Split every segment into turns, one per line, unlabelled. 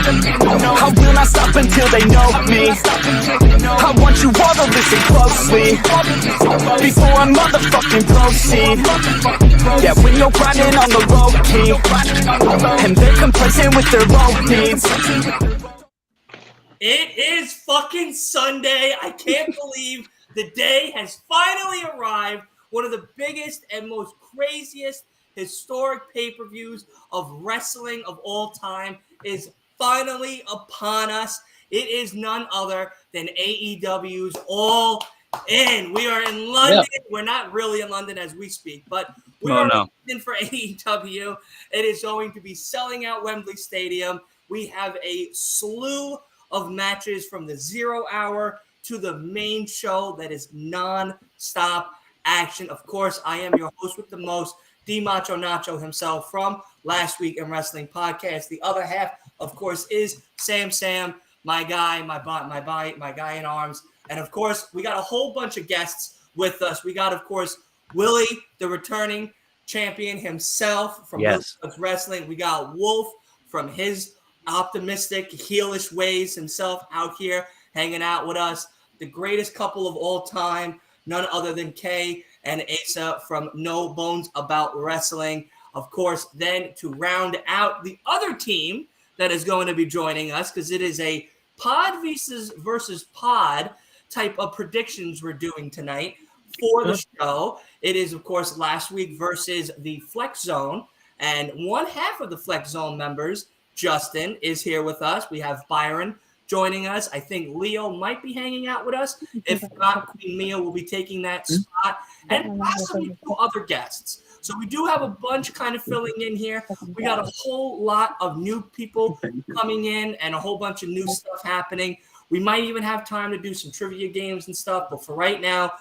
I will not stop until they know me. I want you all to listen closely before I motherfucking proceed. Yeah, when you're grinding on the low key and they're complacent with their own needs.
It is fucking Sunday. I can't believe the day has finally arrived. One of the biggest and most craziest historic pay-per-views of wrestling of all time is finally upon us. It is none other than AEW's All In. We are in London. Yeah. We're not really in London as we speak, but we are in London for AEW. It is going to be selling out Wembley Stadium. We have a slew of matches from the 0 hour to the main show that is non-stop action. Of course, I am your host with the most, D Macho Nacho himself from Last Week in Wrestling Podcast. The other half, of course, is Sam, my guy, my guy in arms. And of course, we got a whole bunch of guests with us. We got, of course, Willie, the returning champion himself from Wrestling. We got Wolf from his optimistic, heelish ways himself out here hanging out with us. The greatest couple of all time, none other than Kay and Asa from No Bones About Wrestling. Of course, then to round out the other team that is going to be joining us, because it is a pod versus pod type of predictions we're doing tonight for the show. It is, of course, Last Week versus the Flex Zone. And one half of the Flex Zone members, Justin, is here with us. We have Byron joining us. I think Leo might be hanging out with us. If not, Queen Mia will be taking that spot. And possibly 2 other guests. So we do have a bunch kind of filling in here. We got a whole lot of new people coming in and a whole bunch of new stuff happening. We might even have time to do some trivia games and stuff. But for right now,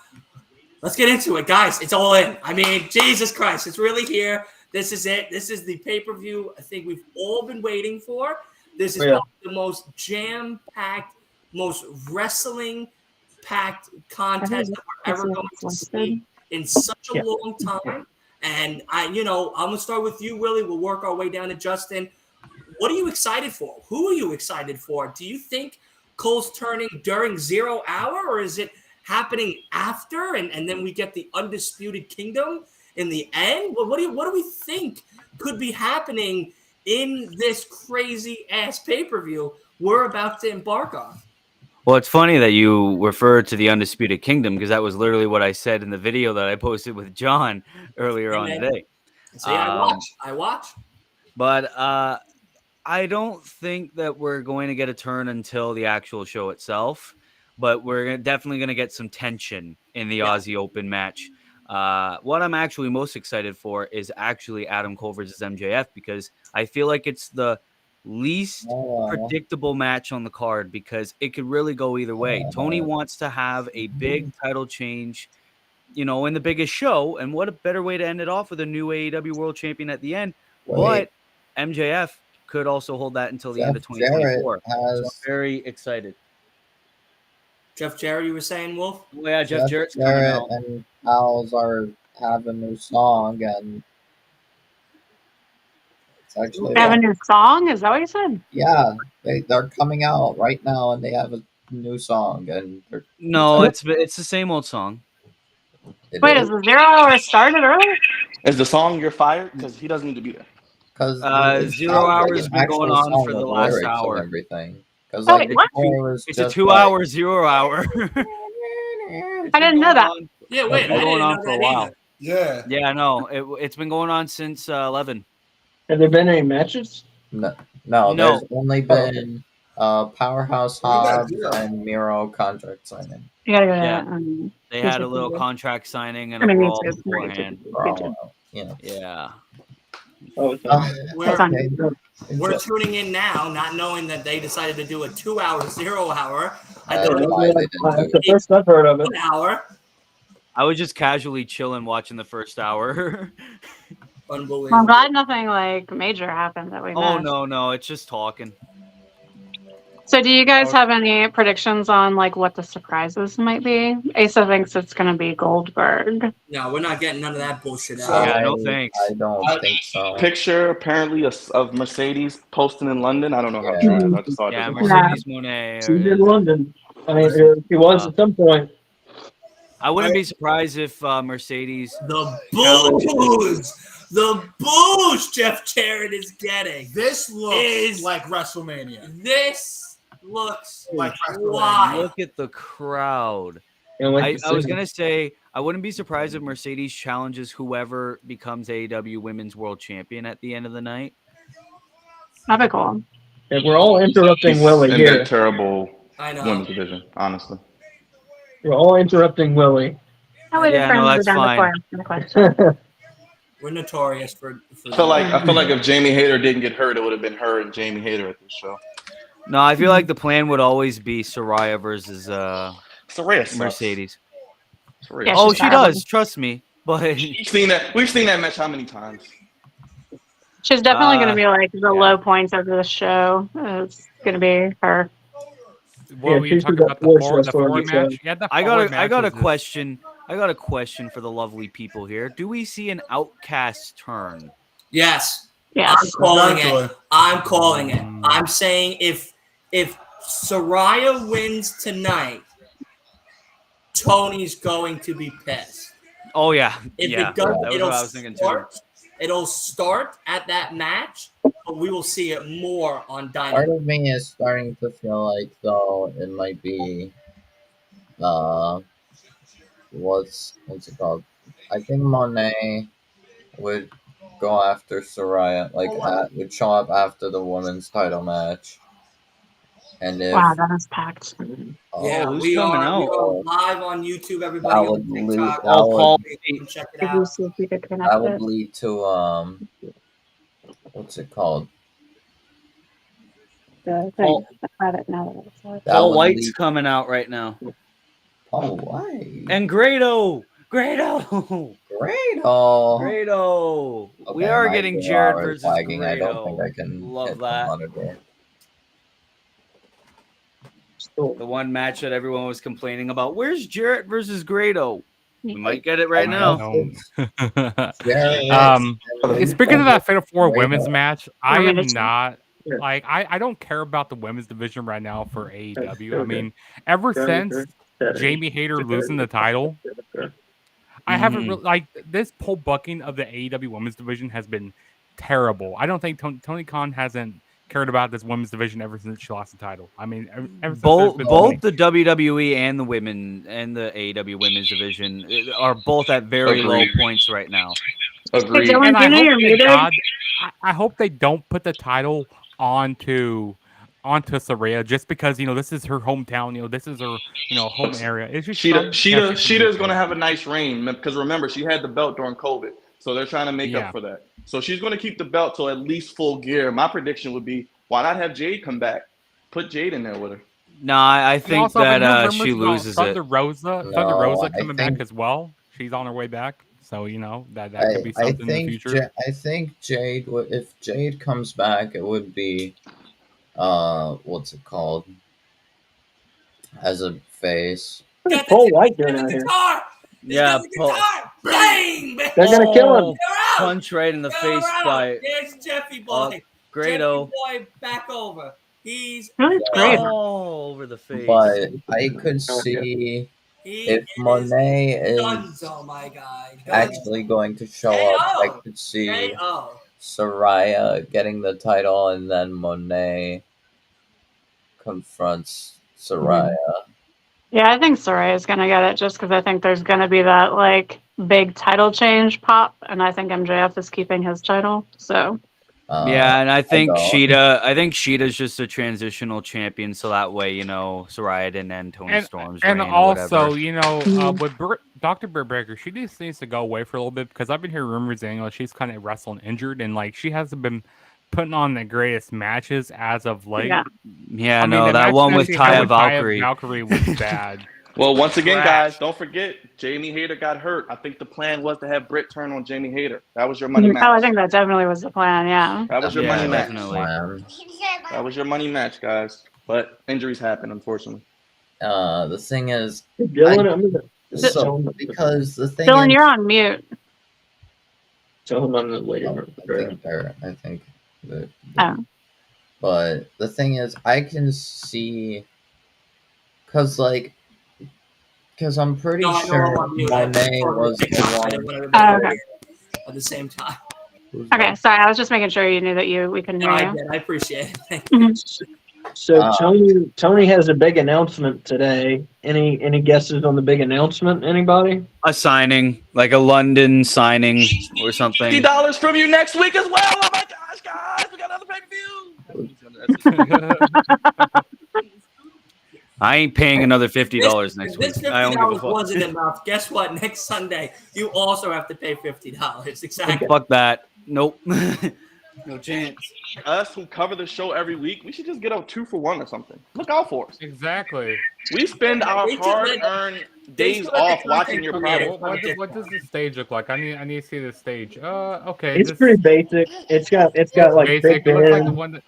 let's get into it, guys. It's all in. I mean, Jesus Christ, it's really here. This is it. This is the pay-per-view I think we've all been waiting for. This is probably the most jam-packed, most wrestling-packed contest that we're ever going to see in such a long time. And I'm going to start with you, Willie. We'll work our way down to Justin. What are you excited for? Who are you excited for? Do you think Cole's turning during 0 hour, or is it happening after, and then we get the Undisputed Kingdom in the end? What do we think could be happening in this crazy ass pay-per-view we're about to embark on?
Well, it's funny that you refer to the Undisputed Kingdom, because that was literally what I said in the video that I posted with John earlier on today.
So I watch.
But I don't think that we're going to get a turn until the actual show itself, but we're definitely going to get some tension in the Aussie Open match. What I'm actually most excited for is actually Adam Cole versus MJF, because I feel like it's the least predictable match on the card, because it could really go either way. Tony wants to have a big title change, in the biggest show, and what a better way to end it off with a new AEW World Champion at the end. But MJF could also hold that until the end of 2024. So I'm very excited.
Jeff Jarrett, you were saying, Wolf?
Well, yeah, Jeff Jarrett's coming out.
And Pals have a new song, and it's actually
they have a new song. Is that what you said?
Yeah, they're coming out right now, and they have a new song. And
it's the same old song.
Wait, is the 0 hour started early?
Is the song "You're Fired"? Because he doesn't need to be there.
Because
0 hours has been going on for the last hour.
Everything. Because
it's a 2 hour 0 hour.
I didn't know that.
Yeah, wait,
it's been going on for a while.
Yeah.
Yeah, no, it's been going on since 11.
Have there been any matches?
No. There's only been Powerhouse Hobbs and Miro contract signing.
You gotta go.
They had a little contract signing and a brawl beforehand. Yeah.
We're tuning in now, not knowing that they decided to do a 2 hour 0 hour.
That's the first I've heard of it.
1 hour.
I was just casually chilling watching the first hour.
Unbelievable.
I'm glad nothing major happened that we missed.
No, it's just talking.
So do you guys have any predictions on like what the surprises might be? Asa thinks it's going to be Goldberg.
No, we're not getting none of that bullshit out.
Yeah, no thanks.
I don't think so.
Picture apparently of Mercedes posting in London. I don't know how
Yeah.
true it is. I just saw it.
Yeah,
this morning.
Mercedes Monet.
She's in London. I mean, he was at some point.
I wouldn't be surprised if Mercedes.
The booze Jeff Jarrett is getting.
This looks
Is-
like WrestleMania.
This looks
Like
wild.
Look at the crowd.
And like
I was gonna say I wouldn't be surprised if Mercedes challenges whoever becomes AEW Women's World Champion at the end of the night.
That'd be cool.
and we're all interrupting Willie
in
here.
that terrible
I know.
women's division, honestly.
We're all interrupting Willie.
I waited
Yeah,
for him
no,
to be
that's
done
fine.
before asking the question.
We're notorious for
I feel like if Jamie Hayter didn't get hurt, it would have been her and Jamie Hayter at this show.
No, I feel like the plan would always be Saraya versus
Saraya sucks.
Mercedes.
Saraya
Yeah,
sucks.
Oh,
she's
she
terrible.
does. Trust me. But
We've seen that match how many times?
She's definitely going to be like the
yeah.
low points of the show. It's going to be her.
What
Yeah,
were you
she's
talking
the
about? The
worst
four
wrestler on the
match?
show.
Yeah, the
I
four
got a
matches is-
question. I got a question for the lovely people here. Do we see an Outcast turn?
Yes.
Yes.
I'm calling
Eventually.
it. I'm calling it. I'm saying if Saraya wins tonight, Tony's going to be pissed.
Oh yeah,
If
yeah.
it does,
That was what I was thinking too.
It'll start at that match, but we will see it more on
Part
Dynamite.
of me is starting to feel like though it might be what's it called? I think Monet would go after Saraya, would show up after the women's title match. And if
Wow, that is packed.
Yeah,
who's
we
coming
are
out?
live on YouTube.
that
Everybody
would
on
lead
TikTok.
that
Oh, Paul.
would,
You can check it
Did you
out.
see if you could connect
that would
it?
lead to what's it called?
The
Paul-
thing. I have it now that it's like.
That
Paul
would
White's
lead-
coming out right now.
Paul White.
And Grado.
Great.
We
Okay,
are
my
getting
VR
Jared
is
versus
lagging. I
Grado.
don't think I can
Love
hit the
that.
monitor.
The one match that everyone was complaining about. Where's Jarrett versus Grado? We might get it right
I
now.
know.
Speaking of that Fatal 4
Right
women's
now.
match, I am
Women's-
not
Yeah.
like I don't care about the women's division right now for AEW. I mean, ever since Jamie Hayter losing the title, I haven't really like this pull bucking of the AEW women's division has been terrible. I don't think Tony Khan hasn't cared about this women's division ever since she lost the title. I mean, ever since there's been
Both the WWE and the women and the AEW women's division are both at very low
Agreed.
points right now.
Agreed.
Dylan,
And
do you know you're
to
muted?
God, I hope they don't put the title onto Saraya just because this is her hometown. This is her home area. It's just
Sheeta is going to have a nice reign because remember she had the belt during COVID, so they're trying to make
Yeah.
up for that. So she's going to keep the belt till at least full gear. My prediction would be why not have Jade come back? Put Jade in there with her.
No, I
And
think
also, I've been
that
hearing
she
rumors about
loses
Thunder
it.
Rosa
No, I
coming back
think-
as well. She's on her way back, so that could be
I
something in the
think
future.
I think Jade would, if Jade comes back, it would be what's it called? As a face.
What is Paul White doing
Get
out
the
here?
guitar.
Yeah,
Get the
Paul-
guitar. Bang! Bang!
They're gonna kill him.
They're out.
Punch right in the
They're
face
out.
by
There's Jeffy boy.
Grado.
Jeffy boy back over. He's
Really great.
All over the face.
But I could see if Monet is
Dunzo, my guy.
actually going to show up, I could see
KO.
Saraya getting the title and then Monet confronts Saraya.
Yeah, I think Saraya's going to get it just because I think there's going to be that like big title change pop, and I think MJF is keeping his title. So
Yeah, and I think
don't.
Sheeta's just a transitional champion, so that way, Saraya didn't end Tony Storm's
And
reign or
also,
whatever.
with Dr. Britt Baker, she just needs to go away for a little bit because I've been hearing rumors that she's kind of wrestling injured and like she hasn't been putting on the greatest matches as of late.
yeah,
Yeah,
I mean,
no,
the
that
match
one with
she had
Taya Valkyrie.
Valkyrie was bad.
Well, once again,
Trash.
guys, don't forget Jamie Hayter got hurt. I think the plan was to have Britt turn on Jamie Hayter. That was your money
oh, I
match.
think that definitely was the plan. Yeah,
That was your
Yeah,
money match.
definitely.
That was your money match, guys. But injuries happen, unfortunately.
The thing is,
Dylan, I'm gonna
so because the thing
Dylan,
is,
you're on mute.
tell him I'm waiting
oh, I think that.
Oh.
But the thing is, I can see, because I'm pretty
No, I know
sure
I'm on mute.
Monet was the
I didn't
one.
want everybody
Oh, okay.
at the same time.
Okay, sorry. I was just making sure you knew that we couldn't
No,
hear
I
you.
did. I appreciate it. Thank you.
So Tony has a big announcement today. Any guesses on the big announcement? Anybody?
A signing, like a London signing or something.
$50 from you next week as well. Oh my gosh, guys, we got another pay-per-view.
I ain't paying another $50 next week.
This
I don't give a
$50
fuck.
wasn't enough. Guess what? Next Sunday, you also have to pay $50. Exactly.
Fuck that. Nope. No chance.
Us who cover the show every week, we should just get a 2-for-1 or something. Look out for us.
Exactly.
We spend our hard-earned days off watching your product.
What does the stage look like? I need to see the stage. Okay.
It's pretty basic. It's got like
basic.
big
It looks like the
Ben.
one that.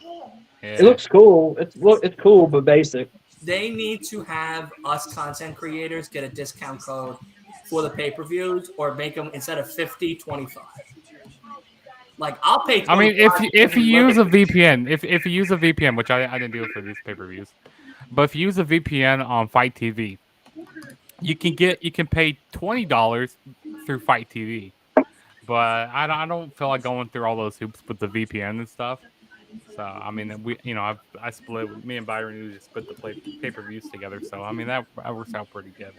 Yeah.
It looks cool. It's cool but basic.
They need to have us content creators get a discount code for the pay-per-views, or make them instead of 50, 25. Like, I'll pay.
I mean, if you use a VPN, if you use a VPN, which I didn't do it for these pay-per-views, but if you use a VPN on Fight TV, you can pay $20 through Fight TV. But I don't feel like going through all those hoops with the VPN and stuff. So I mean, I split. Me and Byron just split the pay-per-views together. So I mean that works out pretty good.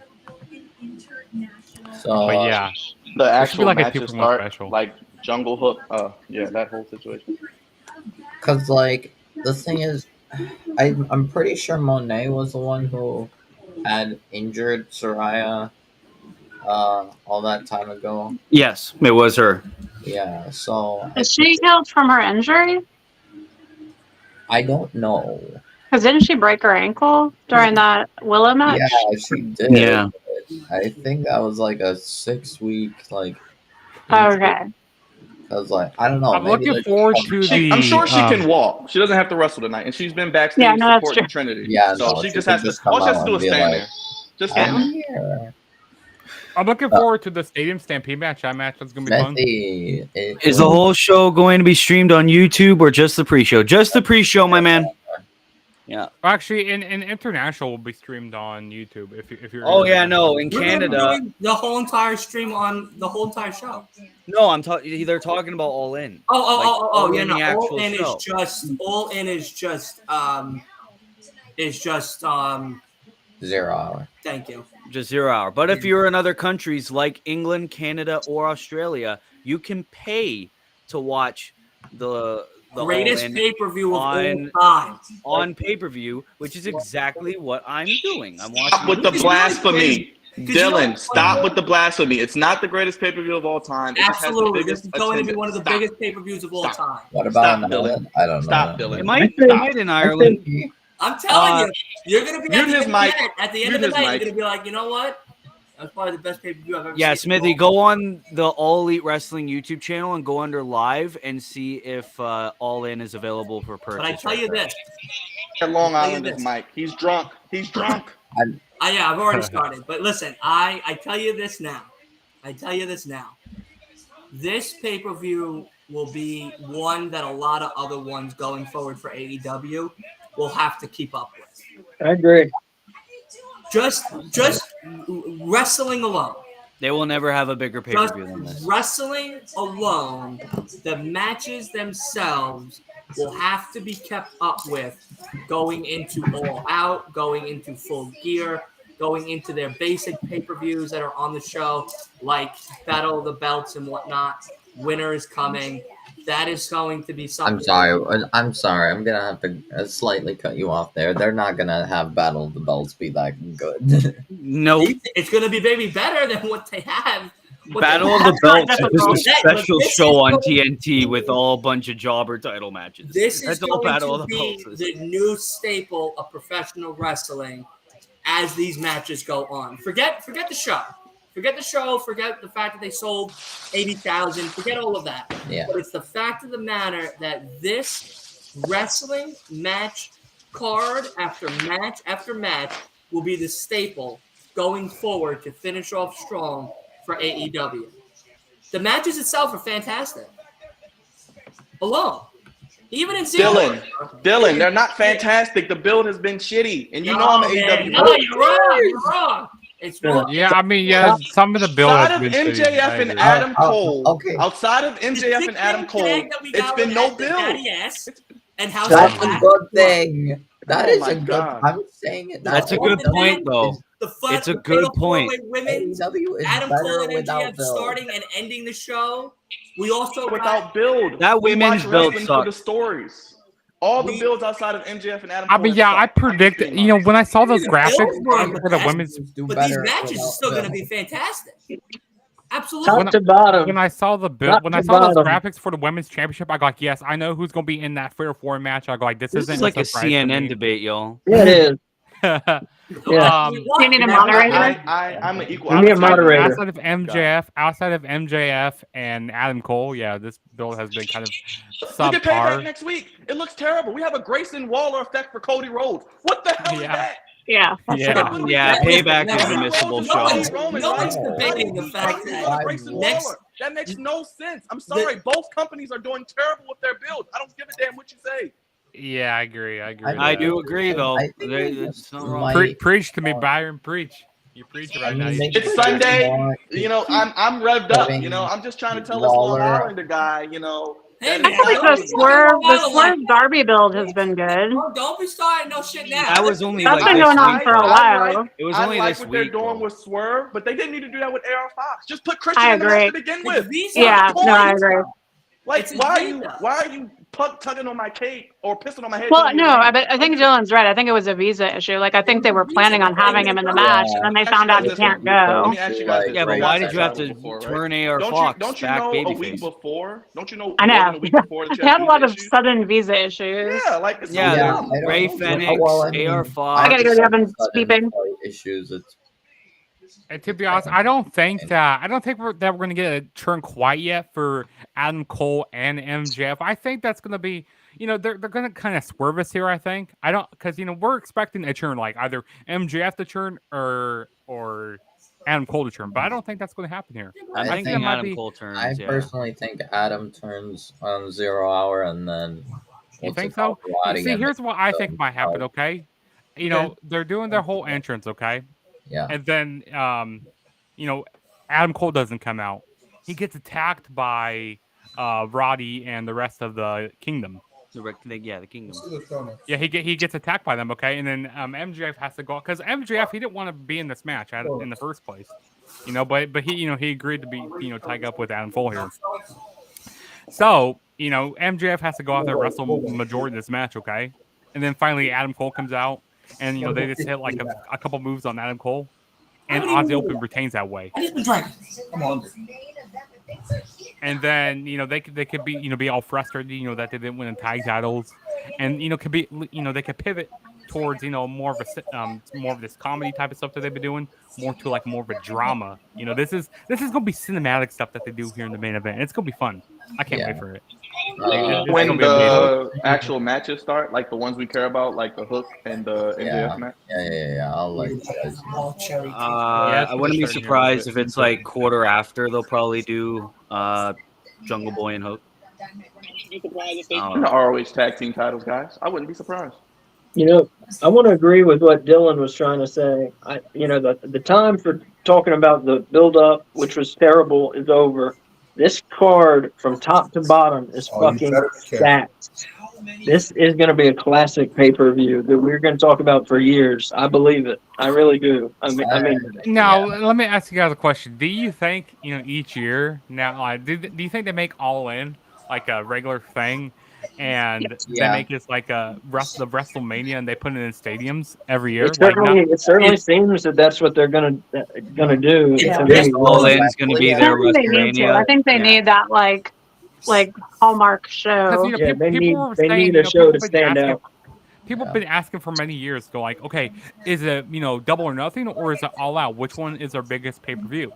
So,
but yeah,
the actual
like
matches start
special.
like Jungle Hook. Yeah, that whole situation.
because like the thing is, I'm pretty sure Monet was the one who had injured Soraya all that time ago.
Yes, it was her.
Yeah, so
Is she healed from her injury?
I don't know.
Because didn't she break her ankle during that Willow match?
Yeah, she did.
Yeah.
I think that was like a 6-week like.
Okay.
I was like, I don't know.
I'm
maybe
looking forward to the.
I'm sure she can walk. She doesn't have to wrestle tonight, and she's been backstage
Yeah, no, that's
supporting
true.
Trinity.
Yeah,
so
no,
she
she
just
could
has to.
just come
All she has
out
to do
and
is
be
stand
like,
there. Just stand
I'm
there.
here.
I'm looking forward to the Stadium Stampede match. That match is gonna be fun.
Smithy,
Is the whole show going to be streamed on YouTube or just the pre-show? Just the pre-show, my man. Yeah.
Actually, in international will be streamed on YouTube if you're.
Oh yeah, no, in
We're gonna be
Canada.
doing the whole entire stream on the whole entire show.
No, I'm talking. They're talking about All In.
Yeah, no.
the
All
actual
in
show.
is just
0 hour.
Thank you.
Just 0 hour. But if you're in other countries like England, Canada, or Australia, you can pay to watch the
Greatest
All-In
pay-per-view of
on-
all time.
on pay-per-view, which is exactly what I'm doing. I'm watching
With the blasphemy.
Because you know
Dylan,
what?
stop with the blasphemy. It's not the greatest pay-per-view of all time. It just has the
Absolutely,
biggest
this is going to be
attendance.
one of the
Stop.
biggest pay-per-views of all
Stop.
time.
What about
Stop,
in
Dylan.
Ireland? I don't know.
Stop, Dylan.
It might be in Ireland.
I'm telling
Uh,
you, you're going to be
mute his mic.
at the end of
Mute
the
his
night.
mic.
You're going to be like, you know what? That's probably the best pay-per-view I've ever
Yeah,
seen.
Smithy, go on the All Elite Wrestling YouTube channel and go under live and see if All In is available for purchase.
But I tell you this.
At Long
I'll tell you
Island is
this.
Mike. He's drunk. He's drunk.
Yeah, I've already started. But listen, I tell you this now. This pay-per-view will be one that a lot of other ones going forward for AEW will have to keep up with.
I agree.
Just wrestling alone.
They will never have a bigger pay-per-view than this.
Wrestling alone, the matches themselves will have to be kept up with going into All Out, going into Full Gear, going into their basic pay-per-views that are on the show, like Battle of the Belts and whatnot. Winter is coming. That is going to be something.
I'm sorry. I'm gonna have to slightly cut you off there. They're not gonna have Battle of the Belts be that good.
No.
It's going to be maybe better than what they have.
Battle of the Belts
That's
is
not
just a
difficult.
special
This
show
is
on
going-
TNT with all a bunch of jobber title matches.
This is
That's all
going
Battle
to
of the
be
Belts is.
the new staple of professional wrestling as these matches go on. Forget the show. Forget the show. Forget the fact that they sold 80,000. Forget all of that.
Yeah.
But it's the fact of the matter that this wrestling match card after match will be the staple going forward to finish off strong for AEW. The matches itself are fantastic. Alone. Even in
Dylan, they're not fantastic. The build has been shitty, and you know I'm an AEW.
No, you're wrong. You're wrong. It's wrong.
Yeah, I mean, yeah, some of the build
Outside
has
of
been shitty.
MJF and Adam Cole,
okay.
outside of MJF and Adam Cole, it's been no build.
And House
That's
of
a
Black.
good thing. That
Oh
is
my
a good.
God.
I'm saying it.
That's a good point, though. It's a good point.
Women,
AEW is
Adam Cole
better
and
without
MJF
Bill.
starting and ending the show. We also
Without build.
That
We
women's
watch
build
wrestling for the
sucks.
stories. All the builds outside of MJF and Adam Cole.
I mean, yeah, I predict. You know, when I saw those graphics
Build
for the women's,
but these matches are still going to be fantastic. Absolutely.
Top to bottom.
when I saw the build,
Top
when
to
I saw those
bottom.
graphics for the women's championship, I go like, yes, I know who's going to be in that 3 or 4 match. I go like, this
This
isn't
is like a
surprise for
CNN
me.
debate, y'all.
Yeah, it is.
Yeah.
You need a moderator?
I'm an equal.
We need a moderator.
Outside of MJF and Adam Cole, yeah, this build has been kind of
Look at Payback
subpar.
next week. It looks terrible. We have a Grayson Waller effect for Cody Rhodes. What the hell is
Yeah.
that?
Yeah.
Yeah, Payback is a missable show.
No one's debating the fact that next.
That makes no sense. I'm sorry. Both companies are doing terrible with their builds. I don't give a damn what you say.
Yeah, I agree.
I do agree, though.
I think
It's not wrong.
Preach to me, Byron. Preach. You preach right now.
It's Sunday. You know, I'm revved up. You know, I'm just trying to tell this Long Islander guy. You know.
Hey,
I
man,
feel like the Swerve Darby build has been good.
Don't be starting no shit now.
That was only
That's
like
been
this
going on
week,
for a
though.
while.
It was
I
only
like
this
what
week.
they're doing
though.
with Swerve, but they didn't need to do that with AR Fox. Just put Christian
I
in the match
agree.
to begin with.
Yeah, no, I agree.
Like,
It's
why
Visa.
are you tugging on my cape or pissing on my head?
Well,
telling me
no,
to
I think Dylan's right. I think it was a visa issue. Like, I think they were planning on having him in the match, and then they found out he can't
Let
go.
me ask you guys this.
Yeah, but
You
why
guys
did you have to
had before, right?
turn AR
Don't
Fox
you
back
know a week
babyface?
before? Don't you know
I
more
know.
than a week before the
They had a lot of
issues?
sudden visa issues.
Yeah, like it's
Yeah,
so
I
dumb.
don't
Ray
know.
Fenix,
Well, I mean,
AR
I
Fox.
gotta go grab him
sudden
sleeping.
issues. It's
And to be honest, I don't think we're going to get a turn quite yet for Adam Cole and MJF. I think that's going to be, you know, they're going to kind of swerve us here. I think because you know we're expecting a turn like either MJF to turn or Adam Cole to turn, but I don't think that's going to happen here.
I
I
think
think
Adam Cole turns.
I
Yeah.
personally think Adam turns on 0 Hour and then.
You
what's
think
it
so?
called, Roddy
See,
and
here's what I think might happen.
Oh.
Okay, you know they're doing their whole entrance. Okay.
Yeah.
And then, you know, Adam Cole doesn't come out. He gets attacked by Roddy and the rest of the kingdom.
The kingdom.
Yeah, he gets attacked by them. Okay, and then MJF has to go because MJF he didn't want to be in this match in the first place. You know, but he he agreed to be tied up with Adam Cole here. So MJF has to go out there and wrestle majority of this match. Okay, and then finally Adam Cole comes out. And they just hit like a couple moves on Adam Cole, and Ozzy Open retains that way.
I just been drinking. I'm hungry.
And then they could be be all frustrated that they didn't win the tag titles, and could be they could pivot towards more of this comedy type of stuff that they've been doing, more to like more of a drama. This is gonna be cinematic stuff that they do here in the main event. It's gonna be fun. I can't wait for it.
When the actual matches start, like the ones we care about, like the Hook and the MJF match.
Yeah. I'll let you guys know.
I wouldn't be surprised if it's like quarter after they'll probably do Jungle Boy and Hook.
The ROH tag team titles, guys. I wouldn't be surprised.
I want to agree with what Dylan was trying to say. The time for talking about the build-up, which was terrible, is over. This card from top to bottom is fucking stacked. This is going to be a classic pay-per-view that we're going to talk about for years. I believe it. I really do. I mean.
Now, let me ask you guys a question. Do you think, each year now, do you think they make All In like a regular thing, and they make this like the WrestleMania, and they put it in stadiums every year?
It certainly seems that that's what they're gonna do.
All In is going to be their WrestleMania.
I think they need that like Hallmark show.
They need a show to stand out.
People have been asking for many years, go like, okay, is it Double or Nothing, or is it All Out? Which one is our biggest pay per view?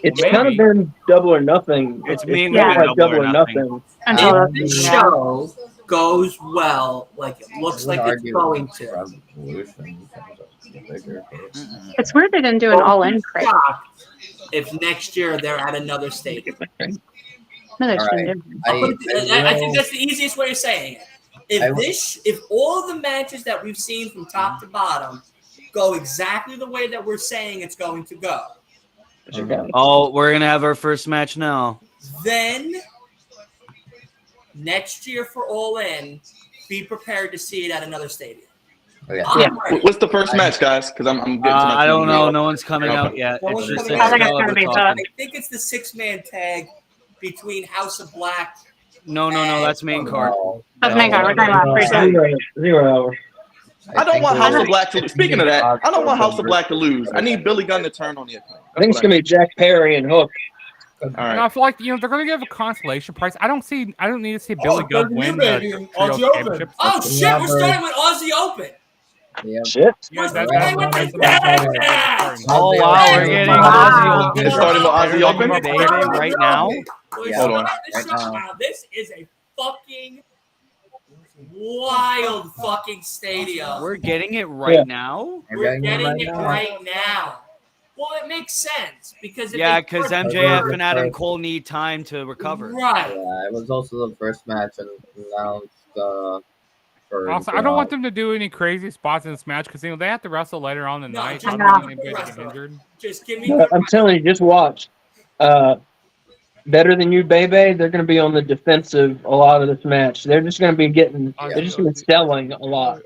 It's kind of been Double or Nothing.
It's mainly
like Double or Nothing.
Until
This show goes well, like it looks like it's going to.
Revolution in terms of the bigger case.
It's weird they didn't do an all-in crate.
Shocked if next year they're at another stadium.
No, they
All
shouldn't
right.
do.
I think that's the easiest way of saying it. If all the matches that we've seen from top to bottom go exactly the way that we're saying it's going to go,
Oh, we're gonna have our first match now.
then next year for All In, be prepared to see it at another stadium.
Okay.
I'm ready.
What's the first match, guys? Because I'm getting to my
I don't
TV.
know. No one's coming
Okay.
out yet.
No
It's
one's
just
coming out.
I think it's gonna
Excalibur
be
talking.
tough.
I think it's the 6-man tag between House of Black.
No, that's main card.
That's main card. We're talking about pre-show.
0 hour.
I don't want House of
think-
Black to lose. Speaking of that, I don't want House of Black to lose. I need Billy Gunn to turn on the account.
I think it's gonna be Jack Perry and Hook.
All
And
right.
I feel like they're going to give a consolation prize. I don't need to see Billy Gunn win the trio championship.
Oh shit! We're starting with Aussie Open.
Yeah.
Shit.
Yeah,
We're
that's
starting with
that's
the
the match.
tag match.
Oh wow, we're getting
Wow.
Aussie Open.
It's starting with Aussie Open?
Baby, right now.
We're
Hold on.
starting the show now. This is a fucking wild fucking stadium.
We're getting it right now.
We're getting it right now. Well, it makes sense because
Yeah, because
start
MJF
first-
and Adam Cole need time to recover.
Right.
Yeah, it was also the first match announced for.
Also, I don't want them to do any crazy spots in this match because they have to wrestle later on in the
No,
night.
just
I don't want
good
anybody to get
wrestling.
injured.
Just give me. Good
I'm telling you, just watch. Better Than You, Baby. They're going to be on the defensive a lot of this match. They're just going to be getting. They're just going to be selling a lot.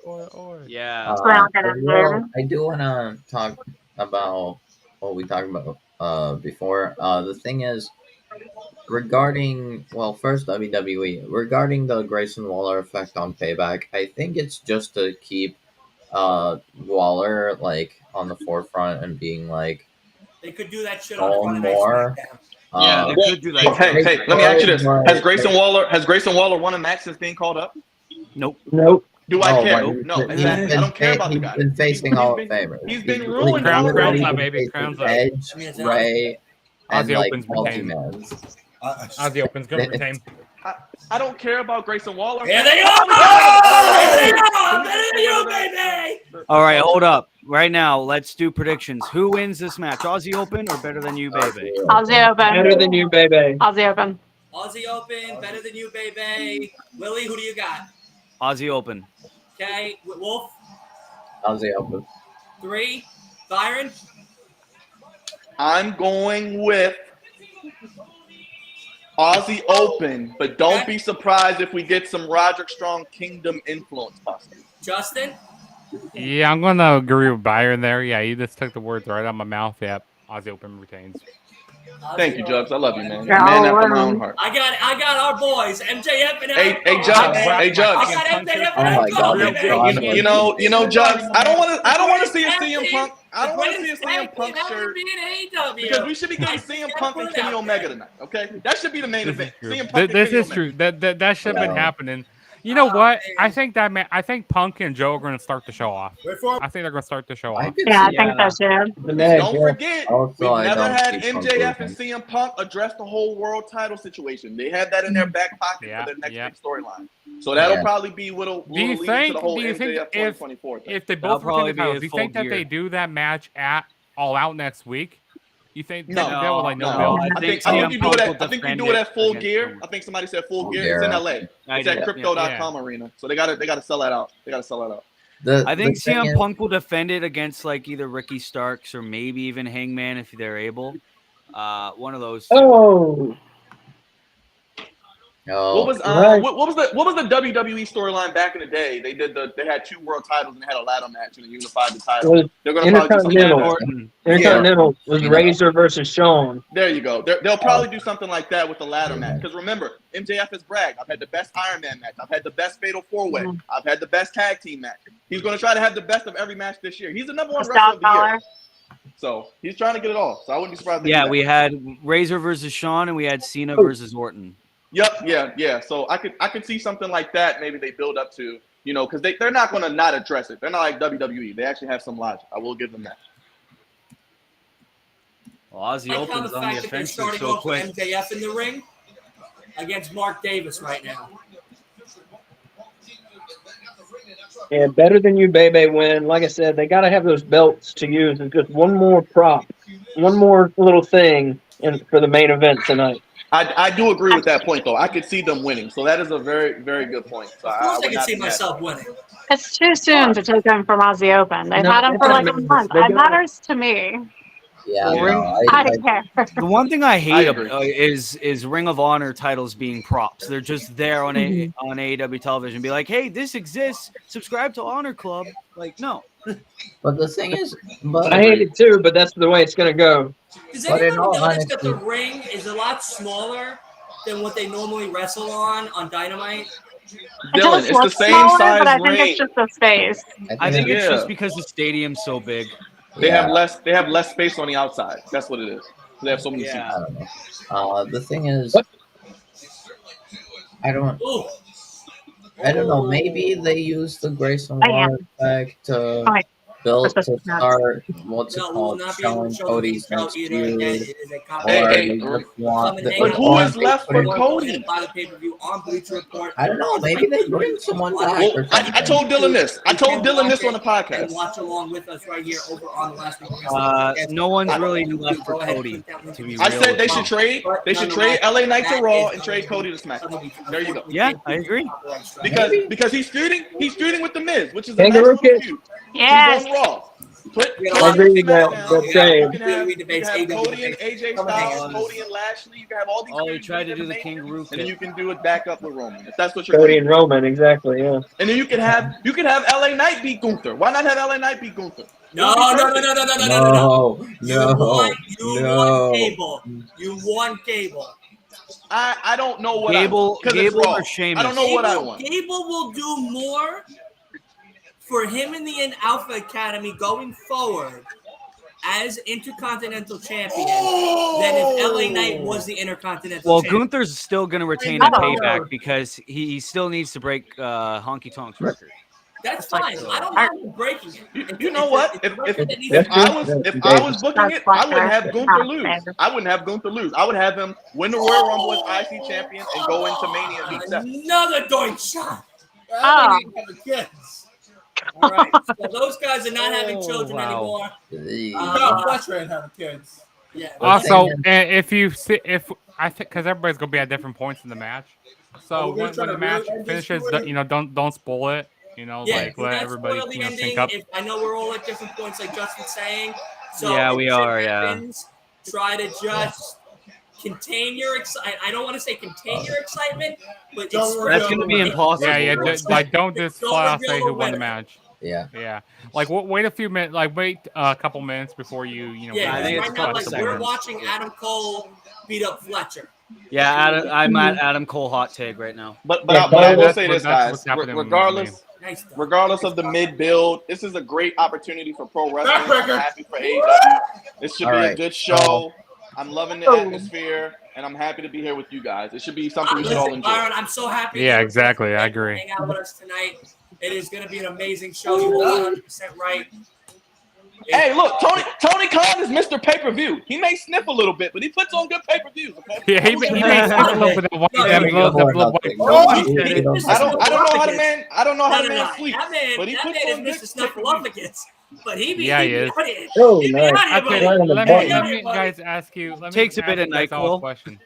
Yeah.
I do want to talk about what we talked about before. The thing is, regarding first WWE, regarding the Grayson Waller effect on Payback, I think it's just to keep Waller like on the forefront and being like
They could do that shit on
all
Friday Night
more.
SmackDown.
Yeah, they could do that.
Hey, let me ask you this: Has Grayson Waller won a match since being called up?
Nope.
Nope.
Do I care?
but
No,
he's
exactly. I
been
don't care about the
He's
guy.
been facing
He's
Hall of
been-
Famers.
he's been
He's
ruined.
Crown's
literally
up,
been
baby.
facing
Crown's up.
Edge, Ray, and
Aussie
like
Open's retained.
multi-mans.
Aussie Open's going to retain.
I don't care about Grayson Waller.
Here they are!
Oh,
Here they are! Better than you, baby!
All right, hold up. Right now, let's do predictions. Who wins this match? Aussie Open or Better Than You, Baby?
Aussie Open.
Better Than You, Baby.
Aussie Open.
Aussie Open, better than you, baby. Willie, who do you got?
Aussie Open.
Okay, Wolf,
Aussie Open.
3. Byron,
I'm going with Aussie Open, but don't
Okay.
be surprised if we get some Roderick Strong Kingdom influence possibly.
Justin,
Yeah, I'm going to agree with Byron there. Yeah, you just took the words right out of my mouth. Yep. Aussie Open retains.
Thank you, Jugs. I love you, man.
Yeah,
Man after my own heart.
I got our boys, MJF and
Hey,
Adam Cole.
Jugs.
I
Hey, Jugs.
got MJF
Oh
and
my
Adam Cole,
God,
baby.
You know, Jugs. I don't want to see a CM Punk. I don't want to see a CM Punk
That would
shirt
be an AEW.
because we should be getting CM Punk and Kenny Omega tonight. Okay, that should be the main event.
True.
CM Punk.
This
and
is
Kenny
true.
Omega.
That should have been
Yeah.
happening. You know
Oh,
what?
man.
I think Punk and Joe are going to start the show off.
Wait for
I think they're going to start the show
I
off.
could
Yeah, I
see
think that's it.
The neck,
Don't
yeah.
forget,
Also,
we've
I
never
don't
had
see Punk
MJF and
losing.
CM Punk address the whole world title situation. They had that in their back pocket
Yeah,
for their next
yeah.
big storyline. So that'll
Yeah.
probably be what'll
Do you
lead into
think?
the whole
Do you think
MJF 2024 thing.
if they
That'll
both retain
probably
the
be
titles,
a
do you
full
think that
gear.
they do that match at All Out next week? You think
No,
that will like no
no.
build?
I think you do it at. I think you do it at full gear. I think somebody said full gear. It's in LA. It's at Crypto.com arena. So they gotta sell that out. They gotta sell that out.
I think
the thing
CM
is-
Punk will defend it against like either Ricky Starks or maybe even Hangman if they're able. One of those.
Oh,
Oh,
What was
right.
what was the WWE storyline back in the day? They had 2 world titles and they had a ladder match and they unified the title.
was
They're gonna probably do something like
Intercontinental.
that.
Orton.
Intercontinental was
Yeah.
Razor versus Shawn.
There you go. They'll probably do something like that with the ladder match. Because remember, MJF has bragged. I've had the best Iron Man match. I've had the best Fatal 4-Way. I've had the best tag team match. He's going to try to have the best of every match this year. He's the number 1 wrestler of the year. So he's trying to get it all. So I wouldn't be surprised. if they do
Yeah,
that.
we had Razor versus Shawn and we had Cena versus Orton.
Yep. Yeah. So I could see something like that. Maybe they build up to, because they're not going to not address it. They're not like WWE. They actually have some logic. I will give them that.
Well, Aussie
I count
Open's
the
on the
fact that they're
offensive
starting
so
off with
quick.
MJF in the ring against Mark Davis right now.
Yeah, better than you, Bebe win. Like I said, they got to have those belts to use. It's just one more prop, one more little thing for the main event tonight.
I do agree with that point, though. I could see them winning. So that is a very, very good point. So
Of
I
course, I
would
can
not
see
be mad.
myself winning.
It's too soon to take him from Aussie Open. They've had him for like a month. It matters to me.
Yeah,
Well,
no,
I care.
The one thing I hate
agree.
is Ring of Honor titles being props. They're just there on on AEW television. Be like, hey, this exists. Subscribe to Honor Club. Like, no.
but the thing is,
I hate it too, but that's the way it's going to go.
Does
But in
anybody
all
notice that the
honesty-
ring is a lot smaller than what they normally wrestle on Dynamite?
It
Dylan,
does
it's the
look
same
smaller,
size
but I think
ring.
it's just the space.
I think it's
Yeah.
just because the stadium's so big.
They
yeah,
have less space on the outside. That's what it is. They have so many seats.
I don't know. The thing is,
What?
I don't
Ooh.
know. Maybe they use the Grayson
I am.
Waller effect to
Alright.
build
That's
to
what-
start what's it
No, we will
called,
not be able
showing
to show the
Cody's
show
next
either. Again,
feud,
it is a
or
competition.
they just want.
Come and hang
But
out
who
with
is
us.
left for
Or go ahead
Cody?
and buy the pay-per-view on Bleacher Report.
I don't know. Maybe they bring someone back
Well,
or
I
something.
told Dylan this. I told Dylan this on the
And
podcast.
watch along with us right here over on the Last Week Wrestling Podcast.
No one's really
You
left for
go ahead and
Cody.
click that link
To
in
be
the
I
real
said
with
they
you.
should trade.
But
They should trade
nonetheless,
LA Knight to
that
Raw
is
and trade
going
Cody to SmackDown. There you go.
Yeah, I agree.
Because he's feuding with the Miz, which is a
Kangaroo
nice little
kick.
feud.
Yes.
He's on Raw. Put
I agree with that.
SmackDown.
That
You
trade.
can have Cody and AJ Styles, Cody and Lashley. You can have all these.
Oh, they
feuds
tried to
at
do the
Mania,
kangaroo
and then
kick.
you can do it back up with Roman if that's what you're
Cody
going
and
to do.
Roman, exactly. Yeah.
And then you can have LA Knight beat Gunther. Why not have LA Knight beat Gunther?
No. You want Cable. You want Cable.
I don't know what
Gable-
I want, 'cause it's
Gable
Raw.
or Sheamus?
I don't know what I want.
Gable will do more for him in the Alpha Academy going forward as Intercontinental Champion than if LA Knight was the Intercontinental
Well,
Champion.
Gunther's still going to retain a payback because he still needs to break Honky Tonk's record.
That's fine. I don't mind breaking it.
You know what? If
That's
I was booking it, I wouldn't have Gunther lose. I wouldn't have Gunther lose. I would have him win the Royal Rumble as IC champion and go into Mania and beat Seth.
Another doink shot.
Oh.
Having kids. All right. So those guys are not having children
wow.
anymore. Fletcher ain't having kids. Yeah.
Also, if you see, I think because everybody's gonna be at different points in the match, so
we're gonna
when
try
the
to
match
really end this
finishes,
story.
don't spoil it. Like
do
let
not
everybody
spoil the
sync
ending.
up.
I know we're all at different points, like Justin's saying. So
Yeah,
if
we
shit
are, yeah.
happens, try to just contain your excitement. I don't want to say contain your excitement, but
That's going to be impossible.
Yeah. Don't just
Don't
flat out
reveal
say
the
who won the
winner.
match.
Yeah.
Yeah, like wait a few minutes, like wait a couple minutes before you
Yeah,
I think it's
right now,
a
like
couple
we're
seconds.
watching Adam Cole beat up Fletcher.
Yeah, I'm at Adam Cole hot take right now.
But
Yeah,
I will
that's
say
what-
this,
that's
guys.
what's happening with
Regardless
Nice stuff.
regardless of the mid build, this is a great opportunity for pro wrestling. I'm happy for AEW. This should
All
be a
right.
good show. I'm loving the atmosphere, and I'm happy to be here with you guys. It should be something we should all
Listen,
enjoy.
Byron, I'm so happy.
Yeah,
that you're
exactly.
here
I
to
agree.
Hang out with us tonight. It is going to be an amazing show. You were 100% right.
Hey, look, Tony Khan is Mr. Pay-Per-View. He may sniff a little bit, but he puts on good pay-per-views. Okay?
Yeah, he may sniff a little bit of white.
No,
That
there we
little-
go.
that little white-
I don't know how the man. I don't know how the man
No.
sleeps, but he
That
puts
man
on
is
good
Mr. Snuffleupagus. But he be
Yeah, he
he be
is.
out here.
Oh,
He be
nice.
out here,
Okay,
buddy.
Right on the
let
button.
me guys ask you. Let me
Takes a
ask
bit of
you guys all a
NyQuil.
question.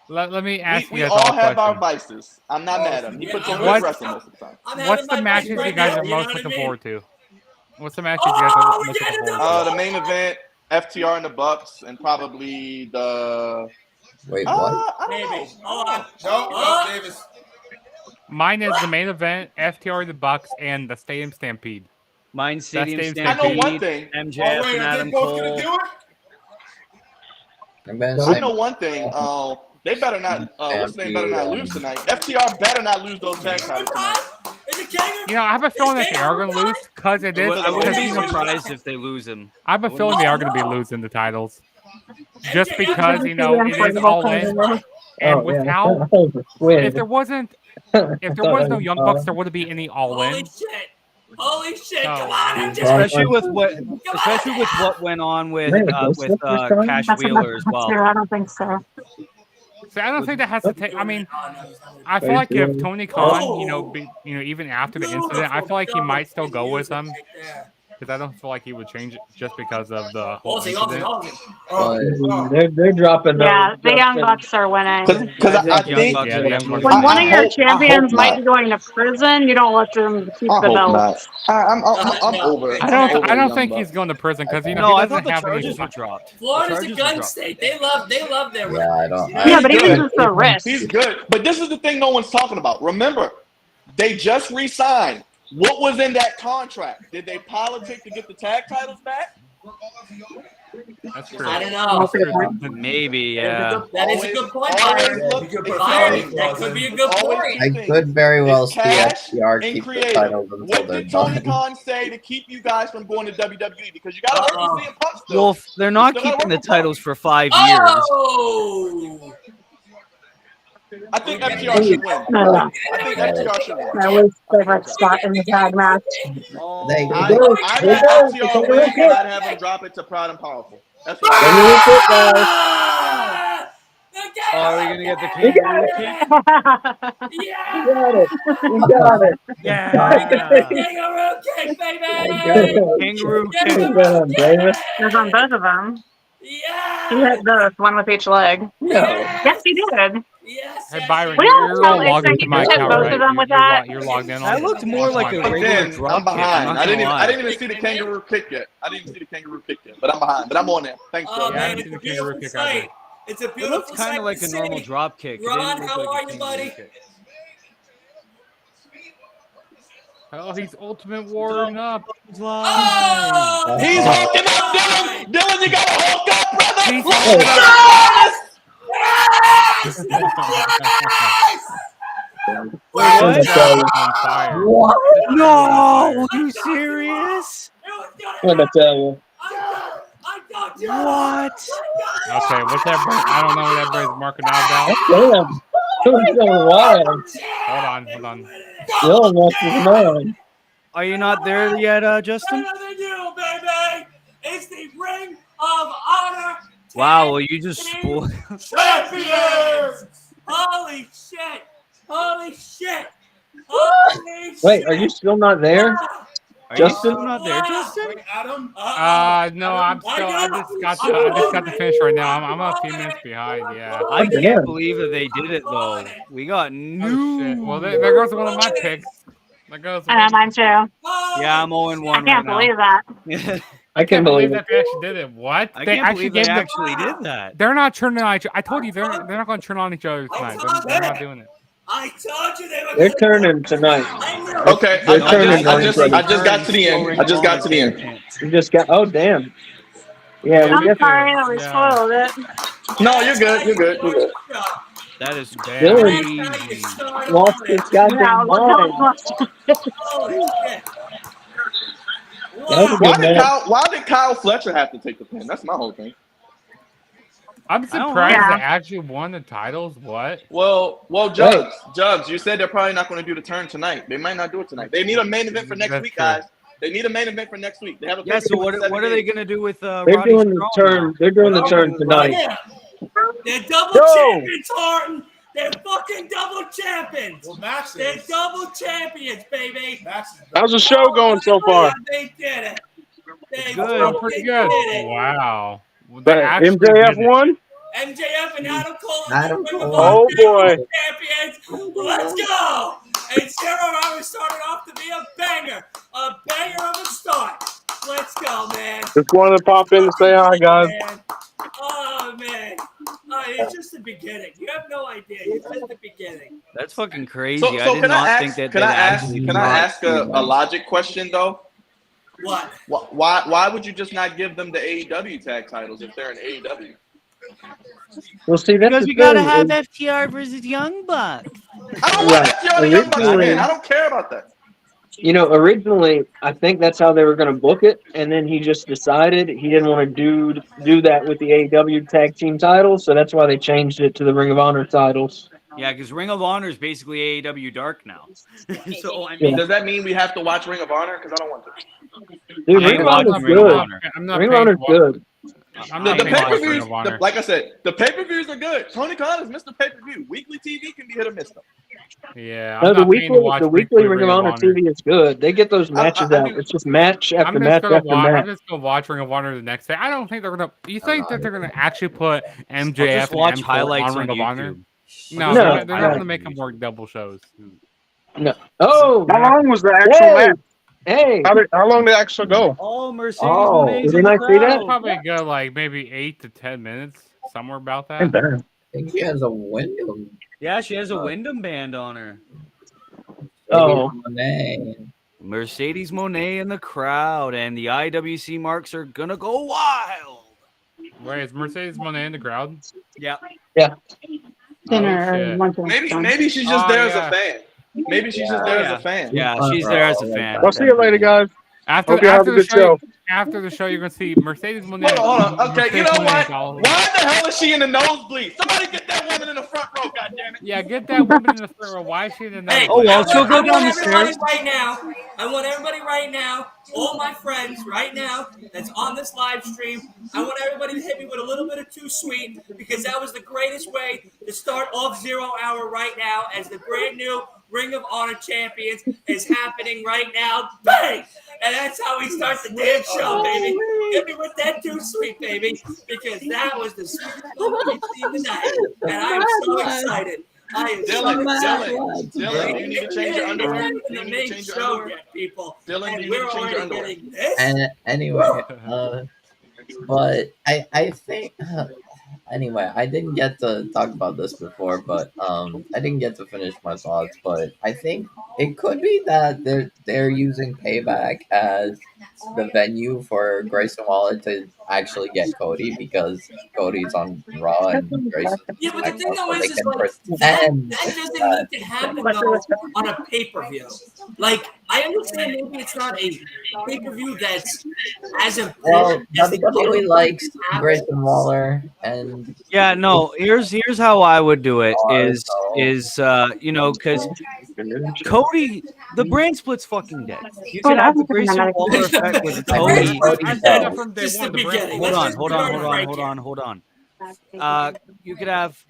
Let me ask
We
you guys
all
all a
have our
question.
vices. I'm not mad at him. He puts on
What-
good wrestling most of the time.
I'm
What's
having
the
my
matches
fight
you
right
guys
now,
are
you know
most
what I
looking
mean?
forward to? What's the matches you guys are most
we're
looking
getting
forward to?
The main event, FTR and the Bucks, and probably the.
Wait, what?
I don't
Maybe.
know.
Hold on.
No, Davis.
Mine is the main event, FTR, the Bucks, and the Stadium Stampede.
Mine Stadium
Stadium
I know one
Stampede,
thing.
MJF and Adam Cole.
I'm gonna
I
say
know one thing. They better not. What's his name? Better not lose tonight. FTR better not lose those tag titles tonight.
Is it Kanger?
You know, I have a feeling that they are going to lose because it is.
I wouldn't be
because,
surprised if they lose him.
I have a feeling they are going to be losing the titles, just because it is all in. And
Oh,
without,
yeah.
if there wasn't, if there was no Young Bucks, there wouldn't be any all
Holy
in.
shit. Holy shit.
No.
Come on, MJ.
Especially with what went on with
Man, those
with
slippers, Tony?
Cash
That's
Wheeler as
enough.
well.
I don't think so.
So I don't think that has to take. I mean, I feel like if Tony Khan, even after the incident, I feel like he might still go with them. Because I don't feel like he would change it just because of the whole incident.
They're dropping those.
Yeah, the Young Bucks are winning.
Because I think
When one of your champions might be going to prison, you don't let them keep the belt.
I'm over it.
I don't think he's going to prison because he
I
doesn't
thought the
have any.
charges were dropped.
Florida's a gun state. They love their
Yeah, I don't.
Yeah, but even just the risk.
He's good. But this is the thing no one's talking about. Remember, they just re-signed. What was in that contract? Did they politic to get the tag titles back?
That's true.
I don't know.
Maybe, yeah.
That is a good point, Byron. That could be a good point.
I could very well see
cash
FTR
and
keep the
creative.
titles until
What
they're
did Tony
done.
Khan say to keep you guys from going to WWE? Because you got to work with CM Punk still.
Well, they're not
Still gotta
keeping the
work with
titles for 5 years.
Oh!
I think FTR should win.
No.
I think FTR should win.
My least favorite spot in the tag match.
They
I'd
could.
let FTR win and I'd have him drop it to Proud and Powerful. That's what
Are we gonna get the kangaroo kick?
Yeah!
You got it.
Yeah.
Kangaroo kick, baby!
Kangaroo kick.
Davis.
There's on both of them.
Yeah!
He hit both, one with each leg.
No.
Yes, he did.
Yes!
Hey Byron,
We
you're
don't
all
tell
logged
if
into
they
my
hit
account,
both
right?
of them with that.
You're logged in on
That looked more like a
But
regular
then
drop
I'm behind.
kick.
I didn't even see the kangaroo kick yet. But I'm behind. But I'm on there. Thanks,
Oh,
brother.
man,
Yeah,
it's a
the kangaroo
beautiful
kick out there.
sight. It's a
It
beautiful
looked kind of like a normal drop kick. It
Ron,
didn't look
how
like a
are you,
kangaroo
buddy?
kick.
Oh, he's Ultimate Warring up.
Oh!
He's hooking up, Dylan. Dylan, you got to hook up, brother.
He's
Yes!
on fire.
No, are you serious?
I'm gonna tell you.
What?
Okay, what's that? I don't know what that bird's marking out about.
Damn. Who's going wild?
Hold on.
Dylan lost his mind.
Are you not there yet, Justin?
Better than you, baby! It's the Ring of Honor
Wow, well, you just spoiled.
Champions! Holy shit! Holy shit!
Wait, are you still not there?
Are
Justin?
you still not there, Justin?
Adam?
No, I'm still. I just got the finish right now. I'm a few minutes behind. Yeah.
I
Damn.
can't believe that they did it though. We got
Oh,
new.
shit. Well, there goes one of my picks. There goes.
And mine too.
Yeah, I'm 0-1
I can't believe that.
I can't believe it.
that they actually did it. What?
I can't believe they actually did that.
They're not turning on each other. I told you they're not going to turn on each other tonight. They're not doing it.
I told you they were
They're turning tonight.
Okay,
They're turning
I
on
just
each other.
got to the end. I just got to the end.
You just got. Oh damn. Yeah, we
I'm
got
sorry that we spoiled it.
No, you're good. You're good. You're good.
That is
Dylan
crazy.
lost his goddamn mind.
Holy shit!
That was a good match.
Why did Kyle Fletcher have to take the pin? That's my whole thing.
I'm
don't
surprised
know.
they actually won the titles. What?
Well, Jugs, you said they're probably not going to do the turn tonight. They might not do it tonight. They need a main event for next
That's
week,
true.
guys. They need a main event for next week. They have a
Yeah, so
pay-per-view in
what
7
are they
days.
going to do with
They're
Roddy
doing the
Strong
turn.
now?
They're doing the turn tonight.
They're double champions, Horton. They're fucking double champions. They're double champions, baby.
How's the show going so far?
They did it. They
Good.
fucking
Pretty good.
did it.
Wow. They
But
actually
MJF
did it.
won?
MJF and Adam Cole.
Adam
Ring of
Cole.
Honor
Oh, boy.
Champions. Let's go. And Sarah Roberts started off to be a banger of a start. Let's go, man.
Just wanted to pop in to say hi, guys.
Oh, man. It's just the beginning. You have no idea. It's just the beginning.
That's fucking crazy.
So
I did
can
not
I
think
ask?
that
Can
they'd
I ask?
actually
Can I ask a logic question though?
What?
Why would you just not give them the AEW tag titles if they're in AEW?
Well, see, that's
Because
the
we got to
thing,
have
is-
FTR versus Young Bucks.
I don't want
Right.
FTR and Young Bucks,
Originally-
man. I don't care about that.
You know, originally, I think that's how they were going to book it, and then he just decided he didn't want to do that with the AEW tag team titles, so that's why they changed it to the Ring of Honor titles.
Yeah, because Ring of Honor is basically AEW Dark now. So, I mean,
Does that mean we have to watch Ring of Honor? Because I don't want to.
Dude,
I
Ring of
watched
Honor's
Ring of
good.
Honor.
I'm not
Ring of
paying
Honor's
to watch
good.
I'm
The
not a big watcher of
pay-per-views,
Ring of Honor.
like I said, the pay-per-views are good. Tony Khan is Mr. Pay-per-view. Weekly TV can be hit or miss though.
Yeah,
No,
I'm
the
not paying to watch
weekly Ring of Honor TV is good. They get those matches
I
out.
do.
It's just match after
I'm
match
just gonna
after
watch. I'm
match.
just gonna watch Ring of Honor the next day. I don't think they're gonna. You
I'm
think that
not.
they're gonna actually put
I'll
MJF
just
and
watch
M4
highlights
on Ring
on
of Honor?
YouTube.
No,
No,
they're not
no.
gonna make them work double shows.
No. Oh,
How long was the actual
hey,
match?
hey.
How long did it actually go?
Oh, Mercedes
Oh,
Monet's
did
in the
I see that?
crowd.
Probably go like maybe 8 to 10 minutes, somewhere about that.
And better.
I think she has a Wyndham.
Yeah, she has a Wyndham band on her.
Oh.
Mercedes Monet in the crowd, and the IWC marks are gonna go wild.
Wait, is Mercedes Monet in the crowd?
Yeah.
Yeah.
Dinner.
Maybe she's just there as a fan. Maybe she's just there as a fan.
Yeah, she's there as a fan.
Well, see you later, guys.
After
Hope you have a good show.
After the show, you're gonna see Mercedes Monet.
Hold on. Okay, you
Mercedes
know
Monet
what? Why the hell is she in the nosebleed? Somebody get that woman in the front row, goddammit.
Yeah, get that woman in the front row. Why is she in the
Hey,
Oh, well, she'll go
I
down
want
the
everybody
stairs.
right now. I want everybody right now, all my friends right now that's on this live stream. I want everybody to hit me with a little bit of Too Sweet because that was the greatest way to start off 0 hour right now as the brand new Ring of Honor champions is happening right now. Bang! And that's how we start the damn show, baby. Hit me with that Too Sweet, baby, because that was the sweetest moment we've seen tonight. And I am so excited. I am
Dylan, you need to change your underwear.
It's
You
not even the
need to
main
change your
show
underwear.
yet, people.
Dylan,
And
you need
we're
to change your
already
underwear.
getting this.
And anyway, but I think anyway, I didn't get to talk about this before, but I didn't get to finish my thoughts. But I think it could be that they're using Payback as the venue for Grayson Waller to actually get Cody because Cody's on Raw and Grayson's
Yeah, but the thing though
so they
is
can
like that
pretend
doesn't
that-
need to happen though on a pay-per-view. Like I understand maybe it's not a pay-per-view that's as
Well,
important as the
WWE
other
likes
ones happen.
Grayson Waller, and
Yeah, no. Here's how I would do it. Is
Also-
you know, because Cody, the brand split's fucking dead. You could have the Grayson Waller effect with
I
Cody.
mean, Cody
I said
sells.
that from day
Just
one.
the
The brand
beginning.
Hold
Let's
on,
just start right
hold on. You could have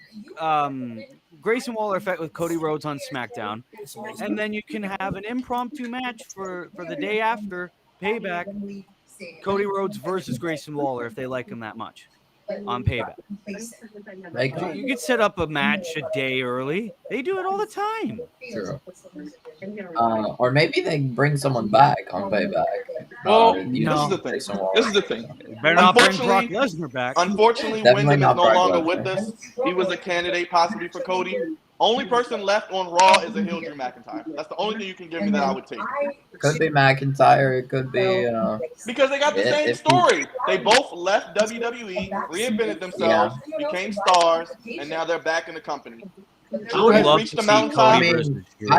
Grayson Waller effect with Cody Rhodes on SmackDown, and then you can have an impromptu match for the day after Payback. Cody Rhodes versus Grayson Waller if they like him that much on Payback.
Like,
You could set up a match a day early. They do it all the time.
true. Or maybe they bring someone back on Payback.
Well,
You
no.
this
know,
is the thing.
Grayson Waller.
This is the thing.
Better not bring Brock
Unfortunately-
Lesnar back.
Unfortunately,
Definitely
Wyndham is
not
no
Brock
longer
Lesnar.
with us. He was a candidate possibly for Cody. Only person left on Raw is a heel Drew McIntyre. That's the only thing you can give me that I would take.
Could be McIntyre. It could be.
Because they got the
Yeah,
same
if he-
story. They both left WWE, reinvented themselves, became stars, and now they're back in the company.
I
Drew
would
has
love
reached
to
the
see
mountaintop.
Cody
I
versus
mean,
Drew.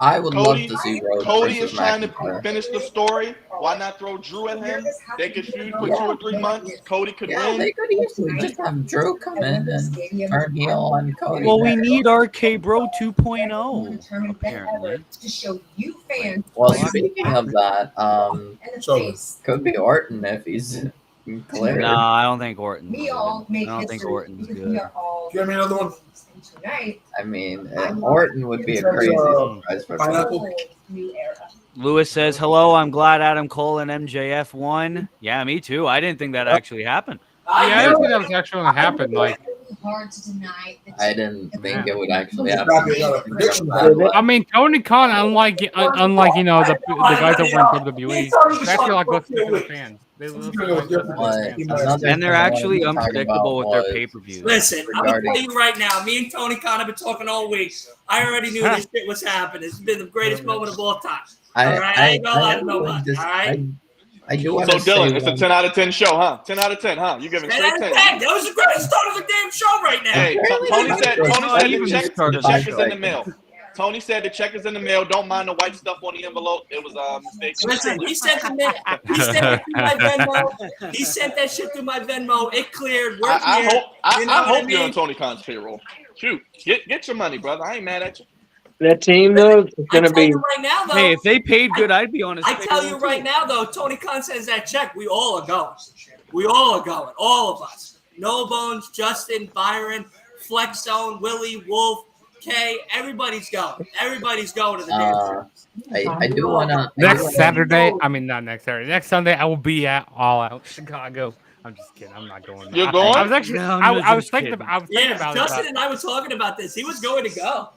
I would love
Cody,
to see Rhodes
Cody is
versus
trying to
McIntyre.
finish the story. Why not throw Drew at him? They could feud for 2 or 3 months. Cody could
Yeah,
win.
they could easily just have Drew come in and turn heel on Cody.
Well, we need RK Bro 2.0, apparently.
Well, speaking of that, could be Orton if he's clear.
No, I don't think Orton's good. I don't think Orton's good.
Give me another one.
I mean, Orton would be a crazy surprise for them.
Lewis says, hello, I'm glad Adam Cole and MJF won. Yeah, me too. I didn't think that actually happened.
Yeah, I didn't think that was actually going to happen. Like,
I didn't think it would actually happen.
I mean, Tony Khan, unlike you know the guys over in WWE, they actually like listening to the fans. They listen to the fans.
And they're actually unpredictable with their pay-per-views.
Listen, I'm gonna tell you right now. Me and Tony Khan have been talking all week. I already knew this shit was happening. It's been the greatest moment of all time. All right, I ain't gonna lie to nobody. All right.
I do
So
want to
Dylan, it's a 10 out of 10 show, huh? 10 out of 10, huh? You giving
10
straight
out of
10?
10. That was the greatest start of the damn show right now.
Hey, Tony said the check is in the mail.
show.
Tony said the check is in the mail. Don't mind the white stuff on the envelope. It was a mistake.
Listen, he sent it through my Venmo. He sent that shit through my Venmo. It cleared. We're
I
clear.
hope
You know
I
what
hope you're
mean?
on Tony Khan's payroll. Shoot, get your money, brother. I ain't mad at you.
That team though, it's
I
gonna
tell
be.
you right now, though.
Hey, if they paid good, I'd be on his
I tell you right now, though, Tony Khan sends that check. We all are going. We all are going. All of us. No Bones, Justin, Byron, Flex Zone, Willie, Wolf, Kay. Everybody's going. Everybody's going to the damn.
I do wanna.
Next Saturday, I mean not next Saturday. Next Sunday, I will be at All Out Chicago. I'm just kidding. I'm not going.
You're going?
I was actually.
No,
I was
just
thinking.
kidding.
I was thinking
Yeah,
about
Justin
it.
and I were talking about this. He was going to go.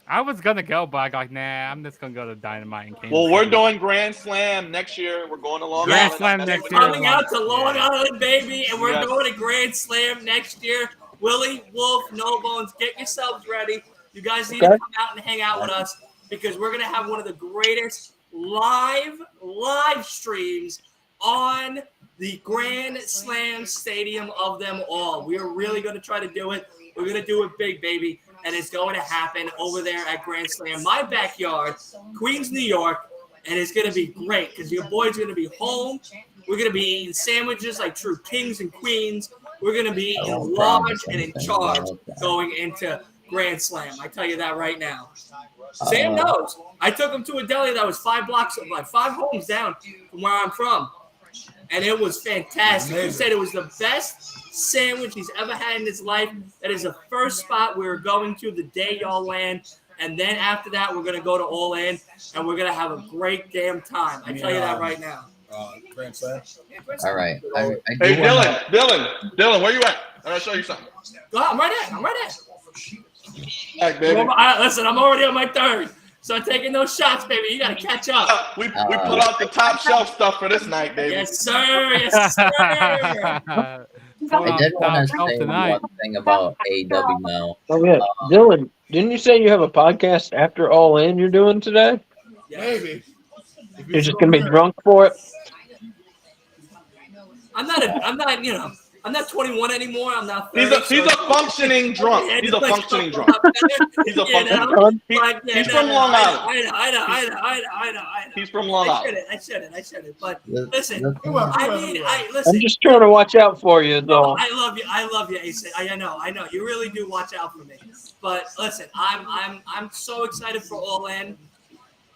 I was gonna go, but I got like, nah. I'm just gonna go to Dynamite and Kansas
Well, we're
City.
doing Grand Slam next year. We're going to Long
Grand
Island.
Slam
That's
next
what
year.
we're
Coming
doing.
out to Long
Yeah.
Island, baby, and we're
Yes.
going to Grand Slam next year. Willie, Wolf, No Bones, get yourselves ready. You guys need to
Okay.
come out and hang out with us because we're going to have one of the greatest live streams on the Grand Slam Stadium of them all. We are really going to try to do it. We're going to do it big, baby, and it's going to happen over there at Grand Slam, my backyard, Queens, New York, and it's going to be great because your boy's going to be home. We're going to be eating sandwiches like true kings and queens. We're going to be eating large and in charge going into Grand Slam. I tell you that right now. Sam knows. I took him to a deli that was 5 blocks, like 5 homes down from where I'm from. And it was fantastic. He said it was the best sandwich he's ever had in his life. That is the first spot we were going to the day y'all land. And then after that, we're going to go to All In, and we're going to have a great damn time. I tell you that right now.
Grand Slam.
All right. I
Hey,
do wanna,
Dylan, where you at? I gotta show you something.
Go on, I'm right at.
Hey, baby.
Listen, I'm already on my third. So I'm taking those shots, baby. You got to catch up.
We put out the top shelf stuff for this night, baby.
Yes, sir. Yes, sir.
I did want to say one thing about AEW now.
Oh yeah, Dylan, didn't you say you have a podcast after All In you're doing today?
Maybe.
You're just gonna be drunk for it.
I'm not 21 anymore. I'm not 30.
He's a functioning drunk.
Yeah,
He's a
like
functioning
something
drunk.
up there,
He's a
you
functioning
know?
drunk.
Like, yeah,
He's
no,
from
no,
Long
I
Island.
know.
He's from Long Island.
I shouldn't. But
The-
listen,
the thing-
listen.
I'm just trying to watch out for you, though.
I love you, Ace. I know. You really do watch out for me. But listen, I'm so excited for All In,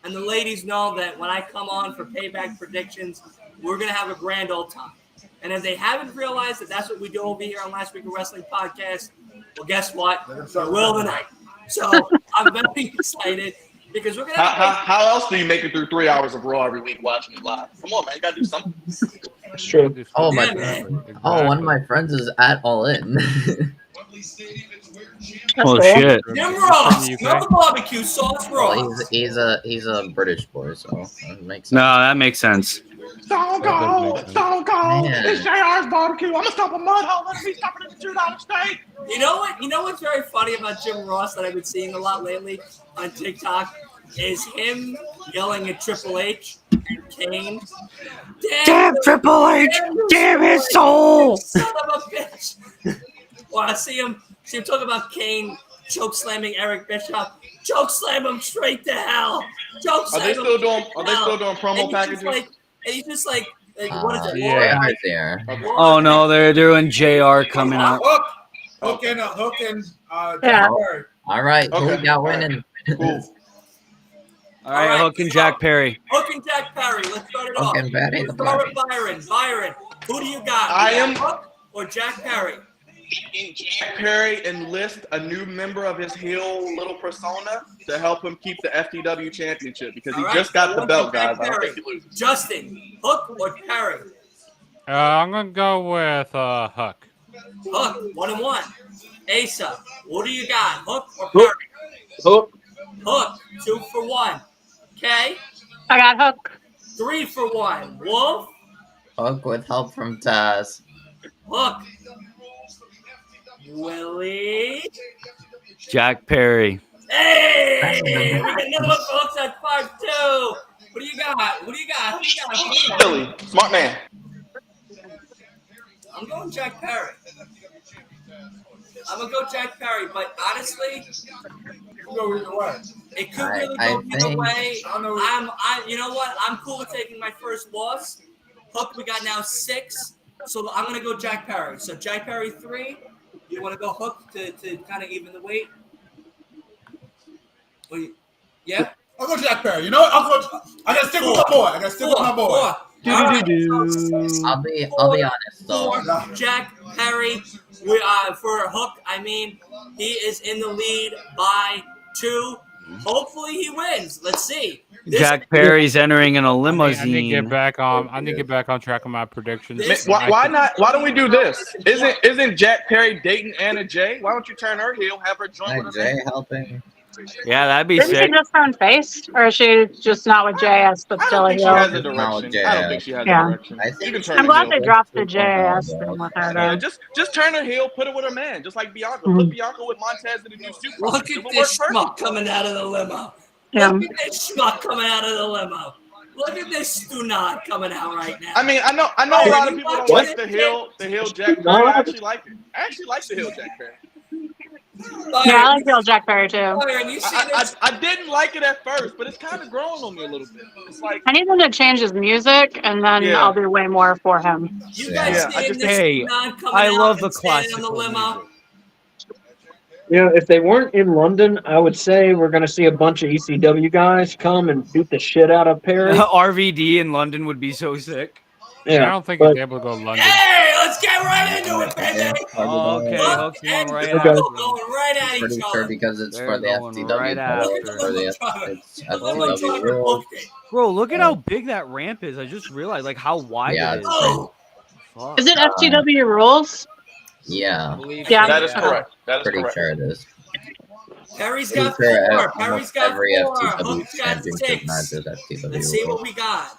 and the ladies know that when I come on for Payback predictions, we're gonna have a grand old time. And if they haven't realized that that's what we do over here on Last Week of Wrestling podcast, well, guess what? We will tonight. So I'm very excited because we're gonna have
How else do you make it through 3 hours of Raw every week watching it live? Come on, man. You gotta do something.
It's true.
Oh my!
Yeah, man.
One of my friends is at All In.
Oh shit!
Jim Ross,
UK.
no barbecue sauce
Well,
Ross.
he's a British boy, so that makes sense.
No, that makes sense.
Stone Cold.
Man.
It's JR's barbecue. I'm gonna stop a mud hole. Let's be stopping at the $2 steak.
You know what? You know what's very funny about Jim Ross that I've been seeing a lot lately on TikTok is him yelling at Triple H and Kane.
Damn Triple H! Damn his soul!
Son of a bitch! Or I see him talk about Kane choke slamming Eric Bischoff. Choke slam him straight to hell. Choke
Are
slam
they
him
still doing?
straight
Are
to
they still
hell.
doing promo
And
packages?
he's just like what is it?
Yeah.
Right there.
Oh no, they're doing JR coming up.
Hook and
Yeah.
Jack Perry.
All right, who
Okay.
we got winning?
Cool.
All right, Hook and Jack Perry.
Hook and Jack Perry. Let's start it off.
Hook and Perry,
Let's start with Byron. Byron, who do you got?
I
You got
am-
Hook or Jack Perry.
Jack Perry enlist a new member of his heel little persona to help him keep the FTW championship because he
All right,
just got the
Hook
belt,
and Jack
guys. I don't
Perry.
think he loses.
Justin, Hook or Perry?
I'm gonna go with Hook.
Hook, 1-1. Asa, what do you got? Hook or Perry?
Hook.
Hook, 2 for 1. Okay,
I got Hook.
3 for 1. Wolf,
Hook with help from Taz.
Hook. Willie.
Jack Perry.
Hey, we got another one for Hooks at 5-2. What do you got? Who do you got?
Billy, smart man.
I'm going Jack Perry. I'm gonna go Jack Perry, but honestly,
Go either way.
it could
I-
really
I
go either
think-
way. You know what? I'm cool with taking my first loss. Hook, we got now 6, so I'm gonna go Jack Perry. So Jack Perry 3. You want to go Hook to kind of even the weight? Yeah.
I'll go Jack Perry. You know what? I gotta stick with my boy. I gotta stick with my boy.
Four.
I'll be honest though.
For Jack Perry, for Hook, I mean, he is in the lead by 2. Hopefully he wins. Let's see.
Jack Perry's entering in a
I need to
limousine.
get back on. I need to get back on track on my predictions.
Why not? Why don't we do this? Isn't Jack Perry dating Anna Jay? Why don't you turn her heel, have her join with her?
Jay helping.
Yeah, that'd be
Didn't she
sick.
just turn face, or is she just not with JS but
I
still
don't
a
think she has a
heel?
direction. I don't think she has a
Yeah.
direction. You can turn
I'm
her
glad
heel.
they dropped the JS thing with her.
Yeah,
Though.
just turn her heel, put her with her man, just like Bianca.
Mhm.
Put Bianca with Montez in the new suit.
Look at this schmuck coming out of the limo.
Yeah.
Look at this schmuck coming out of the limo. Look at this Stunad coming out right now.
I mean, I know a lot of people don't like the heel Jack Perry. I actually like it. I actually like the heel Jack Perry.
Yeah, I like heel Jack Perry too.
I didn't like it at first, but it's kind of growing on me a little bit. It's like
I need him to change his music, and then
Yeah.
I'll do way more for him.
You guys seeing this
Hey,
Stunad coming
I
out
love the
and standing on the
classical
limo?
You know, if they weren't in London, I would say we're going to see a bunch of ECW guys come and beat the shit out of Perry.
RVD in London would be so sick.
I don't think he's able to go to London.
Hey, let's get right into it, baby.
Oh, okay,
Hook
Hook's going
and
right
Okay.
after
Bill
him.
going right at
Pretty
each
sure
other.
because it's
They're
for the
going
FTW
right
title.
after.
It's for the it's FTW rules.
Bro, look at how big that ramp is. I just realized like how wide
Yeah,
it is.
Oh,
Fuck.
Is it FTW rules?
Yeah,
Yeah.
that is correct. That is
pretty
correct.
sure it is.
Perry's
Pretty
got
sure
4.
almost
Perry's got
every
4.
FTW
Hook's got
championship match
6.
is FTW
Let's see what
rules.
we got.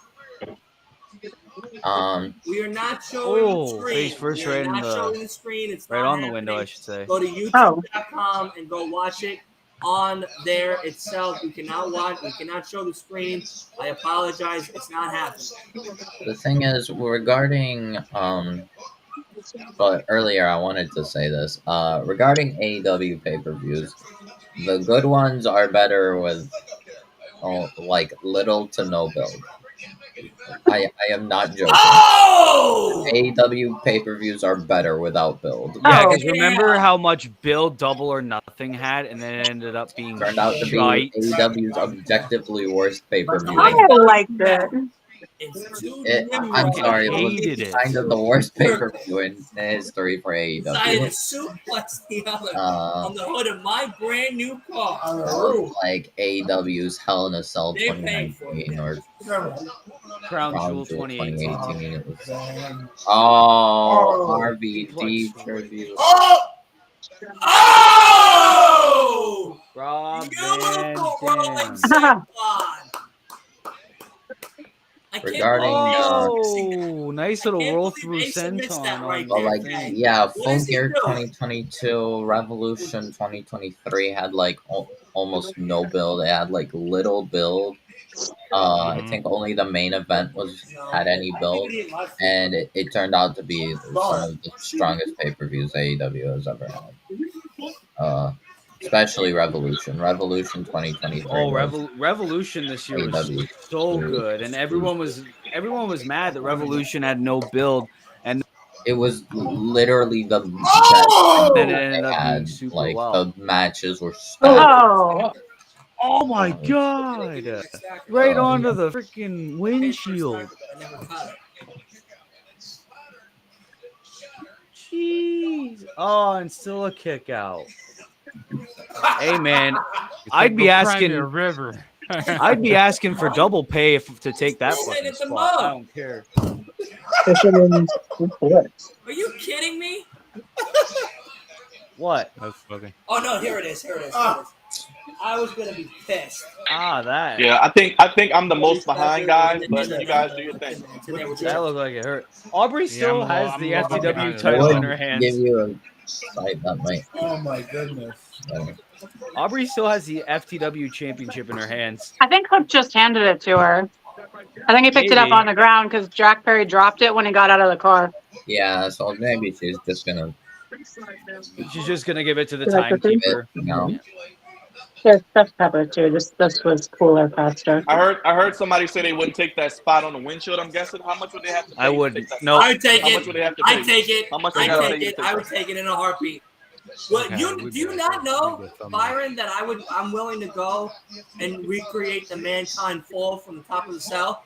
We are not showing
Oh,
the screen.
face first
We are
right in
not
the-
showing the screen. It's
Right
not
on the
happening.
window, I should say.
Go to YouTube.com and go watch it on there itself. We cannot watch. We cannot show the screen. I apologize. It's not happening.
The thing is, regarding but earlier I wanted to say this. Regarding AEW pay-per-views, the good ones are better with like little to no build. I am not joking.
Oh!
AEW pay-per-views are better without build.
Yeah,
Oh.
because remember how much build Double or Nothing had, and then it ended up being
Turned out to be
shite.
AEW's objectively worst pay-per-view.
I liked it.
It's too
I'm sorry, it
hated
was
it.
kind of the worst pay-per-view in history for
Decided to
AEW.
suplex the other on the hood of my brand new car.
Like AEW's Hell in a Cell
They paid for
2019 or
Crown
Crown
Jewel
Jewel
2018.
2018. It was RVD tribute.
Oh!
Rob
Beautiful
Van
rolling
Dam.
Zeppelin. I can't
Regarding,
Oh, nice little
can't
roll
believe
through
Asa missed
senton
that right
on
But
there.
like,
thing.
yeah,
What
Full
is he
Gear
doing?
2022, Revolution 2023 had like almost no build. It had like little build. I think only the main event had any build, and it turned out to be some of the strongest pay-per-views AEW has ever had. Especially Revolution. Revolution 2023.
Oh,
was
Revolution this year was
AEW.
so good, and everyone was mad that Revolution had no build, and
It was literally the best
then it
they
ended up being
had.
super
Like
well.
the matches were stacked.
Oh,
Oh my god! Right onto the freaking windshield. Jeez. Oh, and still a kick out. Hey man, I'd be asking.
River.
I'd be asking for double pay to take that fucking
It's a
spot.
mug.
I don't care.
Are you kidding me?
What?
That's funny.
Oh no, here it is. Here it is. I was gonna be pissed.
Ah, that.
Yeah, I think I'm the most behind guys, but you guys do your thing.
That looked like it hurt. Aubrey still
I'm
has the
a little behind
FTW
it.
title in
Would
her hands.
give you a sight that might.
Oh my goodness.
Aubrey still has the FTW championship in her hands.
I think Hook just handed it to her. I think he picked it up
Maybe.
on the ground because Jack Perry dropped it when he got out of the car.
Yeah, so maybe she's just gonna
She's just gonna give it to the
Like the thing?
timekeeper.
No.
There's stuff covered too. This was cooler, faster.
I heard somebody say they wouldn't take that spot on the windshield. I'm guessing. How much would they have to pay?
I
to
would
take that
no.
I would take
How much
it.
would they have to
I
pay?
take it.
How much
I
they gotta
take
pay
it.
to
I
take
would take it in a heartbeat. Well,
Okay,
do
we
you
did
not
it.
know,
We did something.
Byron, that I'm willing to go and recreate the Mankind Fall from the top of the cell?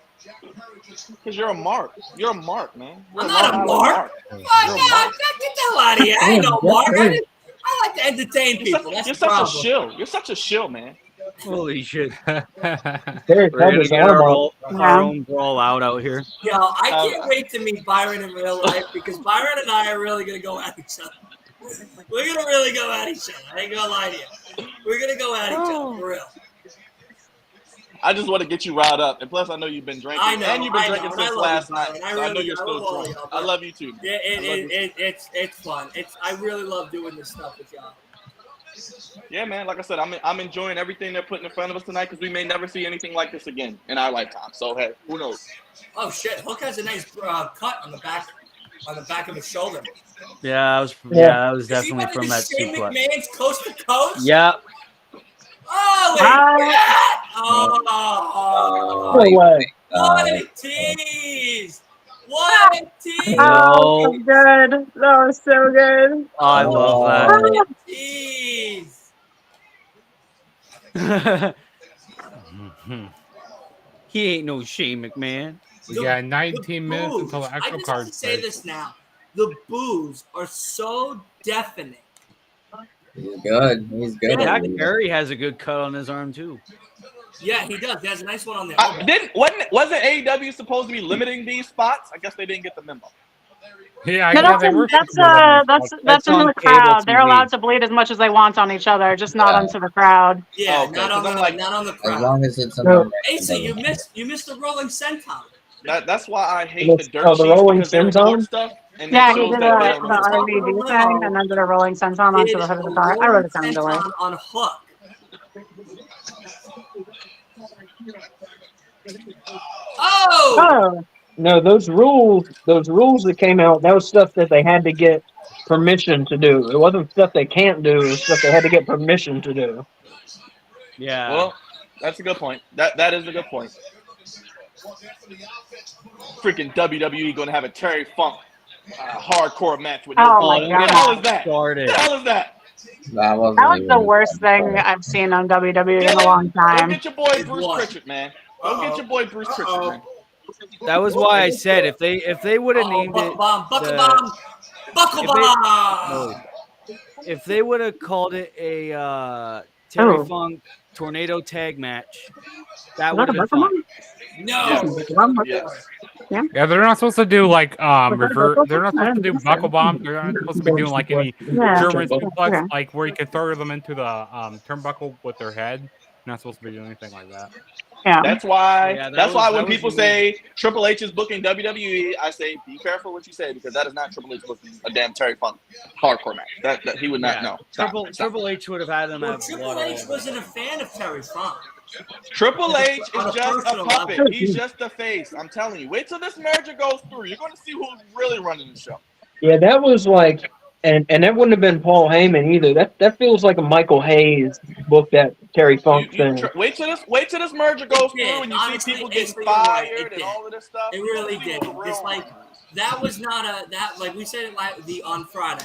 Because you're a mark. You're a mark, man. You're
I'm
a
not
Long
a
Island
mark.
mark.
Fuck
You're a
no,
mark.
get the hell out of here. I ain't no mark. I like to entertain people. That's
You're
the
such a
problem.
shill. You're such a shill, man.
Holy shit.
Terry
We're
pulled
gonna
his
get
arm up.
our own brawl out here.
Yo, I can't wait to meet Byron in real life because Byron and I are really gonna go at each other. We're gonna really go at each other. I ain't gonna lie to you. We're gonna go at each other for real.
I just want to get you riled up, and plus I know you've been drinking,
I know,
and you've been
I
drinking
know,
since
and I love
last
you,
night.
Byron.
So I know you're
I love
still
all
drunk.
y'all,
I love you too. Man.
It's fun. I really love doing this stuff with y'all.
Yeah, man. Like I said, I'm enjoying everything they're putting in front of us tonight because we may never see anything like this again in our lifetime. So hey, who knows?
Oh shit! Hook has a nice cut on the back of his shoulder.
Yeah, that was
Is he
definitely
one
from
of
that
the Shane
suplex.
McMahon's coast to coast?
Yeah.
Holy shit! Oh,
No way.
what a tease! What a tease!
Oh, so good. That was so good.
I love that.
What a tease!
He ain't no Shane McMahon.
We got 19 minutes until the
I
actual
just
card
have to say
starts.
this now. The boos are so deafening.
He's good. He's good.
Jack Perry has a good cut on his arm too.
Yeah, he does. He has a nice one on the elbow.
Wasn't AEW supposed to be limiting these spots? I guess they didn't get the memo.
Yeah,
No,
they were.
that's in
on
the
cable
crowd. They're
TV.
allowed to bleed as much as they want on each other, just not onto the crowd.
Yeah,
Okay,
not on
'cause
the
I'm like-
not on the
As
crowd.
long as it's in
No.
the ring.
AC, you missed the rolling senton.
That's why I hate
It's-
the dirt
the
sheets
rolling
because they record
senton?
stuff and
Yeah,
it
he
shows
did
that they
the
don't know what's going on.
RVD thing and then did a rolling senton onto the hood of the car. I wrote it down, don't worry.
On Hook.
Oh!
No, those rules that came out, that was stuff that they had to get permission to do. It wasn't stuff they can't do. It was stuff they had to get permission to do.
Yeah.
Well, that's a good point. That is a good point. Freaking WWE going to have a Terry Funk hardcore match with no
Oh my
blood.
God.
What the hell is that?
Started.
What the hell is that?
That wasn't
That was
even
the
a
worst
bad
thing
part.
I've seen on WWE in a
Dylan,
long
Go
time.
get your boy Bruce Pritchard, man. Go get your boy Bruce Pritchard, man.
That was why I said if they would have named it
Buckle bomb. Buckle bomb.
if they would have called it a Terry
Oh.
Funk tornado tag match, that
Is
would
that
have
a
been
buckle
fun.
No.
Yes.
Yeah, they're not supposed to do like revert.
buckle
They're not
bomb? I
supposed to
didn't
do
think
buckle
so.
bomb. They're not supposed to be doing like any
Yeah.
German suplex,
Okay.
like where you can throw them into the turnbuckle with their head. You're not supposed to be doing anything like that.
Yeah.
That's why.
Yeah, that
that's
was-
why
that
when
was
people say Triple H is booking WWE, I say be careful what you say because that is not Triple H booking a damn Terry Funk hardcore match. That he would not
Yeah.
know. Stop.
Triple H would have had them
Well,
have
Triple
blood all
H
over.
wasn't a fan of Terry Funk.
Triple H
On
is
a
just a
personal
puppet.
level.
He's just the face. I'm telling you. Wait till this merger goes through. You're going to see who's really running the show.
Yeah, that was like, and that wouldn't have been Paul Heyman either. That feels like a Michael Hayes book that Terry Funk thing.
Wait till this merger goes
It did.
through and you
Honestly,
see people getting
Ainsley, you're right.
fired
It
and
did.
all of this stuff.
It
You're
really
gonna see
did.
who the real
It's like
one is.
that was not like we said it on Friday.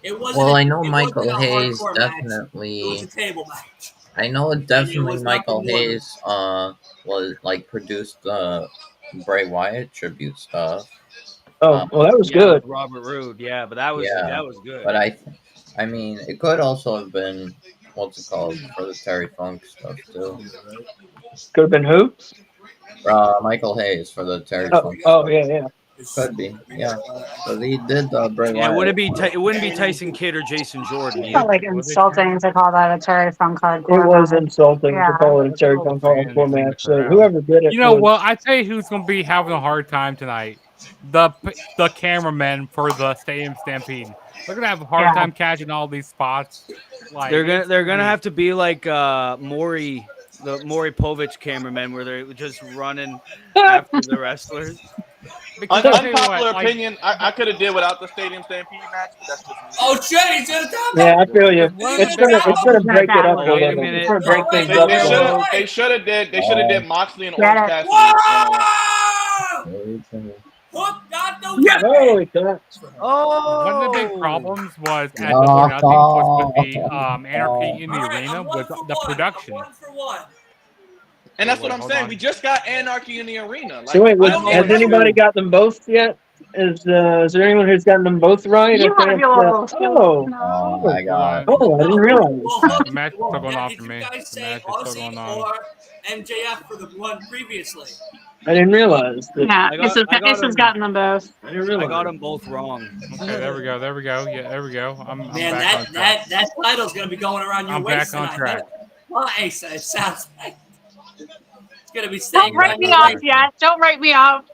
It wasn't.
Well,
I
I know Michael Hayes
Match. It was
definitely.
a table match.
I know
it
definitely
was
Michael
nothing more.
Hayes was like produced the Bray Wyatt tribute stuff.
Oh, well, that was
Yeah,
good.
with Robert Roode. Yeah, but that was good.
But I mean, it could also have been what's it called for the Terry Funk stuff too.
Could have been who?
Michael Hayes for the Terry
Oh,
Funk.
oh yeah.
Could be, yeah. Because he did Bray
Yeah,
Wyatt.
it wouldn't be Tyson Kidd or Jason Jordan.
It's not like insulting to call that a Terry Funk hardcore.
It was
match.
insulting
Yeah.
to call it a Terry Funk hardcore match. So whoever did it,
You know
was,
what? I tell you who's going to be having a hard time tonight. The cameramen for the Stadium Stampede. They're going to have a hard time catching all these spots. Like
They're gonna have to be like the Maury Povich cameramen, where they're just running after the wrestlers.
Unpopular opinion. I could have did without the Stadium Stampede match, but that's just me.
Oh shit! He's in the top.
yeah, I feel you. It's gonna break it up a
Wait a
little.
minute.
It's gonna break things up a little.
They should have did Moxley and
Get
Orange
it.
Cassidy.
Whoa! Hook got the
Yeah.
No, it's not.
Oh,
One of the big problems was at Double or Nothing was with the Anarchy in the
All right,
Arena
I'm
was
one for
the
one.
production.
I'm 1 for 1.
And that's what
Wait,
I'm
hold
saying.
on.
We just got Anarchy in the Arena.
So
Like,
wait,
I don't know
has
what else.
anybody got them both yet? Is there anyone who's gotten them both right?
You have your little
Oh,
Oh
no.
my
Hold
god.
on.
oh, I didn't realize.
Well,
The match is still going on
did
for
you
me.
guys
The
say
match is still going
Aussie
on.
or MJF for the one previously?
I didn't realize that.
Yeah,
I got
Ace has
him.
gotten them both.
I didn't
I
realize.
got them both wrong.
Okay, there we go. There we go. Yeah, there we go. I'm
Man,
back on track.
that title's gonna be going around your
I'm
waist
back on
tonight.
track.
Well, Ace, it sounds like it's gonna be
Don't
staying
write
around
me
your
off
waist.
yet. Don't write me off.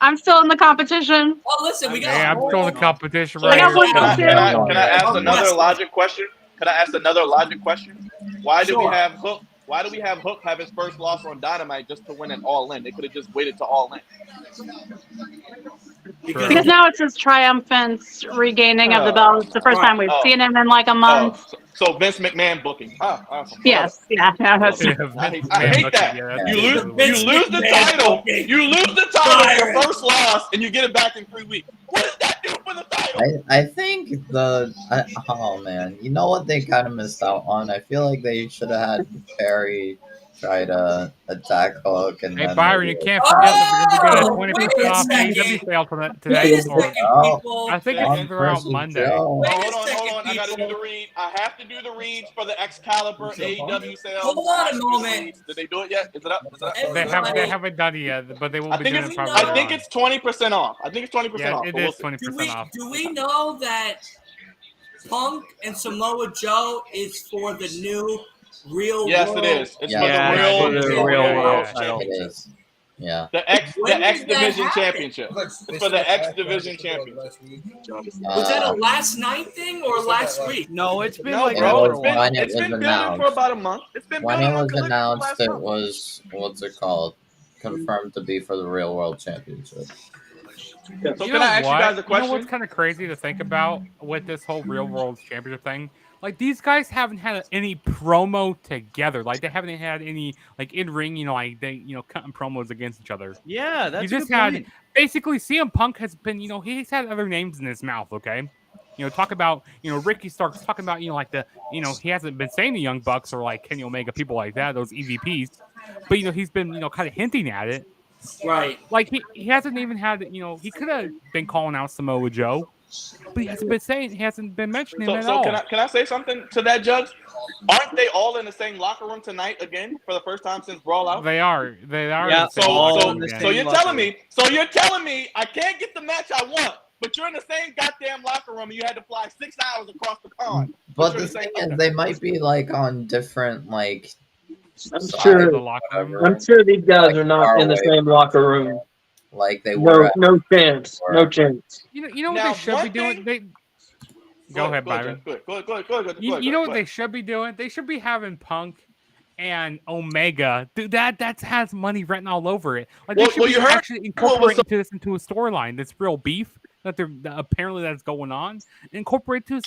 I'm still in the competition.
Oh, listen, we got
Hey,
a
I'm still in the
whole.
competition
So
I
right
got
here.
one
can I
for
can I
two.
can I ask
I'm
another
wrestling.
logic question? Can I ask another logic question? Why do we
Sure.
have Hook? Why do we have Hook have his first loss on Dynamite just to win it All In? They could have just waited to All In.
Because
Because now it's his triumphant regaining of the belt. It's the first
Right.
time we've seen him in like a
Oh,
month.
so Vince McMahon booking. Oh, awesome. I love
Yes, yeah, yeah.
it.
That's,
Yeah,
I
Vince
hate, I
McMahon
hate
booking,
that.
yeah, that's
You
true.
lose
Vince
the
McMahon
title.
booking.
You lose the title for
Fire
your
it.
first loss, and you get it back in 3 weeks. What does that do for the title?
I think oh man, you know what they kind of missed out on? I feel like they should have had Perry try to attack Hook and
Hey,
then
Byron,
maybe
you can't forget that we're going to get a
Oh,
20%
wait a
off
second.
AEW sale tonight,
Wait a
or
second,
Oh.
people.
I think
Say
it's
again.
throughout
versus
Monday.
Joe.
Wait a
Hold on.
second,
I gotta do
people.
the read. I have to do the reads for the Excalibur AEW sale.
Hold
I
on
have
a
to do the
moment.
reads. Did they do it yet? Is it up? Is it up?
They haven't done it yet, but they will
I
be
think
doing
it's
it probably
know-
I think
tomorrow.
it's 20% off. I think it's 20%
Yeah,
off.
it
But we'll
is
see.
20% off.
Do we know that Punk and Samoa Joe is for the new Real
Yes,
World?
it is. It's
Yeah.
for the
Yeah,
Yeah,
it's for
real
the
yeah,
real
yeah,
world
yeah.
title.
It is. Yeah.
the X
When
the X
did that
Division
happen?
Championship. It's for the X Division Championship.
Was that a last night thing or last week?
No, it's been
No,
like
bro,
that
It
for
was
a
when
while.
it
it's
was
been building for
announced.
about a month. It's been
When
building
it
on
was
Collision for
announced,
last
it
month.
was what's it called? Confirmed to be for the Real World Championship.
So
You
can
know
I ask you
what?
guys a
You know
question?
what's kind of crazy to think about with this whole Real World Championship thing? Like these guys haven't had any promo together. Like they haven't had any like in ring. Like they cutting promos against each other.
Yeah, that's
You
a
just
good
had
point.
basically CM Punk has been he's had other names in his mouth. Okay. Talk about Ricky Starks talking about like the he hasn't been saying the Young Bucks or like Kenny Omega, people like that, those EVPs, but he's been kind of hinting at it.
Right.
Like he hasn't even had he could have been calling out Samoa Joe, but he hasn't been mentioning him at
So
all.
can I say something to that, Jugs? Aren't they all in the same locker room tonight again for the first time since Brawl Out?
They are.
Yeah,
So
all in the
so
same
you're
locker
telling
room.
me I can't get the match I want, but you're in the same goddamn locker room and you had to fly 6 hours across the pond.
But
you're
the
the same
thing
locker
is,
room.
they might be like on different like.
I'm
sides
sure.
or
The locker room.
whatever,
I'm sure these guys
like
are not
far
in the
away
same
from
locker room.
like they were.
No chance.
Or-
No chance.
You know what
Now,
they should be
one
doing?
thing-
Go ahead, Byron.
Go ahead.
You know what they should be doing? They should be having Punk and Omega. Dude, that has money written all over it. Like they
Well,
should
well,
be
you heard
actually incorporating this into a storyline. This real beef that apparently that's going on. Incorporate this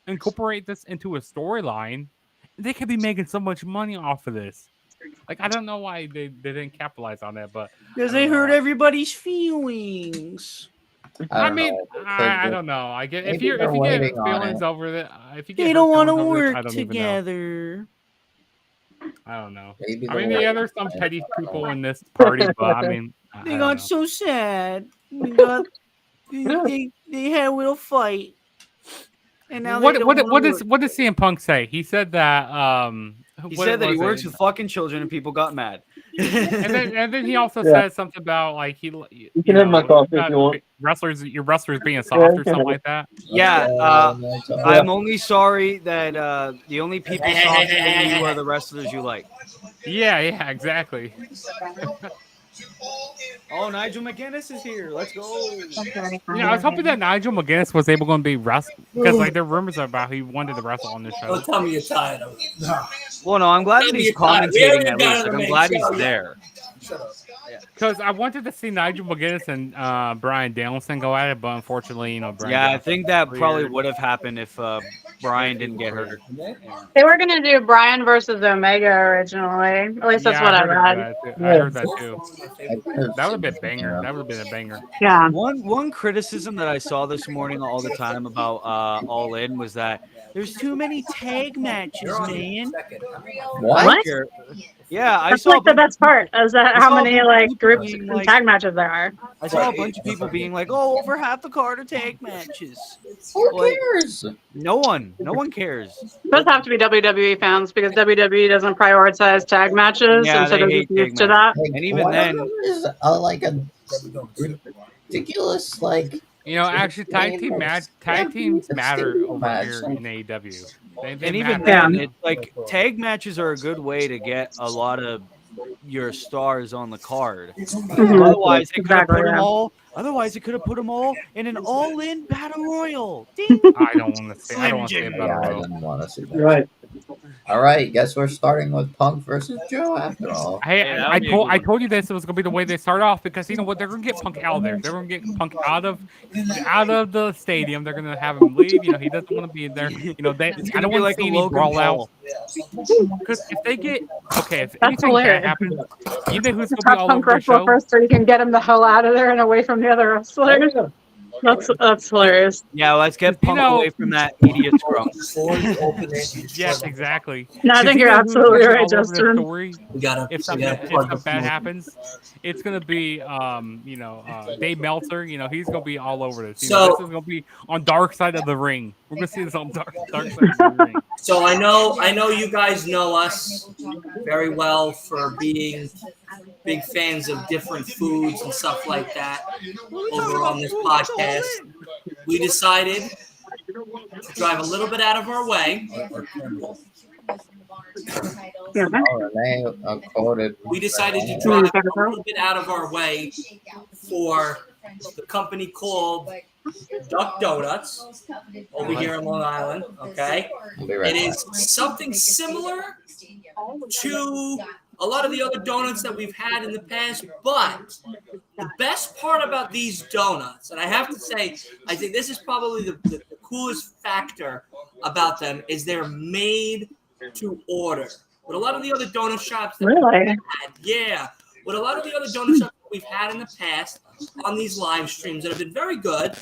into a storyline. They could be making so much money off of this. Like I don't know why they didn't capitalize on that, but
Because
I
they
don't know.
hurt everybody's feelings.
I
I
don't know.
don't know. I get if
Maybe
you
they're
get
waiting on
feelings
it.
over that. If you get
They
hurt
don't want to
feelings over this,
work
I don't even know.
together.
I don't know.
Maybe
I
they're
mean,
waiting
yeah, there's some
on it.
petty people in this party, but I mean, I
They
don't
got
know.
so sad. They had a little fight, and now
What
they don't
what
wanna
what
work.
does CM Punk say? He said that
He
what
said that he
was
works
it?
with fucking children, and people got mad.
and then he also
Yeah.
said something about like you
can have my coffee if you want.
your wrestlers being
Yeah,
soft
you
or
can
something
have
like that.
Yeah,
Yeah.
I'm only sorry that the only people
Hey, hey,
softer
hey, hey,
than
hey,
you
hey.
are the wrestlers you like.
Yeah, exactly.
Oh, Nigel McGuinness is here. Let's go.
I was hoping that Nigel McGuinness was able to be wrestle because like there are rumors about he wanted to wrestle on this show.
Don't tell me you're tired of it.
Well, no, I'm glad
Tell
that
me
he's
you're tired. We haven't
commentating
even
at
got
least.
to the
Like, I'm
main
glad he's
show yet.
there.
Shut up.
Because I wanted to see Nigel McGuinness and Brian Danielson go at it, but unfortunately, Brian.
Yeah, I
Danielson
think that
was
probably
cleared.
would have happened if Brian didn't get hurt.
They were gonna do Brian versus Omega originally. At least that's what I
heard of
read.
that too. I heard that too.
I could have
That would have have been a banger.
Yeah.
That would have been a banger.
Yeah.
One criticism that I saw this morning all the time about All In was that there's too many tag matches, man.
What?
Yeah, I
That's
saw a
like the
bunch
best part is that
I
how
saw a
many
bunch of
like
people
groups
being
and
like-
tag matches there are.
I saw a bunch of people being like, "Oh, over half the card are tag matches."
Who
Like,
cares?
no one cares.
Those have to be WWE fans because WWE doesn't prioritize tag matches,
Yeah,
and so
they
they're
hate
just
tag
used to that.
Like,
And even
one of
then-
them is like a ridiculous, like.
You know, actually, tag teams matter
stable
over
match.
here in AEW. They
And even
matter.
then, it's like tag matches are a good way to get a lot of your stars on the card.
Mhm.
Otherwise, it could have
Exactly,
put them
yeah.
all. Otherwise, it could have put them all in an all-in battle royal. Ding.
I don't want to say. I don't want to say
Slim
about
Yeah, I
it.
didn't want to see that.
Right.
All right, guess we're starting with Punk versus Joe after all.
Hey,
Yeah, that
I
would be a
told
good
I
one.
told you this was gonna be the way they start off because you know what, they're gonna get Punk out of there. They're gonna get Punk out of the stadium. They're gonna have him leave. You know, he doesn't want to be there. You know,
It's
I
gonna
don't
be
want
like
to
a
see any
Logan
brawl out.
Paul.
Because if they get if
That's
anything
hilarious.
bad happens, you know who's gonna be
Top
all
Punk
over the
wrestle
show?
first, so you can get him the hell out of there and away from the other wrestlers. That's hilarious.
Yeah, let's get Punk
know-
away from that idiot scrum.
Yes, exactly.
No, I
'Cause
think
you
you're
know who's
absolutely
gonna be
right,
all over the
Justin.
story?
We gotta
If something bad happens, it's gonna be Dave Meltzer. You know, he's gonna be all over this. You know,
So-
this is gonna be on Dark Side of the Ring. We're gonna see this on Dark Side of the Ring.
So I know you guys know us very well for being big fans of different foods and stuff like that over on this podcast. We decided to drive a little bit out of our way.
Oh, Renee quoted.
We decided to drive a little bit out of our way for the company called Duck Donuts over here in Long Island. Okay,
We'll be right
it
back.
is something similar to a lot of the other donuts that we've had in the past, but the best part about these donuts, and I have to say, I think this is probably the coolest factor about them, is they're made to order. With a lot of the other donut shops that
Really?
we've had, yeah, with a lot of the other donut shops that we've had in the past on these live streams that have been very good,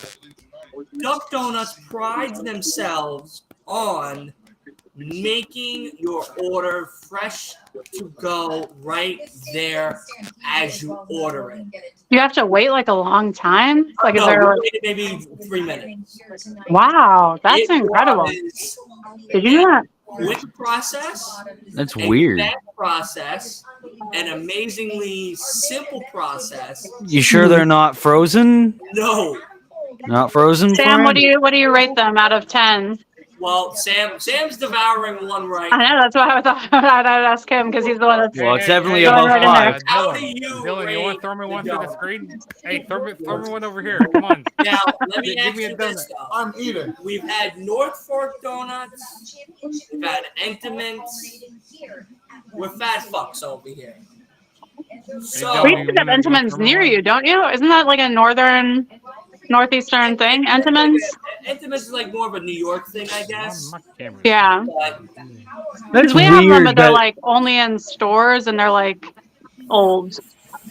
Duck Donuts prides themselves on making your order fresh to go right there as you order it.
You have to wait like a long time. Like, is
No,
there?
we
Like,
waited maybe 3 minutes.
wow, that's
It
incredible.
was
Did you know that?
a quick process,
That's
a
weird.
fast process, an amazingly simple process.
You sure they're not frozen?
No,
Not frozen?
Sam,
for you?
what do you rate them out of 10?
well, Sam's devouring one right
I know that's why I thought I'd ask him because he's the one that's.
Well, it's definitely
Going
above
right in there.
5.
How do
Dylan,
you
Dylan, you want
rate
to throw me one
the
through the
donut?
screen? Hey, throw me one over here. Come on.
Now, let me
Give
ask
me a
you this,
donut.
though.
I'm eating.
We've had North Fork Donuts. We've had Entenmann's. We're fat fucks over here. So,
We used to have Entenmann's near you, don't you? Isn't that like a northeastern thing? Entenmann's?
Entenmann's is like more of a New York thing, I guess.
My camera.
Yeah.
But
That's
We have them,
weird.
but they're
That,
like only in stores and they're like old.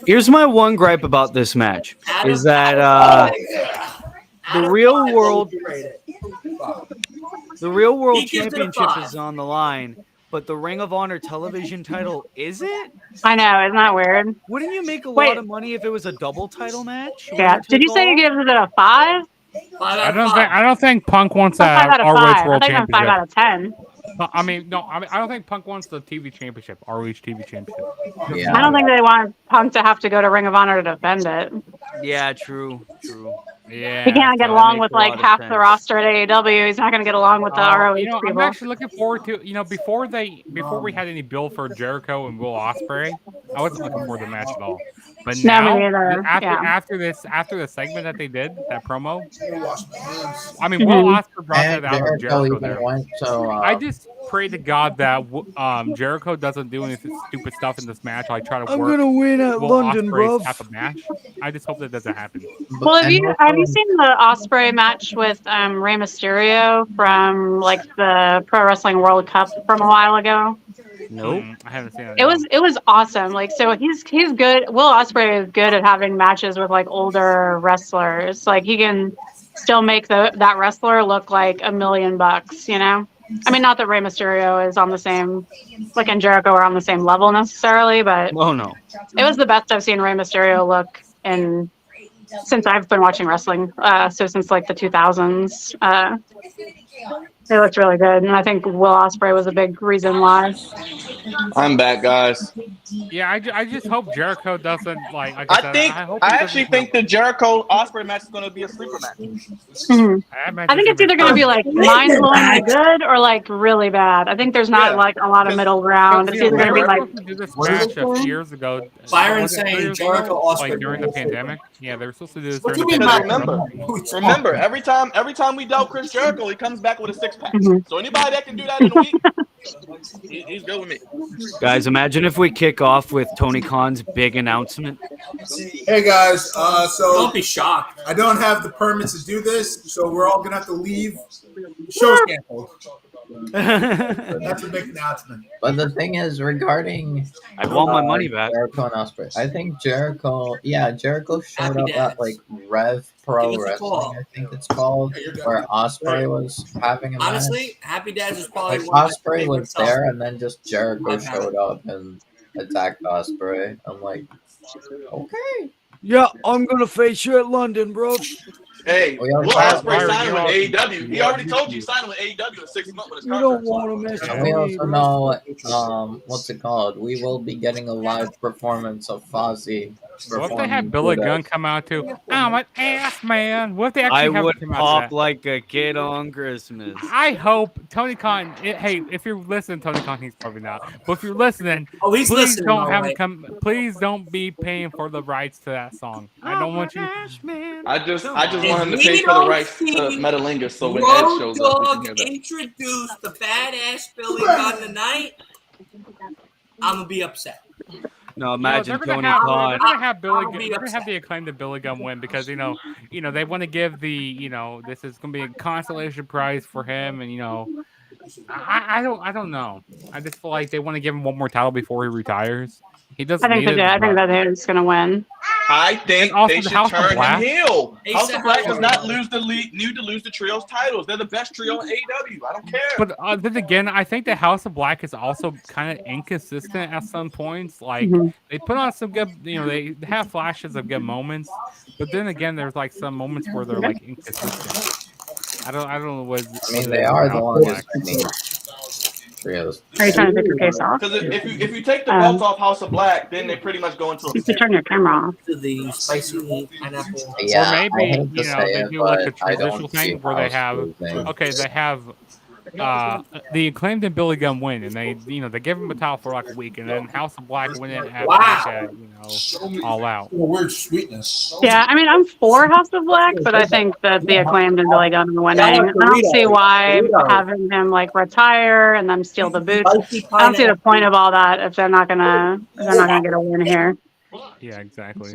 here's my one gripe about this match
Adam-
is that
Adam
real
Five
world-
overrated.
the real world
He gives it a
championship
5.
is on the line, but the Ring of Honor television title isn't?
I know, isn't that weird?
Wouldn't you make a
Wait.
lot of money if it was a double title match?
Yeah.
Winner
Did you
take
say you
all?
give it a 5?
5
I
out
don't
of
think
5.
Punk wants a
5 out of
ROH
5. I
World
think I'm 5
Championship.
out of 10.
I mean, I don't think Punk wants the TV championship, ROH TV championship.
Yeah.
I don't think they want Punk to have to go to Ring of Honor to defend it.
Yeah, true.
Yeah.
He can't get
that
along
makes
with
a lot
like
of
half the
sense.
roster at AEW. He's not going to get along with the ROH
You know, I'm
people.
actually looking forward to, before we had any build for Jericho and Will Ospreay, I wasn't looking forward to the match at all. But
No, me
now,
neither. Yeah.
after the segment that they did, that promo,
Wash my hands.
I mean, Will
Mhm.
Ospreay brought
And
that out of
Jericho
Jericho
even
there.
went to.
I just pray to God that Jericho doesn't do any stupid stuff in this match. Like try to
I'm
work
gonna win at
Will
London,
Ospreay's
bruv.
type of match. I just hope that doesn't happen.
Well, have
and
you
also-
seen the Osprey match with Rey Mysterio from like the Pro Wrestling World Cup from a while ago?
Nope.
I haven't seen it.
It was awesome. Like, so he's good. Will Ospreay is good at having matches with like older wrestlers. Like, he can still make that wrestler look like $1,000,000. You know, I mean, not that Rey Mysterio is on the same, like, and Jericho are on the same level necessarily, but
Oh no.
it was the best I've seen Rey Mysterio look in since I've been watching wrestling. So since like the 2000s. They looked really good, and I think Will Ospreay was a big reason why.
I'm back, guys.
Yeah, I just hope Jericho doesn't like I said. I hope he
I
doesn't
actually think the Jericho Ospreay match is going to be a sleeper match.
Mhm. I think it's either going to be like mind-blowingly good or like really bad. I think there's not like a lot of middle ground. It's either going to be like.
To do this match a few years ago.
Byron
Was it 2
saying
years
Jericho
ago?
Ospreay.
Like during the pandemic. Yeah, they were supposed to do this
What
during
do you
the
mean,
pandemic.
Remember, every time we dealt Chris Jericho, he comes back with a 6-pack.
Mhm.
So anybody that can do that in a week, he's good with me.
Guys, imagine if we kick off with Tony Khan's big announcement.
Hey guys, so
Don't be shocked.
I don't have the permits to do this, so we're all gonna have to leave. Show's canceled. That's a big announcement.
But the thing is, regarding
I want my money back.
Jericho and Ospreay, I think Jericho showed
Happy
up
Dads.
at like Rev Pro
What's it
Wrestling,
called?
I think it's called, where Ospreay was having a match.
Honestly, Happy Dads is probably
Like
one of my
Ospreay
favorite
was there,
songs.
and then just Jericho showed up and attacked Ospreay. I'm like, okay.
Yeah, I'm gonna face you at London, bro.
Hey,
We also
Will
have-
Ospreay signing with AEW. He already told you he's signing with AEW in 6 months with his
You don't
contract.
want to mess
And
with
we
me,
also
bro.
know, what's it called? We will be getting a live performance of Fozzy.
What if they had
performing
Billy
with
Gunn
us.
come out too? I'm an ass man. What if they
I
actually have
would
him out to
pop
that?
like a kid on Christmas.
I hope Tony Khan. Hey, if you're listening, Tony Khan, he's probably not. But if you're listening,
Oh, he's
please
listening,
don't
all
have him
right.
come. Please don't be paying for the rights to that song. I don't want you.
I just
If
want him to
we
pay for the
don't
rights to
see
Metalingus, so when Ed
Road
shows up, we can
Dogg
hear that.
introduce the badass Billy Gunn tonight, I'm gonna be upset.
No, imagine
they're
Tony
gonna have,
Khan.
they're gonna have Billy.
I'll be
They're gonna have
upset.
the acclaim to Billy Gunn win because they want to give the this is gonna be a consolation prize for him, and I don't know. I just feel like they want to give him one more title before he retires. He doesn't
I think
need
they
it.
did. I think
but-
that he's going to win.
I think
And also
they
the
should
House of
turn him
Black.
heel.
ASAP
House of Black does
Rocky.
not need to lose the trios titles. They're the best trio in AEW. I don't care.
But then again, I think the House of Black is also kind of inconsistent at some points. Like
Mhm.
they put on some good, they have flashes of good moments, but then again, there's like some moments where they're like inconsistent. I don't know what.
I mean, they are the longest winning trios.
Are you trying to take your case off?
Because if you take the belts off House of Black, then they pretty much go into a
You should turn your camera off.
To the spicy pineapple.
Yeah,
Or
I
maybe
hate to say
they
it,
do like a
but I
traditional
don't see
thing where they
House
have
losing.
they have the acclaimed and Billy Gunn win, and they they give him a title for like a week, and then House of Black win it at
Wow.
All Out.
Weird sweetness.
Yeah, I mean, I'm for House of Black, but I think that the acclaimed and Billy Gunn are winning. I don't see why having him like retire and then steal the boots.
Spicy
I don't see the
pineapple.
point of all that if they're not gonna get a win here.
Yeah, exactly.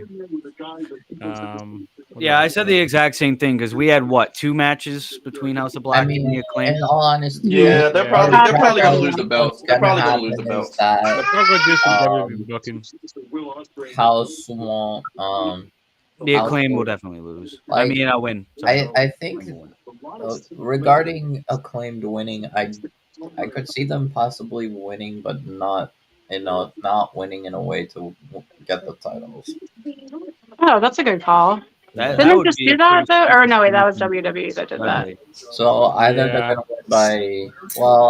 Yeah, I said the exact same thing because we had what 2 matches between House of Black
I mean,
and the Acclaim.
in all honesty,
Yeah, they're probably gonna lose the belt.
what's
They're probably gonna
happen
lose the
is
belt.
that
They're probably gonna do some
Um,
WWE booking.
House won't.
The
House
Acclaim will
will-
definitely lose. I
like,
mean, I'll win. Sorry.
I think regarding acclaimed winning, I could see them possibly winning, but not not winning in a way to get the titles.
Oh, that's a good call.
That
Didn't they
would
just
be
do
a
that though?
pretty
Or no, wait, that was
stupid
WWE that did that.
Right.
So either
Yeah.
they're gonna win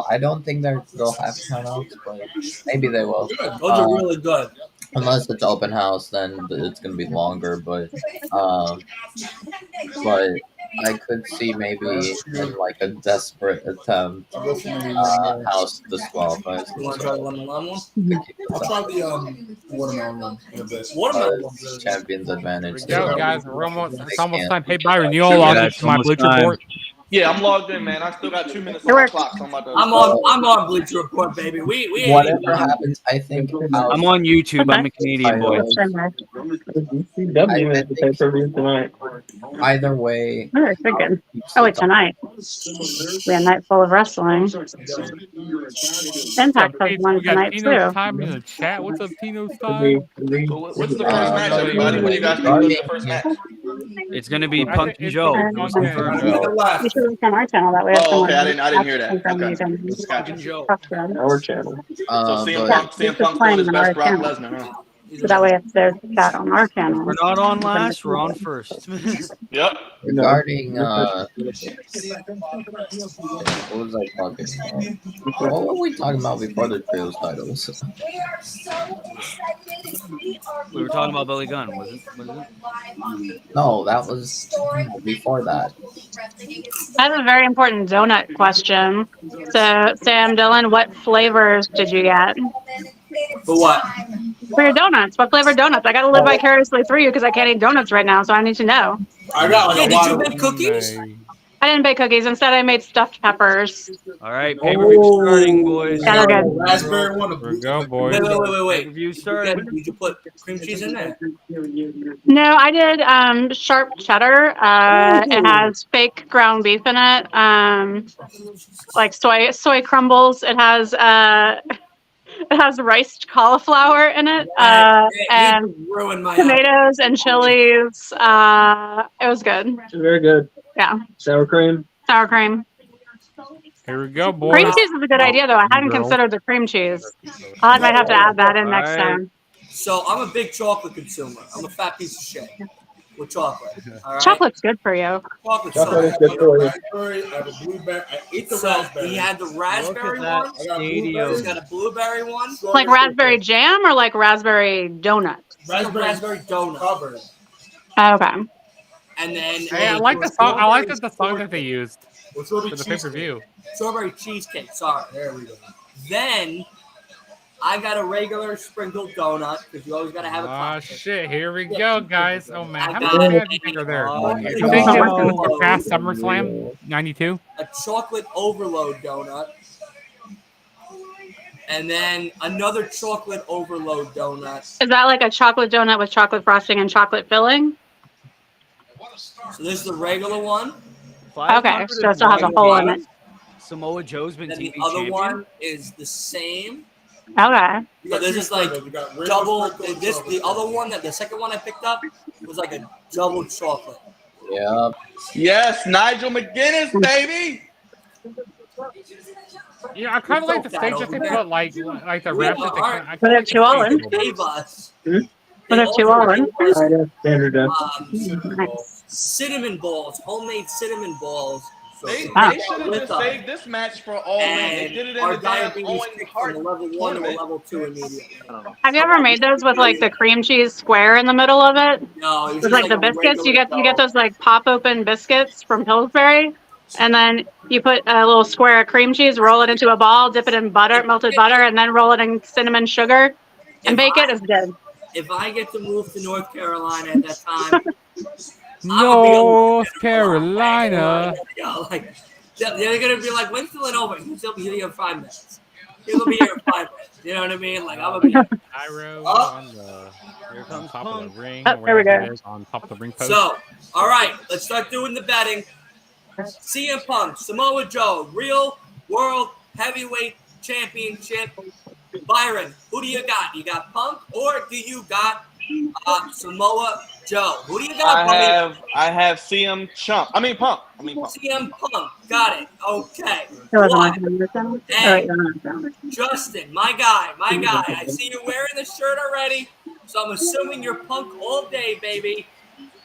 by I don't think they'll have countouts, but maybe they will.
Those are really good.
Unless it's open house, then it's gonna be longer. But I could see maybe in like a desperate attempt, house disqualifies
You want to try the lemon lime one?
to keep the
I'll
title.
try the watermelon one in a bit.
Watermelon one's really good.
Champions advantage.
There we go,
so
guys.
they
it's almost
can't-
time. Hey, Byron, you all logged
Yeah,
into
it's
my
almost
Bleacher
time.
Report?
Yeah, I'm logged in, man. I still got 2 minutes
It
on my
works.
clock, so I'm about to.
I'm on Bleacher Report, baby. We ain't
Whatever
even-
happens, I think out
I'm on YouTube. I'm a
Okay.
Canadian boy.
titles,
DCW has the pay-per-view tonight.
either way,
All right, very
House
good.
keeps
Oh
the
wait, tonight we had a night full of wrestling. Impact has
Hey,
one
we got
tonight
Tino's
too.
time in the chat. What's up, Tino's
Could be,
time?
could be,
So what's the
could
first
be-
match,
no,
everybody? What do you guys think is the first match?
It's going to be
I
Punk
think
and
it's
Joe.
gonna
It
be
was
Punk
confirmed.
and-
To the left.
You should look on our channel that we have
Oh,
someone.
okay. I didn't hear that.
from
Okay.
using
Punk
Gotcha.
and Joe.
Custom.
Our channel.
So CM
but
Yeah,
Punk,
it's
CM
just
Punk's doing
playing
his
on
best
our
Brock
channel.
Lesnar, huh?
So that way, if there's chat on our channel,
We're not on
then
last.
it's
We're on
not.
first.
Yep.
regarding what was I talking about? What were we talking about before the trios titles?
We were talking about Billy Gunn, wasn't it?
No, that was before that.
I have a very important donut question. So, Sam Dillon, what flavors did you get
For what?
for your donuts? What flavor donuts? I got to live vicariously through you because I can't eat donuts right now, so I need to know.
I got like
Yeah,
a
did
lot
you
of.
make cookies?
I didn't bake cookies. Instead, I made stuffed peppers.
All right, pay-per-view starting, boys.
Yeah, they're
A
good.
raspberry one.
Here we go, boys.
Wait.
Pay-per-view
Did
starting.
you put cream cheese in there?
No, I did sharp cheddar. It has fake ground beef in it. Like soy crumbles. It has riced cauliflower in it. And
You ruined my
tomatoes and chilies. It was good.
Very good.
Yeah,
Sour cream.
sour cream.
Here we go,
Cream
boys.
cheese is a good idea, though. I hadn't
Girl.
considered the cream cheese. I might have to add that in next
Alright.
time.
So I'm a big chocolate consumer. I'm a fat piece of shit with chocolate. All right.
Chocolate's good for you.
Chocolate's
Chocolate is
so
good for you.
Raspberry. I have a blueberry. I ate the
So
raspberry.
he had the raspberry
Look at
one.
that
I got
stadium.
He's
blueberry.
got a blueberry one.
Like raspberry jam or like raspberry donut?
Raspberry donut.
Strawberry.
Okay.
And then
Hey, I like the song. I like the song that they used
Well, strawberry
for the
cheesecake.
pay-per-view.
strawberry cheesecake. Sorry.
There we go.
Then I got a regular sprinkled donut because you always got to have a
Oh
classic.
shit! Here we go, guys. Oh man,
I
how
got
many
it.
times do you think are there?
Oh,
You
here
think
we
this
go.
will surpass SummerSlam '92?
A chocolate overload donut. And then another chocolate overload donut.
Is that like a chocolate donut with chocolate frosting and chocolate filling?
So this is the regular one.
Okay, so it still has a hole in it.
Samoa Joe's been
Then the
TV
other
champion.
one is the same.
Okay.
So this is like
You got regular
double.
sprinkled
This
chocolate.
the other one that the second one I picked up was like a double chocolate.
Yeah.
Yes, Nigel McGuinness, baby.
Yeah, I kind of like the stage that they put like the reps that they
Alright.
kind
Put it two all in.
Gave us.
Hmm?
They
Put it two all in.
also gave us,
All right, that's standard.
Nice.
cinnamon balls, homemade cinnamon balls.
They
Ah.
should have
With
just
us.
saved this match for All In. They
And
did it in
our
the damn
diabetes
Owen
kicked
Hart
from a level 1 to a
tournament.
level 2 immediately.
Have you ever made those with like the cream cheese square in the middle of it?
No, it was
With
just
like the
a
biscuits, you
regular
get
dough.
those like pop open biscuits from Pillsbury, and then you put a little square of cream cheese, roll it into a ball, dip it in butter, melted butter, and then roll it in cinnamon sugar, and bake it. It's good.
If I get to move to North Carolina at that time,
North Carolina.
like they're gonna be like, "When's Dylan over?" He'll be here in 5 minutes. He'll be here in 5 minutes. You know what I mean? Like I'm gonna be.
Pyro
Oh.
on the
Here
on
comes
top of
Punk.
the ring.
Oh, there we
wherever
go.
it is, on top of the ring post.
So, all right, let's start doing the betting. CM Punk, Samoa Joe, Real World Heavyweight Championship. Byron, who do you got? You got Punk or do you got Samoa Joe? Who do you got, buddy?
I have CM Punk. Punk.
CM Punk. Got it. Okay.
It wasn't
One.
like that.
Hey.
Oh, wait, you're not.
Justin, my guy. I see you wearing the shirt already, so I'm assuming you're Punk all day, baby.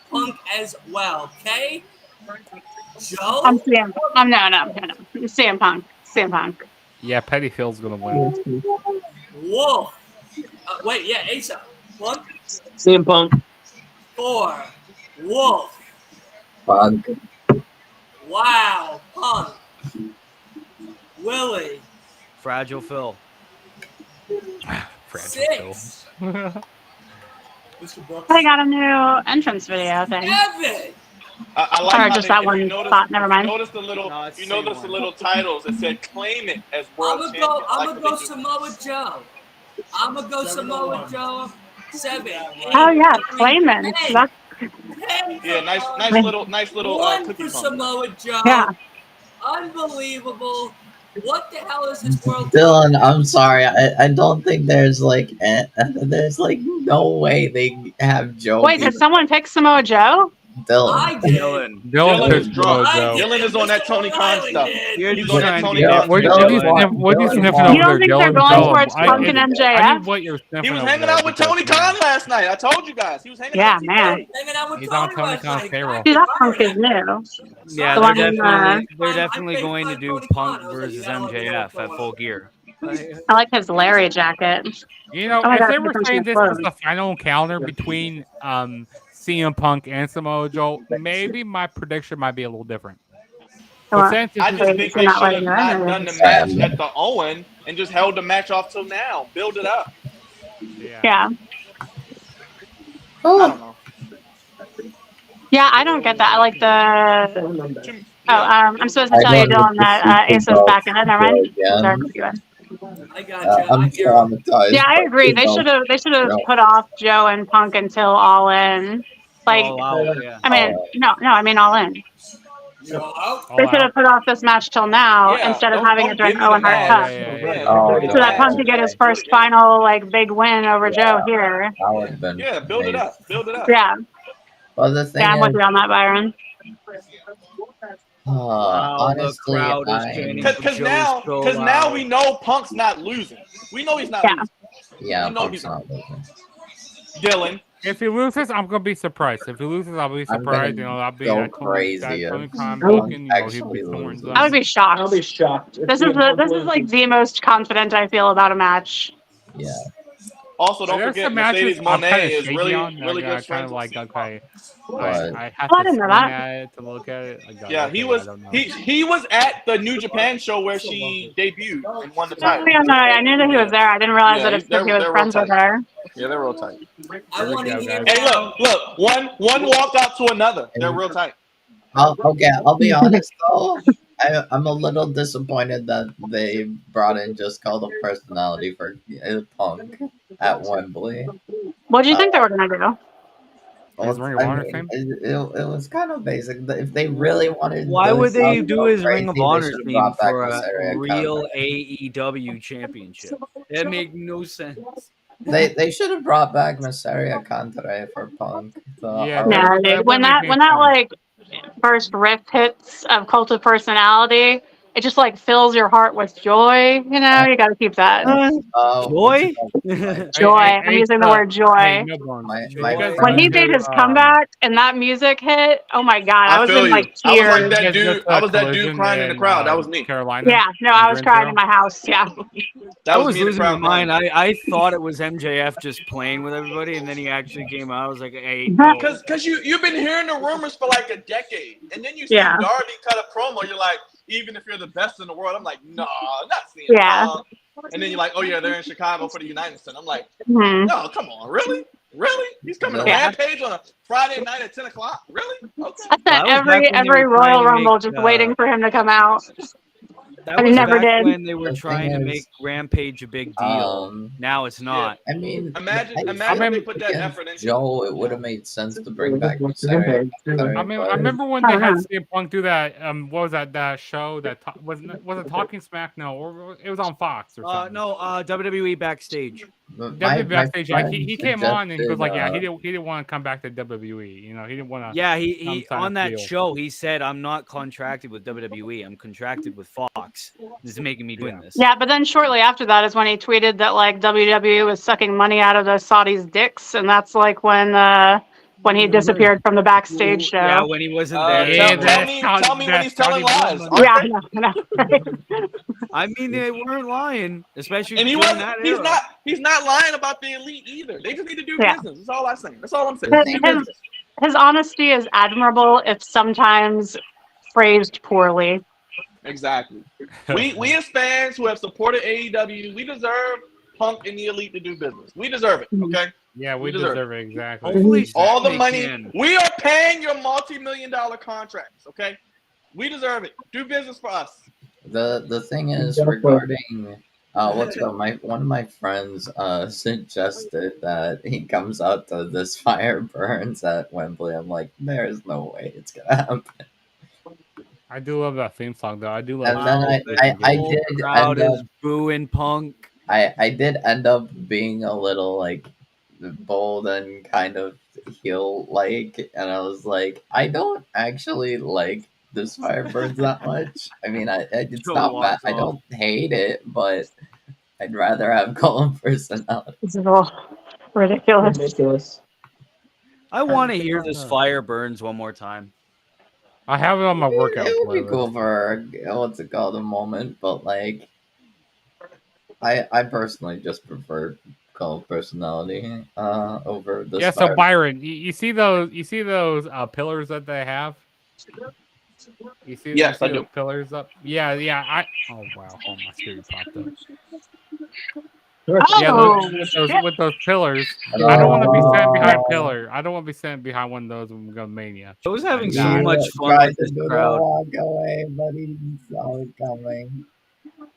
Punk as well, okay? Joe?
I'm CM. No. CM Punk. CM Punk.
Yeah, Petty Phil's gonna win.
Wolf. Wait, yeah, Asa. 1,
CM Punk.
4. Wolf.
Punk.
Wow. Punk. Willie.
Fragile Phil.
Fragile
6.
Mr. Brooks.
I got a new entrance video thing.
7.
I like
Or
how
just
they,
that
if
one
you notice,
spot. Never
if you
mind.
notice the little,
No, it's
you
the
notice the
same
little titles. It said "Claim it" as world
I'm
champion. I like
gonna
what
go
they do.
Samoa Joe. I'm gonna go Samoa Joe. 7, 8,
Oh yeah,
3,
Clayman.
10.
That's
10
Yeah,
for
nice little
one
cookie
for
crumble.
Samoa
yeah.
Joe. Unbelievable. What the hell is this world?
Dylan, I'm sorry. I don't think there's there's no way they have Joe
Wait,
beat
did someone pick Samoa Joe?
Dylan.
I did.
Dylan.
Dylan
Dylan is
picked
drunk.
I
Joe.
did.
Dylan is on that
Mr.
Tony
Long
Khan
Island
stuff.
did.
You're
He's
just
on that
trying to
Tony
get
Khan.
What
Joe.
are you
Dylan.
what are you
Dylan
sniffing
won.
You
over
don't
there,
think they're
Dylan?
going
Tell him.
towards Punk and
I
MJF?
need what you're
He
sniffing
was
over
hanging
there
out with
because,
Tony Khan last night. I told you guys. He was hanging out
Yeah,
with
man.
TK.
Hanging out with
he's on
Tony
Tony
last
Khan's
night.
payroll.
Dude, that
I
Punk
heard
is
that.
new.
Yeah,
The
they're
one in,
definitely going to do
Tony
Punk
Khan. I was like, you
versus
gotta let me know what's
MJF at
going
Full
on.
Gear.
I like his Larry jacket.
You know,
Oh my
if
god,
they
it's
were
different from
saying
the
this was
clothes.
the final encounter between CM Punk and Samoa Joe, maybe my prediction might be a little different. But
Well,
since
I
it's
just
just
think
you're
they
not
should
letting
have
her in,
not
or-
done the match at the Owen and just held the match off till now. Build it up.
Yeah.
I don't know.
Yeah, I don't get that. I like the.
Yeah,
I'm supposed to
I
tell you,
don't need
Dylan,
to see
that Ace is
Kickoff
back in it. Never
Joe
mind. Sorry,
again.
you guys.
I gotcha.
I'm traumatized
Yeah, I
by
agree. They
Kickoff
should have. They should have
Joe.
put off Joe and Punk until All In. Like,
All out, yeah.
I mean, no, I mean All In.
All
They
all
should
out.
have put off this match till now
Yeah,
instead of having it
don't
during
give me the
Owen Hart
Oh
match.
Cup,
Yeah,
so that Punk could get
yeah.
his first final like big win over Joe here.
That would have been
Yeah, build it
amazing.
up. Build it up.
Yeah,
Well, the thing
yeah, I'm with
is,
you on that, Byron.
Wow, the
honestly,
crowd is chanting for
Because
Joe so
now
loud.
we know Punk's not losing. We know he's not
Yeah.
losing.
yeah,
We know
Punk's
he's
not losing.
Dylan.
If he loses, I'm gonna be surprised. If he loses, I'll be
I'm
surprised.
gonna
I'll be
go
that
crazy
Tony
if
Khan
Punk
booking. He'll
actually
be horns
loses.
I would
up.
be shocked.
I'll be shocked.
This is like the most confident I feel about a match.
Yeah.
Also, don't
There's
forget
some matches
Mercedes
I'm kind
Monet
of
is
shaky
really
on.
really
I
good
kind
strength
of
of
like
CM
okay,
But
I have
Oh, I
to
didn't know
squint
that.
at it to look at it. Like,
Yeah,
okay,
he
I
was
don't know.
he was at the New Japan show where she debuted and won the
Oh,
title.
yeah, no, I knew that he was there. I didn't realize that it's because he was
they're real
friends with
tight.
her.
Yeah, they're real tight.
I
Here we
want to
go,
hear
guys.
Hey,
now.
look, one walked out to another. They're real tight.
I'll be honest though. I'm a little disappointed that they brought in just called a personality for Punk at Wembley.
What do you think they were gonna do?
His Ring of Honor thing?
It was kind of basic. If they really wanted,
Why
Billy
would they
Gunn to
do
go
his
crazy,
Ring of
they
Honor
should have
theme
brought back
for
Miss
a
Area
real
Kanta.
AEW championship? That make no sense.
They should have brought back Masseria Cantere for Punk.
Yeah,
No,
that
dude.
would make
When
sense.
that like first riff hits of Cult of Personality, it just like fills your heart with joy. You know, you got to keep that
Joy?
joy. I'm using the word joy.
Hey, no bones.
My
You guys
When he
listen
made
to,
his comeback and that music hit, oh my god, I was
feel
in like
you. I was like
tears.
that
you guys
dude.
listen to
I was that dude
Collision
crying in the crowd. That was me.
Carolina.
Yeah, no, I was crying in my house. Yeah,
That
I
was
was
me in the
losing my
crowd
mind.
crying.
I thought it was MJF just playing with everybody, and then he actually came out. I was like, hey, no.
Because you've been hearing the rumors for like a decade, and then you see
Yeah.
Darby cut a promo. You're like, even if you're the best in the world, I'm like, nah, not seeing
Yeah.
And then you're like, oh yeah, they're in Chicago for the United Center. I'm like,
Mhm.
no, come on, really? He's coming to
Yeah.
Rampage on a Friday night at 10 o'clock? Really? Okay.
I
That
spent
was back when they
every
were trying
Royal
to
Rumble
make,
just waiting for him to come out.
That
And he
was
never
back
did.
when they were
The
trying
thing
to
is,
make Rampage a big deal. Now it's not.
I mean,
Imagine
I
if
feel
they put that
against
effort into
Joe, it would have made sense to bring back Masseria Cantere.
I mean, I
but-
remember when they had CM Punk do that. What was that show? Was it Talking Smack? No, or it was on Fox or something.
No, WWE backstage.
WWE backstage, like he came on and he goes like, yeah, he
suggested,
didn't want to come back to WWE. You know, he didn't want to.
Yeah,
some
he
kind
on
of
that
deal.
show he said, "I'm not contracted with WWE. I'm contracted with Fox. This is making me doing this."
Yeah, but then shortly after that is when he tweeted that like WWE was sucking money out of the Saudis' dicks, and that's like when he disappeared from the backstage show.
Yeah, when he wasn't there.
Tell me when he's telling lies.
Yeah, no.
I mean, they weren't lying, especially
And he
during
wasn't.
that
He's
era.
He's not lying about the elite either. They just need to do
Yeah.
business. That's all I'm saying. That's all I'm saying.
His honesty is admirable, if sometimes phrased poorly.
Exactly. We as fans who have supported AEW, we deserve Punk and the Elite to do business. We deserve it. Okay.
Yeah, we
deserve
deserve it exactly.
Hopefully,
all the
they
money.
can.
We are paying your multi-million-dollar contracts. Okay, we deserve it. Do business for us.
The thing is regarding what's it called? One of my friends suggested that he comes out to this fire burns at Wembley. I'm like, there's no way it's gonna happen.
I do love that theme song though. I do love.
And then
Wow,
I
whole
did
crowd
end
is
up
booing Punk.
I did end up being a little like bold and kind of heel like, and I was like, I don't actually like this Firebirds that much. I mean, it's
Joe
not bad.
walks
I
off.
don't hate it, but I'd rather have Colin personality.
This is all ridiculous.
Ridiculous.
I want to hear this Fire Burns one more time.
I have it on my workout
It would be
playlist.
cool for what's it called, a moment, but like, I personally just prefer Colin personality over this.
Yeah, so Byron, you see those pillars that they have? You see,
Yes, I
those
do.
pillars up? Yeah. Oh wow, my screen popped up.
Oh,
Yeah, with those pillars. I don't want to be standing behind a pillar. I don't want to be standing behind one of those when we go to Mania.
I was having so
Nah.
much fun
Tried
with
to
this
do the
crowd.
walk away, but he saw it coming.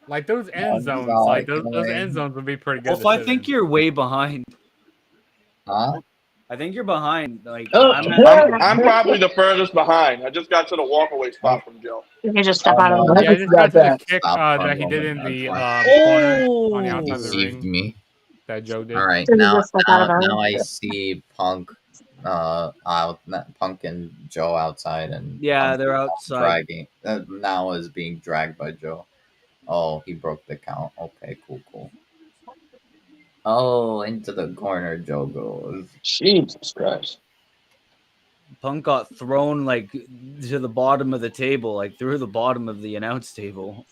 Like those end zones,
saw
like
it
those
coming.
end zones would be pretty good.
Wolf, I think you're way behind.
Huh?
I think you're behind. Like
Oh,
I'm probably the furthest behind. I just got to the walkaway spot from Joe.
You can just step out of
no,
the
Yeah, I just got to the kick
Stop for a
that he did in
moment,
the
that's
corner on the
Oh,
outside of the
deceived
ring
me.
that Joe did.
All right,
So you
now
just step out of
now
it.
I see Punk Punk and Joe outside, and
yeah,
Punk
they're
is
outside.
dragging now is being dragged by Joe. Oh, he broke the count. Okay, cool. Oh, into the corner Joe goes.
Jesus Christ.
Punk got thrown like to the bottom of the table, like through the bottom of the announce table.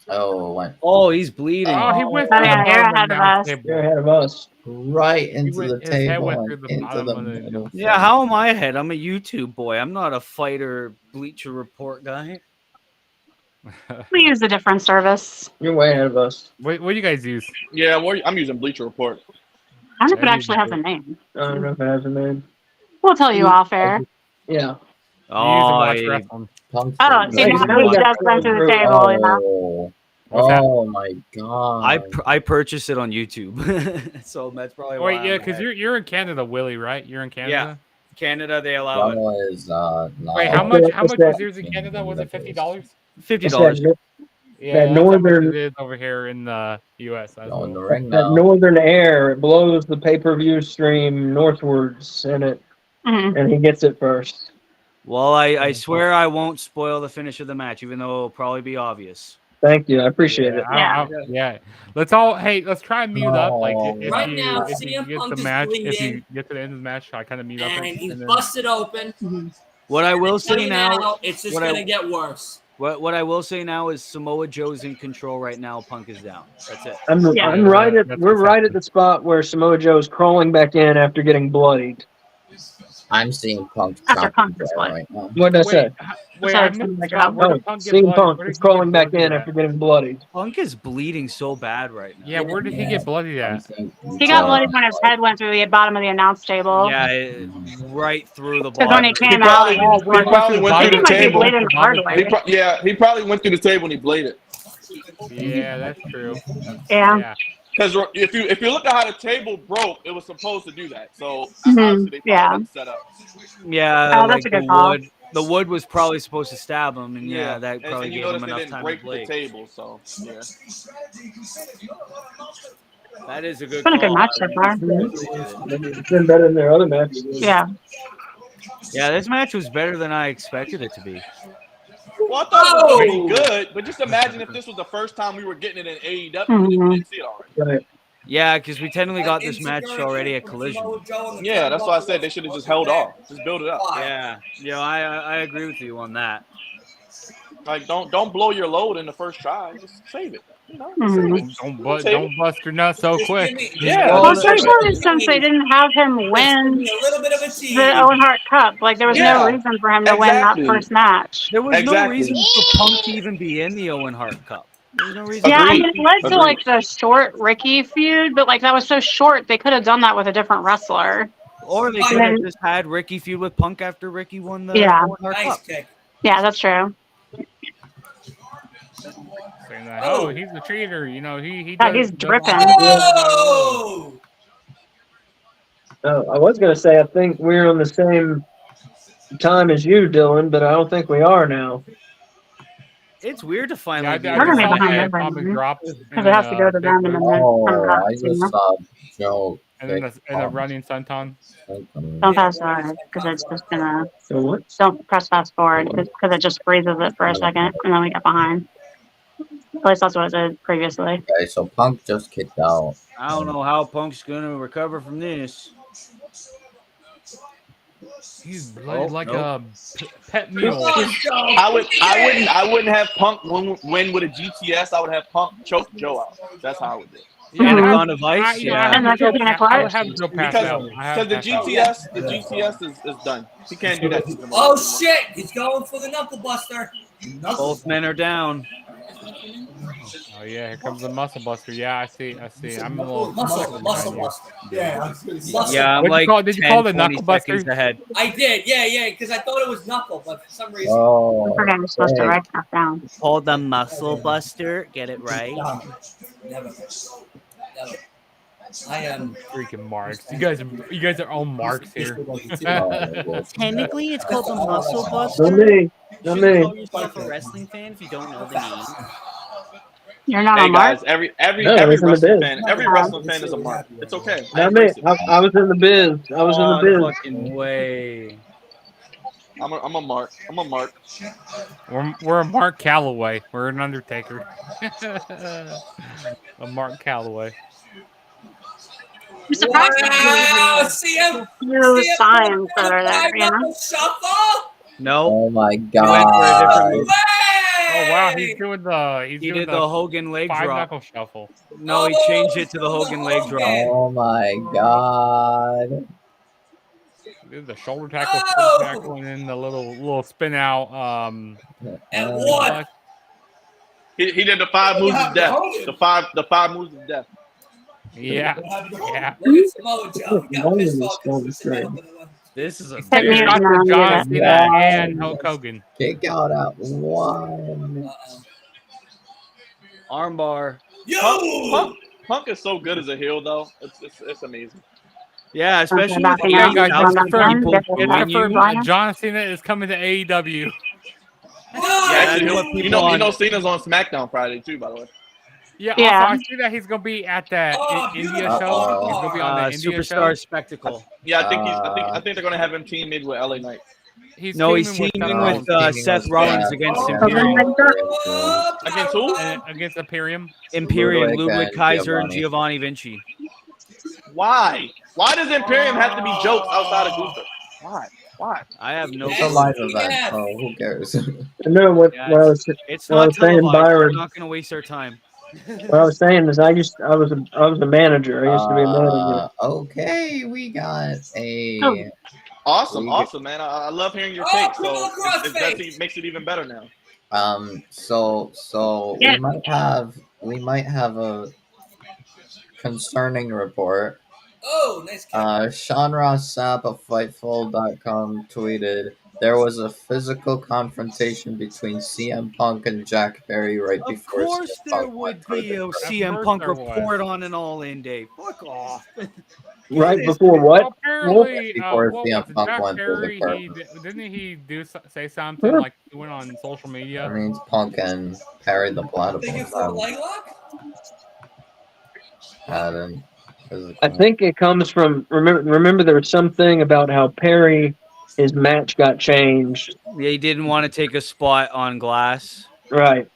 Oh, went
Oh, he's bleeding.
Oh, he went
Oh,
through the
yeah, you're
bottom of
ahead
the
of
announce
us.
table.
You're ahead of us.
right into the
His head
table
went
and
through the
into
bottom
the
of the
middle.
announce
Yeah, how am I ahead? I'm a YouTube boy. I'm not a fighter Bleacher Report guy.
We use a different service.
You're way ahead of us.
What do you guys use?
Yeah, I'm using Bleacher Report.
I don't know if it
Yeah,
actually has a name.
I don't know if it has a name.
We'll tell you off air.
Yeah.
You use to
Oh,
watch wrestling.
Punk's
Oh,
pretty
see,
good.
now we just went to the table, you know.
Oh,
What's that?
oh my god!
I purchased it on YouTube, so that's probably why.
Wait, yeah,
I'm
because
ahead.
you're in Canada, Willie, right? You're in Canada.
Canada, they allow it.
Well, is not.
Wait, how much? How much was yours in Canada? Was it $50?
$50.
Yeah,
That
that's how much
northern-
it is over here in the U.S. as
Go in the
well.
ring
That
now.
northern air, it blows the pay-per-view stream northwards, and he gets it first.
Well, I swear I won't spoil the finish of the match, even though it'll probably be obvious.
Thank you. I appreciate it.
Yeah. Let's try and mute up. Like if
Right
you,
now,
if you
CM
get
Punk
the
is
match, if
bleeding.
you get to the end of the match, I kind of mute up.
And he's
then-
busted open.
What I will say
Telling
now,
it's just
what I-
gonna get worse.
what I will say now is Samoa Joe's in control right now. Punk is down. That's it.
I'm right at
that's
we're
what's
right at the spot where Samoa Joe's crawling back in after getting bloodied.
I'm seeing Punk
After
chopping
Punk is
Joe
what?
right now.
What did I say?
Wait,
Sorry,
I missed
something like
that.
that.
Where
No,
did Punk get
seeing
bloodied?
Punk
Where
is
did he
crawling
get
back
bloodied
in
at?
after getting bloodied.
Punk is bleeding so bad right now.
Yeah, where did he get bloodied
I'm
at?
seeing
He got
Joe.
bloodied when his head went through the bottom of the announce table.
Yeah, right through the
Because when he
bottom.
came out, he was
He probably went through
he
the
might be
table.
bleeding the hard way.
He probably went through the table and he bladed.
Yeah, that's true.
Yeah.
Because if you look at how the table broke, it was supposed to do that. So
Mhm,
obviously they
yeah.
probably didn't set up.
Yeah,
Oh,
like
that's a good
the
call.
wood. The wood was probably supposed to stab him, and yeah, that
and
probably
you
gave
notice
him
they
enough
didn't
time to
break the
blade.
table. So yeah.
That is a good
It's been a good
call.
match so far.
It's been better than their other matches.
Yeah.
Yeah, this match was better than I expected it to be.
Well, I thought it was pretty good, but just imagine if this was the first time we were getting it in AEW and we didn't see it already.
Right.
Yeah, because we technically got this match already at Collision.
Yeah, that's why I said they should have just held off, just build it up.
Yeah, I agree with you on that.
Like don't blow your load in the first try, just save it. You know,
Mhm.
Don't bust your nuts so quick.
Yeah.
Well, especially since they didn't have him win
A little bit of a tease.
the Owen Hart Cup. Like, there was no
Yeah,
reason for him to win that
exactly.
first match.
There was no
Exactly.
reason for Punk to even be in the Owen Hart Cup. There's no reason.
Yeah, I
Agreed.
mean, it led to
Agreed.
like the short Ricky feud, but like that was so short, they could have done that with a different wrestler.
Or they
And
could have
then-
just had Ricky feud with Punk after Ricky won the
Yeah.
War
Nice
Cup.
kick.
Yeah, that's true.
Saying that,
Oh.
oh, he's a cheater. You know, he
Yeah,
does.
he's
doesn't
dripping.
Oh!
I was going to say, I think we're on the same time as you, Dylan, but I don't think we are now.
It's weird to
Yeah,
finally
I
be
We're gonna be
just saw
behind
that
everyone.
comment dropped,
Because it has to go to them and then
Oh, I
you
just
know?
saw Joe.
and then the running Sunton.
Don't fast forward because it's just gonna.
So what?
Don't press fast forward because it just freezes it for a second and then we get behind. At least that's what it did previously.
Okay, so Punk just kicked out.
I don't know how Punk's gonna recover from this.
He's
Oh,
like
nope.
a pet mule.
I wouldn't have Punk win with a GTS. I would have Punk choke Joe out. That's how I would do it.
Yeah, and a
Mhm.
gone of ice.
I
And
have
like looking at
Joe, I would
clutch.
have Joe pass out.
Because the GTS is done. He can't do that. to him
Oh
anymore.
shit! He's going for the knuckle buster.
Both men are down.
Oh yeah, here comes the muscle buster. Yeah, I see. I'm a little
Muscle
behind you.
buster.
Yeah, I was gonna say.
Muscle.
Yeah, I'm
What'd you
like
call- did you
10,
call the
20
knuckle buster?
seconds ahead.
I did, yeah, because I thought it was knuckle, but for some reason.
Oh,
I forgot you're supposed to write stuff down.
Called the muscle buster. Get it right.
Never. I am.
Freaking marks. You guys are all marks here.
Technically, it's called the muscle
Not
buster.
me. Not
You
me.
shouldn't call yourself a wrestling fan if you don't know the name.
You're not
Hey
on Mark?
guys, every
No, it's in the
wrestling
biz.
fan, every wrestling fan is a mark. It's okay. I
Not me.
embrace it.
I was in the biz. I was in the biz.
Fucking way.
I'm a mark. I'm a mark.
We're a Mark Calloway. We're an Undertaker. A Mark Calloway.
I'm surprised
Wow!
there's
See him?
few signs that are there, you know?
Shuffle?
No,
oh my
he went for a different
god.
move.
Oh wow, he's doing the
He did the Hogan leg
five
drop.
knuckle shuffle.
No, he changed it to the Hogan leg drop.
Oh my god.
He did the shoulder tackle, and then the little spin out.
And what?
He did the 5 moves of death. The five moves of death.
Yeah.
Look at Samoa Joe. He got pissed off because he was the middle of the one.
This is a
Hit me
Shot
now,
for John
yeah.
Cena
Yeah.
and Hulk Hogan.
Kick out at one.
armbar.
Yo!
Punk is so good as a heel though. It's amazing.
Yeah, especially
Back
with
in
Yeah,
the
guys,
South
it's
African,
people
different
It's
booing
types
you.
of lineup.
John Cena is coming to AEW.
Actually,
that's what people
you know Cena's on SmackDown Friday too, by the way.
Yeah,
Yeah.
also I see that he's gonna be at that India show. He's gonna be on the India
Superstar
show.
Spectacle.
Yeah, I think they're gonna have him team maybe with LA Knight.
He's
He's
Seth
teaming
Rollins.
with Seth Rollins against Imperium.
Against who?
Against Imperium.
Imperium,
Ludwig
Ludwig
and
Kaiser and
Giovanni.
Giovanni Vinci.
Why? Why does Imperium have to be jokes outside of Gunther? Why?
I have no
It's a
clue.
live event, so who cares?
No, what
Yeah,
I was
It's
what I
not
was saying,
televised. We're
Byron.
not going to waste our time.
What I was saying is, I was a manager. I used to be a manager.
Okay, we got a.
Awesome,
We-
awesome, man. I love hearing your
Oh,
take.
come on,
So
crossface.
it makes it even better now.
So
Yeah.
we might have a concerning report.
Oh, nice kick.
Sean Ross Sapp of Fightful.com tweeted there was a physical confrontation between CM Punk and Jack Perry right
Of
before
course
CM
there
Punk
would
went for
be
the
a
crown.
CM
course
Punk
there was.
report on an all-in day. Fuck off.
Right before what?
Apparently,
Before
what
CM
was it,
Punk
Jack
went through the
Perry, didn't he say something like he went on social
That
media?
means Punk and Perry the
Thinking
Platypus
for a leg lock?
had an
I think it comes from remember there was something about how Perry his match got changed.
They didn't want to take a spot on glass,
Right.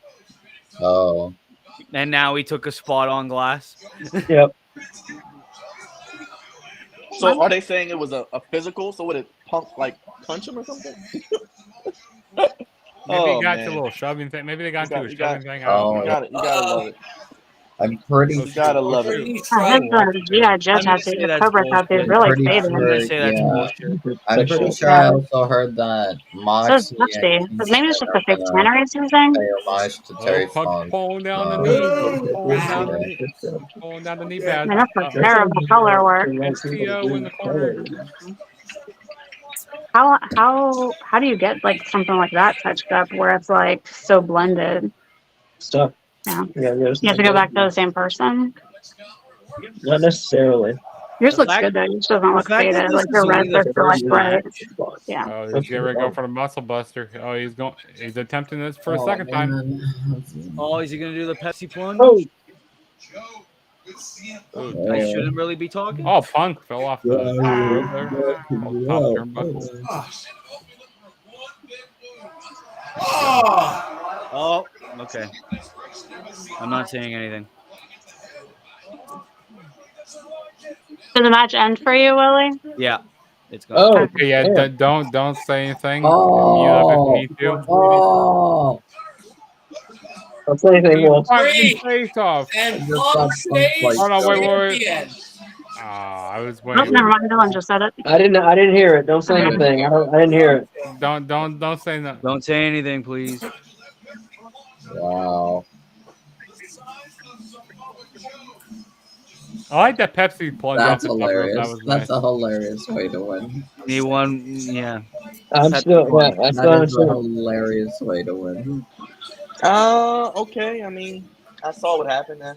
Oh,
and now he took a spot on glass.
Yep.
So are they saying it was a physical? So would it Punk like punch him or something?
Maybe
Oh,
he got to
man.
a little shoving thing. Maybe they got to a
You got-
shoving thing. I
oh,
don't know.
You gotta love it.
I'm pretty
You gotta love it.
He's
I
trying.
had the G.I. Joe
I'm gonna
tattoo,
say
the
that's
Cobra tattoo is
bullshit.
really
pretty
faded.
I'm gonna
sure.
say that's
Yeah,
bullshit.
I'm pretty sure I also heard that
So is
Moxie and
Pepsi. But maybe it's
Kingston
just
are
the fake
gonna
tanner he's using.
pay homage to
Oh,
Terry
Puck's
Funk.
pulling down the
So,
knee. Pulling down the
yeah.
knee. Pulling down the knee
Yeah.
pad.
I mean, that's like terrible color work.
STO in the corner.
How do you get like something like that touched up where it's like so blended?
Stuff.
Yeah.
Yeah,
You have to go back to the same person.
Not necessarily.
Yours
The
looks
fact-
good though. Yours doesn't
The
look
fact that
faded.
this
Like
is
your
only
reds
the
are still like
first
bright.
match.
Yeah.
Oh, he's getting ready to go for the muscle buster. Oh, he's attempting this for a
Oh,
second time.
man.
Oh, is he gonna do the Pepsi plunge?
Oh,
I shouldn't really be talking.
Oh, Punk fell off the rope there. Top turnbuckle.
Oh, okay. I'm not saying anything.
Did the match end for you, Willie?
Yeah, it's gone.
oh,
Okay, yeah,
yeah.
don't say anything. Mute up if you
Oh,
need to.
oh,
I'll say anything. Well,
Three.
Face off.
And
just
Punk
got
stays
Oh no, wait.
champion.
I was
Oh,
waiting.
never mind. Dylan just said it.
I didn't hear it. Don't say anything. I didn't hear it.
Don't say nothing.
Don't say anything, please.
wow.
I like that Pepsi plunge
That's
off the top rope.
hilarious.
That was nice.
That's a hilarious way to win.
He won. Yeah.
I'm still. Yeah, that's what I'm
That is a
saying.
hilarious way to win.
Okay. I mean, I saw what happened there.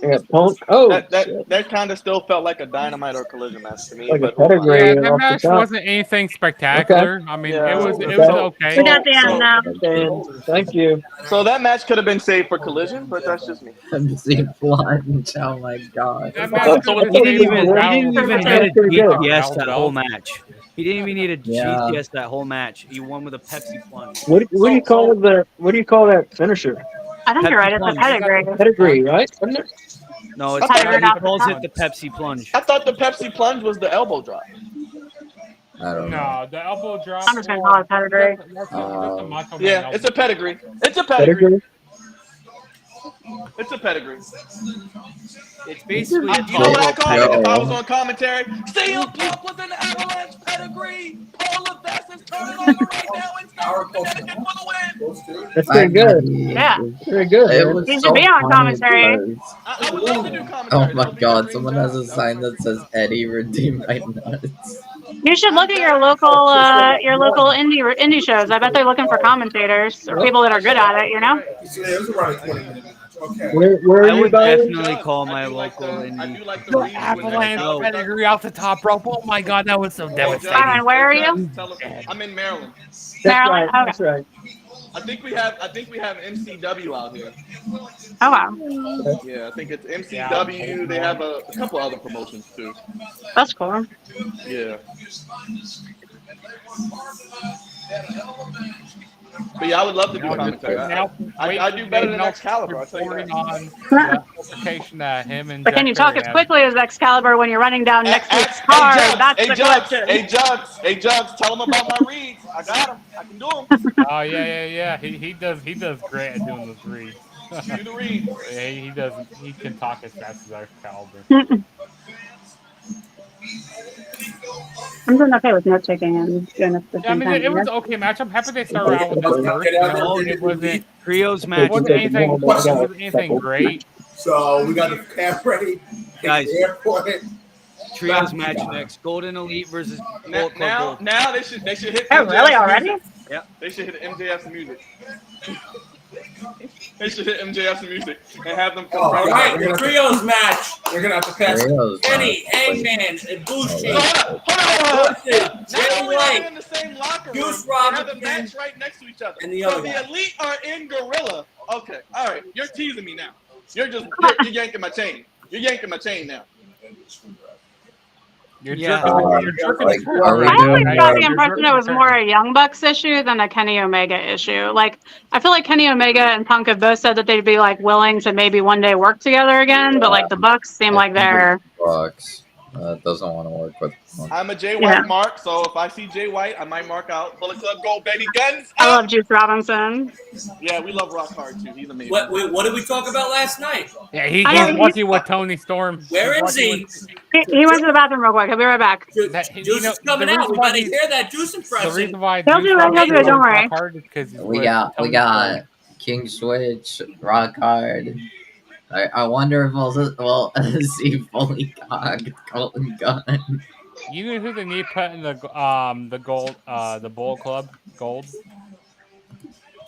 Yeah, Punk. Oh,
That kind of still felt like a Dynamite or Collision match to me.
Like a
but we'll
pedigree.
Yeah,
off
that
the
match
top.
wasn't anything spectacular. I mean,
Yeah.
it was okay.
We got the end now.
And thank you.
So that match could have been saved for Collision, but that's just me.
MC Plunge. Oh my god.
That match
So
could
it
have
He
been
didn't even
That's
need a
pretty good.
GTS that whole match. He didn't even need a
Yeah.
GTS that whole match. He won with a Pepsi plunge.
What do you call that finisher?
I think you're right. It's a
Pepsi
pedigree.
Pedigree, right? Isn't it?
No, it's
Tiger
he
off the
calls
top.
it the Pepsi plunge.
I thought the Pepsi plunge was the elbow drop.
I don't know.
No, the elbow drop.
I'm just gonna call it pedigree.
That's a Macho Man
Yeah,
elbow.
it's a pedigree. It's a pedigree.
Pedigree.
It's a pedigree.
It's basically a
You know what I
top
call
rope
it if I
Yo.
was on commentary? CM Punk with an avalanche pedigree. Paul Levesque is turning over right now in Connecticut for the win.
That's pretty good.
Yeah.
Very good.
It
Man.
was
He should
so
be on
funny
commentary.
because-
I would love to do commentary.
Oh
That
my
would be
god,
dream
someone
job.
has a sign that says Eddie redeem my nuts.
You should look at your local indie shows. I bet they're looking for commentators or people that are good at it. You know.
So it was around a 20-minute match. Okay.
Where
I
are you
would
guys?
definitely call my
I do like
local
the- I do
indie.
like the reads when
Avalanche
No.
pedigree off the top rope. Oh my god, that was so devastating.
Simon, where are you?
I'm in Maryland.
That's
Maryland?
right.
Okay.
That's right.
I think we have MCW out here.
Oh wow,
Yeah, I think it's MCW. They have a couple other promotions too.
that's cool.
Yeah. But yeah, I would love to do commentary. I do better than Excalibur. I'll tell you that.
On the application that him and
But can
Jack
you talk
Perry
as
had.
quickly as Excalibur when you're running down next week's card? That's the question.
Hey Jugs, tell them about my reads. I got them. I can do them.
Oh yeah. He does great at doing those reads.
Do the reads.
Yeah, he doesn't. He can talk as fast as Excalibur.
I'm doing okay with note taking and doing this at the
Yeah, I
same
mean,
time.
it was an okay match. I'm happy they started out with this first. You know, it wasn't.
Trios
It
match.
wasn't anything great.
So we got the cab ready.
Guys.
The airport.
Trios match next. Golden Elite versus Bullet Club Gold.
Now they should hit.
Oh, really?
MJF's
Already?
music.
Yeah.
They should hit MJF's music. They should hit MJF's music and have them come
Oh,
All
right.
right, the trios match.
We're gonna have to pass.
Trios
Kenny,
match.
Hangman, and Bushi.
Hold on.
Versus
Not
Jay
only are they
White
in the same locker room,
Deuce
they have a
Robinson
match right next to each other.
and the
So
other
the
guy.
Elite are in Gorilla. Okay, all right. You're teasing me now. You're yanking my chain. You're yanking my chain now.
You're
Yeah.
jerking
Like,
the
are we
I
doing
always
more-
got the impression it was more a Young Bucks issue than a Kenny Omega issue. Like, I feel like Kenny Omega and Punk have both said that they'd be like willing to maybe one day work together again, but like the Bucks seem like they're
Bucks. doesn't want to work with.
I'm a Jay
Yeah.
White mark, so if I see Jay White, I might mark out. Bullet Club Gold, baby, guns
I
up!
love Juice Robinson.
Yeah, we love Rock Hard too. He's amazing.
What did we talk about last night?
Yeah, he's
I know,
walking with Tony Storm.
Where
He's
is
walking
he?
He went to the bathroom real quick. He'll be right back.
Juice is coming out. We better hear that Juice
The
impression.
reason why
He'll
Juice
do it. He'll
Robinson
do it. Don't
goes
worry.
Rock Hard is because he's
We
with
got
Tony Storm.
King Switch, Rock Hard. I wonder if we'll see fully cocked Golden Gun.
You know who they need put in the gold the Bull Club gold?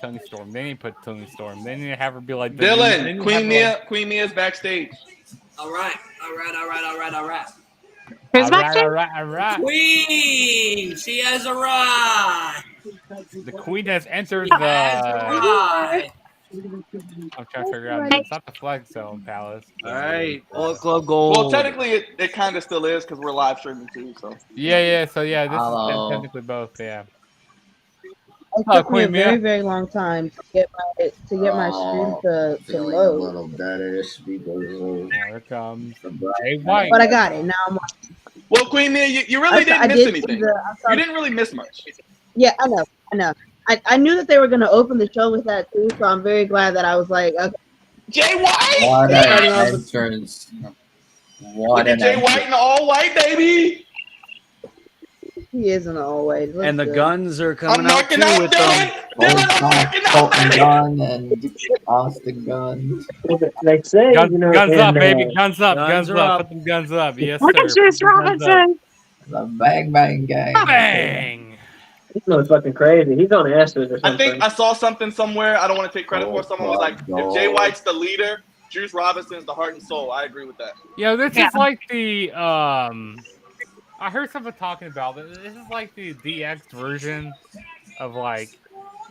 Tony Storm. They need to put Tony Storm. They need to have her be like
Dylan, Queen Mia's backstage.
All right.
Who's backstage?
All right.
Queen, she has arrived.
The Queen has entered
Has
the.
arrived.
I'm trying to figure out. It's not the Flag Zone Palace.
All right, Bullet Club Gold.
Well, technically, it kind of still is because we're live streaming too. So
Yeah. So yeah, this
Hello.
is technically both. Yeah.
It took me a
Queen Mia.
very, very long time to get my stream to
Feeling a
load.
little better because
Here it comes.
of
Jay White.
But I got it. Now I'm
well, Queen Mia, you really didn't
I
miss
did
anything.
see
You didn't really miss much.
Yeah, I know. I knew that they were going to open the show with that too, so I'm very glad that I was like, okay.
Jay White.
What
Yeah.
an entrance! What
Look at
an
Jay
entrance!
White in the all white, baby.
He isn't always. Looks
And the
good.
guns are
I'm
coming out
knocking
too
out
with
Dylan.
them.
Dylan, I'm knocking out
Colton
baby.
Gunn and Austin Gunn.
They say,
Guns,
you know,
guns
in,
up, baby. Guns up.
Guns
Guns
are
up.
up.
Put them guns up. Yes,
Look
sir.
at Juice
Put them guns up.
Robinson.
The Bang Bang Gang.
Bang.
He's no fucking crazy. He's on acid or
I
something.
think I saw something somewhere. I don't want to take credit for. Someone was like, if Jay White's the leader, Juice Robinson's the heart and soul. I agree with that.
Yeah, this
Yeah.
is like the I heard someone talking about it. This is like the DX version of like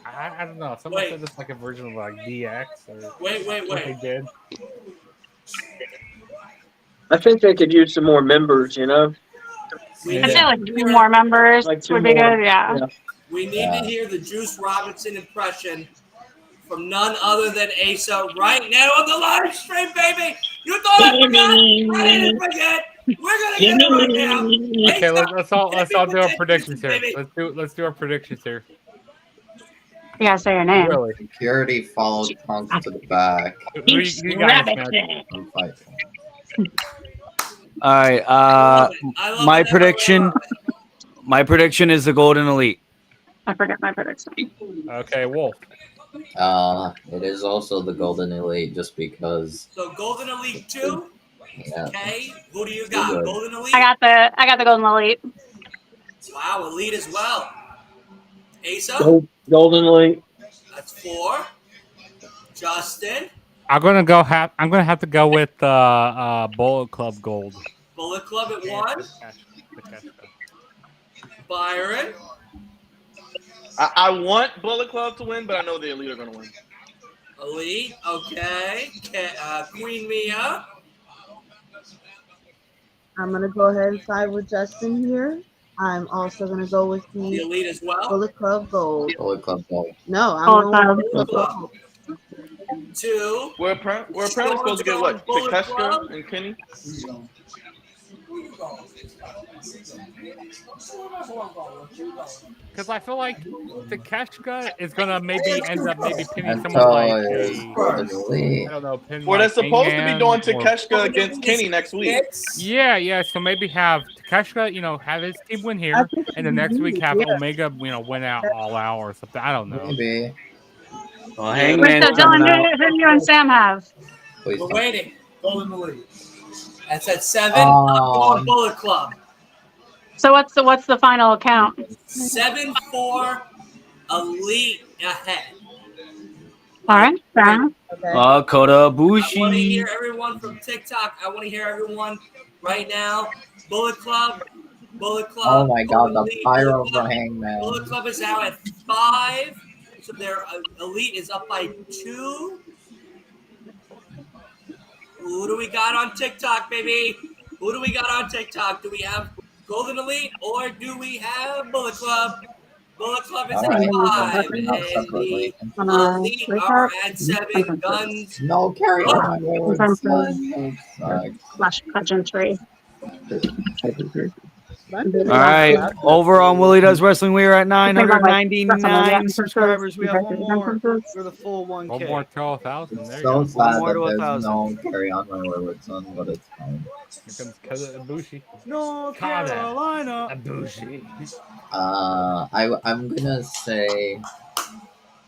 I don't know. Someone
Wait.
said it's like a version of like DX or
Wait.
what they did.
I think they could use some more members, you know?
We
I
need,
say like 2 more members
Like 2
would be
more.
good. Yeah.
we need to hear the Juice Robinson impression from none other than Asa right now on the live stream, baby. You thought I forgot? I didn't forget. We're gonna get it right now.
Okay,
Asa,
let's all do our predictions here.
baby.
Let's do our predictions here.
You gotta say your name.
Really?
Security followed Punk to the back.
Who you guys, man?
I'm fighting.
All right.
I love
My
it.
prediction. My prediction is the Golden Elite.
I forget my prediction.
Okay, Wolf.
It is also the Golden Elite just because.
So Golden Elite 2.
Yeah.
Okay. Who do you got?
Good.
Golden Elite?
I got the Golden Elite.
Wow, Elite as well. Asa?
Golden Elite.
That's 4. Justin?
I'm gonna have to go with Bullet Club Gold.
Bullet Club at 1. Byron?
I want Bullet Club to win, but I know the Elite are going to win.
Elite, okay. Queen Mia?
I'm going to go ahead and side with Justin here. I'm also going to go with
The
the
Elite as well.
Bullet Club Gold.
Bullet Club Gold.
No, I'm
Bullet
going with
Club.
Bullet Club Gold.
2.
We're apparently supposed to get what?
Bullet
Takeshka
Club?
and Kenny?
Because I feel like Takeshka is gonna maybe end up pinning
That's
someone like
always Elite.
I don't know. Pin
Well,
like
they're supposed to be
Hangman
doing
or-
Takeshka against Kenny next week.
Yeah. So maybe have Takeshka, have his team win here, and the next week have Omega, win out all out or something. I don't know.
Maybe.
Well,
Wait,
Hangman
so
coming
Dylan,
out.
who do you and Sam have?
Please
We're
don't.
waiting.
Golden Elite.
That's at 7. I'm going Bullet Club.
So what's the final count?
7-4. Elite ahead.
All right, fair enough.
Okay.
Kota
I want to
Ibushi.
hear everyone from TikTok. I want to hear everyone right now. Bullet Club. Bullet Club.
Oh my god, the
Elite,
pyro
Bullet
for
Club.
Hangman.
Bullet Club is now at 5. So their Elite is up by 2. Who do we got on TikTok, baby? Who do we got on TikTok? Do we have Golden Elite or do we have Bullet Club? Bullet Club is
All
at
right,
5.
we're not
And
separately.
the Elite are at 7. Guns.
No, carry on.
Confirm for
Sucks.
Flash Pageantry. All
All right. Over on Willie Does Wrestling, we are at 999 subscribers. We have one more for the full 1K.
One more to 1,000.
It's
There you
so
go.
One
sad
more
that
to
there's
1,000.
no Carry On My Wayward Son, but it's fine.
Here comes Kota Ibushi.
North
Kata
Carolina.
Ibushi.
I'm gonna say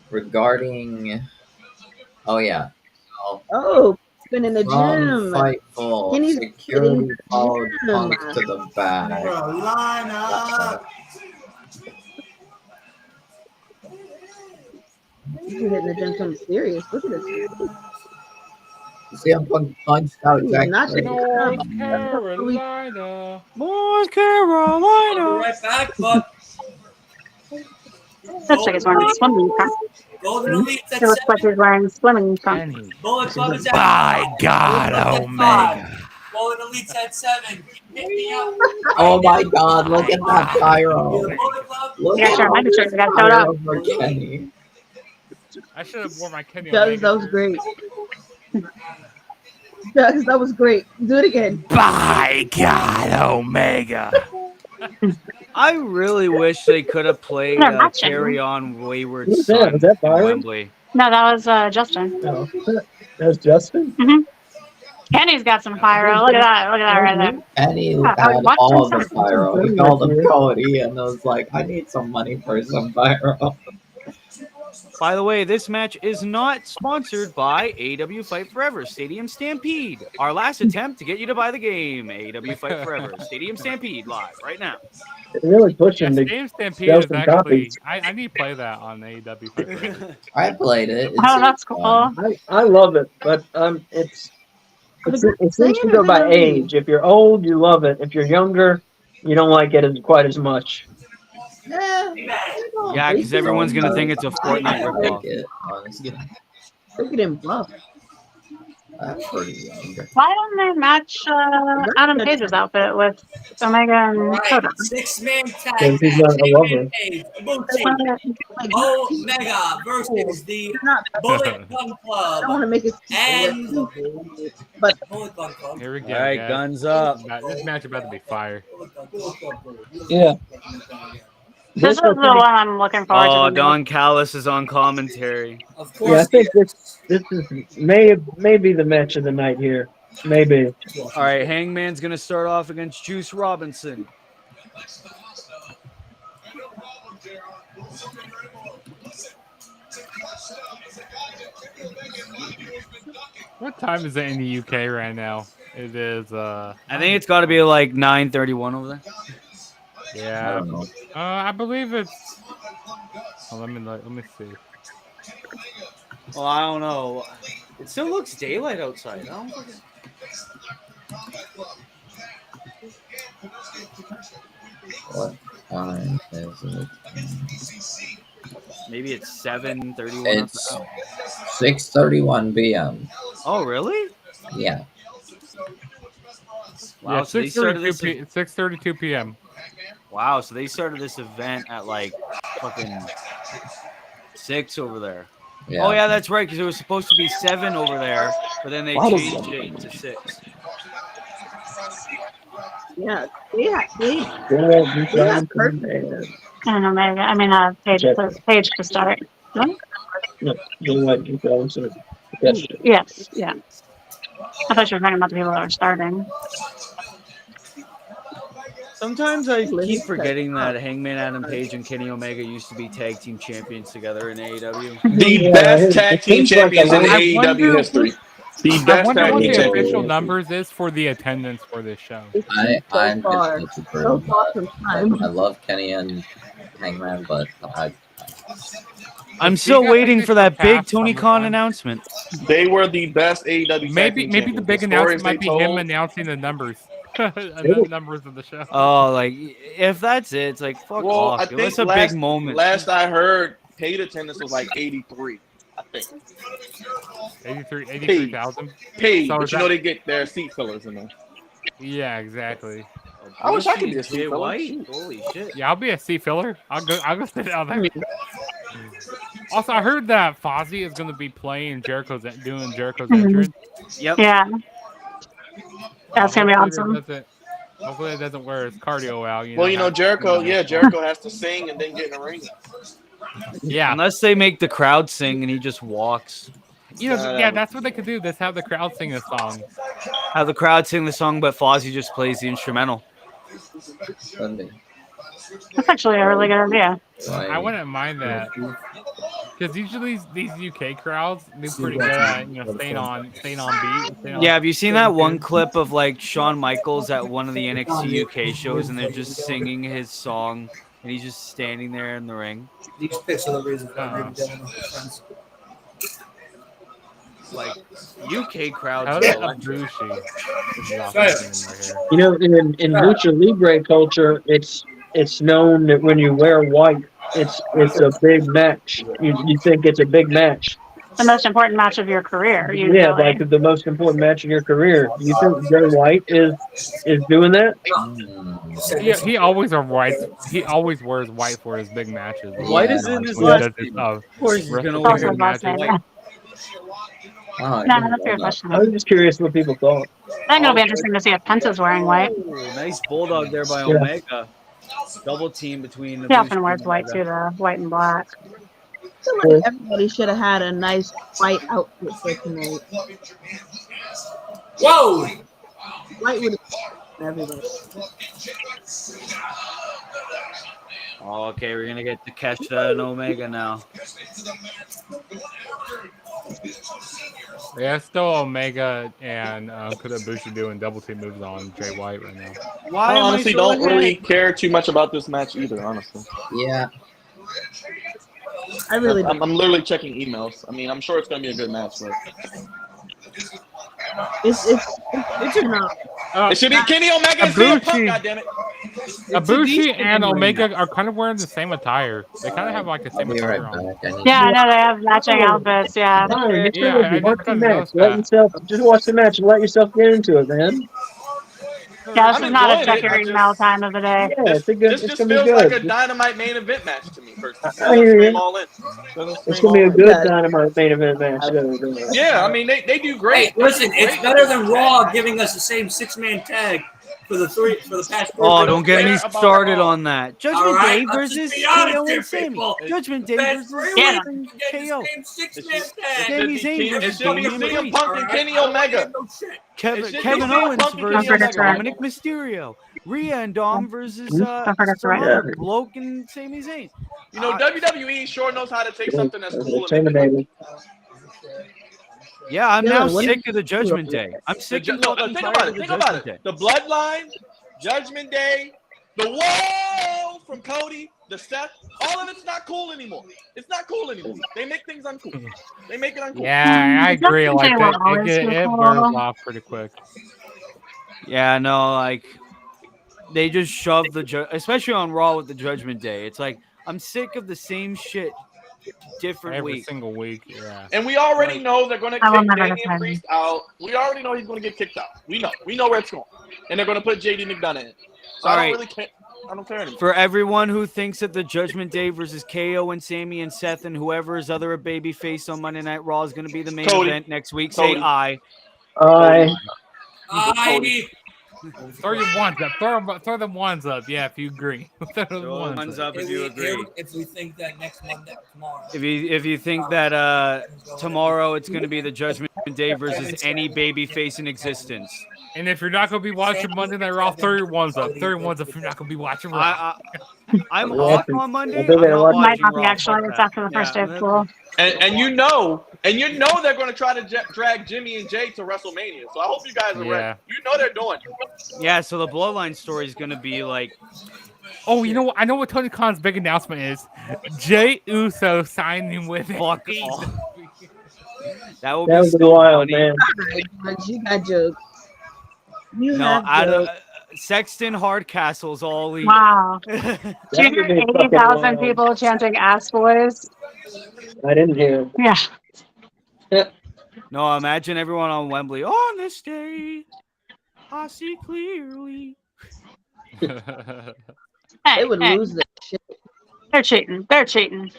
regarding. Oh yeah. So,
Oh, been in the
from
gym.
Fightful,
Kenny's in
security
the
followed
gym.
Punk to the back.
Carolina.
He's hitting the gym something serious. Look at this.
CM Punk punched out
He's
Jack
not
Perry.
North Carolina.
North
I'll be
Carolina.
right back, but
Looks like he's wearing a swimming trunk.
Golden Elite's
It
at
looks like
7.
he's wearing swimming trunks.
Kenny.
Bullet Club is at
By
5.
God,
Bullet Club's at
Omega.
5. Golden Elite's at 7. Hit me up.
Oh my God! Look at that pyro!
Bullet Club.
Look
Yeah,
at
sure.
how
I can show you
much
that showed up.
pyro for Kenny.
I should have worn my Kenny
Doug,
Omega
that was
shirt.
great. Doug, that was great. Do it again.
By God, Omega.
I really wish they could have played
They're matching.
Carry On Wayward
Who's that?
Son
Was that
in
Byron?
Wembley.
No, that was Justin.
No. That's Justin?
Kenny's got some pyro. Look at that. Look at that right there.
Kenny
Yeah, I
had
watched
all
him.
the pyro. He called him Cody and was like, "I need some money for some pyro."
By the way, this match is not sponsored by AEW Fight Forever Stadium Stampede. Our last attempt to get you to buy the game. AEW Fight Forever Stadium Stampede live right now.
They're really
Yeah,
pushing the
Stadium Stampede
sell
is
some
actually.
copies.
I need to play that on AEW. Fight Forever.
I played it. It's
Oh, that's cool.
fun.
I love it, but it seems to go by age. If you're old, you love it. If you're younger, you don't like it quite as much.
Yeah, because everyone's going to think it's a Fortnite
I like
ripoff.
it, honestly.
Look at him bluff.
I'm pretty young.
Why don't they match Adam Page's outfit with Omega
All
and
right,
Kota?
6-man tag
Because he's
match.
not a lover.
Page, Ibushi, Omega versus the Bullet Gun
I don't want
Club
to make it.
and
But
Bullet Gun Club.
Here we go.
All right,
guys.
guns up.
This match about to be fire.
Yeah.
This is the one I'm looking forward to.
Oh,
the most.
Don Callis is on commentary.
Of
Yeah, I
course,
think this is may be the match of the night here. Maybe.
All right, Hangman's going to start off against Juice Robinson.
What time is it in the UK right now? It is.
I think it's got to be like 9:31 over there.
I
Yeah.
don't know.
I believe it's. Oh, let me see.
Well, I don't know. It still looks daylight outside. I don't fucking...
What time is it?
Maybe it's 7:31.
It's 6:31 p.m.
Oh, really?
Yeah.
Wow,
Yeah,
so they started this.
6:32 p.m.
Wow, so they started this event at like fucking 6 over there.
Yeah.
Oh yeah, that's right, because it was supposed to be 7 over there, but then they
Why does
changed
that-
it to 6.
yeah,
And Omega. I mean, Page to start. What?
No, you like you go so
Yes. Yeah. I thought you were talking about the people that were starting.
Sometimes I keep forgetting that Hangman Adam Page and Kenny Omega used to be tag team champions together in AEW.
The best tag team champions in
I
AEW
wonder-
history. The
I
best
wonder
tag
what
team
the official
champions.
numbers is for the attendance for this show.
I'm
far.
just
So far from time.
I love Kenny and Hangman, but
I'm
You
still
guys
waiting
think
for
they
that big
surpassed
Tony
SummerSlam?
Khan announcement.
they were the best AEW tag
Maybe
team
the
champions.
big
The
announcement
stories
might
they
be him
told-
announcing the numbers. The numbers of the show.
Oh, like if that's it, it's like fuck
Well,
off.
I
Give
think
us a
last,
big moment.
last I heard, paid attendance was like 83. I think
83,000.
paid,
So
but
is
you know
that-
they get their seat fillers in there.
Yeah, exactly.
I wish I could be a
Jay
seat filler.
White. Holy shit.
Yeah, I'll be a seat filler. I'll go sit down there. Also, I heard that Fozzy is going to be doing Jericho's
Mhm.
entrance.
Yep.
Yeah. That's gonna be
Hopefully
awesome.
That's it. Hopefully, it doesn't wear his cardio out.
Well,
have to
Jericho.
sing
Yeah, Jericho has to sing and then get in the ring.
Yeah,
Unless they make the crowd sing and he just walks.
that's what they could do. Just have the crowd sing a song.
Have the crowd sing the song, but Fozzy just plays the instrumental.
That's actually a really good idea.
I wouldn't mind that because usually these UK crowds do pretty good at staying on beat.
Yeah, have you seen that one clip of like Shawn Michaels at one of the NXT UK shows and they're just singing his song and he's just standing there in the ring?
These picks are the reason why maybe Dylan and his friends.
Like UK crowds.
How about Ibushi?
In lucha libre culture, it's known that when you wear white, it's a big match. You think it's a big match.
The most important match of your career. Usually.
Yeah, like the most important match in your career. You think Jay White is doing that?
Yeah, he always wears white for his big matches.
White is in his last name. Of course, he's gonna wear
last name.
white.
No, that's your question.
I was just curious what people thought.
I think it'll be interesting to see if Penta's wearing white.
Ooh, nice bulldog there by
Yeah.
Omega. Double team between the.
He often wears white too, the white and black.
I feel like everybody should have had a nice white outfit for tonight.
Whoa!
White would have everybody.
Oh, okay, we're gonna get Takeshita and Omega now.
Yeah, still Omega and Ibushi doing double team moves on Jay White right now.
Why
I honestly don't really care too much about this match either, honestly.
Yeah.
I really
I'm literally checking emails. I mean, I'm sure it's going to be a good match, but
it's
it should be Kenny Omega and CM Punk, goddammit.
Ibushi and Omega are kind of wearing the same attire. They kind of have like the same attire on.
Yeah, I know they have matching outfits. Yeah.
Watch the match. Just watch the match and let yourself get into it, man.
Yeah, this is not a check your email time of the day.
Yeah, it's
This just
gonna be
feels
good.
like a Dynamite main event match to me, personally.
I hear you.
All in.
It's gonna be a good Dynamite main event match.
Yeah, I mean they do great.
Hey, listen, it's better than Raw giving us the same 6-man tag for the past 4
Oh, don't get me
About
started
Raw.
on that. Judgment
All right,
Day
let's
versus
just be honest
KO
here,
and Sammy.
people.
Judgment Day
Past
versus
3
Sammy
weeks,
and
we get
KO.
the same 6-man tag.
Sami Zayn
It
versus
should be
Damian
CM
Priest.
Punk and Kenny Omega.
Kevin
should be
Owens
Punk and
versus
Kenny Omega.
Dominic Mysterio. Rhea and Dom versus
Don't forget
some
the
other
right.
bloke and Sami Zayn.
You know, WWE sure knows how to take something that's cool and make it
Intimidating.
Yeah, I'm
Yeah,
now
when
sick
did
of the
you
Judgment
do
Day. I'm
The
sick
ju-
of
no,
the
think about it. Think about it. The Bloodline, Judgment Day, the Whoa from Cody, the Seth, all of it's not cool anymore. It's not cool anymore. They make things uncool. They make it uncool.
Yeah, I agree.
Judgment
Like
Day
that,
will always be
it
cool.
burns off pretty quick.
Yeah, no, like they just shove especially on Raw with the Judgment Day. It's like I'm sick of the same shit, different
Every
week.
single week. Yeah.
And we already know they're going to
I will
kick
never
Damian
defend
Priest out. We already know he's going to get kicked out. We know where it's going. And they're going to put JD McDonough in. So
All
I
right.
don't really care. I don't care anymore.
For everyone who thinks that the Judgment Day versus KO and Sammy and Seth and whoever is other a baby face on Monday Night Raw is going to be the main
Cody.
event next week,
Cody.
say aye.
Throw your ones up. Throw the ones up. Yeah, if you agree. Throw the ones up.
If you agree.
If we think that next Monday, tomorrow.
If you think that tomorrow it's going to be the Judgment Day versus any baby face in existence.
And if you're not going to be watching Monday Night Raw, throw your ones up. Throw your ones up if you're not going to be watching Raw.
I'm off on Monday.
Might not be actually. It's after the first day of school.
And you know they're going to try to drag Jimmy and Jay to WrestleMania. So I hope you guys are ready. You know they're doing it.
Yeah, so the Bloodline story is going to be like.
Oh, you know what? I know what Tony Khan's big announcement is. Jay Uso signing with
Fuck off. That would
That
be
was
so
wild,
funny.
man.
You got jokes. You
No,
have
out of
jokes.
Sexton Hardcastle's all elite.
Wow. Do you hear 80,000 people chanting ass boys?
I didn't hear.
Yeah.
No, imagine everyone on Wembley. On this day, I see clearly.
Hey,
They would
hey,
lose their shit.
they're cheating. They're cheating.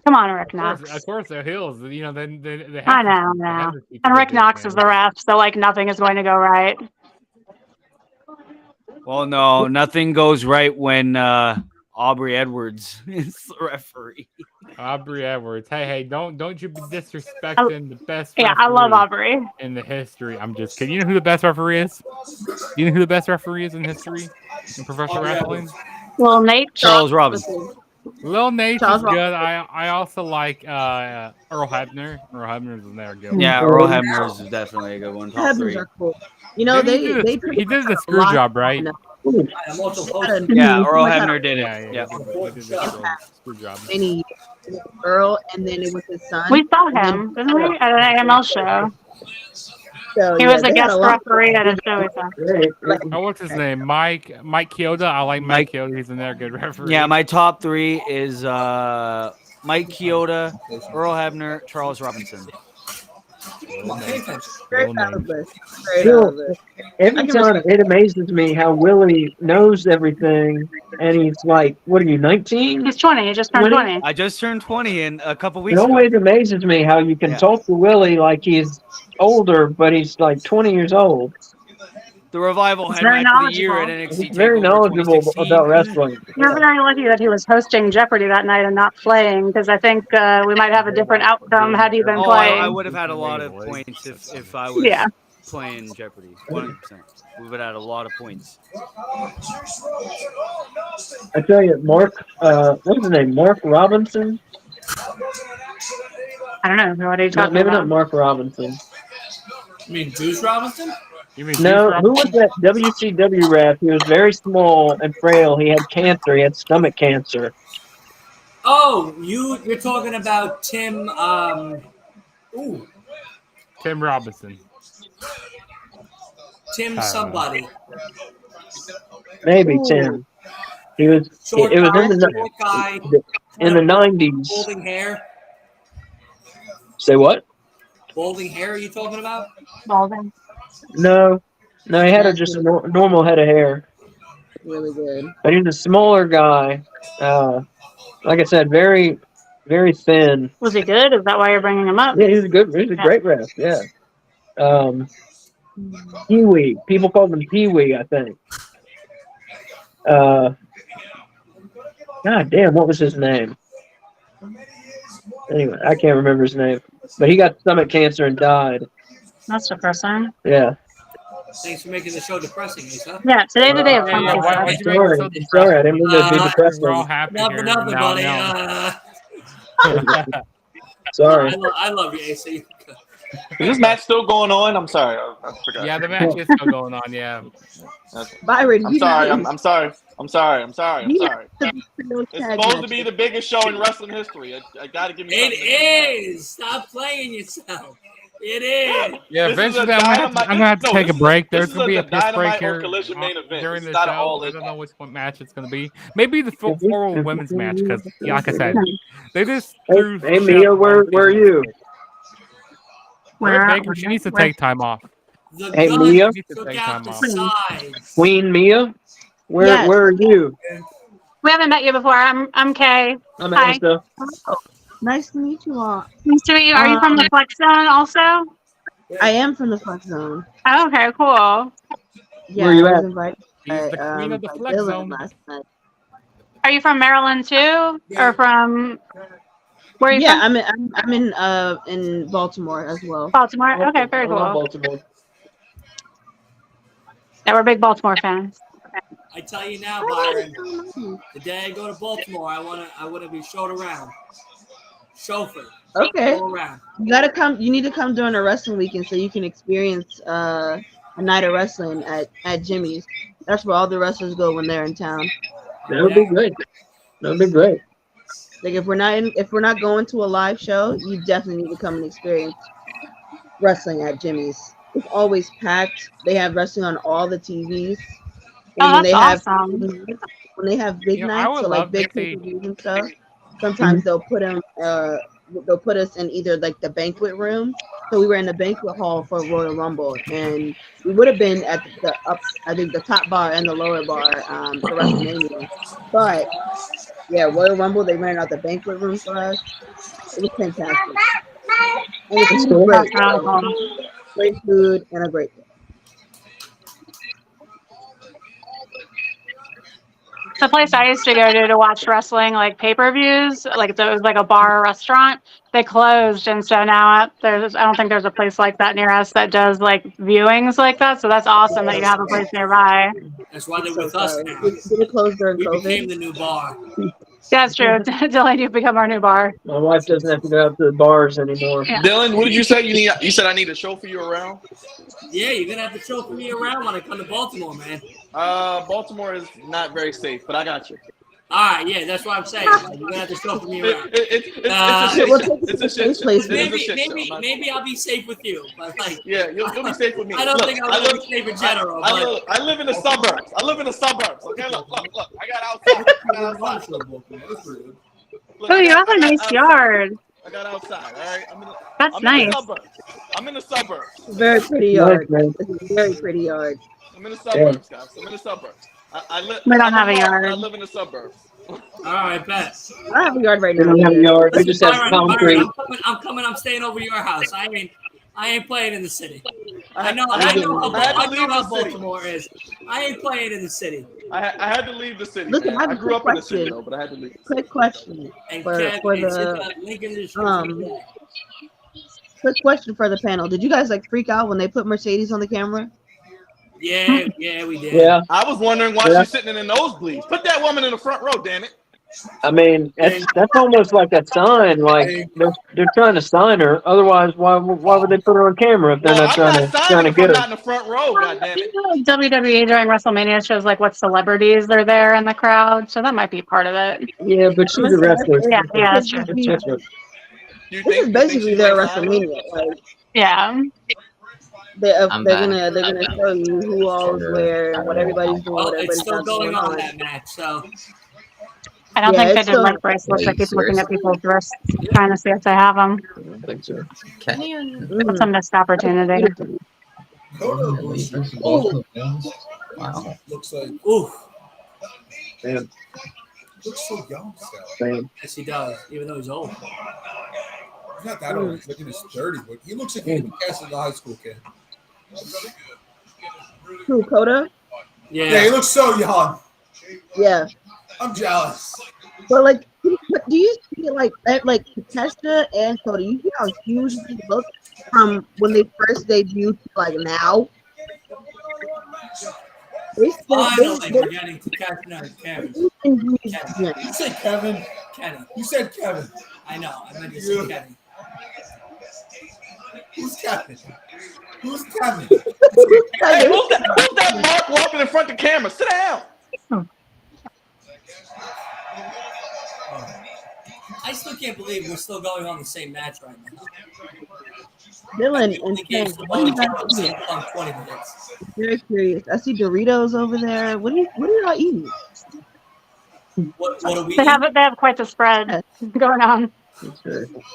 Come on, Rick Knox.
Of course, they're heels. You know, they have
I know,
to, they have to keep
And
it
Rick
good,
Knox
man.
is the ref, so like nothing is going to go right.
Well, no, nothing goes right when Aubrey Edwards is the referee.
Aubrey Edwards. Hey, don't you be disrespecting the best
Yeah, I love
referee
Aubrey.
in the history. I'm just kidding. You know who the best referee is? You know who the best referee is in history in professional wrestling?
Well, Nate.
Charles Robinson.
Lil Nate
Charles
is good. I also like Earl Hebner. Earl Hebner's in there good.
Yeah, Earl Hebner is definitely a good one. Top
Hebners
3.
are cool. You know,
Didn't
they
he did the
a
screw
lot
job, right?
on
I'm also hosting.
Yeah, Earl
Much
Hebner did it.
Yeah,
Yeah.
he did the screw job.
many Earl, and then it was his son.
We saw
and then-
him, didn't we, at an AML show?
So,
He
yeah,
was a
they had
guest
lot
referee at a show we saw.
Oh, what's his name? Mike Chioda. I like Mike Chioda. He's in there, good referee.
Yeah, my top 3 is Mike Chioda, Earl Hebner, Charles Robinson.
Very valid list. Very
Still,
valid list.
every
I can
time
respect
it amazes me how Willie knows everything, and he's like, "What are you, 19?"
He's 20. He just turned 20.
I just turned 20 in a couple
It
weeks ago.
always amazes me how you can talk to Willie like he's older, but he's like 20 years old.
The Revival
He's
had
very
match of the year at
knowledgeable.
NXT
He's very
TakeOver
knowledgeable
2016.
about wrestling.
You're very lucky that he was hosting Jeopardy that night and not playing, because I think we might have a different outcome had he been
Oh,
playing.
I would have had a lot of points if I was
Yeah.
playing Jeopardy. 100%. We would have had a lot of points.
I tell you, Mark, what's his name? Mark Robinson?
I don't know. What are you talking
Maybe
about?
not Mark Robinson.
You mean Deuce Robinson?
You mean
No,
Deuce
who was
Robinson?
that WCW ref? He was very small and frail. He had cancer. He had stomach cancer.
Oh, you're talking about Tim.
Tim Robinson.
Tim somebody.
Maybe
Ooh.
Tim. He was.
Short
It was
guy.
in the
Short guy.
in the 90s.
Balding hair.
Say what?
Balding hair. Are you talking about?
Balding.
No, he had just a normal head of hair.
really good.
But he was a smaller guy. Like I said, very, very thin.
Was he good? Is that why you're bringing him up?
Yeah, he was a great ref. Yeah. Pee-wee. People called him Pee-wee, I think. God damn, what was his name? Anyway, I can't remember his name. But he got stomach cancer and died.
That's depressing.
Yeah.
Thanks for making the show depressing, Lisa.
Yeah, today's the day of
Yeah,
pumpkin
why'd
spice.
you make it so
Sorry, I didn't mean to be depressing.
We're all happy
Nothing,
here.
nothing,
Now,
buddy.
now.
Sorry.
I love you, AC.
Is this match still going on? I'm sorry. I forgot.
Yeah, the match is still going on. Yeah.
Byron,
I'm sorry. I'm sorry. I'm sorry. I'm sorry. I'm sorry.
It's
It's supposed to be the biggest show in wrestling history. I got to give me.
It is. Stop playing yourself. It is.
Yeah,
This is a
eventually I'm gonna have to take a break. There's gonna be a piss break here
Collision main event.
during
It's
the
not
show.
all
I
in.
don't know which one match it's gonna be. Maybe the four women's match because, like I said, they just threw.
Hey Mia, where are you?
Where's Baker? She needs to take time off.
The
Hey,
gun
Mia?
took out the sides.
Queen Mia? Where
Yes.
are you?
We haven't met you before. I'm Kay.
I'm
Hi.
Asta.
Nice to meet you all.
Nice to meet you. Are you from the Flex Zone also?
I am from the Flex Zone.
Oh, okay, cool.
Yeah,
Where you
I was
at?
invited
She's the queen of the
by
Flex
Dylan
Zone.
last night.
Are you from Maryland too, or from where are you
Yeah,
from?
I'm in Baltimore as well.
Baltimore. Okay, very
I love
cool.
Baltimore.
Yeah, we're big Baltimore fans.
I tell you now, Byron. The day I go to Baltimore, I wanna be showed around. Chauffeur.
Okay.
Go around.
You gotta come. You need to come during a wrestling weekend so you can experience a night of wrestling at Jimmy's. That's where all the wrestlers go when they're in town.
That would be great. That would be great.
Like if we're not going to a live show, you definitely need to come and experience wrestling at Jimmy's. It's always packed. They have wrestling on all the TVs.
Oh,
when they
that's
have
awesome.
when they have big
You know, I
nights,
would
so like
love
big
to see-
pay-per-views and stuff, sometimes they'll put us in either like the banquet room. So we were in the banquet hall for Royal Rumble, and we would have been at the top bar and the lower bar for WrestleMania. But yeah, Royal Rumble, they ran out the banquet room for us. It was fantastic. And the food was great.
That's really cool.
Great food and a great day.
The place I used to go to watch wrestling, like pay-per-views, like it was like a bar or restaurant. They closed, and so now I don't think there's a place like that near us that does like viewings like that. So that's awesome that you have a place nearby.
That's why they're
So
with us
sorry.
now.
Did it close during
We became
COVID?
the new bar.
That's true. Dylan, you've become our new bar.
My wife doesn't have to go out to the bars anymore.
Yeah.
Dylan, what did you say? You said I need to chauffeur you around.
Yeah, you're gonna have to chauffeur me around when I come to Baltimore, man.
Baltimore is not very safe, but I got you.
All right, yeah, that's what I'm saying. Like, you're gonna have to chauffeur me around.
It's a shit show.
Maybe I'll be safe with you, but like,
Yeah, you'll be safe with me.
I don't think I'm gonna be safe in general. But
I live in the suburbs. Okay, look. I got outside.
Oh, you have a nice yard.
I got outside. All right,
That's
I'm
nice.
in the suburbs. I'm in the suburbs.
Very pretty yard. It's a very pretty yard.
I'm in the suburbs, guys. I'm in the suburbs.
We don't have a yard.
I live in the suburbs.
all right, bet.
I have a yard right
We
now.
don't have a yard. We just have
Byron,
concrete.
I'm coming. I'm staying over your house. I ain't playing in the city. I know
I had
how
to leave the city.
Baltimore is. I ain't playing in the city.
I had to leave the city.
Listen,
man.
I
I
have a
grew
quick
up in the city,
question.
though, but I had to leave.
Quick question
And
for
Kev,
for
it's in
the
link in the description.
quick question for the panel. Did you guys like freak out when they put Mercedes on the camera?
Yeah, we did.
Yeah.
I was wondering why she's sitting in the nosebleeds. Put that woman in the front row, damn it.
I mean, that's almost like a sign. Like they're trying to sign her. Otherwise, why would they put her on camera if they're not trying to get her?
Not in the front row, goddamn it.
WWE during WrestleMania shows like what celebrities are there in the crowd, so that might be part of it.
Yeah, but she's a wrestler.
Yeah, that's true.
It's different.
This is basically their WrestleMania. Like,
Yeah.
they're
I'm
gonna show you who all is where and what everybody's doing.
Well,
What
it's
everybody's
still
not
going
doing
on that match, so
I don't
Yeah,
think they
it's
did
still-
like bracelets. I keep looking at people's wrists, trying to see if they have them.
I don't think so.
Kenny and
That's a missed opportunity.
wow.
Looks like
ooh,
Man,
looks so young still.
man.
yes he does, even though he's old.
He's not that old. He's like in his 30s, but he looks like he could be cast as a high school kid.
Who, Coda?
Yeah, he looks so young.
Yeah.
I'm jealous.
But like, but do you see like Takeshita and Coda? You see how huge they look from when they first debuted to like now?
Finally, we're getting to Kevin.
Yeah.
You said Kevin.
Kenny.
You said Kevin.
I know. I meant to say Kenny.
Who's Kevin? Who's Kevin?
Hey, who's that Mark walking in front of the camera? Sit down.
I still can't believe we're still going on the same match right now.
Dylan
Only
and
games
Ken,
the
what are you
ball
guys eating?
on 20 minutes.
Very curious. I see Doritos over there. What are y'all eating?
What are we
They
eating?
have quite the spread going on.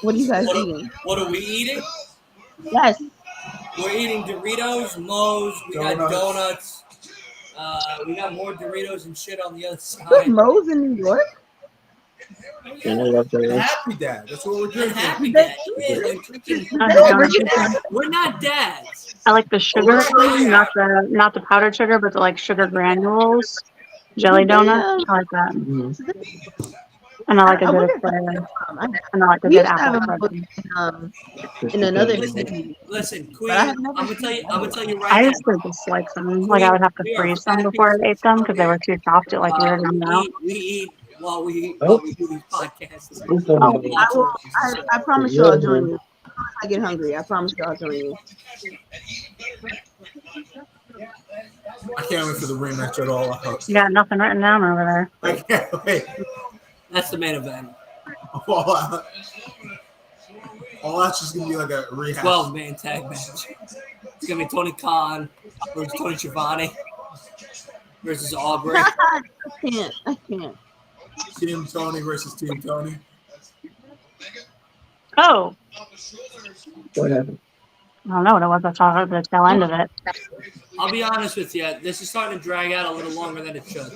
What are you guys
What
eating?
what are we eating?
Yes.
We're eating Doritos, Moe's, we got
Donuts.
donuts. We got more Doritos and shit on the other
Put
side.
Moe's in New York?
Happy Dad. That's what we're drinking.
Happy Dad. Yeah, we're drinking. We're not dads.
I like the sugar, not the powdered sugar, but the like sugar granules, jelly donut. I like that. And I like a good espresso. And I like a
We
good
used to have
apple
them
cider.
in another
Listen, Queen.
But I have
I'm
never
gonna tell you right
I
now.
used to dislike them. Like I would have to freeze them before I ate them because they were too soft. It like weirded me out.
We eat while we do these podcasts.
I promise you I'll join you. If I get hungry, I promise you I'll join you.
I can't wait for the rematch at all.
You got nothing written down over there.
I can't wait.
That's the main event.
All out. All that's just gonna be like a rehash.
12-man tag match. It's gonna be Tony Khan versus Tony Schiavone versus Aubrey.
I can't.
Team Tony versus Team Tony.
Oh,
What happened?
I don't know what it was. I saw the tail end of it.
I'll be honest with you. This is starting to drag out a little longer than it should.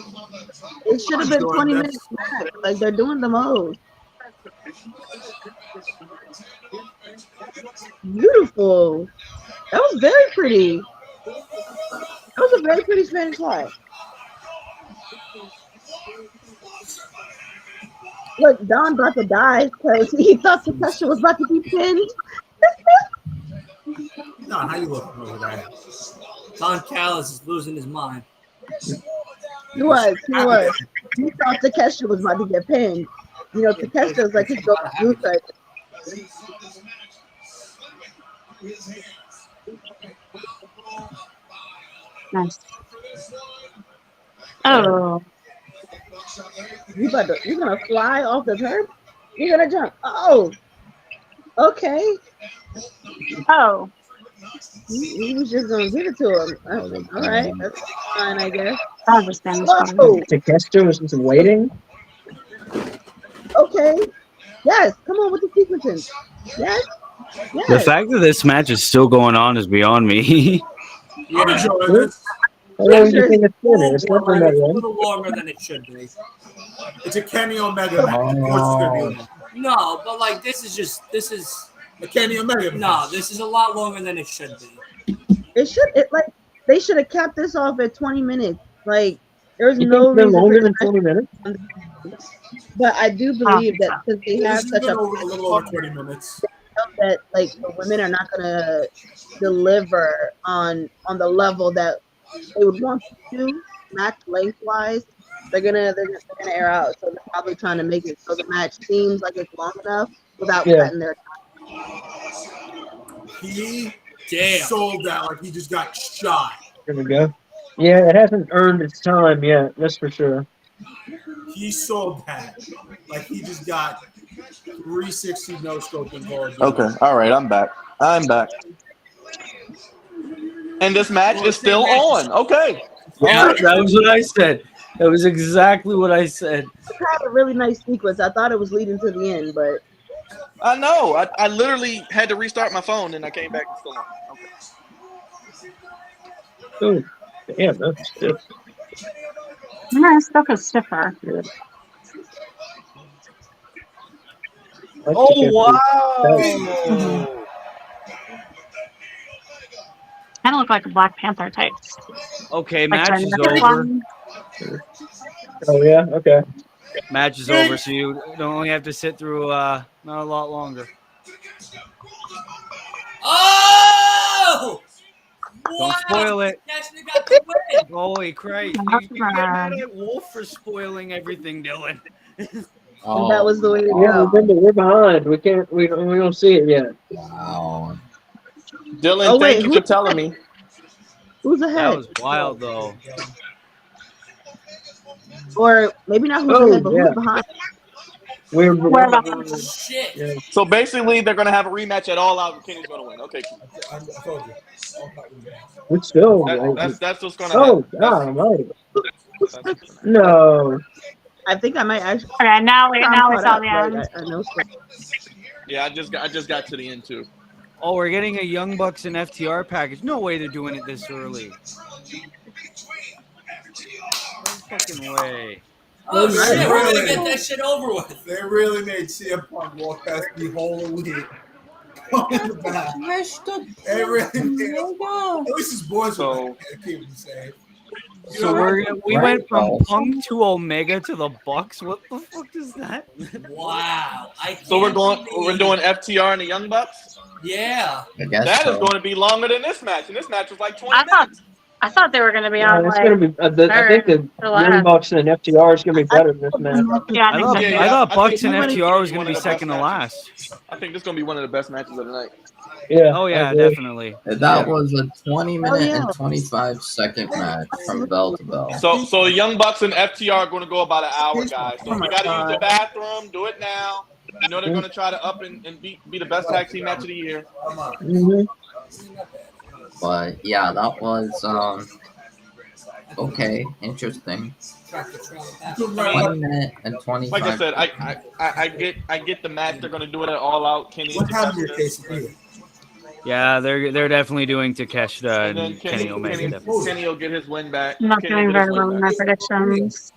It should have been 20 minutes max. Like they're doing the most. Beautiful. That was very pretty. That was a very pretty Spanish fly. Look, Don about to die because he thought Takesha was about to be pinned.
Don, how you looking over there?
Don Callis is losing his mind.
He was. He thought Takesha was about to get pinned. You know, Takesha is like his go-to move type.
Nice. Oh.
You're gonna fly off the turf? You're gonna jump. Oh. Okay.
Oh.
He was just gonna give it to him. All right. That's fine, I guess.
That was a Spanish
Whoa.
Takeshita was just waiting.
Okay. Yes. Come on with the sequences. Yes. Yes.
The fact that this match is still going on is beyond me.
I'm enjoying this.
How long do you think it's been? It's not been that
It's a
long.
little longer than it should be.
It's a Kenny Omega match. Of course it's gonna be long.
No, but like this is
a Kenny Omega match.
No, this is a lot longer than it should be.
They should have capped this off at 20 minutes. Like there's
You
no
think they're
reason
longer
for
than 20 minutes?
But I do believe that since they have
This has
such
been
a
a little over 20 minutes.
that like the women are not gonna deliver on the level that they would want to match lengthwise. They're gonna air out. So they're probably trying to make it so the match seems like it's long enough without cutting their
He
Damn.
sold out like he just got shot.
There we go. Yeah, it hasn't earned its time yet. That's for sure.
He sold that like he just got 360 no scope involved.
Okay, all right, I'm back. And this match is still on. Okay.
Yeah, that was what I said. That was exactly what I said.
It had a really nice sequence. I thought it was leading to the end, but
I know. I literally had to restart my phone and I came back and still on. Okay.
Oh, damn, that's stiff.
My stuff is stiffer.
Yeah.
Oh, wow.
Kind of look like a Black Panther type.
Okay,
Like
match is
the next
over.
one.
Oh, yeah? Okay.
Match is over, so you don't only have to sit through not a lot longer.
Oh!
Don't spoil it.
Cashman got the win.
Holy Christ. You get mad at Wolf for spoiling everything, Dylan.
and that was the way to
Yeah,
go.
remember, we're behind. We don't see it yet.
Wow.
Dylan,
Oh, wait,
thank you for telling me.
Who's ahead?
That was wild, though.
Or maybe not who's
Oh,
ahead, but
yeah.
who's behind.
We're
behind.
Shit.
Yeah.
So basically, they're going to have a rematch at All Out and Kenny's going to win. Okay, cool.
I told you.
It's still.
That's what's going to
Oh,
happen.
God, right. No.
I think I might actually.
Okay, now we
caught
saw
up,
the
like,
end.
I know.
Yeah, I just got to the end too.
Oh, we're getting a Young Bucks and FTR package. No way they're doing it this early. No fucking way.
Oh
They
shit, we're
really-
gonna get that shit over with.
They really made CM Punk walk past the whole elite. In the back. They really made At least his boys were back there keeping him safe.
So we went from Punk to Omega to the Bucks. What the fuck is that?
Wow.
So we're doing FTR and the Young Bucks.
Yeah.
I guess
That is
so.
going to be longer than this match, and this match was like 20 minutes.
I thought they were going to be
Yeah,
on
it's
like
going to be. I think the Young Bucks and FTR is going to be better than this match.
Yeah,
I thought,
Yeah,
I thought
I
Bucks
think
and
it's
FTR was
one
going to
of
be
the
second to
best
last.
I think this is going to be one of the best matches of the night.
Yeah.
Oh,
I
yeah,
agree.
definitely.
That was a 20-minute
yeah.
and 25-second match from bell to bell.
So the Young Bucks and FTR are going to go about an hour, guys. So if you got to use
God.
the bathroom, do it now. You know they're going to try to up and be the best tag team match of the year.
Mhm.
But yeah, that was okay, interesting. 20-minute and 25.
Like I said, I get the match. They're going to do it at All Out. Kenny
What happened to your
Takeshita.
case?
Yeah, they're definitely doing Takeshita
And then
and Kenny Omega. definitely.
Kenny will get his win back.
I'm not
Kenny
doing
will get his
very well
win
in my
back.
predictions.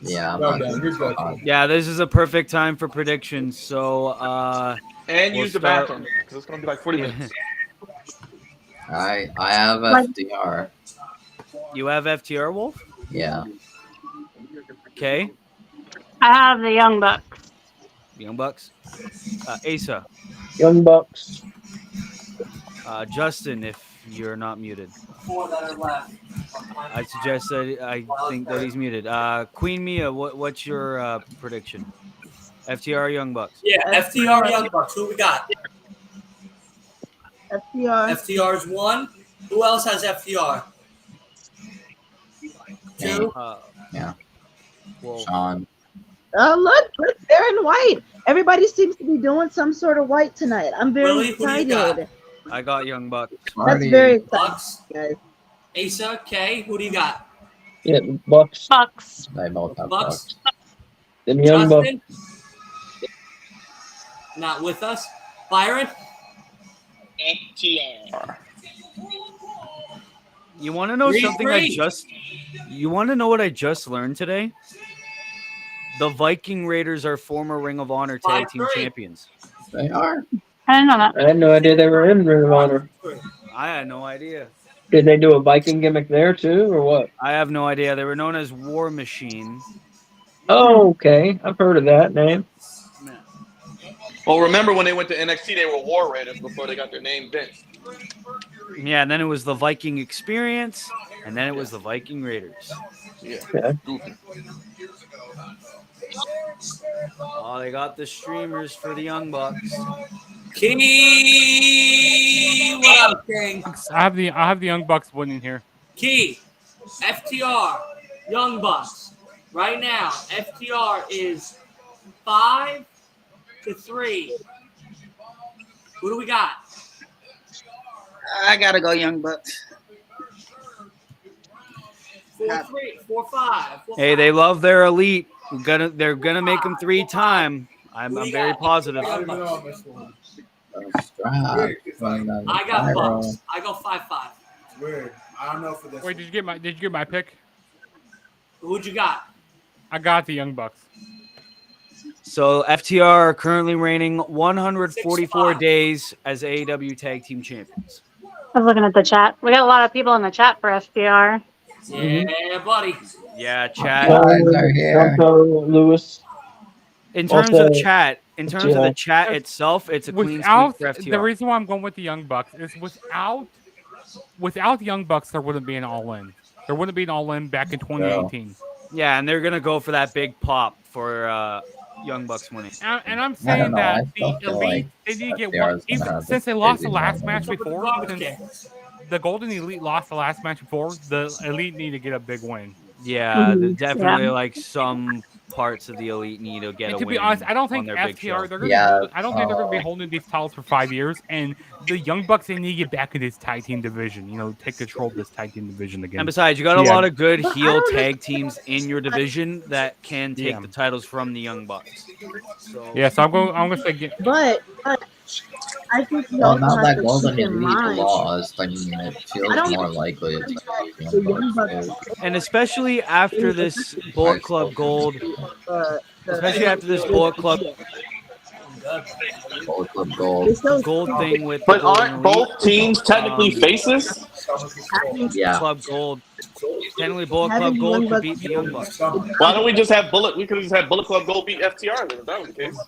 Yeah, I'm
Well
not
done.
gonna
You're good.
talk.
Yeah, this is a perfect time for predictions. So,
And
We'll
use the
start-
bathroom because it's going to be like 40 minutes.
I have FDR.
you have FTR, Wolf?
Yeah.
Okay.
I have the Young Bucks.
Young Bucks. Asa.
Young Bucks.
Justin, if you're not muted.
4 that are left.
I suggest that I think that he's muted. Queen Mia, what's your prediction? FTR Young Bucks.
Yeah, FTR Young Bucks. Who we got?
FTR.
FTR's 1. Who else has FTR? 2.
Yeah.
Well,
Sean.
Oh, look, they're in white. Everybody seems to be doing some sort of white tonight. I'm very
Willie, who do you
excited.
I got Young Bucks.
That's very exciting,
Bucks.
guys.
Asa, Kay, who do you got?
Yeah, Bucks.
Bucks.
They both have
Bucks.
Them Young Bucks.
Justin? Not with us. Byron?
FTR.
You want to know something
Three.
You want to know what I just learned today? The Viking Raiders are former Ring of Honor Tag Team
5-3.
Champions.
They are.
I didn't know that.
I had no idea they were in Ring of Honor.
I had no idea.
Did they do a Viking gimmick there too, or what?
I have no idea. They were known as War Machine.
Oh, okay. I've heard of that name.
Well, remember when they went to NXT, they were War Raiders before they got their name Vince.
Yeah, and then it was the Viking Experience, and then it was the Viking Raiders.
Yeah.
Okay.
Oh, they got the streamers for the Young Bucks.
Key, what up, King?
I have the Young Bucks winning here.
Key, FTR, Young Bucks. Right now, FTR is 5-3. Who do we got?
I gotta go Young Bucks.
4-3, 4-5.
Hey, they love their elite. They're gonna make them 3-time. I'm very positive.
I got Bucks. I go 5-5.
Weird. I don't know for this.
Wait, did you get my pick?
Who'd you got?
I got the Young Bucks.
So FTR are currently reigning 144
6-5.
days as AEW Tag Team Champions.
I was looking at the chat. We got a lot of people in the chat for FTR.
Yeah, buddy.
Yeah, chat.
Guys are here.
Lewis.
In terms
Also,
of chat, in terms of the chat itself, it's a clean sweep for FTR.
The reason why I'm going with the Young Bucks is without the Young Bucks, there wouldn't be an All-In. There wouldn't be an All-In back in 2018.
Yeah, and they're gonna go for that big pop for Young Bucks winning.
And I'm saying that the Elite, they need to get one. Even since they lost the last match before, since the Golden Elite lost the last match before, the Elite need to get a big win.
Yeah, definitely like some parts of the Elite need to get a win.
To be honest, I don't think
on their big
FTR.
show.
They're gonna. I don't think they're gonna be holding these titles for 5 years. And the Young Bucks, they need to get back in this tag team division. You know, take control of this tag team division again.
And besides, you got a lot of good heel tag teams in your division that can take the titles from the Young Bucks. So
so I'm going to say.
But I think you
Well,
also
now
have
that
to
Golden
keep in
Elite
mind.
lost, I mean, it feels more likely it's
The Young Bucks,
and especially after this Bullet Club Gold, especially after this Bullet Club Gold thing with
But
the Golden
aren't both
Elite,
teams technically faces?
Yeah.
Club Gold. Technically, Bullet Club Gold could beat the Young Bucks.
Why don't we just have Bullet? We could just have Bullet Club Gold beat FTR then, if that was the case.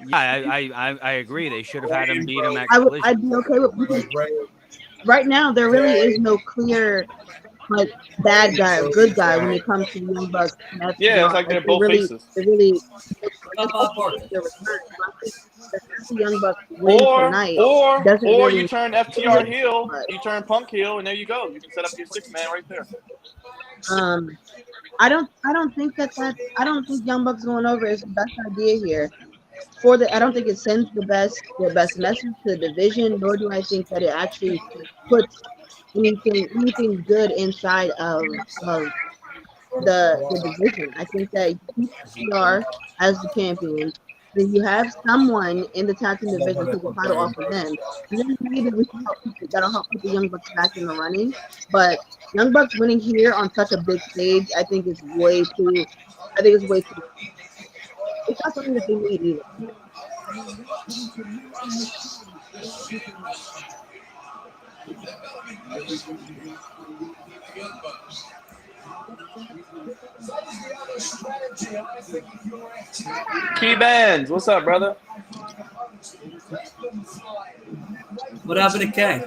Yeah, I agree. They should have had him beat him at
I'd
Collision.
be okay with right now. There really is no clear like bad guy or good guy when it comes to the Young Bucks. And FTR.
Yeah, it's like they're both faces.
They really. The Young Bucks win tonight.
Or
really,
you turn FTR heel, you turn Punk heel, and there you go. You can set up your 6-man right there.
I don't think I don't think Young Bucks going over is the best idea here. I don't think it sends the best message to the division, nor do I think that it actually puts anything good inside of the division. I think that you keep FTR as the champion. Then you have someone in the tag team division take the title off of them. And then maybe that'll help put the Young Bucks back in the running. But Young Bucks winning here on such a big stage, I think it's way too. It's not something that they need either.
Key Bands, what's up, brother?
What happened to Kay?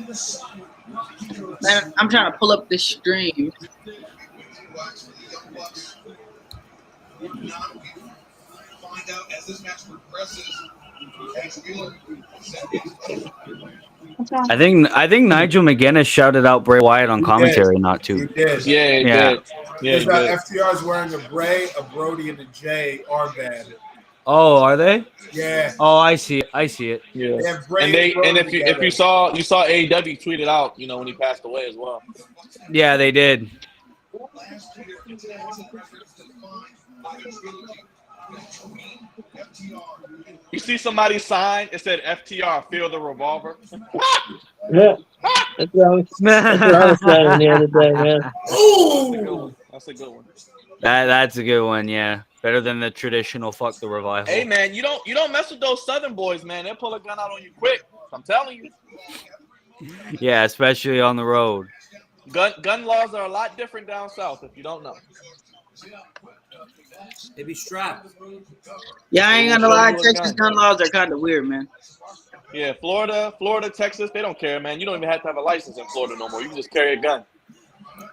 Man, I'm trying to pull up this stream.
I think Nigel McGuinness shouted out Bray Wyatt on commentary not
He
to.
did.
Yeah, he did. Yeah, he did.
FTR's wearing a Bray, a Brody, and a J armband.
Oh, are they?
Yeah.
Oh, I see it. I see it.
Yeah.
They have Bray
And they
Brody
and if
together.
you saw AEW tweeted out, you know, when he passed away as well.
Yeah, they did.
You see somebody sign, it said FTR, feel the revolver.
Yeah. That's what I was saying the other day, man.
Ooh! That's a good one.
That's a good one, yeah. Better than the traditional fuck the revival.
Hey man, you don't mess with those Southern boys, man. They'll pull a gun out on you quick. I'm telling you.
Yeah, especially on the road.
Gun laws are a lot different down south if you don't know.
They be strapped.
Yeah, I ain't gonna lie. Texas gun laws are kind of weird, man.
Yeah, Florida, Texas, they don't care, man. You don't even have to have a license in Florida no more. You can just carry a gun.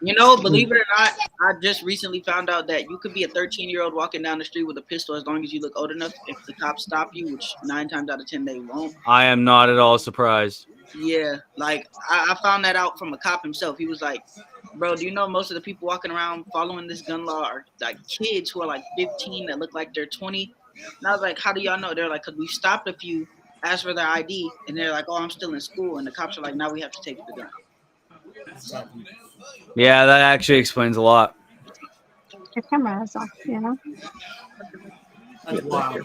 You know, believe it or not, I just recently found out that you could be a 13-year-old walking down the street with a pistol as long as you look old enough. If the cops stop you, which 9 times out of 10 they won't.
I am not at all surprised.
Yeah, like I found that out from a cop himself. He was like, bro, do you know most of the people walking around following this gun law are like kids who are like 15 that look like they're 20? And I was like, how do y'all know? They're like, because we stopped a few, asked for their ID, and they're like, oh, I'm still in school. And the cops are like, now we have to take the gun.
Yeah, that actually explains a lot.
Your camera is off, you know?
That's wild.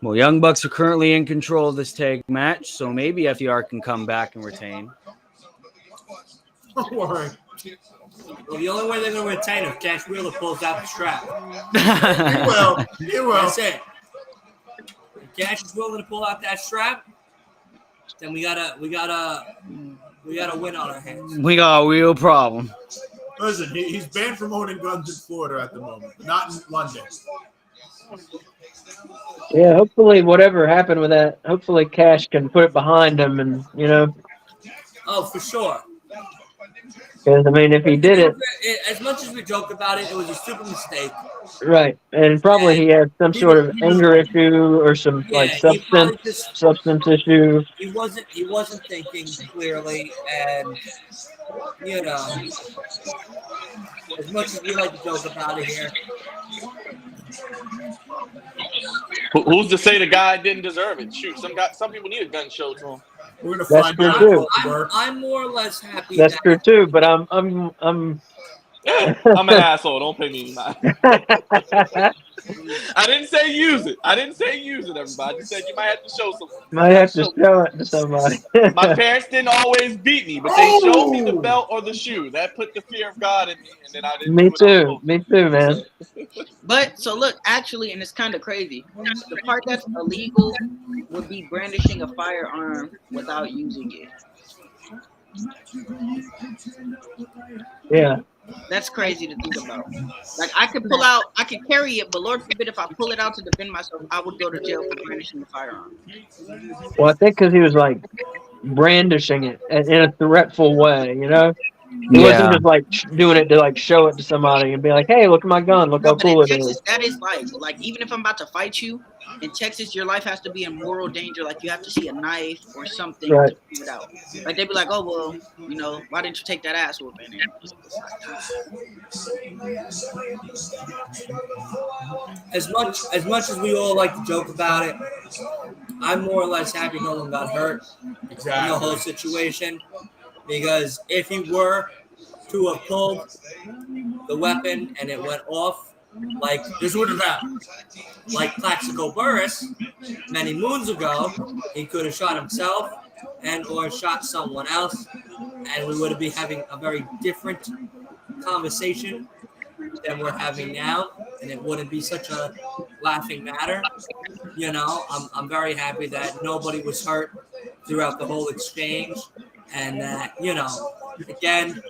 Well, Young Bucks are currently in control of this tag match, so maybe FDR can come back and retain.
Don't worry.
Well, the only way they're going to retain is Cash Wheeler pulls out the strap.
He will.
That's it. If Cash is willing to pull out that strap, then we got a win on our hands.
We got a real problem.
Listen, he's banned from owning guns in Florida at the moment, not in London.
Yeah, hopefully whatever happened with that, hopefully Cash can put it behind him and, you know.
Oh, for sure.
Because, I mean, if he did it.
As much as we joke about it, it was a stupid mistake.
Right. And probably he had some sort of anger issue or some substance issue.
He wasn't thinking clearly, and you know, as much as we like to joke about it here.
Who's to say the guy didn't deserve it? Shoot, some people need a gun show to them.
We're gonna
That's
find
true
out.
too.
I'm more or less happy.
That's true too, but I'm
I'm an asshole. Don't pay me. I didn't say use it. Everybody. I just said you might have to show something.
Might have to show it to somebody.
My parents didn't always beat me, but they showed me the belt or the shoe. That put the fear of God in me, and then I didn't.
Me too, man.
But so look, actually, and it's kind of crazy. The part that's illegal would be brandishing a firearm without using it.
Yeah.
That's crazy to think about. Like I could carry it, but Lord forbid if I pull it out to defend myself, I would go to jail for brandishing the firearm.
Well, I think because he was like brandishing it in a threatful way, you know. He wasn't just like doing it to like show it to somebody and be like, "Hey, look at my gun! Look how cool it is."
That is like even if I'm about to fight you in Texas, your life has to be in moral danger. Like you have to see a knife or something to figure it out. Like they'd be like, "Oh well, you know, why didn't you take that ass whooping?"
As much as we all like to joke about it, I'm more or less happy no one got hurt in the whole situation. Because if he were to have pulled the weapon and it went off, like this would have happened. Like Plaxico Burress, many moons ago, he could have shot himself and or shot someone else, and we would be having a very different conversation than we're having now, and it wouldn't be such a laughing matter. You know, I'm very happy that nobody was hurt throughout the whole exchange. And, you know, again,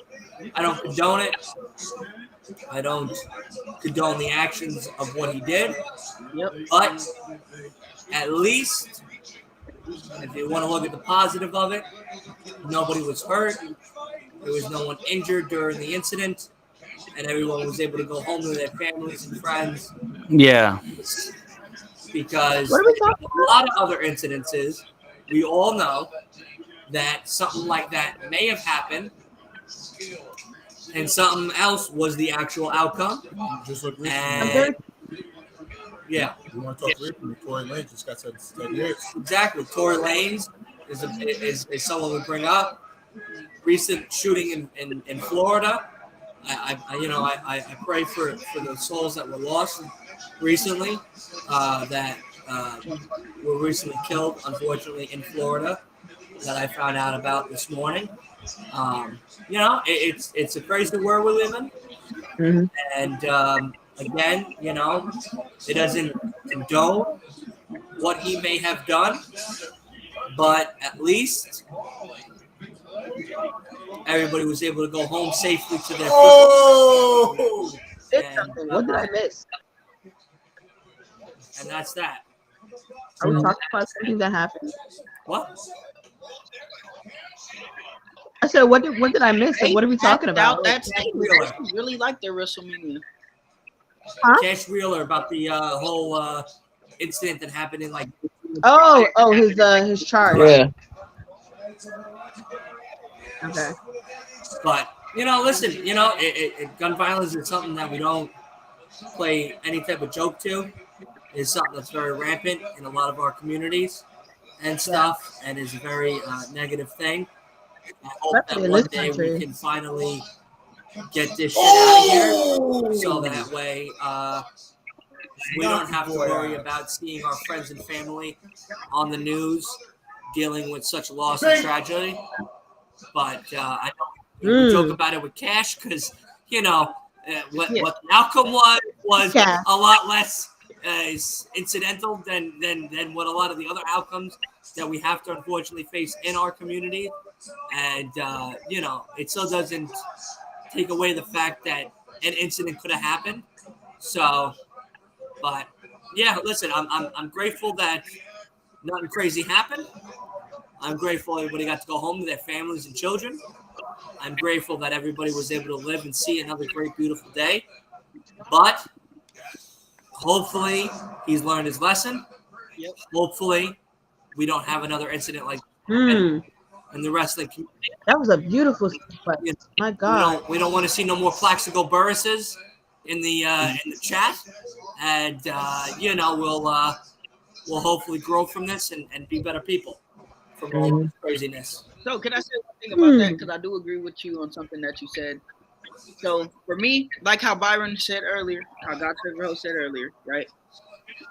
I don't condone it. I don't condone the actions of what he did.
Yep.
But at least, if you want to look at the positive of it, nobody was hurt. There was no one injured during the incident, and everyone was able to go home to their families and friends.
Yeah.
Because
What are we talking
a lot of other incidences, we all know that something like that may have happened, and something else was the actual outcome.
Just like
And
very-
yeah,
you want to talk recently? Tory Lane just got sentenced to 10 years.
exactly. Tory Lanez is someone we bring up. Recent shooting in Florida. I pray for the souls that were lost recently, that were recently killed, unfortunately, in Florida, that I found out about this morning. It's a crazy world we live in.
Mm-hmm.
And again, it doesn't condone what he may have done, but at least everybody was able to go home safely to their
Oh!
What did I miss?
And that's that.
Are we talking about something that happened?
What?
I said, what did I miss? Like, what are we talking about?
That statement. I really like their WrestleMania.
Huh?
Cash Wheeler about the whole incident that happened in like.
His charge.
Yeah.
Okay.
But listen, gun violence is something that we don't play any type of joke to. It's something that's very rampant in a lot of our communities and stuff, and is a very negative thing. I hope that one day we can finally get this shit out of here, so that way we don't have to worry about seeing our friends and family on the news dealing with such loss and tragedy. But I know we joke about it with Cash because what the outcome was a lot less incidental than what a lot of the other outcomes that we have to unfortunately face in our community. And it still doesn't take away the fact that an incident could have happened. So, but yeah, listen, I'm grateful that nothing crazy happened. I'm grateful everybody got to go home to their families and children. I'm grateful that everybody was able to live and see another great, beautiful day. But hopefully he's learned his lesson.
Yep.
Hopefully we don't have another incident like that in the wrestling community.
That was a beautiful spot. My God.
We don't want to see no more Plaxico Burrises in the chat. And we'll hopefully grow from this and be better people from all this craziness.
So can I say one thing about that? Because I do agree with you on something that you said. So for me, like how Byron said earlier, how God said earlier, right?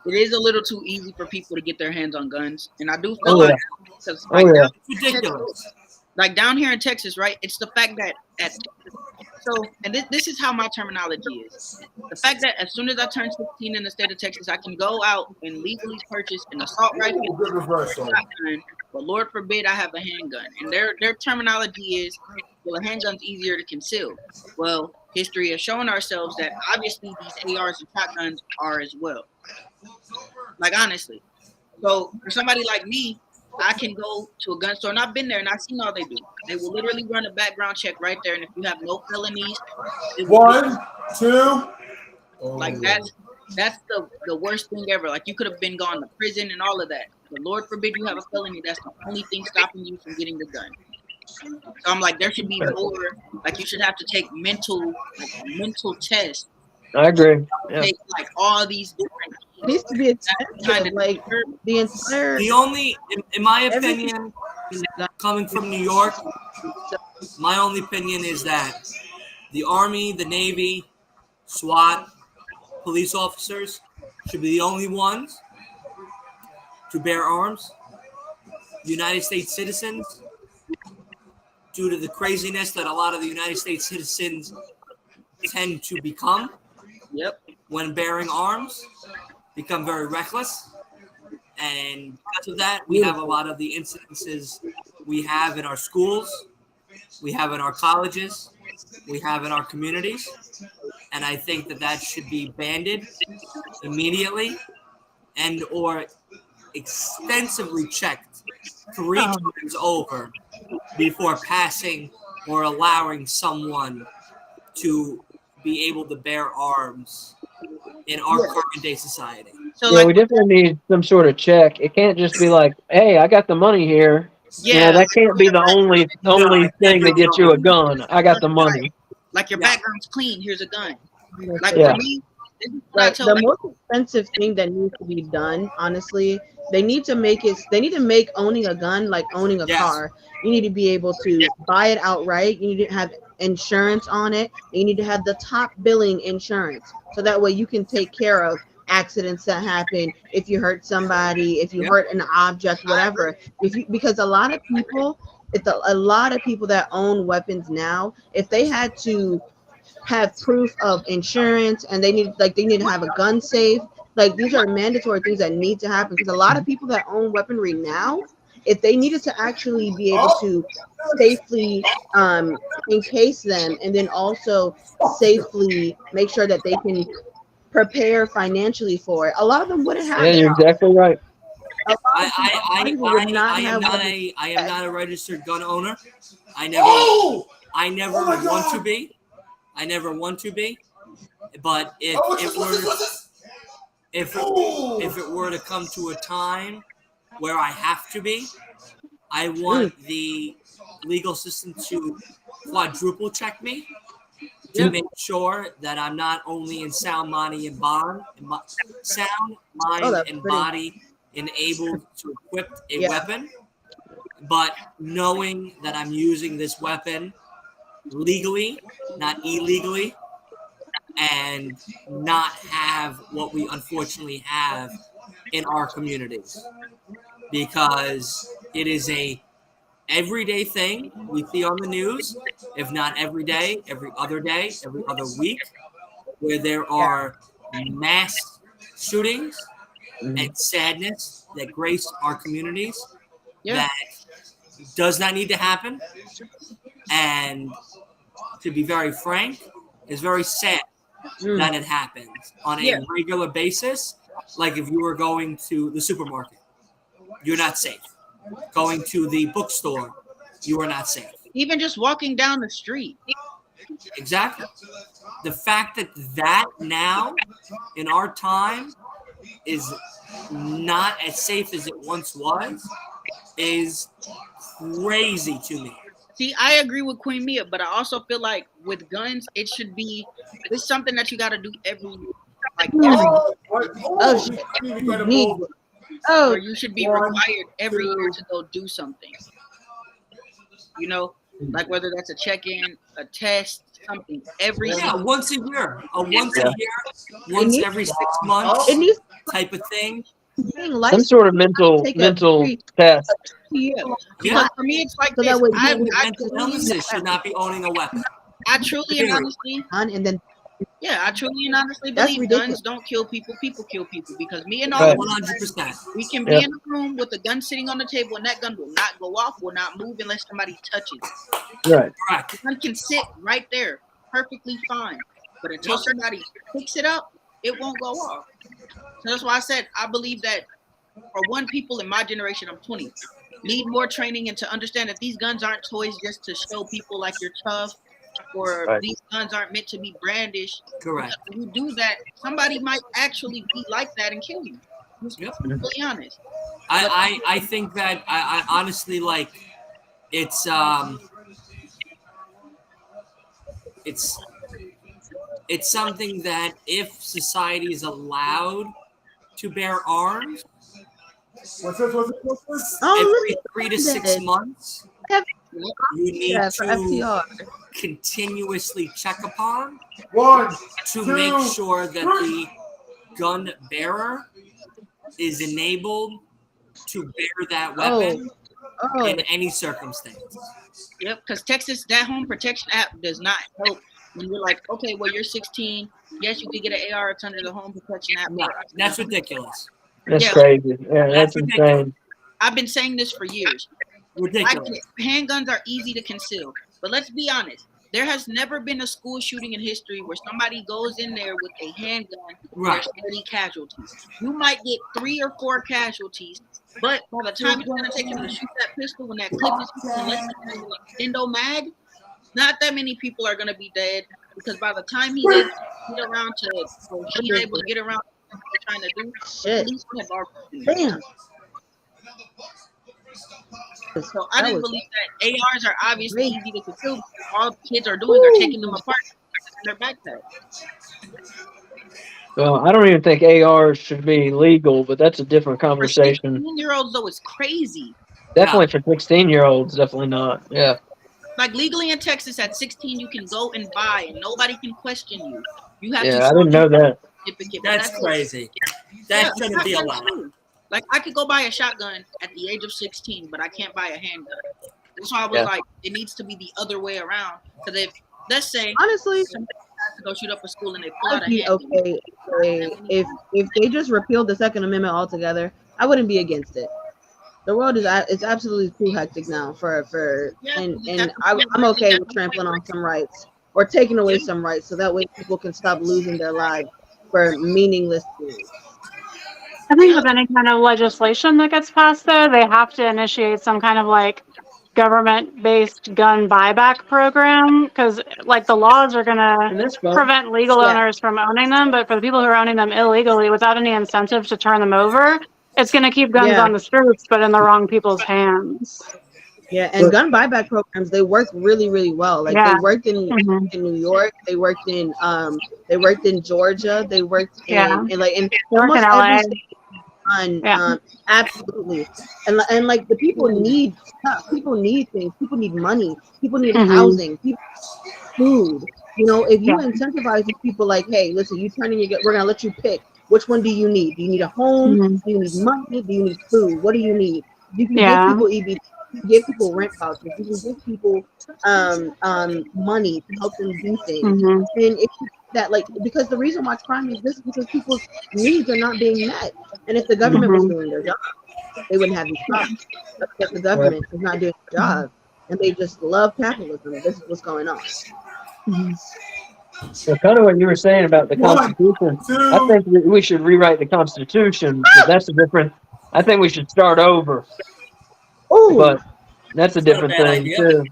It is a little too easy for people to get their hands on guns, and I do feel like because
it's ridiculous.
Like down here in Texas, right? It's the fact that this is how my terminology is. The fact that as soon as I turn 16 in the state of Texas, I can go out and legally purchase an assault rifle, shotgun, but Lord forbid I have a handgun. And their terminology is, well, a handgun's easier to conceal. Well, history has shown ourselves that obviously these ARs and shotguns are as well. Like, honestly. So for somebody like me, I can go to a gun store, and I've been there, and I've seen all they do. They will literally run a background check right there, and if you have no felonies,
1, 2.
Like that's the worst thing ever. Like you could have been gone to prison and all of that. But Lord forbid you have a felony. That's the only thing stopping you from getting the gun. So I'm like, there should be more. Like you should have to take mental tests.
I agree. Yeah.
Take like all these different.
It needs to be a kind of like the entire.
The only, in my opinion, coming from New York, my only opinion is that the Army, the Navy, SWAT, police officers should be the only ones to bear arms. United States citizens, due to the craziness that a lot of the United States citizens tend to become when bearing arms, become very reckless. And because of that, we have a lot of the incidences we have in our schools, we have in our colleges, we have in our communities, and I think that should be banded immediately and or extensively checked 3 times over before passing or allowing someone to be able to bear arms in our current day society.
So
Yeah, we definitely need some sort of check. It can't just be like, "Hey, I got the money here."
Yeah,
that can't be the only
it
thing
can't
that
be
gets
the
you a
only-
gun. I got the money.
like your
Yeah.
background's clean. Here's a gun. Like
Yeah.
for me, this is what I
Right.
tell
The
people.
most expensive thing that needs to be done, honestly, they need to make owning a gun like owning a
Yes.
car. You need to be able to buy it outright. You need to have insurance on it. And you need to have the top billing insurance. So that way you can take care of accidents that happen, if you hurt somebody, if you
Yep.
hurt an object, whatever. Because a lot of people that own weapons now, if they had to have proof of insurance and they need to have a gun safe, like these are mandatory things that need to happen, because a lot of people that own weaponry now, if they needed to actually be able to safely encase them and then also safely make sure that they can prepare financially for it, a lot of them wouldn't have
Yeah, you're
it.
exactly right.
A lot of people would not have
I am not a registered gun owner. I never want to be. I never want to be. But if it were to come to a time where I have to be, I want the legal system to quadruple check me to make sure that I'm not only in sound body and mind and body and able to equip a weapon, but knowing that I'm using this weapon legally, not illegally, and not have what we unfortunately have in our communities, because it is a everyday thing we see on the news, if not every day, every other week, where there are mass shootings and sadness that grace our communities that does not need to happen. And to be very frank, it's very sad that it happens on a regular basis. Like if you were going to the supermarket, you're not safe. Going to the bookstore, you are not safe.
Even just walking down the street.
Exactly. The fact that now in our time is not as safe as it once was is crazy to me.
See, I agree with Queen Mia, but I also feel like with guns, it should be it's something that you got to do every year. Like or you should be required every year to go do something. You know, like whether that's a check-in, a test, something every
once a year, once every 6 months type of thing.
Some sort of mental test.
Because for me, it's like
So
this.
that way
Mental illnesses should not be owning a weapon.
I truly and honestly,
and then
I truly and honestly
That's
believe
ridiculous.
guns don't kill people. People kill people. Because me and all
100%.
we can be in a room with a gun sitting on the table, and that gun will not go off, will not move unless somebody touches it.
Right.
The gun can sit right there, perfectly fine. But until somebody picks it up, it won't go off. So that's why I said I believe that for one, people in my generation, I'm 20, need more training and to understand that these guns aren't toys just to show people like you're tough, or these guns aren't meant to be brandished.
Correct.
If you do that, somebody might actually be like that and kill you. Just be really honest.
I think that I honestly like it's something that if society is allowed to bear arms every 3 to 6 months, you need to continuously check upon to make sure that the gun bearer is enabled to bear that weapon in any circumstance.
Yep, because Texas, that home protection app does not help when you're like, okay, well, you're 16. Yes, you can get an AR. It's under the home protection app.
No, that's ridiculous.
That's crazy. Yeah, that's insane.
I've been saying this for years.
Ridiculous.
Handguns are easy to conceal, but let's be honest. There has never been a school shooting in history where somebody goes in there with a handgun.
Right.
There's 30 casualties. You might get 3 or 4 casualties, but by the time it's gonna take him to shoot that pistol when that clip is unless he has an extendo mag, not that many people are gonna be dead because by the time he's able to get around to, or she's able to get around to what they're trying to do,
Shit.
have already
Damn.
So I didn't believe that ARs are obviously easy to conceal. All the kids are doing are taking them apart in their backpack.
Well, I don't even think ARs should be legal, but that's a different
For
conversation.
16-year-olds though, it's crazy.
Definitely for 16-year-olds, definitely not. Yeah.
Like legally in Texas at 16, you can go and buy, and nobody can question you. You have to.
Yeah, I didn't know that.
Certificate,
That's crazy. That shouldn't be allowed.
Like I could go buy a shotgun at the age of 16, but I can't buy a handgun. That's why I was like, it needs to be the other way around. Because if, let's say,
honestly,
somebody has to go shoot up a school and they pull out a
I'd be
handgun.
okay if they just repealed the Second Amendment altogether. I wouldn't be against it. The world is it's absolutely too hectic now and I'm okay with trampling on some rights or taking away some rights so that way people can stop losing their lives for meaningless things.
I think with any kind of legislation that gets passed, though, they have to initiate some kind of like government-based gun buyback program because, like, the laws are going to prevent legal owners from owning them, but for the people who are owning them illegally without any incentive to turn them over, it's going to keep guns on the streets, but in the wrong people's hands.
Yeah, and gun buyback programs, they work really, really well. Like they worked in New York, they worked in Georgia, they worked in almost every state. Absolutely, and like the people need stuff. People need things. People need money. People need housing. People need food. You know, if you incentivize these people, like, hey, listen, you turn in your, we're gonna let you pick. Which one do you need? Do you need a home? Do you need money? Do you need food? What do you need? You can give people EBT. Give people rent vouchers. You can give people money to help them do things. And it's that, like, because the reason why crime exists is because people's needs are not being met. And if the government was doing their job, they wouldn't have these problems. But because the government is not doing their job, and they just love capitalism. This is what's going on.
So kind of what you were saying about the Constitution, I think we should rewrite the Constitution. But that's a different. I think we should start over. But that's a different thing too.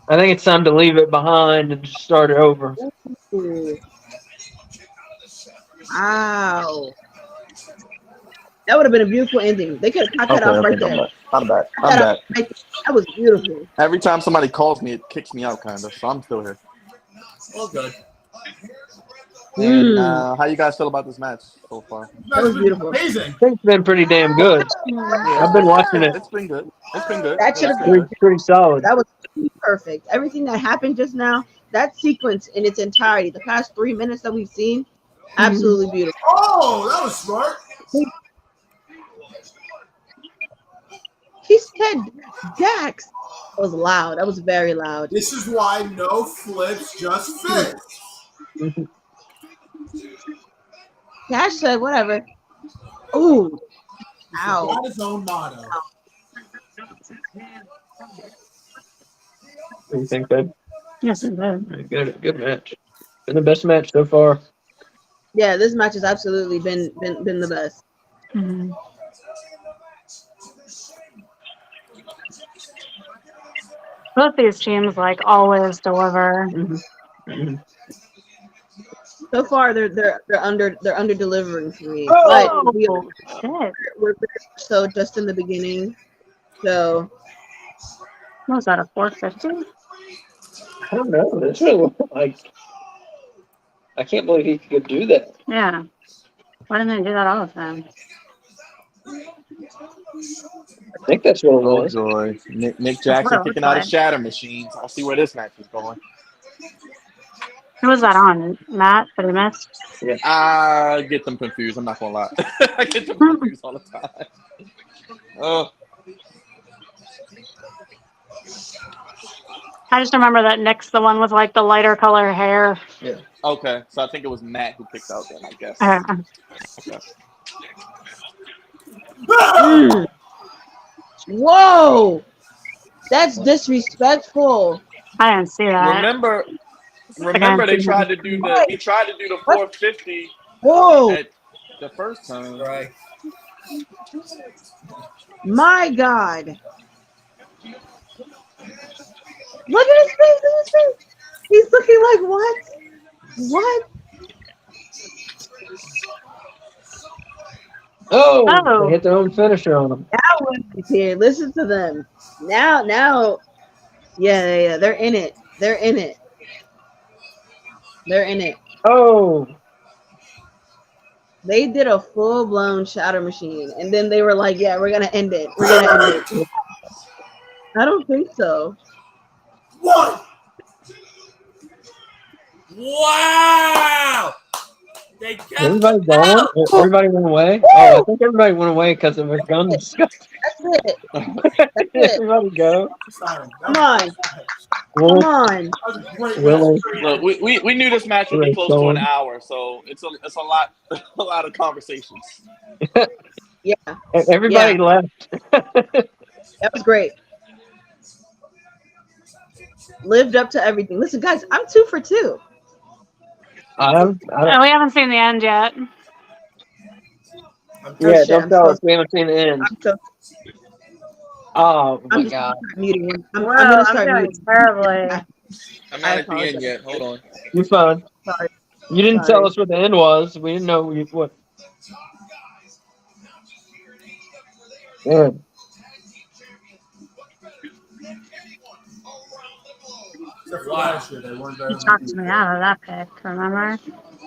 I think it's time to leave it behind and just start it over.
Wow. That would have been a beautiful ending. They could have cut that off right there.
I'm back.
That was beautiful.
Every time somebody calls me, it kicks me out, kind of. So I'm still here.
All good.
And how you guys feel about this match so far?
That was beautiful.
Amazing.
I think it's been pretty damn good. I've been watching it.
It's been good. It's been good.
That should have been
pretty solid.
That was perfect. Everything that happened just now, that sequence in its entirety, the past 3 minutes that we've seen, absolutely beautiful.
Oh, that was smart.
He said Dax. That was loud. That was very loud.
This is why no flips, just fits.
Dash said whatever. Ooh. Ow.
Got his own motto.
What do you think, babe?
Yes, it did.
Good match. Been the best match so far.
Yeah, this match has absolutely been the best.
Both these teams like always deliver.
So far, they're under delivering for me.
Oh,
but we're so just in the beginning. So
what was that, a 450?
I don't know. That's really, like, I can't believe he could do that.
Yeah. Why didn't they do that all the time?
I think that's what it was.
Joy. Nick Jackson kicking out his shatter machines. I'll see where this match is going.
Who was that on? Matt? That he missed?
Yeah.
I get them confused. I'm not gonna lie. I get them confused all the time.
I just remember that Nick's the one with like the lighter color hair.
Yeah. Okay, so I think it was Matt who kicked out then, I guess. Okay.
Whoa! That's disrespectful.
I didn't see that.
Remember they tried to do the 450
Whoa!
at the first time.
Right.
My God! Look at his face! Look at his face! He's looking like what? What?
Oh, they hit their own finisher on him.
Now Wembley's here. Listen to them. Now, yeah. They're in it. They're in it. They're in it.
Oh,
They did a full blown shatter machine, and then they were like, "Yeah, we're gonna end it. We're gonna end it." I don't think so.
What? Wow! They kept
everybody
them
gone?
out.
Everybody went away? Oh, I think everybody went away because of a gun discussion.
That's it. That's it.
Everybody go.
Come on.
Well,
Come on.
Willow.
Look, we knew this match would be close to an hour, so it's a lot of conversations.
Yeah.
Everybody left.
That was great. Lived up to everything. Listen, guys, I'm 2 for 2.
We haven't seen the end yet.
Yeah, don't tell us. We haven't seen the end. Oh my God!
Muting him. I'm
Whoa,
gonna start
doing
muting.
terribly.
I'm not at the end yet. Hold on.
You're fine.
Sorry.
You didn't tell us what the end was. We didn't know what. Yeah.
You talked me out of that pick, remember?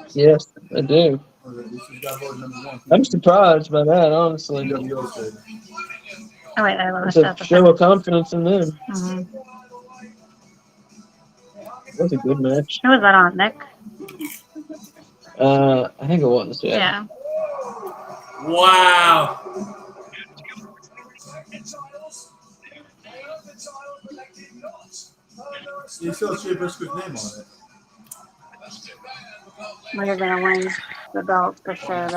Yes, I do. I'm surprised by that, honestly.
Oh wait, I
It's
looked
a
at the
show of confidence in them.
Mm-hmm.
That was a good match.
Who was that on, Nick?
I think it was.
Yeah.
Wow.
You still see Briscoe's name on it.
We're gonna win the belt for sure.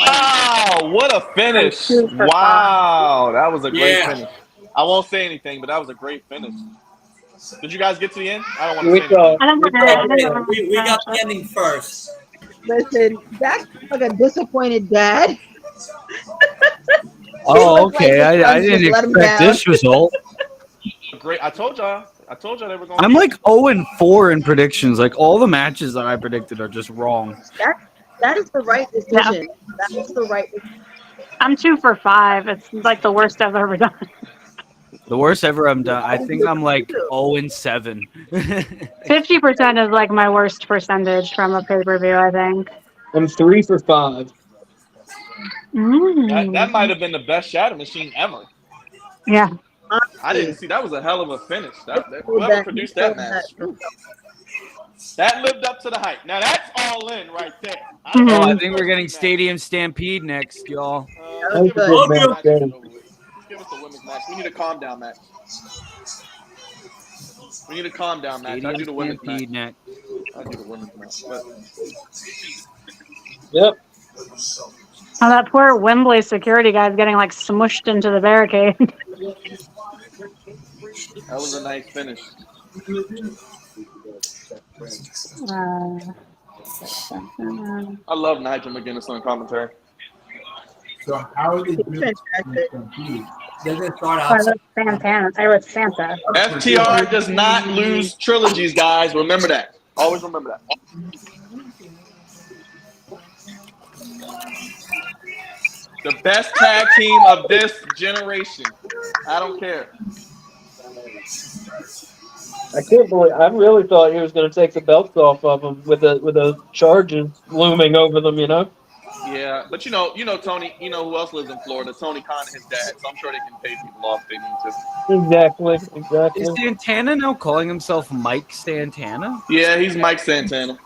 Wow, what a finish! Wow, that was a great finish. I won't say anything, but that was a great finish. Did you guys get to the end? I don't want to say anything.
We got the ending first.
Listen, that's like a disappointed dad.
Oh, okay. I didn't expect this result.
Great. I told y'all they were going.
I'm like 0-4 in predictions. Like all the matches that I predicted are just wrong.
That is the right decision. That is the right decision.
I'm 2 for 5. It's like the worst I've ever done.
The worst ever I'm done. I think I'm like 0-7.
50% is like my worst percentage from a pay-per-view, I think.
I'm 3 for 5.
That might have been the best shatter machine ever.
Yeah.
I didn't see. That was a hell of a finish. Whoever produced that match, that lived up to the hype. Now that's all in right there.
I think we're getting Stadium Stampede next, y'all.
Let's give us the women's match. We need a calm down match. We need a calm down match. I do the women's match. I do the women's match.
Yep.
Oh, that poor Wembley security guy's getting like smushed into the barricade.
That was a nice finish. I love Nigel McGuinness on commentary.
So how are they doing?
They didn't start out.
Santana. I wrote Santa.
FTR does not lose trilogies, guys. Remember that. Always remember that. The best tag team of this generation. I don't care.
I can't believe. I really thought he was going to take the belts off of them with the charges looming over them. You know.
Yeah, but you know, Tony. You know who else lives in Florida? Tony Khan and his dad. So I'm sure they can pay people off if they need to.
Exactly.
Is Santana now calling himself Mike Santana?
Yeah, he's Mike Santana.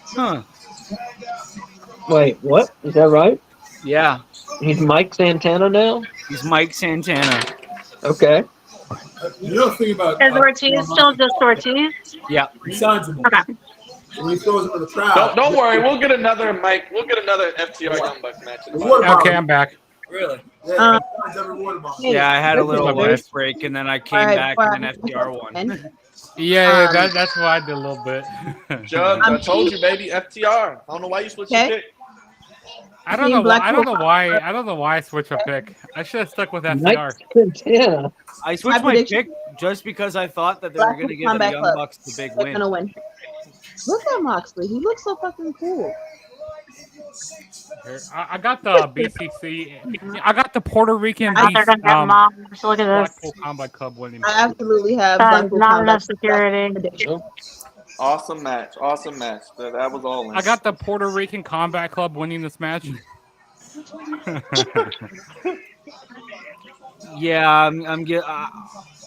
Huh.
Wait, what? Is that right?
Yeah.
He's Mike Santana now?
He's Mike Santana.
Okay.
You know the thing about
Is Ortiz still just Ortiz?
Yeah.
He signs him.
Okay.
When he throws him in the crowd.
Don't worry, we'll get another Mike. We'll get another FTR Young Bucks match.
Okay, I'm back.
Really?
Yeah, that's every word about it.
Yeah, I had a little
My
lunch
best.
break and then I came back and then FTR won.
Yeah, that's what I did a little bit.
Judge, I told you, baby, FTR. I don't know why you switched your pick.
I don't know why. I don't know why. I don't know why I switched my pick. I should have stuck with FTR.
Yeah.
I switched my pick just because I thought that they were going to give the
Combat
Young
Club.
Bucks the big
They're
win.
gonna win. Look at Moxley. He looks so fucking cool.
Here, I got the BCC. I got the Puerto Rican
I thought they're gonna get moms. Look at this.
Blackpool Combat Club winning.
I absolutely have
Not
Blackpool
enough
Combat
security.
Awesome match. Awesome match. That was all in.
I got the Puerto Rican Combat Club winning this match.
Yeah,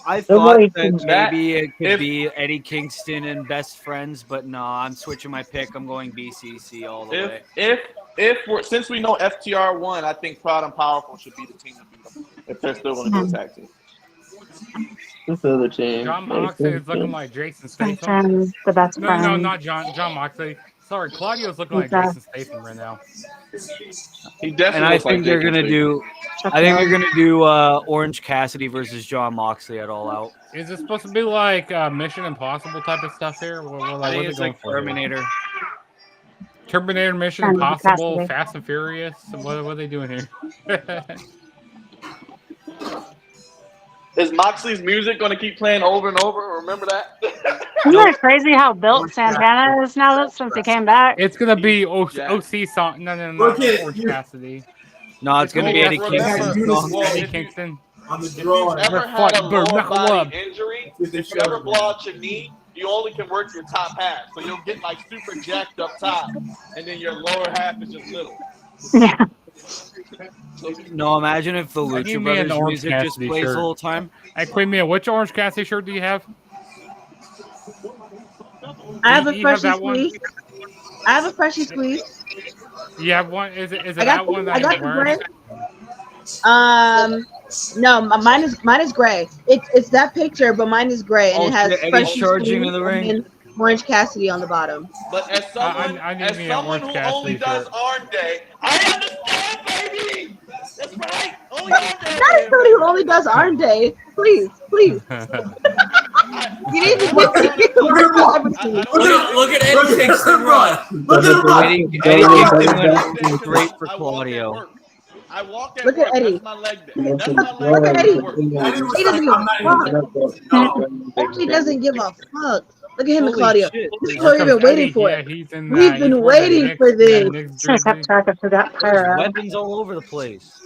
I thought
Somebody
that
can-
maybe it could
if-
be Eddie Kingston and Best Friends, but no, I'm switching my pick. I'm going BCC all the way.
Since we know FTR won, I think Proud and Powerful should be the team to beat them if they're still going to do a tag team.
This other team.
John Moxley is looking like Jason Statham.
Statham, the best
No,
friend.
not John Moxley. Sorry, Claudio's looking like
Okay.
Jason Statham right now.
He definitely.
And I
looks like
think they're
Jason
gonna
Statham.
do. I think they're gonna do Orange Cassidy versus John Moxley at All Out.
Is it supposed to be like Mission Impossible type of stuff here? What
I
are
think
they
it's
going
like
for here?
Terminator.
Terminator, Mission
Kind of
Impossible,
Cassidy.
Fast and Furious. What are they doing here?
Is Moxley's music going to keep playing over and over? Remember that?
Isn't it crazy how built Santana is now since he came back?
It's gonna be OC song. No,
Look
not
at
Orange
you.
Cassidy.
No, it's gonna be Eddie
Remember-
Kingston.
Well,
Eddie
if you-
Kingston.
on the
If you've
drawing.
ever
We're
had a
fighting, bro.
lower
Knuckle
body
up.
injury,
If they
if you ever
show
blow out your knee, you only can work your top half. So you'll get like super jacked up top, and then your lower half is just little.
Yeah.
No, imagine if the
I need
Lucha
me an
Brothers
Orange
music just
Cassidy
plays
shirt.
the whole time.
Hey, Queen Mia, which Orange Cassidy shirt do you have?
I have a
You have
freshly
that one?
squeezed. I have a freshly squeezed.
You have one? Is it
I
that
got
one
the,
that
I got
I'm
the
wearing?
gray. No, mine is gray. It's that picture, but mine is gray, and
Oh,
it has
shit, Eddie's
freshly
charging
squeezed
in the ring.
and Orange Cassidy on the bottom.
But as someone,
I need me an Orange
who
Cassidy
only does
shirt.
Arm Day, I understand, baby. That's right. Only Arm Day.
Not somebody who only does Arm Day. Please. You need to get the word
Look at Eddie Kingston run.
Look at him run.
Eddie Kingston went straight for Claudio.
I walk at
Look
work.
at Eddie.
That's my leg day. That's my leg
Look at
day.
Eddie.
Work.
Eddie was
He
like,
doesn't
I'm not
give
even
a fuck. Eddie doesn't give a fuck. Look at him and
Holy
Claudio.
shit.
This is what we've been waiting for.
Yeah, he's in,
We've
he's
been
wearing the
waiting
Knicks-
for this.
the Knicks
Should have
jersey.
kept track of that
There's
Pyro.
weapons all over the place.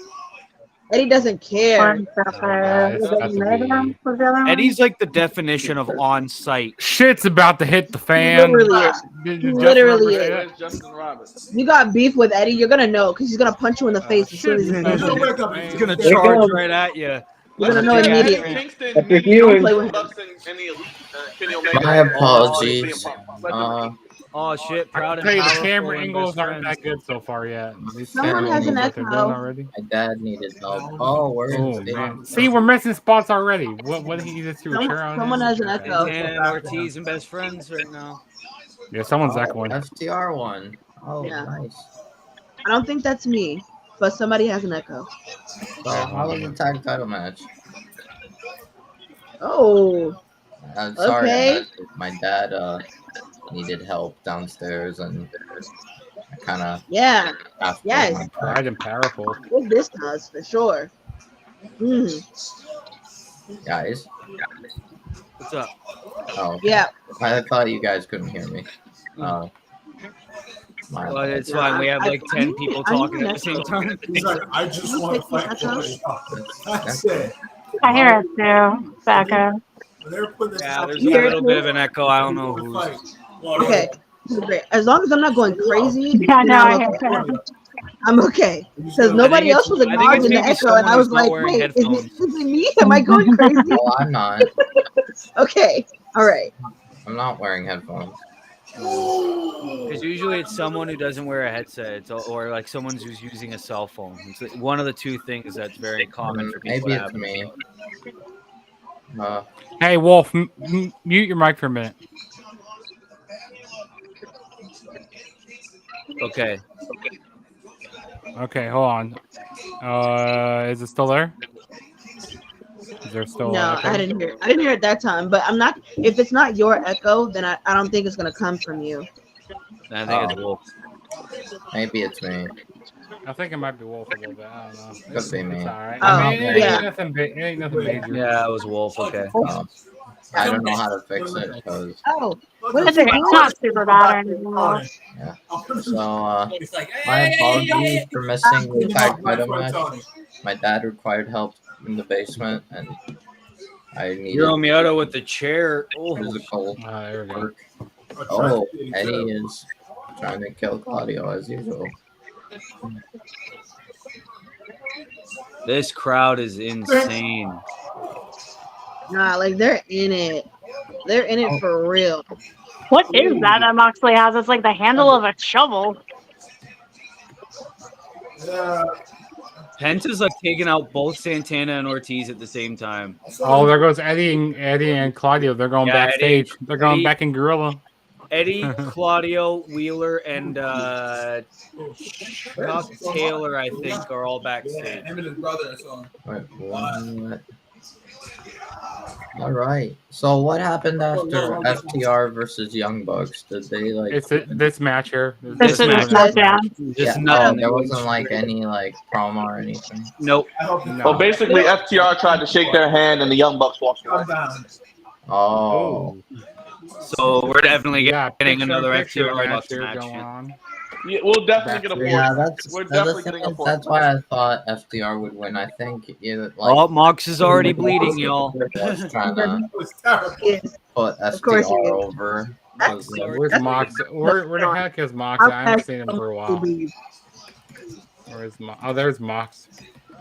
Eddie doesn't care.
Orange Sapphire.
Guys,
Was it
that's a
Megan? Was the other one?
Eddie's like the definition of on site.
Shit's about to hit the
He
fan.
literally is.
Did
He
Justin
literally
Roberts say
is.
that?
Where's Justin Roberts?
You got beef with Eddie, you're gonna know because he's gonna punch you in the face as soon as he
shit.
sees
He'll
you.
wake up.
He's
He's gonna
Here
charge
comes-
right at you.
You're gonna know
Let's see
immediately.
Eddie Kingston
That's
meet
reviewing.
Don't play with
Bucks and the Elite. Kenny Omega.
My apologies.
Oh shit! Proud and
Hey, the
powerful
camera
and
angles
best
aren't
friends.
that good so far yet. These
Someone
camera
has an
angles that they're doing
echo.
already.
My dad needed help. Oh, where
Oh
is it?
man! See, we're missing spots already. What did he just do? A chair on
Someone
him?
has an echo.
And Ortiz and best friends right now.
Yeah, someone's
Oh,
echoing.
FTR one. Oh,
Yeah.
nice.
I don't think that's me, but somebody has an echo.
So, how was the tag title match?
Oh,
I'm sorry,
Okay.
my dad needed help downstairs, and I kind of
yeah.
have to.
Yes.
Pride and powerful.
What this does for sure.
Guys.
What's up?
Oh,
Yeah.
I thought you guys couldn't hear me. Oh. My
Well, it's fine. We have like 10 people talking at the same time.
He's like, I just want to fight for That's it.
I hear it too. Becca.
When they were putting this
Yeah,
out,
there's a little bit of an echo. I don't know who's.
Okay. Great. As long as I'm not going crazy,
Yeah, no, I
I'm
hear
okay.
it.
I'm okay. Because nobody else was
I think it's
acknowledging the
maybe
echo, and I
someone
was
who's not
like,
wearing
wait,
headphones.
is it me? Am I going crazy?
Well, I'm not.
Okay. All right.
I'm not wearing headphones.
Because usually it's someone who doesn't wear a headset, or like someone who's using a cell phone. It's like one of the two things that's very common for people
Maybe
to
it's
have.
me.
Hey, Wolf, mute your mic for a minute.
Okay.
Okay, hold on. Is it still there? Is there still
No,
echo?
I didn't hear. I didn't hear it that time. But I'm not. If it's not your echo, then I don't think it's gonna come from you.
I think it's
Oh,
Wolf.
maybe it's me.
I think it might be Wolf a little bit. I don't know.
Could be
It's
me.
all right.
Oh,
I mean, it
yeah.
ain't nothing. It ain't nothing major.
Yeah, it was Wolf. Okay.
I don't know how to fix it because
Oh, what
I
is
think
it?
it's not super bad or anything. Though.
yeah. So
It's like,
my
hey,
apologies for missing the tag title
That's
match.
funny.
My dad required help in the basement, and I needed
Hiro Miyato with the chair. Oh,
physical
There we go.
work. Oh, Eddie is trying to kill Claudio as usual.
this crowd is insane.
Nah, like they're in it. They're in it for real.
What is that Moxley has? It's like the handle of a shovel.
Yeah.
Penta's like taking out both Santana and Ortiz at the same time.
Oh, there goes Eddie and Claudio. They're going
Yeah,
backstage. They're going
Eddie-
back in Gorilla.
Eddie, Claudio, Wheeler, and Chuck Taylor, I think, are all backstage.
Him and his brother. So.
Wait, what? All right. So what happened after FTR versus Young Bucks? Did they like?
It's this match here.
This is
match.
SmackDown.
Just
Yeah.
nothing.
Oh, there wasn't like any like promo or anything.
Nope.
Well, basically, FTR tried to shake their hand, and the Young Bucks walked away.
Oh.
So we're definitely
Yeah,
getting
picture-
another
picture
FTR
match
Bucks
here
match.
going on.
Yeah, we'll definitely get a fourth.
Yeah,
We're
that's
definitely
the
getting
thing
a
is,
fourth.
that's why I thought FTR would win. I think either like
Oh, Mox is already bleeding, y'all.
was trying to
Yes.
put
Of course he
FTR
is.
over.
That's-
'Cause,
Where's Mox? Where the heck is Mox? I haven't seen him for a while. Where's Mox? Oh, there's Mox.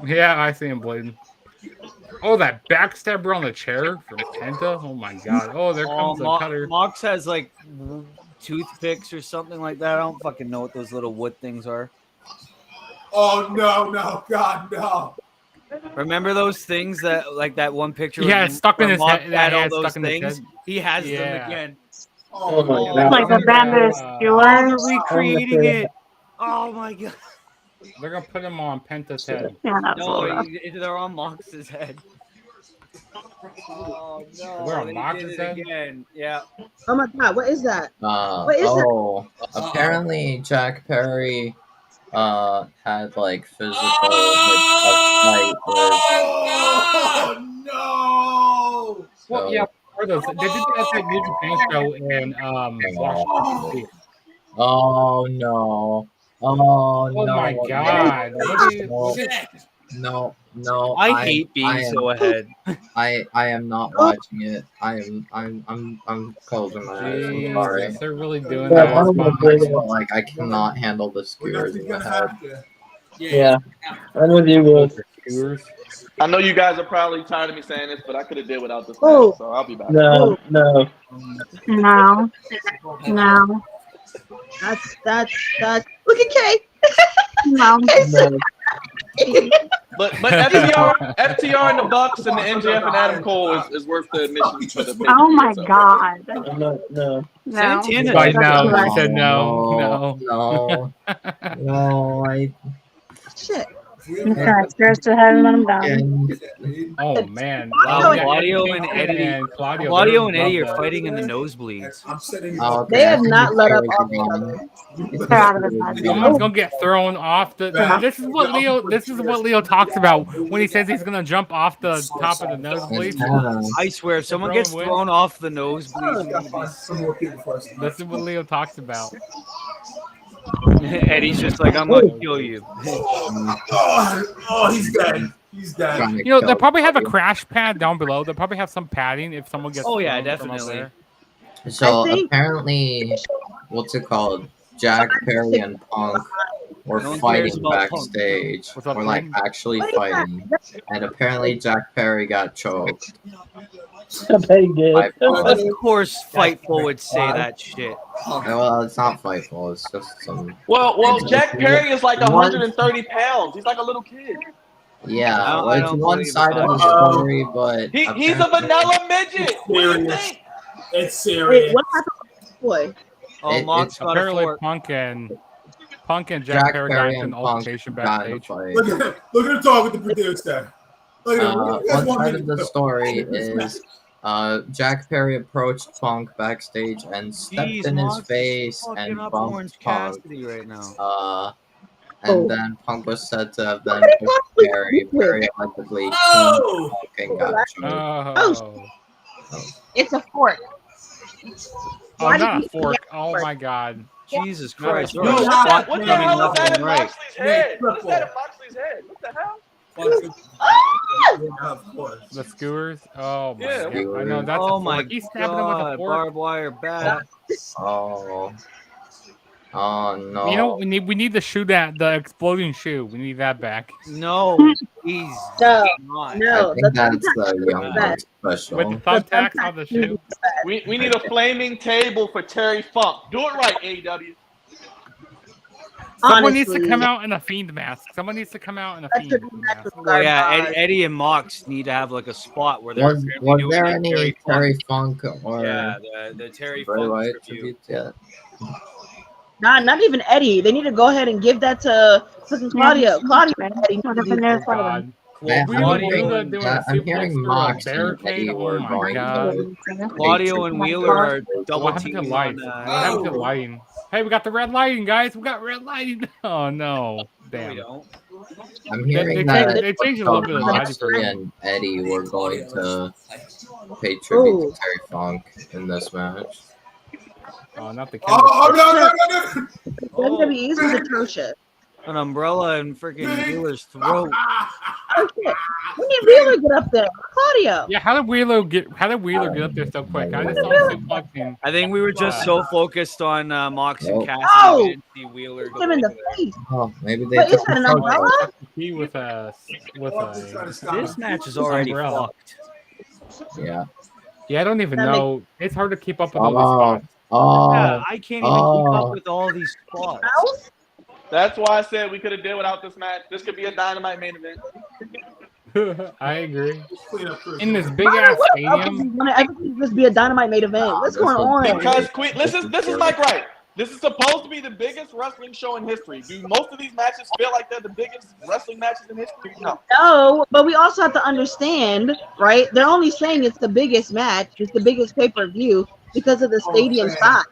Yeah, I see him bleeding. Oh, that backstabber on the chair from Penta. Oh my god. Oh, there comes the cutter.
Mox has like toothpicks or something like that. I don't fucking know what those little wood things are.
Oh no, God, no.
Remember those things that like that one picture?
Yeah, it's stuck in
where
his
Mox
head.
had
Yeah,
all
it's
those
stuck in his
things.
head.
He has them
Yeah.
again.
Oh my
Like the bamboo skewer.
They're recreating it. Oh my god.
They're gonna put him on Penta's head.
Yeah, that's a
No,
little rough.
they're on Mox's head. Oh no!
They're on
they
Mox's
did it
head?
again. Yeah.
Oh my God, what is that? What is
oh, apparently Jack Perry had like physical like a fight with
Oh no!
Well, yeah, for those, they did that at that New Japan show in Washington, D.C.
Oh no. Oh
Oh
no.
my god. What is,
No,
this?
no.
I hate being so ahead.
I am not watching it. I'm closing my eyes. I'm sorry.
Jesus, they're really doing
Yeah,
that.
like I cannot handle the skewers in my head.
Yeah, I'm with you, Wolf.
I know you guys are probably tired of me saying this, but I could have did without this
Oh.
match, so I'll be back.
No.
No. No.
That's. Look at Kay.
No.
But FTR and the Bucks and the MJF and Adam Cole is worth the admission for the pay-per-view,
Oh my
so.
god.
No.
No.
Santana.
Right now,
That's
he said no.
No, I.
Shit.
Okay, stairs to heaven, let him down.
Oh man.
Wow,
Yeah,
Claudio
Kate
and Eddie.
and Claudio,
Claudio
they're
and Eddie
above
are
that.
fighting in the nosebleeds.
I'm sitting.
Oh, okay.
They have not let up
Perry's
off each
gone.
other.
They're out of his head.
Someone's gonna get thrown off the. This is what Leo talks about when he says he's gonna jump off the top of the nosebleeds.
Santana.
I swear, if someone
Throwing
gets
wood.
thrown off the nosebleeds, I'm gonna
Some more people first.
This is what Leo talks about.
be... Eddie's just like, I'm gonna kill you.
Oh, he's dead. He's dead.
Trying to
You know,
kill
they'll probably have a
you.
crash pad down below. They'll probably have some padding if someone gets.
Oh, yeah,
thrown from up
definitely.
there.
So
I think-
apparently, what's it called? Jack Perry and Punk were
No one cares
fighting
about Punk.
backstage.
What's up,
Or like
Punk?
actually fighting. And apparently Jack Perry got choked.
They did.
by Punk.
Of course, Fightful would say that shit.
Well, it's not Fightful. It's just some.
Well, Jack Perry is like 130 pounds. He's like a little kid.
Yeah,
I
well, it's
don't
one
believe
side of
it.
the story, but
He's a
apparently-
vanilla midget. What do you think?
It's
Wait,
serious.
what happened to boy?
Oh,
It-
Mox got a
Apparently,
fork.
Punk Punk and Jack Perry got into an
Punk
altercation
got in a
backstage.
fight.
Look at him talk with the producer. Look at him. What do you guys
One
want me
side
to
of the
do?
story is Jack Perry approached Punk backstage and stepped
Jeez,
in his
Mox is
face
fucking
and
up
bumped
Orange
Punk.
Cassidy right now.
And then Punk was said to have then
What did
pushed
Punk
Perry.
do?
Perry allegedly
Oh!
Punk and got choked.
Oh.
It's a fork.
Oh,
Why
not
did
a
he-
fork. Oh my God.
Jesus
Not a
Christ.
fork.
You're
Yo,
spot
what the
shaming
hell is
left
that
and
in
right.
Moxley's head? What is that in Moxley's head? What the hell?
Of course.
The skewers. Oh my
Yeah.
God. I know that's
Oh
a
my
fork. He's stabbing him with a
God.
fork.
Barbed wire bat.
Oh no.
You know, we need the shoe the exploding shoe. We need that back.
No, he's
No,
not.
no.
I think that's the Young
best.
Bucks special.
With the thumbtacks on the shoe.
We need a flaming table for Terry Funk. Do it right, AEW.
Someone needs to
Honestly.
come out in a Fiend mask. Someone needs to come out in a Fiend mask.
Well, yeah, Eddie and Mox need to have like a spot where they're
Was
doing
there
a
any Terry Funk or
Yeah, the Terry
Bray
Funk
Wyatt
tribute.
tributes yet?
Not even Eddie. They need to go ahead and give that to fucking Claudio. Claudio and Eddie.
Oh God.
I'm
Wheeler doing a
I'm
suplex
hearing
through a
Mox and
barricade.
Eddie
Oh
were
my
going
God.
to
Claudio and Wheeler are double
What happened to
teaming
lights?
on
What happened to lighting? Hey, we got the red lighting, guys. We got red lighting. Oh no. Damn.
we don't.
I'm
They
hearing
changed-
that
they changed a little bit of the lighting for
Moxley
him.
and Eddie were going to pay tribute to Terry Funk in this match.
Oh, not the
WWE was atrocious.
An umbrella in freaking Wheeler's throat.
Oh shit. We need Wheeler to get up there. Claudio.
Yeah, how did Wheeler get up there so quick? I just saw him suplexing.
I think we were just so focused on Mox and Cassidy,
Oh!
we didn't see Wheeler go
Him in the
over there.
face.
Oh, maybe they
Wait, is
took
that an
the
umbrella?
He with a
This match is already
umbrella.
fucked.
Yeah.
Yeah, I don't even
That
know. It's hard to keep up with all these spots.
Yeah, I can't even keep up with all these spots.
That's why I said we could have did without this match. This could be a Dynamite main event.
I agree. In this big ass stadium.
Everything just be a Dynamite main event. What's going on?
Because Queen, this is my gripe. This is supposed to be the biggest wrestling show in history. Do most of these matches feel like they're the biggest wrestling matches in history? No.
No, but we also have to understand, right? They're only saying it's the biggest match, it's the biggest pay-per-view because of the stadium size,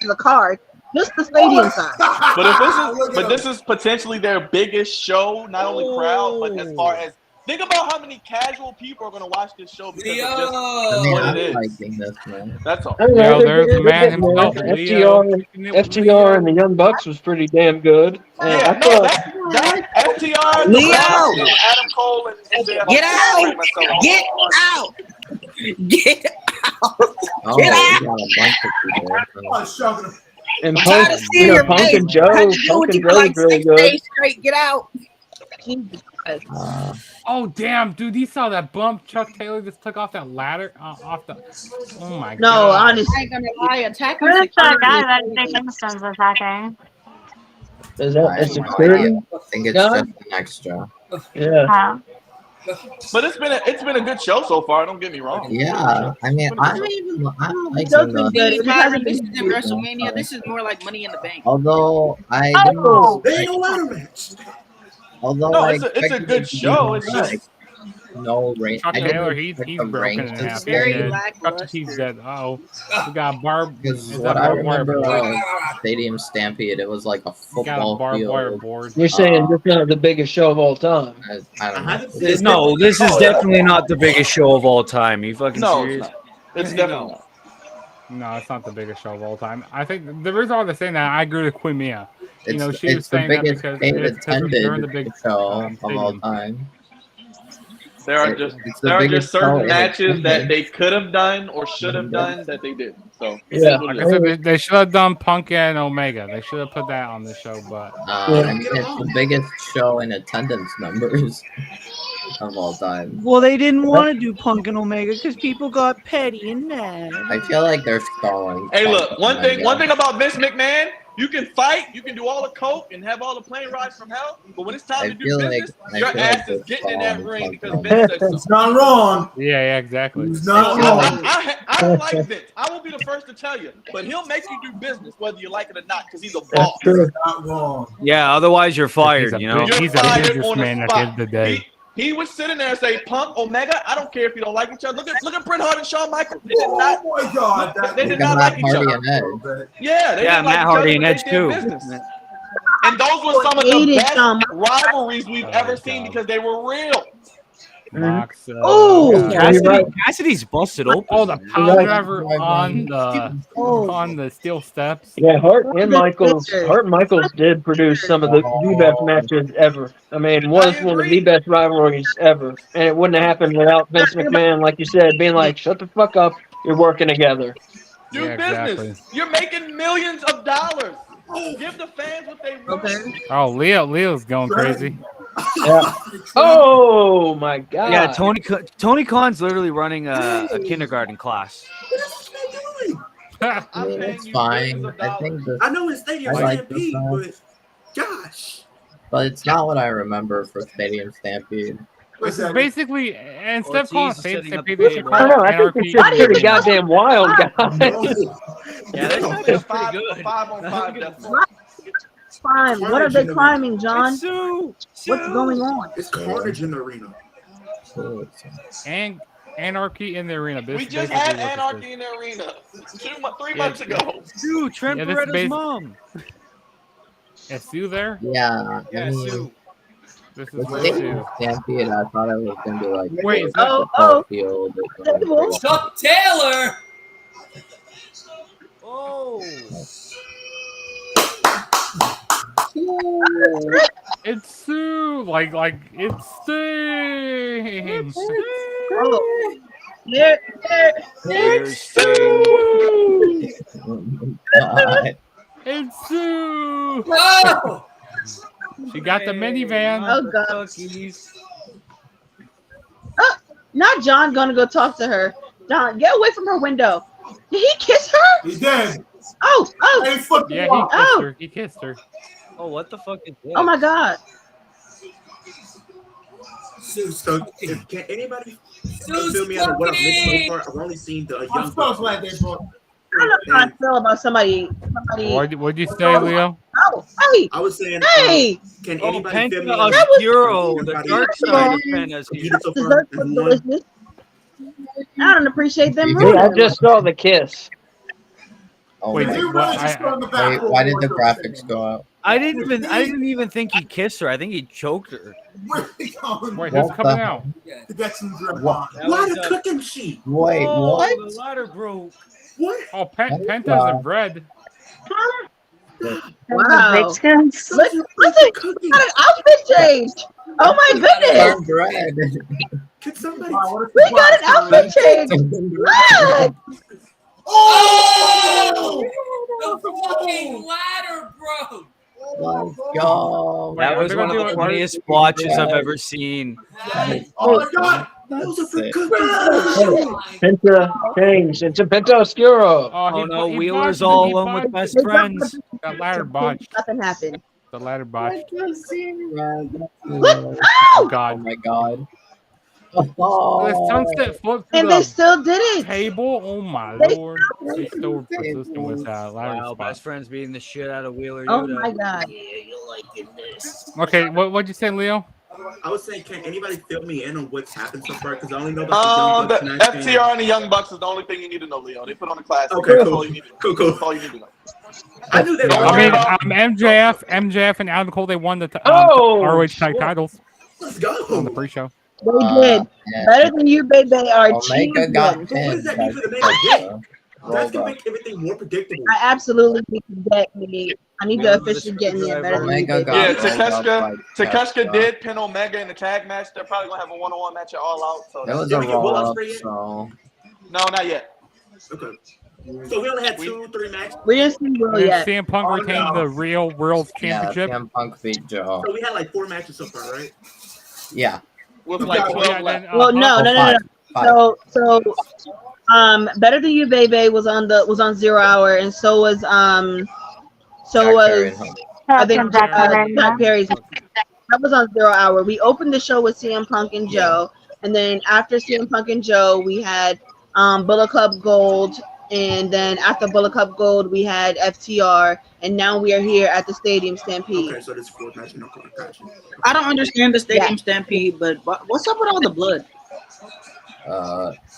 the card, just the stadium size.
But this is potentially their biggest show, not only crowd, but as far as think about how many casual people are going to watch this show because of just what it is.
liking this, man.
That's all.
Yo, there's the man himself, Leo.
FTR and the Young Bucks was pretty damn good. And
Yeah,
I
no,
thought,
that FTR, the
Leo!
Bucks, and Adam Cole, and MJF.
Get out! Get out! Get out!
Oh,
Get
we
out!
got a bunch of people there.
and
I'm trying
Punk,
to see your
Punk
face.
and Joe,
How'd you do
Punk
what
and
you
Joe
for
was
like
really
6
good.
days straight? Get out!
Oh damn, dude! You saw that bump Chuck Taylor just took off that ladder off the. Oh my god!
No, honestly,
I ain't gonna lie. Attack
Who's the guy that Nick Kingston's attacking?
Is
I
that a
have no
security?
idea. I think it's
guy?
just an extra.
Yeah.
But it's been a good show so far. Don't get me wrong.
Yeah, I mean, I'm liking
Joe's been
the.
good. It just hasn't
This
been
isn't WrestleMania. This is more like Money in the Bank.
Although I
Oh,
They ain't gonna let him in.
although
No,
I
it's a
expected
good
it to be
show.
more,
It's just
like, no range.
Chuck
I didn't
Taylor,
expect
he's
the
broken
range
in
to
half.
Very
stay.
lackluster.
Chuck T's dead. Oh, we got
Because
is
what
that
I
barbed wire
remember
board?
of Stadium Stampede, it was like a
We got a
football
barbed wire
field.
board.
You're saying this is not the biggest show of all time.
I don't know.
No, this is definitely not the biggest show of all time. You fucking
No, it's
serious?
not. It's definitely not.
No, it's not the biggest show of all time. I think the reason why they're saying that, I agree with Queen Mia. You know, she was
It's the
saying that
biggest
because
paid
it's during
attended
the big
show of all
stadium.
time.
There are
It's
just
the biggest show
certain
in
matches that
attendance.
they could have done or should have done that they didn't. So it
Yeah.
is what
Like
it
I
is.
said, they should have done Punk and Omega. They should have put that on the show, but
I mean, it's the biggest show in attendance numbers of all time.
Well, they didn't want to do Punk and Omega because people got petty and mad.
I feel like they're stalling.
Hey, look, one thing about Vince McMahon, you can fight, you can do all the coke and have all the plane rides from hell, but when it's time
I
to do
feel
business,
like-
your
I feel like
ass is
they're
getting in that
stalling
ring
Punk
because
and
Vince said so.
He's not wrong.
yeah, exactly.
He's not
So
wrong.
I I don't like Vince. I will be the first to tell you, but he'll make you do business whether you like it or not because he's a boss.
That's true.
Not wrong.
Yeah, otherwise you're fired.
He's a
You know.
he's
You're
a
fired
businessman
on
at
the
the end of the day.
He would sit in there and say, Punk, Omega, I don't care if you don't like each other. Look at Bret Hart and Shawn Michaels. They did not,
Oh my God.
they did
Look
not
at
like
Matt
each
Hardy
other.
and Edge.
Yeah, they
Yeah,
didn't
Matt
like
Hardy
each
and
other,
Edge
but they
too.
did business. And those were some of the
Hated
best
Shawn
rivalries we've
Oh,
ever
my
seen
God.
because they were real.
Mox.
Oh!
Yeah, you're right.
Cassidy's busted open.
Oh, the
man.
power
Right.
driver on
Oh.
the steel steps.
Yeah, Hart and
the
Michaels.
pictures.
Hart and Michaels did produce some of the best matches ever. I mean, was
I
one of the
agree.
best rivalries ever, and it wouldn't have happened without Vince McMahon, like you said, being like, "Shut the fuck up, you're working together."
Do
Yeah,
business.
exactly.
You're making millions of dollars. Give the fans what they want.
Okay.
Oh, Leo's going crazy.
Yeah. Oh my God.
Yeah, Tony Khan's literally running a kindergarten class.
I'm
I mean,
paying
it's
you
fine.
millions of
I
dollars.
think this,
I know it's Stadium
I like this
Stampede,
match,
but gosh.
but it's not what I remember for Stadium Stampede.
What's
This is
that?
basically instead of calling
Ortiz is
it
setting up
Stampede,
the
they should
table.
I
call
don't know.
it
I think
Anarchy.
it's just pretty goddamn wild, guys.
Yeah, this match
A
is pretty good.
5-on-5 deathmatch.
Climb. What are they climbing, John?
It's Sue.
What's going on?
It's carnage in the arena.
And Anarchy in the arena. This
We
is
just
basically
had
what this
Anarchy in the arena 3 months ago.
Sue, Trent
Yeah, this
Beretta's
basic-
mom.
is. Is Sue there?
Yeah,
Yeah,
I mean,
Sue.
This is
with
where
Stadium
Sue.
Stampede, I thought it was gonna be like
Wait, is that
Oh,
field.
Chuck Taylor.
Oh.
it's Sue? Like it's Sting.
oh. Here, here.
Here's Sue.
It's Sue.
Oh!
She got the minivan.
Oh, God.
Cookies.
Not John gonna go talk to her. John, get away from her window. Did he kiss her?
He's dead.
Oh, oh,
Hey, fuck
Yeah,
you
he
up.
kissed
Oh.
her. He kissed her.
Oh, what the fuck is this?
oh my God.
So, can anybody
Sue's
fill me out of what I've missed so
cooking.
far? I've only seen the
I'm
young
so
bucks.
glad they brought.
I don't know how I feel about somebody.
What'd you say, Leo?
Oh, hey,
I was saying,
hey.
can
Oh,
anybody fill me
Penta
out?
Obscuro, the
Everybody-
dark side of Penta's
Who
here.
did it so far
Dessert
and
was
who won?
delicious. I don't appreciate them
Yeah,
Yeah, I
ruining it.
just saw the kiss.
Oh
Wait,
my
You
what?
really just go in the back.
Wait, why did the graphics go out?
I didn't even think he kissed her. I think he choked her.
Where they going?
Wait,
What
who's coming
the-
out?
To get some drip
What?
on.
Why
was,
the cooking sheet?
Wait,
oh,
what?
The ladder broke.
What?
Oh, Penta's and bread.
Wow.
Mexicans.
Listen, we got an outfit change. Oh my goodness.
Some bread.
Can somebody?
We got an outfit change. Look.
Oh!
The fucking ladder broke.
Let's go.
That
Wait,
was
they're
one of
gonna
the
do it-
funniest botches I've ever seen.
Oh my God! Those are
That's
for
it.
cookies.
Penta changed into Penta Obscuro.
Oh
he-
no,
he
Wheeler's
botched it.
all
He
alone with
botched
best
They
friends.
That ladder botched.
Nothing happened.
The ladder botched.
Look.
Oh
Ow!
God.
Oh my God.
The
Oh.
sunset flipped
And
through
they
the
still did it.
table. Oh my
They
lord. They still persistent with that ladder
Wow,
spot.
best friends beating the shit out of Wheeler
Oh
Yuta.
my God.
Okay, what'd you say, Leo?
I was saying, can anybody fill me in on what's happened so far? Because I only know about the
The
Young Bucks match.
FTR and the Young Bucks is the only thing you need to know, Leo. They put on the class.
Okay,
That's
cool.
all you need to know.
Cool.
That's all you need to know.
I knew they were.
I mean,
about-
MJF and Adam Cole, they won the
Oh,
ROH tag
shit.
titles
Let's go.
on the pre-show.
They did.
Yeah.
Better than you, baby. They are
Omega got
cheating.
But what does
pinned.
that mean for the main
That's
event? That's gonna make everything more predictable.
I absolutely need to get me. I need to officially get me a better than you,
Omega
baby.
got
Yeah,
rolled up by
Takeshka
Kenta.
did pin Omega in the tag match. They're probably gonna have a one-on-one match at All Out. So
That was
Did
a
we get Will
roll up,
Ospreay yet?
so
no, not yet.
Okay. So we only had 2-3 matches.
We didn't see Will
And
yet.
CM Punk
Oh,
retained
no.
the real World
yeah,
Championship.
CM Punk beat Joe.
So we had like 4 matches so far, right?
Yeah,
With
Okay.
like
Yeah,
12
Yeah,
left.
then,
Well, no.
five.
So, Better Than You, baby was on 0 Hour, and so was
Jack Perry and Hook.
I think
Jack Perry.
Jack Perry's. That was on 0 Hour. We opened the show with CM Punk and Joe, and then after CM Punk and Joe, we had Bullet Club Gold, and then after Bullet Club Gold, we had FTR, and now we are here at the Stadium Stampede.
Okay, so this is fourth match. No, gotcha.
I don't understand the Stadium Stampede, but what's up with all the blood?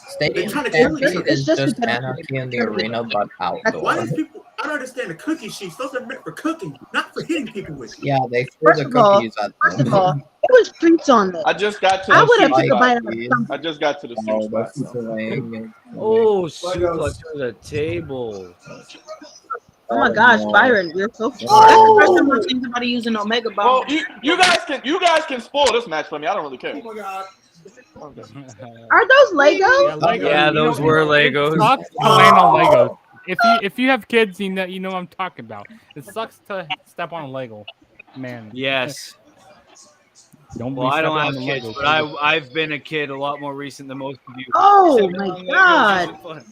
Stadium
trying to
Stampede
it's
is
just
just
a-
anarchy in the arena, but
Why
outdoor.
does people? I don't understand the cookie sheets. Those are meant for cooking, not for hitting people with.
Yeah, they threw the cookies at
First of
them.
all, it was treats on this.
I just got to
I
the
would have
soup
took a bite
spot.
out of something.
I just got to the soup
Oh,
spot.
that's super lame.
Oh, suplex to the table.
Oh my gosh, Byron, we're so
That's the first time I've seen somebody using Omega
Well,
Bomb.
you guys can spoil this match for me. I don't really care.
Oh my god.
Are those Legos?
Yeah, those were Legos.
It sucks to land on Legos. If you have kids, you know what I'm talking about. It sucks to step on a Lego, man.
Yes.
Don't
Well,
be
I don't
stepping
have
on the
kids,
Legos.
but I've been a kid a lot more recent than most of you.
Oh
Stepping
my
on Legos
god.
isn't fun.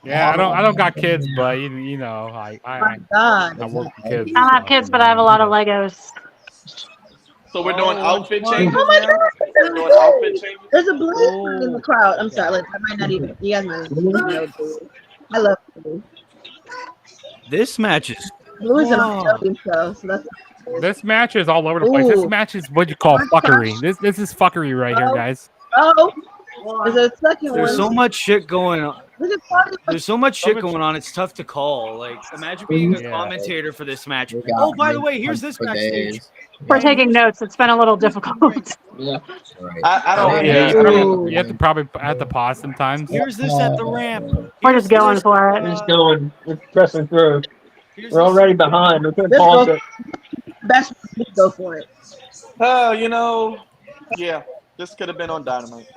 Yeah, I don't got kids, but you know, I
God.
work with kids.
I don't have kids, but I have a lot of Legos.
So we're doing outfit changes
Oh my
now?
god.
We're doing outfit changes?
There's a blue in the crowd. I'm sorry, like, I might not even. You guys might not know blue. I love blue.
This match is
Blue is an
fun.
Australian show, so that's.
This match is all over the place. This
Ooh.
match is what you call fuckery. This is fuckery right here, guys.
Oh, there's a second
There's so
one.
much shit going on.
Look at Party.
There's so much shit going on. It's tough to call. Like, imagine being a
Yeah.
commentator for this match.
got
Oh, by the
me
way, here's this
for
backstage.
days.
We're taking notes. It's been a little difficult.
Yeah.
Right.
I don't.
Yeah,
Ooh.
you have to probably have to pause sometimes.
Here's this at the ramp.
We're just going for
We're
it.
just going. We're pressing through.
Here's
We're already behind. We couldn't
Let's
pause
go.
it.
Best go for it.
You know, yeah, this could have been on Dynamite.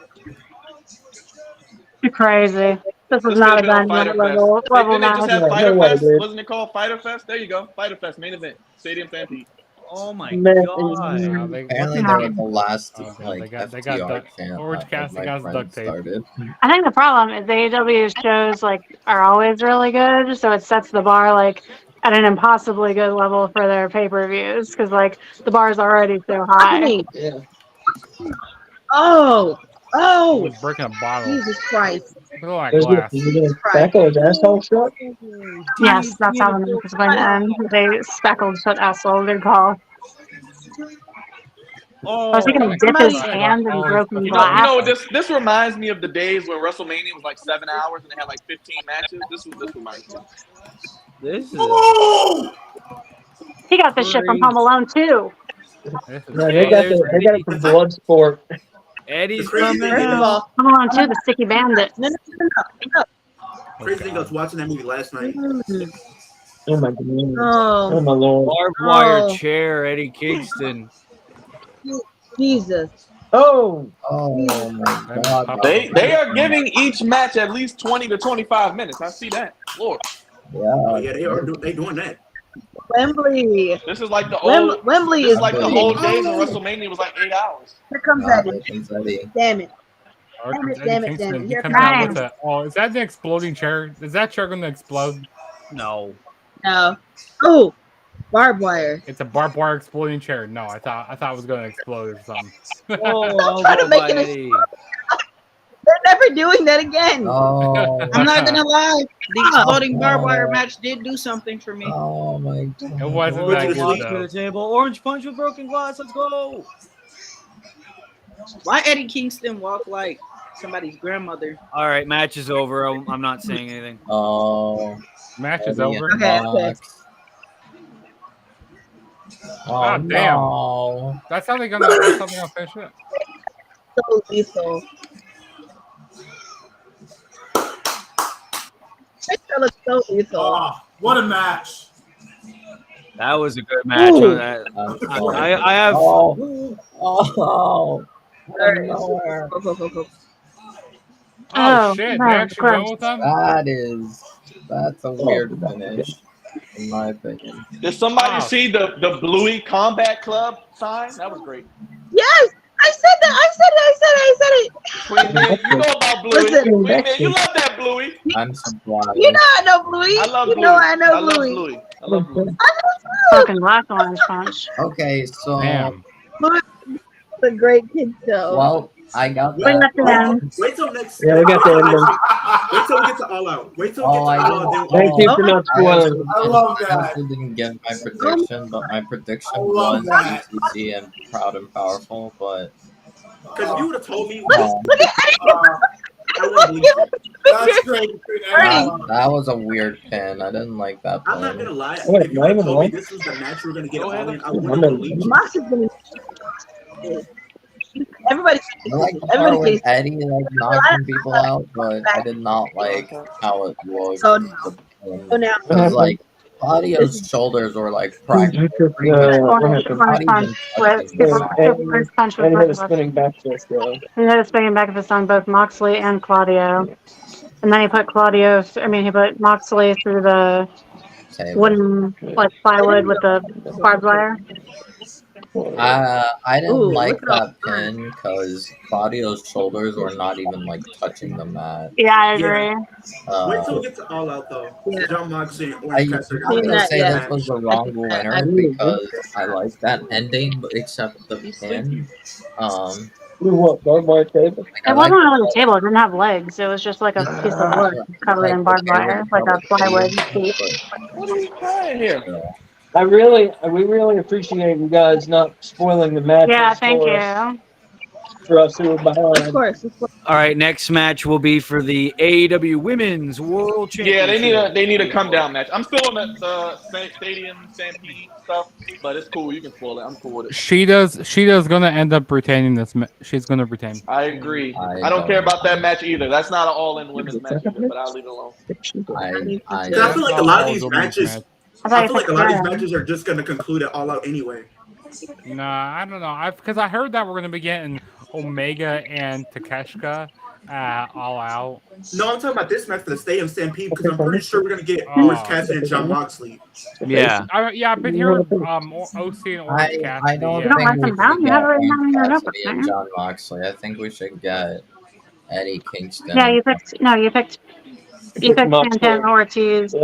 You're crazy. This is
This
not a
could have been on
Dynamite
Fighter
level,
Fest.
level
Didn't they just
match.
have Fighter
No way,
Fest?
dude.
Wasn't it called Fighter Fest? There you go. Fighter Fest, main event. Stadium Stampede.
Oh my
Man,
god.
Apparently,
No.
they were the last
Oh, God,
like
they got
FTR
duct-
camp
Orange
that,
Cassidy
my
got
friend
duct tape.
started.
I think the problem is AEW shows like are always really good, so it sets the bar like at an impossibly good level for their pay-per-views because like the bar is already so high.
Yeah.
Oh,
I
oh,
was breaking a bottle.
Jesus Christ.
Look at that
Is
glass.
it Spackle his asshole shut?
Yes, that's how the match is going to end. They speckled foot asshole. Good call.
Oh,
I was thinking of dip his hand in broken
You
glass.
know, this reminds me of the days when WrestleMania was like 7 hours and they had like 15 matches. This reminds me.
this is
He got this shit from Home Alone too.
This is-
No, they got it from Bloodsport.
Eddie's
Crazy
coming
thing
First of
out.
all,
Home Alone 2, the Sticky Bandit.
no, no.
Crazy thing, I was watching that movie last night.
Oh my god. Oh
Oh,
my lord.
Barbed wire
Oh.
chair, Eddie Kingston.
Jesus.
Oh.
Oh my god.
They are giving each match at least 20 to 25 minutes. I see that. Lord.
Oh
Yeah.
yeah, they doing that.
Wembley.
This is like the old
Wembley
this
is
is like the
big.
old days when WrestleMania was like 8 hours.
Here comes
Oh,
Eddie.
here comes Eddie.
Damn it.
Or
Damn it,
Eddie
damn it,
Kingston,
damn it.
he
Here
comes
comes
out
Eddie.
with a. Oh, is that the exploding chair? Is that chair going to explode?
No.
No. Oh, barbed wire.
It's a barbed wire exploding chair. No, I thought it was going to explode or something.
Oh, I'll
try to
go
make
by
it
Eddie.
They're never doing that again.
Oh.
I'm not gonna lie, the exploding barbed wire match did do something for me.
Oh my god.
It wasn't
Oh,
that
lost
good
to
though.
the table. Orange punch with broken glass. Let's go.
Why Eddie Kingston walk like somebody's grandmother?
All right, match is over. I'm not saying anything.
Oh.
Match is
Eddie
over.
and
Okay,
Fox. Oh
God damn.
no.
That's how they're gonna finish it.
So lethal. That looks so lethal.
Oh, what a match!
That was a good match.
Ooh.
I have.
Oh. Oh.
Alright.
Nowhere.
Go, go, go, go.
Oh,
Oh,
shit!
no,
They actually
gross.
went with them.
That's a weird finish, in my opinion.
Did somebody
Wow.
see the Bluey Combat Club sign? That was great.
Yes, I said that. I said it.
Queen Man, you know about Bluey.
Listen.
Queen Man, you love that Bluey.
I'm surprised.
You know I know Bluey.
I love
you
Bluey.
know I know
I love
Bluey.
Bluey. I love Bluey.
Broken glass orange punch.
Okay, so
Damn.
Bluey is a great kid show.
well, I got
Wait,
that.
that's the end.
Wait till next.
Yeah, we got the ending.
Wait till we get to All Out. Wait till we
Oh,
get
I
to All Out.
didn't.
Then
Thank you for not
I
spoiling.
love that.
also didn't give my prediction, but my prediction
love
was
that.
UCC and Proud and Powerful. But
Because if you would have told me,
no,
I wouldn't believe you. That's great.
that was a weird pin. I didn't like that
I'm not
pin.
gonna lie.
Wait,
If you would have
not
told me
even
this was the match we were gonna get
Go
all
ahead.
in, I wouldn't have believed you.
Mox is gonna. Everybody,
I like the part
everybody
with
can.
Eddie like knocking people out, but I did not like how it looked.
So now,
Because like Claudio's shoulders were like practically pretty much not even touching the mat.
And he had a spinning back fist, though.
He had a spinning back fist on both Moxley and Claudio. And then he put he put Moxley through the
Table.
wooden, like, plywood with the barbed wire.
I didn't
Ooh,
like
look at all
that pin because Claudio's shoulders were not even like touching the mat.
Yeah, I agree.
Wait till we get to All Out though.
Yeah.
John Moxley and
I'm
Orange Cassidy.
gonna say
yeah.
this was the wrong winner because I like that ending, but except the pin.
What, barbed wire table?
It wasn't really a table. It didn't have legs. It was just like a piece of wood covered in barbed wire, like a plywood sheet.
What are you crying here?
We really appreciate you guys not spoiling the matches.
Yeah, thank
for
you.
us, for us who were behind.
of course.
All right, next match will be for the AEW Women's World Championship.
Yeah, they need a come down match. I'm still on that stadium stampede stuff, but it's cool. You can spoil it. I'm cool with it.
Sheeta's gonna end up retaining this. She's gonna retain.
I agree. I don't care about that match either. That's not an all-in women's match either, but I'll leave it alone.
I feel like a lot of these matches. I feel like a lot of these matches are just gonna conclude at All Out anyway.
Nah, I don't know. Because I heard that we're gonna be getting Omega and Takeshita All Out.
No, I'm talking about this match for the Stadium Stampede because I'm pretty sure we're gonna get Orange Cassidy and John Moxley.
Yeah.
I've been hearing OC and Orange Cassidy.
I don't
You don't
think
write
we
them down?
should
You
get
have it written down in your
Orange
notebook,
Cassidy
don't
and
you?
John Moxley. I think we should get Eddie Kingston.
Yeah, you picked Santana Ortiz.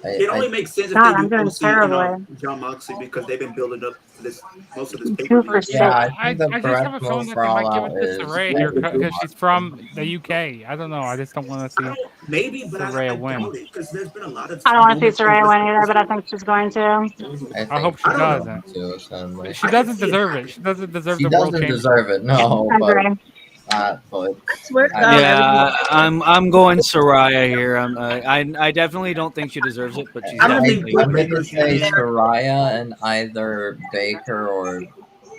It only makes sense if
God,
they
I'm
do
doing
OC
terribly.
and John Moxley because they've been building up to this most of this paper.
Yeah, I think the
I just
correct
have a
move
feeling that
for
they
All
might give
Out
it to
is
Saray here because she's from the UK. I don't know. I just don't want to see
Maybe, but I
win.
doubt it because there's been a lot of.
I don't want to see Saray win either, but I think she's going to.
I hope she doesn't. She doesn't deserve it. She doesn't deserve
She
the world
doesn't
championship.
deserve it. No,
I
but
agree.
but
Yeah, I'm going Soraya here. I definitely don't think she deserves it, but she's
I'm
definitely.
gonna say Soraya and either Baker or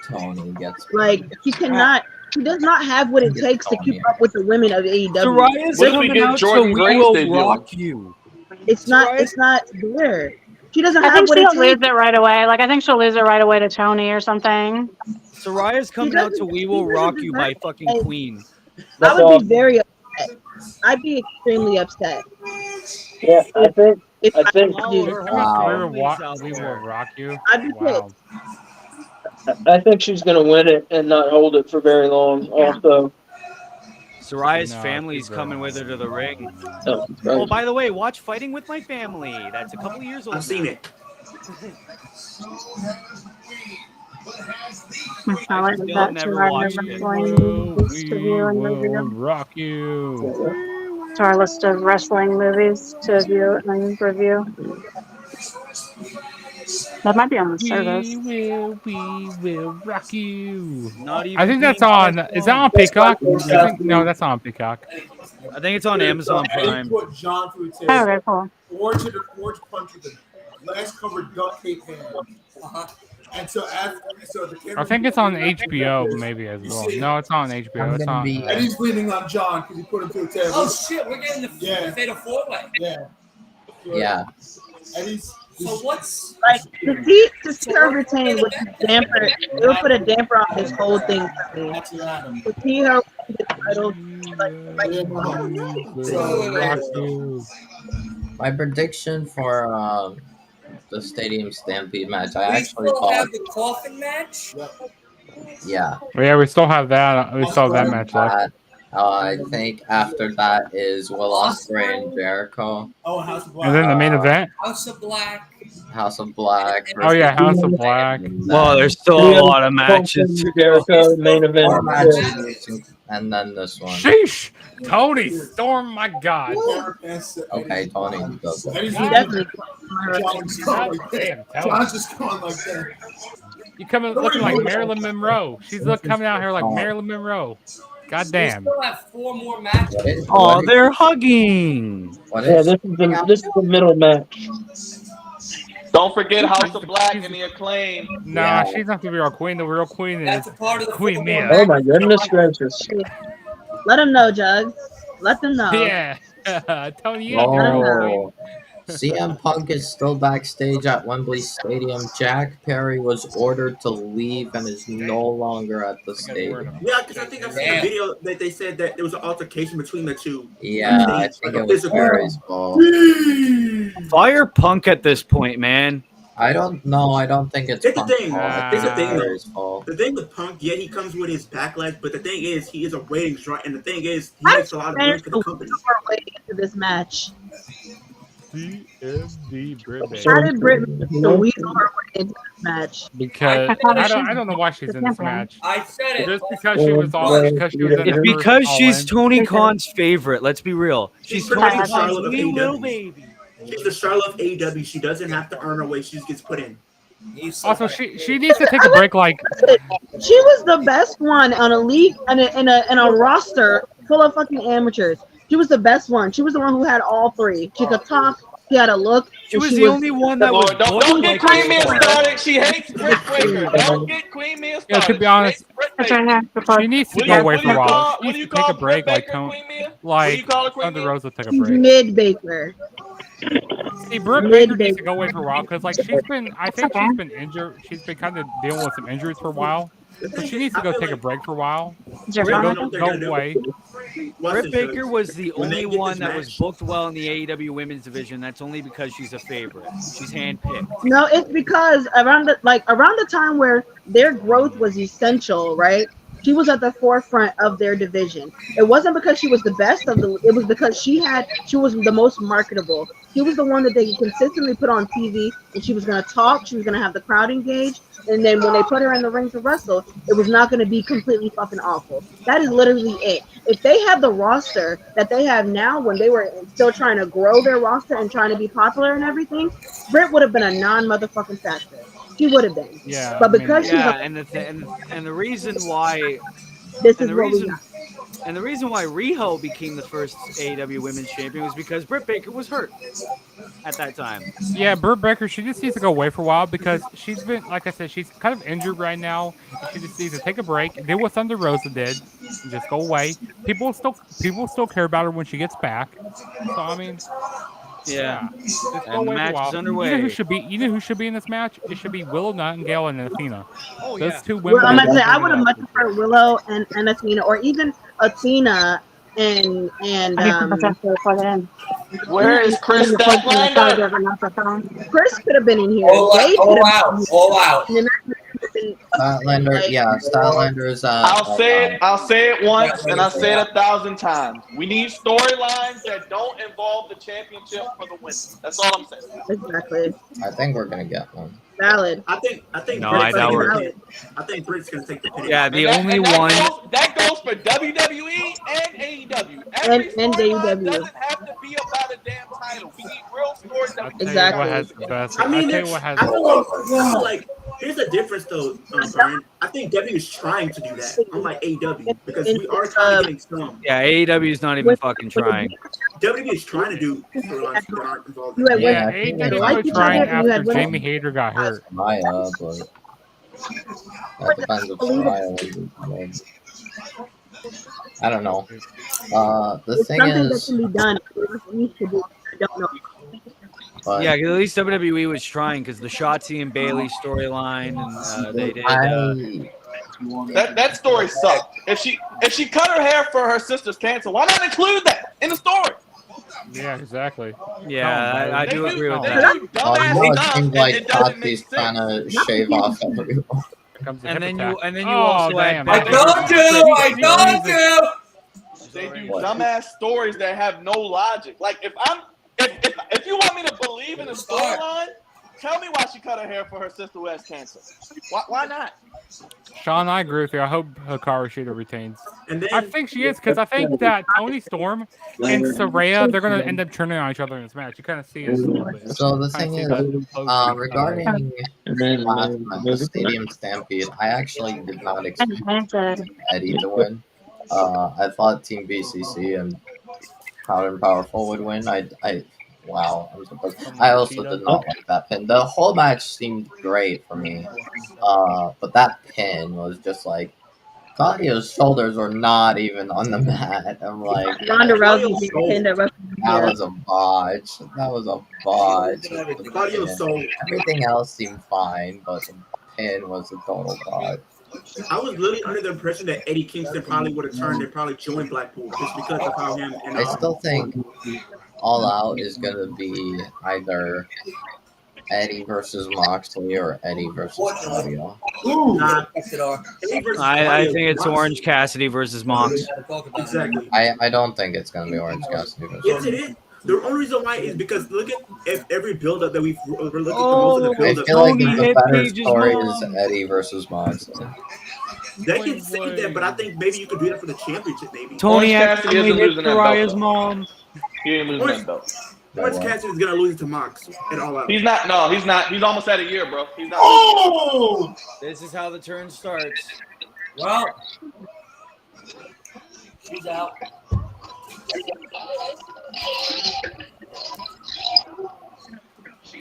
Tony gets.
Like she cannot. She does not have what it takes to keep up with the women of AEW.
Soraya's coming out, so we will rock you.
It's not. It's not there. She doesn't
I
have
think
what
she'll
it
lose
takes.
it right away. Like, I think she'll lose it right away to Tony or something.
Soraya's coming out, so we will rock you by fucking Queen.
I would be very upset. I'd be extremely upset.
Yeah, I think.
If
I think.
We will rock you.
I'd be
Wow.
I think she's going to win it and not hold it for very long. Also,
Soraya's family's coming with her to the ring.
Oh,
Oh, by the way, watch Fighting with My Family. That's a couple years old.
I've seen it.
I like
Still
that
never
to our
watched it.
wrestling list to view and review.
Rock you.
To our list of wrestling movies to view and review. That might be on the service.
We will rock you.
Not even
I think that's on. Is that on Peacock? No, that's not on Peacock.
I think it's on Amazon Prime.
Put John through his
Oh, very cool.
orange punch with the glass covered duct tape hand. And so the camera.
I think it's on HBO maybe as well. No, it's not on HBO. It's on.
And he's leaning on John because he put him through the table.
Oh shit, we're getting the fatal four-way.
Yeah.
Yeah.
And he's
So what's
Like to see her retain with the damper, it would put a damper on this whole thing for me. To see her win the title,
My prediction for the Stadium Stampede match, I
we
actually
still
thought,
have the coffin match?
yeah.
Oh, yeah, we still have that. We still have that match left.
I think after that is Will Ospreay and Jericho.
Oh, House of Black.
And then the main event.
House of Black.
House of Black.
Oh yeah,
versus
House of Black.
Well, there's still a lot of matches.
Jericho main event.
More matches, and then this one.
Sheesh! Tony Storm, my God.
Okay, Tony does it.
Definitely.
John's going like
Damn,
that.
Tony.
John's just going like that.
You coming looking like Marilyn Monroe. She's coming out here like Marilyn Monroe. God damn.
We still have 4 more matches.
Oh, they're hugging.
Yeah, this is the middle match.
Don't forget House of Black and the Acclaim.
Nah, she's not gonna be our queen. The real queen is
That's a part of the
Queen
football
Mia.
Oh my goodness gracious!
Let them know, Jugs. Let them know.
Yeah, Tony, you ain't the real queen.
Oh, CM Punk is still backstage at Wembley Stadium. Jack Perry was ordered to leave and is no longer at the stadium.
Yeah, because I think I've seen a video that they said that there was an altercation between the two.
Yeah, I think it was Perry's fault.
Fire Punk at this point, man.
I don't know. I don't think it's
Here's the
Punk's
thing.
fault. I
Here's
think
the
it's
thing,
Perry's
though.
fault.
The thing with Punk, yeah, he comes with his backlash, but the thing is, he is a ratings draw, and the thing is, he makes a lot of money for the company.
Way into this match.
CMD Britt
How did Britt weasel her way into this match?
Because I don't know why she's in this match.
I said it.
Just because she was all because she was in
It's
the
because
first
she's
All-In.
Tony Khan's favorite. Let's be real. She's
pretty
Tony
much the Charlotte
Khan's
of
new little
AEW.
baby.
She's the Charlotte of AEW. She doesn't have to earn her way. She just gets put in.
Also, she needs to take a break. Like
She was the best one on a league and a roster full of fucking amateurs. She was the best one. She was the one who had all 3. She could talk. She had a look.
She was the only one that was.
Don't get
booked
Queen Mia
like
started. She hates Britt Baker. Don't get Queen Mia
yeah,
started.
to be honest,
That's right here.
she needs to
What do
go
you-
away
what
for
do
a
you
while.
call-
She
what do
needs
you
to take
call
a break,
Britt
like
Baker, Queen Mia?
like
What do you call her, Queen
Thunder
Mia?
Rosa took a
She's
break.
mid-Baker.
See, Britt Baker needs to go away for a while because, like, I think she's been injured. She's been kind of dealing with some injuries for a while. So she needs to go take a break for a while. Go away.
Britt Baker was the
When they
only
get
one
this
that was
match-
booked well in the AEW women's division. That's only because she's a favorite. She's handpicked.
No, it's because around the time where their growth was essential, right? She was at the forefront of their division. It wasn't because she was the best of the. It was because she was the most marketable. She was the one that they consistently put on TV, and she was going to talk. She was going to have the crowd engaged, and then when they put her in the ring to wrestle, it was not going to be completely fucking awful. That is literally it. If they had the roster that they have now, when they were still trying to grow their roster and trying to be popular and everything, Britt would have been a non-motherfucking factor. She would have been.
Yeah,
But because she's
Yeah,
a,
and the reason why
this
and
is
the
what we
reason
got.
and the reason why Riho became the first AEW Women's Champion was because Britt Baker was hurt at that time.
Yeah, Britt Baker, she just needs to go away for a while because she's been, like I said, she's kind of injured right now. She just needs to take a break. Do what Thunder Rosa did, and just go away. People still care about her when she gets back. So I mean,
Yeah.
just go
And the
away for a
match
while.
is underway.
You know who should be in this match? It should be Willow Nightingale and Athena.
Oh,
Those
yeah.
two women.
Well, I'm
are
gonna say I
really
would have
well.
much preferred Willow and Athena, or even Athena and
Where is Chris Statlander?
Chris could have been in here.
All
Jade
out,
could have
all
been
out, all out.
in here. And
Statlander, yeah, Statlander is.
I'll say it once, and I'll say it 1,000 times. We need storylines that don't involve the championship for the win. That's all I'm saying.
Exactly.
I think we're gonna get one.
Valid.
I think.
No,
Britt's
I doubt
gonna
it.
take the pin. I think Britt's gonna take the pin.
Yeah, the
And
only
that
one.
That goes for WWE and AEW. Every
And
storyline
AEW.
doesn't have to be about a damn title. We need real stories that
I'll
we
tell
can
you what has the best.
I mean,
I'll tell you what has.
I feel like here's the difference though, Brian. I think WWE is trying to do that, unlike AEW, because we are kind of getting some.
Yeah, AEW is not even fucking trying.
WWE is trying to do storylines that aren't involved.
You had
Yeah,
women-
AEW
like
was
each
trying
other, and you
after
had women-
Jamie Hayter got hurt.
Maya, but that depends if Maya was. I don't know. The
It's
thing
something that
is,
can be done. We should do. I don't know.
but
Yeah, 'cause at least WWE was trying because the Shotzi and Bailey storyline, and they did.
That story sucked. If she cut her hair for her sister's cancer, why not include that in the story?
Yeah, exactly.
Yeah, I do agree with
They
that.
do
you
dumbass
know, it
stuff,
seems
and
like
it doesn't make
Tati's
sense.
trying to shave off everyone.
Here comes the
And
hip
then
attack.
you
Oh,
also
damn.
had
I told you, I told you.
They do dumbass stories that have no logic. Like if you want me to believe in the storyline, tell me why she cut her hair for her sister who has cancer. Why not?
Sean, I agree with you. I hope Hikaru Shida retains.
And then
I think she is because I think that Tony Storm and Saraya, they're going to end up turning on each other in this match. You kind of see it a little bit.
So the
Kinda
thing
see
is,
that close
regarding the Stadium Stampede, I actually did not expect Team Eddie to win. I thought Team BCC and Proud and Powerful would win. Wow, I'm surprised. I also did not like that pin. The whole match seemed great for me, but that pin was just like Claudio's shoulders were not even on the mat. I'm like,
Ronda Rousey being pinned at WrestleMania.
that was a botch. That was a botch.
Claudio's soul.
Everything else seemed fine, but the pin was a total botch.
I was literally under the impression that Eddie Kingston probably would have turned and probably joined Blackpool just because of how him and
I still think All Out is gonna be either Eddie versus Moxley or Eddie versus Claudio.
Nah,
I think it's Orange Cassidy versus Mox.
Exactly.
I don't think it's gonna be Orange Cassidy versus.
Yes, it is. The only reason why is because look at every build-up that we're looking at the most of the
I
build-up.
feel like the better story is Eddie versus Moxley.
They can say that, but I think maybe you could do that for the championship, maybe.
Tony
Orange Cassidy
actually
isn't
hit
losing that
Soraya's
belt,
mom.
He ain't losing that belt.
Orange Cassidy is gonna lose it to Mox at All Out.
He's not. No, he's not. He's almost at a year, bro. He's not.
Oh!
This is how the turn starts.
Well, she's out.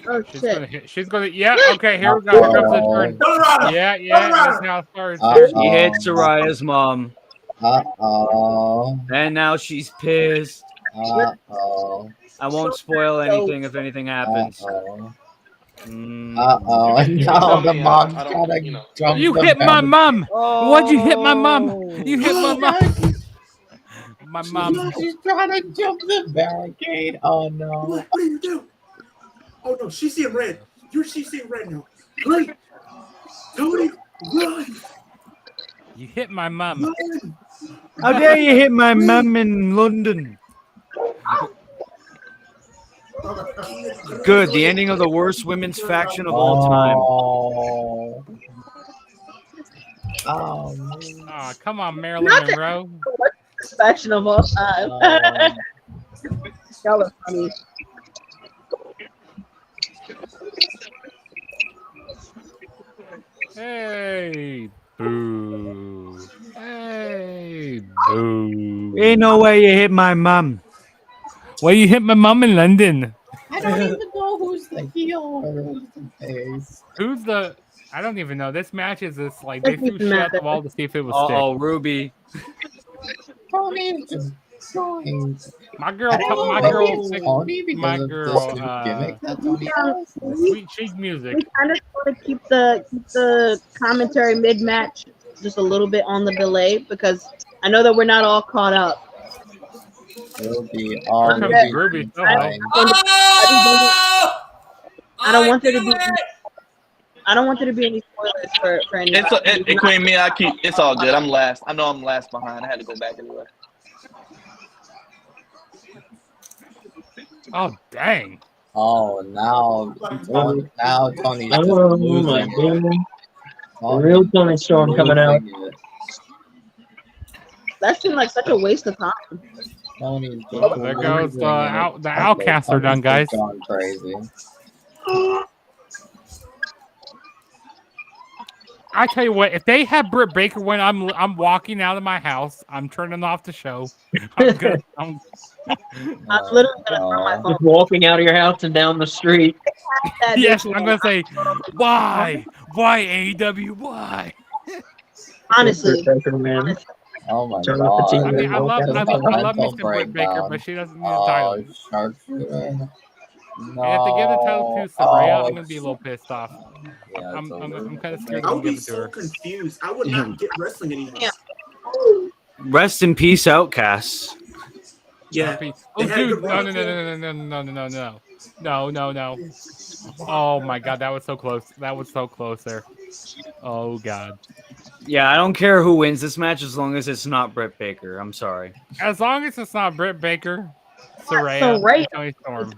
Oh
She's
shit!
gonna hit. She's gonna. Yeah. Okay. Here we go. Here comes the turn. Yeah. That's how it starts.
He hit Soraya's mom.
Uh-oh.
And now she's pissed.
Uh-oh.
I won't spoil anything if anything happens.
Uh-oh.
Mm.
Uh-oh. Now the mom's gotta jump
You
the
hit my
barricade.
mom. Why'd you hit my mom? You hit my mom. My mom.
She's trying to jump the barricade. Oh no.
What do you do? Oh no, she's seeing red. She's seeing red now. Great. Tony, run.
You hit my mom.
Run.
How dare you hit my mum in London? Good. The ending of the worst women's faction of all time.
Oh,
Oh, come on, Marilyn Monroe.
Faction of all time. Y'all are funny.
Hey, boo. Hey, boo.
Ain't no way you hit my mum.
Well, you hit my mom in London.
I don't even know who's the heel or who's the face.
Who's the? I don't even know. This match is this like they threw shit at the wall to see if it was stick.
Oh, Ruby.
Tony is just going.
My girl,
I don't know,
my
maybe
girl,
it's Tony because
my
of
girl.
this new gimmick that Tony has.
Sweet cheek music.
We kind of want to keep the commentary mid match just a little bit on the delay because I know that we're not all caught up.
Ruby,
Here comes Ruby.
I don't want there to be. I don't want there to be any spoilers for any.
It's Queen me. It's all good. I'm last. I know I'm last behind. I had to go back anyway.
Oh dang!
Oh, now Tony's
Oh my goodness. The real Tony Storm coming out.
That seemed like such a waste of time.
Tony's
Oh, there goes the outcasts are done, guys.
Gone crazy.
I tell you what, if they have Britt Baker when I'm walking out of my house, I'm turning off the show. I'm
literally gonna throw my phone.
Just walking out of your house and down the street.
Yes, I'm gonna say, why AEW? Why?
Honestly.
Oh my
Turn off the
god.
TV.
I mean, I love
Mental
Mr. Britt Baker,
breakdown.
but she doesn't need a title.
Sharpshooter. No.
And if they give the title to Saraya, I'm gonna be a little pissed off.
Yeah,
I'm kind of scared
I
to
would be
give it to
so
her.
confused. I would not get wrestling anymore.
Rest in peace, outcasts.
Yeah.
Oh, dude! No! Oh my God, that was so close. That was so close there. Oh God.
Yeah, I don't care who wins this match as long as it's not Britt Baker. I'm sorry.
As long as it's not Britt Baker, Saraya,
Saraya.
and Tony Storm.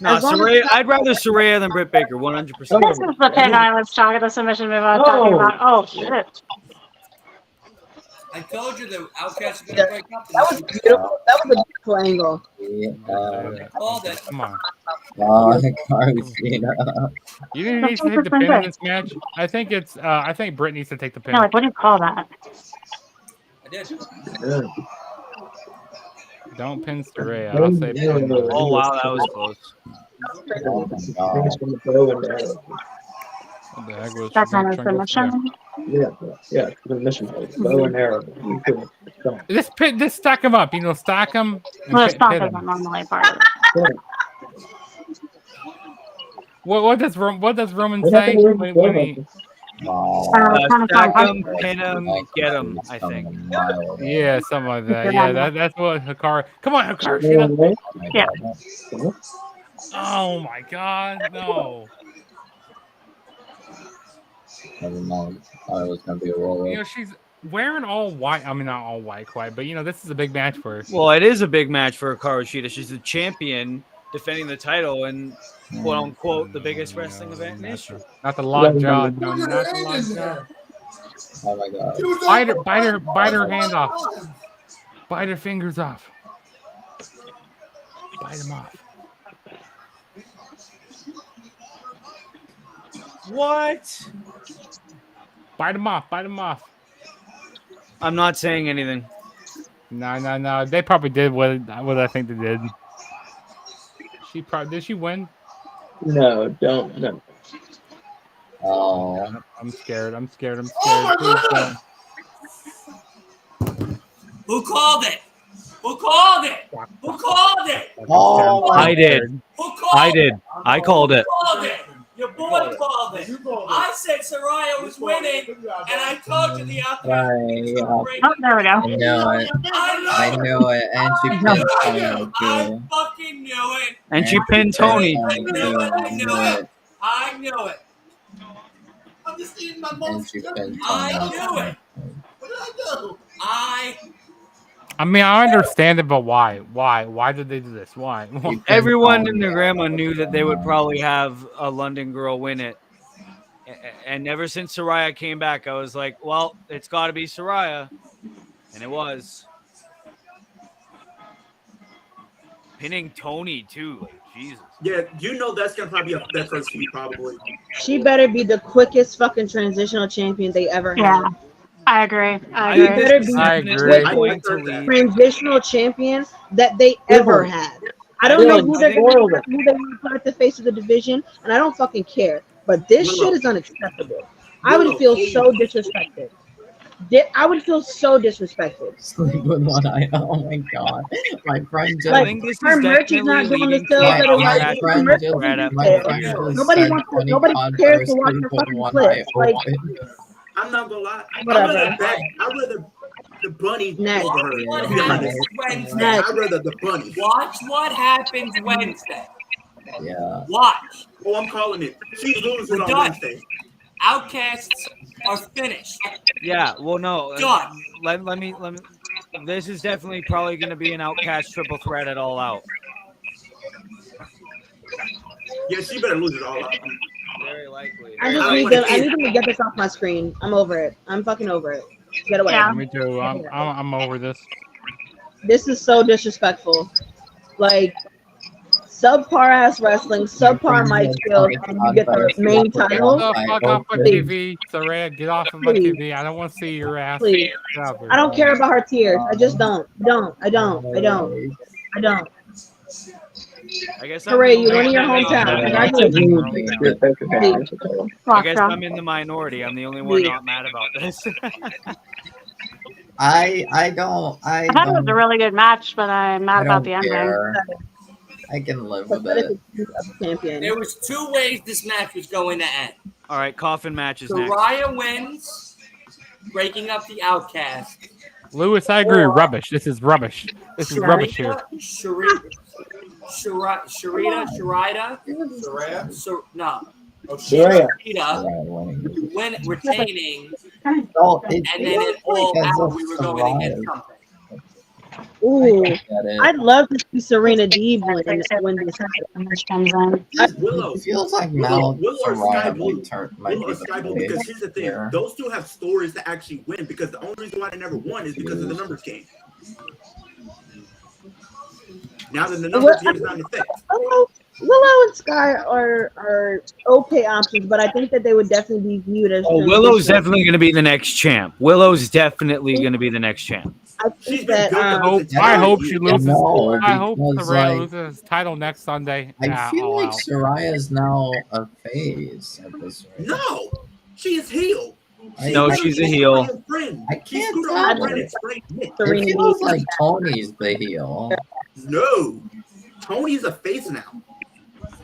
No,
As long as
Saraya,
it's not-
I'd rather Saraya than Britt Baker, 100%.
This is the pin I was talking the submission move I was talking about. Oh shit.
I told you the Outcasts are gonna break up.
That was beautiful. That was a beautiful angle.
Yeah.
Called it.
Come on.
Carcina.
You didn't need to take the pin in this match. I think it's. I think Britt needs to take the pin.
No, like what do you call that?
I did.
Don't pin Saraya. I'll say pin.
Oh wow, that was close.
Oh my god.
What the heck was
That kind of
triangle?
submission.
Yeah, the mission bow and arrow.
Just stack them up. Stack them.
Well, it's not
pin
isn't
'em.
normally part of it.
What does Roman say when he?
Stack them, pin them, get them, I think.
Yeah, something like that. Yeah, that's what Hikaru. Come on, Hikaru.
Yeah.
Oh my God, no.
Never mind. I thought it was gonna be a roll.
She's wearing all white. I mean, not all white quite, but this is a big match for her.
Well, it is a big match for Hikaru Shida. She's the champion defending the title and quote unquote the biggest wrestling event in history.
Not the lockjaw. No, not the lockjaw.
Oh my god.
Bite her hand off. Bite her fingers off. Bite them off.
What?
Bite them off. Bite them off.
I'm not saying anything.
No. They probably did what I think they did. Did she win?
No, don't. No.
Oh.
I'm scared.
Oh Who called it? Who called it? Who called it?
Oh,
I did.
Who called
I did. I called it.
Who called it? Your boy called it. I said Saraya was winning, and I told you the outcome.
Oh, there we go.
I know it. I know it. And she pinned Tony
I
too.
fucking knew it.
And she pinned Tony.
I knew it. I'm just eating my
And she pinned Tony.
I knew it. What did I do?
I mean, I understand it, but why? Why did they do this? Why?
Everyone in their grandma knew that they would probably have a London girl win it. And ever since Saraya came back, I was like, well, it's got to be Saraya. And it was. Pinning Tony, too. Like, Jesus.
Yeah, that's going to probably be that first feud, probably.
She better be the quickest fucking transitional champion they ever
Yeah.
had.
I agree.
She better be
I agree.
the transitional champion that they ever had. I don't know who they want to put at the face of the division, and I don't fucking care. But this shit is unacceptable. I would feel so disrespected. I would feel so disrespected.
Sleep with one eye. Oh my god. My friend just.
I think this
Her
is
merch is not
definitely
doing the
leading
sales
to
that are
my
right.
friend
Merch
just.
isn't
My
there.
friend just
Nobody
spent
wants to.
20
Nobody cares to
Converse
watch
and
her
put
fucking
one
clips.
eye
Like,
open.
I'm not gonna lie.
Whatever.
I'd rather the bunny
Next.
over her.
What
To be honest.
happens Wednesday?
Next.
I'd rather the bunny.
Watch what happens Wednesday.
Yeah.
Watch.
Oh, I'm calling it. She's losing
We're
on
done.
Wednesday.
Outcasts are finished.
Yeah, well, no.
Done.
Let me. This is definitely probably going to be an Outcast triple threat at All Out.
Yeah, she better lose it all out.
Very likely.
I need them to get this off my screen. I'm over it. I'm fucking over it. Get away.
Yeah.
Me too. I'm over this.
This is so disrespectful. Like, subpar ass wrestling, subpar mic skills, and you get the main title.
Get the fuck off my TV, Saraya. Get off of my TV. I don't want to see your ass.
Please.
Get off here.
I don't care about her tears. I just don't. I don't.
I guess
Hooray, you won in your hometown.
I guess I'm in the minority. I'm the only one not mad about this.
I
thought it was a really good match, but I'm mad about the ending.
I can live with it.
There was two ways this match was going to end.
All right, coffin matches next.
Saraya wins, breaking up the Outcast.
Lewis, I agree. Rubbish. This is rubbish. This is rubbish here.
Sharita.
Saraya.
When retaining
No, it
And then
feels
it all
like as
out,
if
we were going to get
Soraya.
something.
Ooh,
Get it.
I'd love to see Serena Deeb win this.
Willow.
It feels like now
Willow or Sky
Soraya
Blue.
might
Willow
be
or
the
Sky Blue, because
face
here's the thing.
here.
Those two have stories to actually win, because the only reason why they never won is because of the numbers game. Now that the numbers game is not in effect.
Willow and Sky are okay options, but I think that they would definitely be viewed as.
Oh, Willow's
transitional.
definitely going to be the next champ. Willow's definitely going to be the next champ.
I think
She's been
that
built up this
I
entire
hope
year.
she loses.
No,
I hope
because
Saraya
like
loses his title next Sunday.
I feel
all
like
out.
Soraya is now a face at this rate.
No, she is heel.
No, she's a heel.
I
She
can't
screwed her own
tell.
friend and sprayed Nick.
Serena
It feels
Deeb.
like Tony's the heel.
No, Tony's a face now.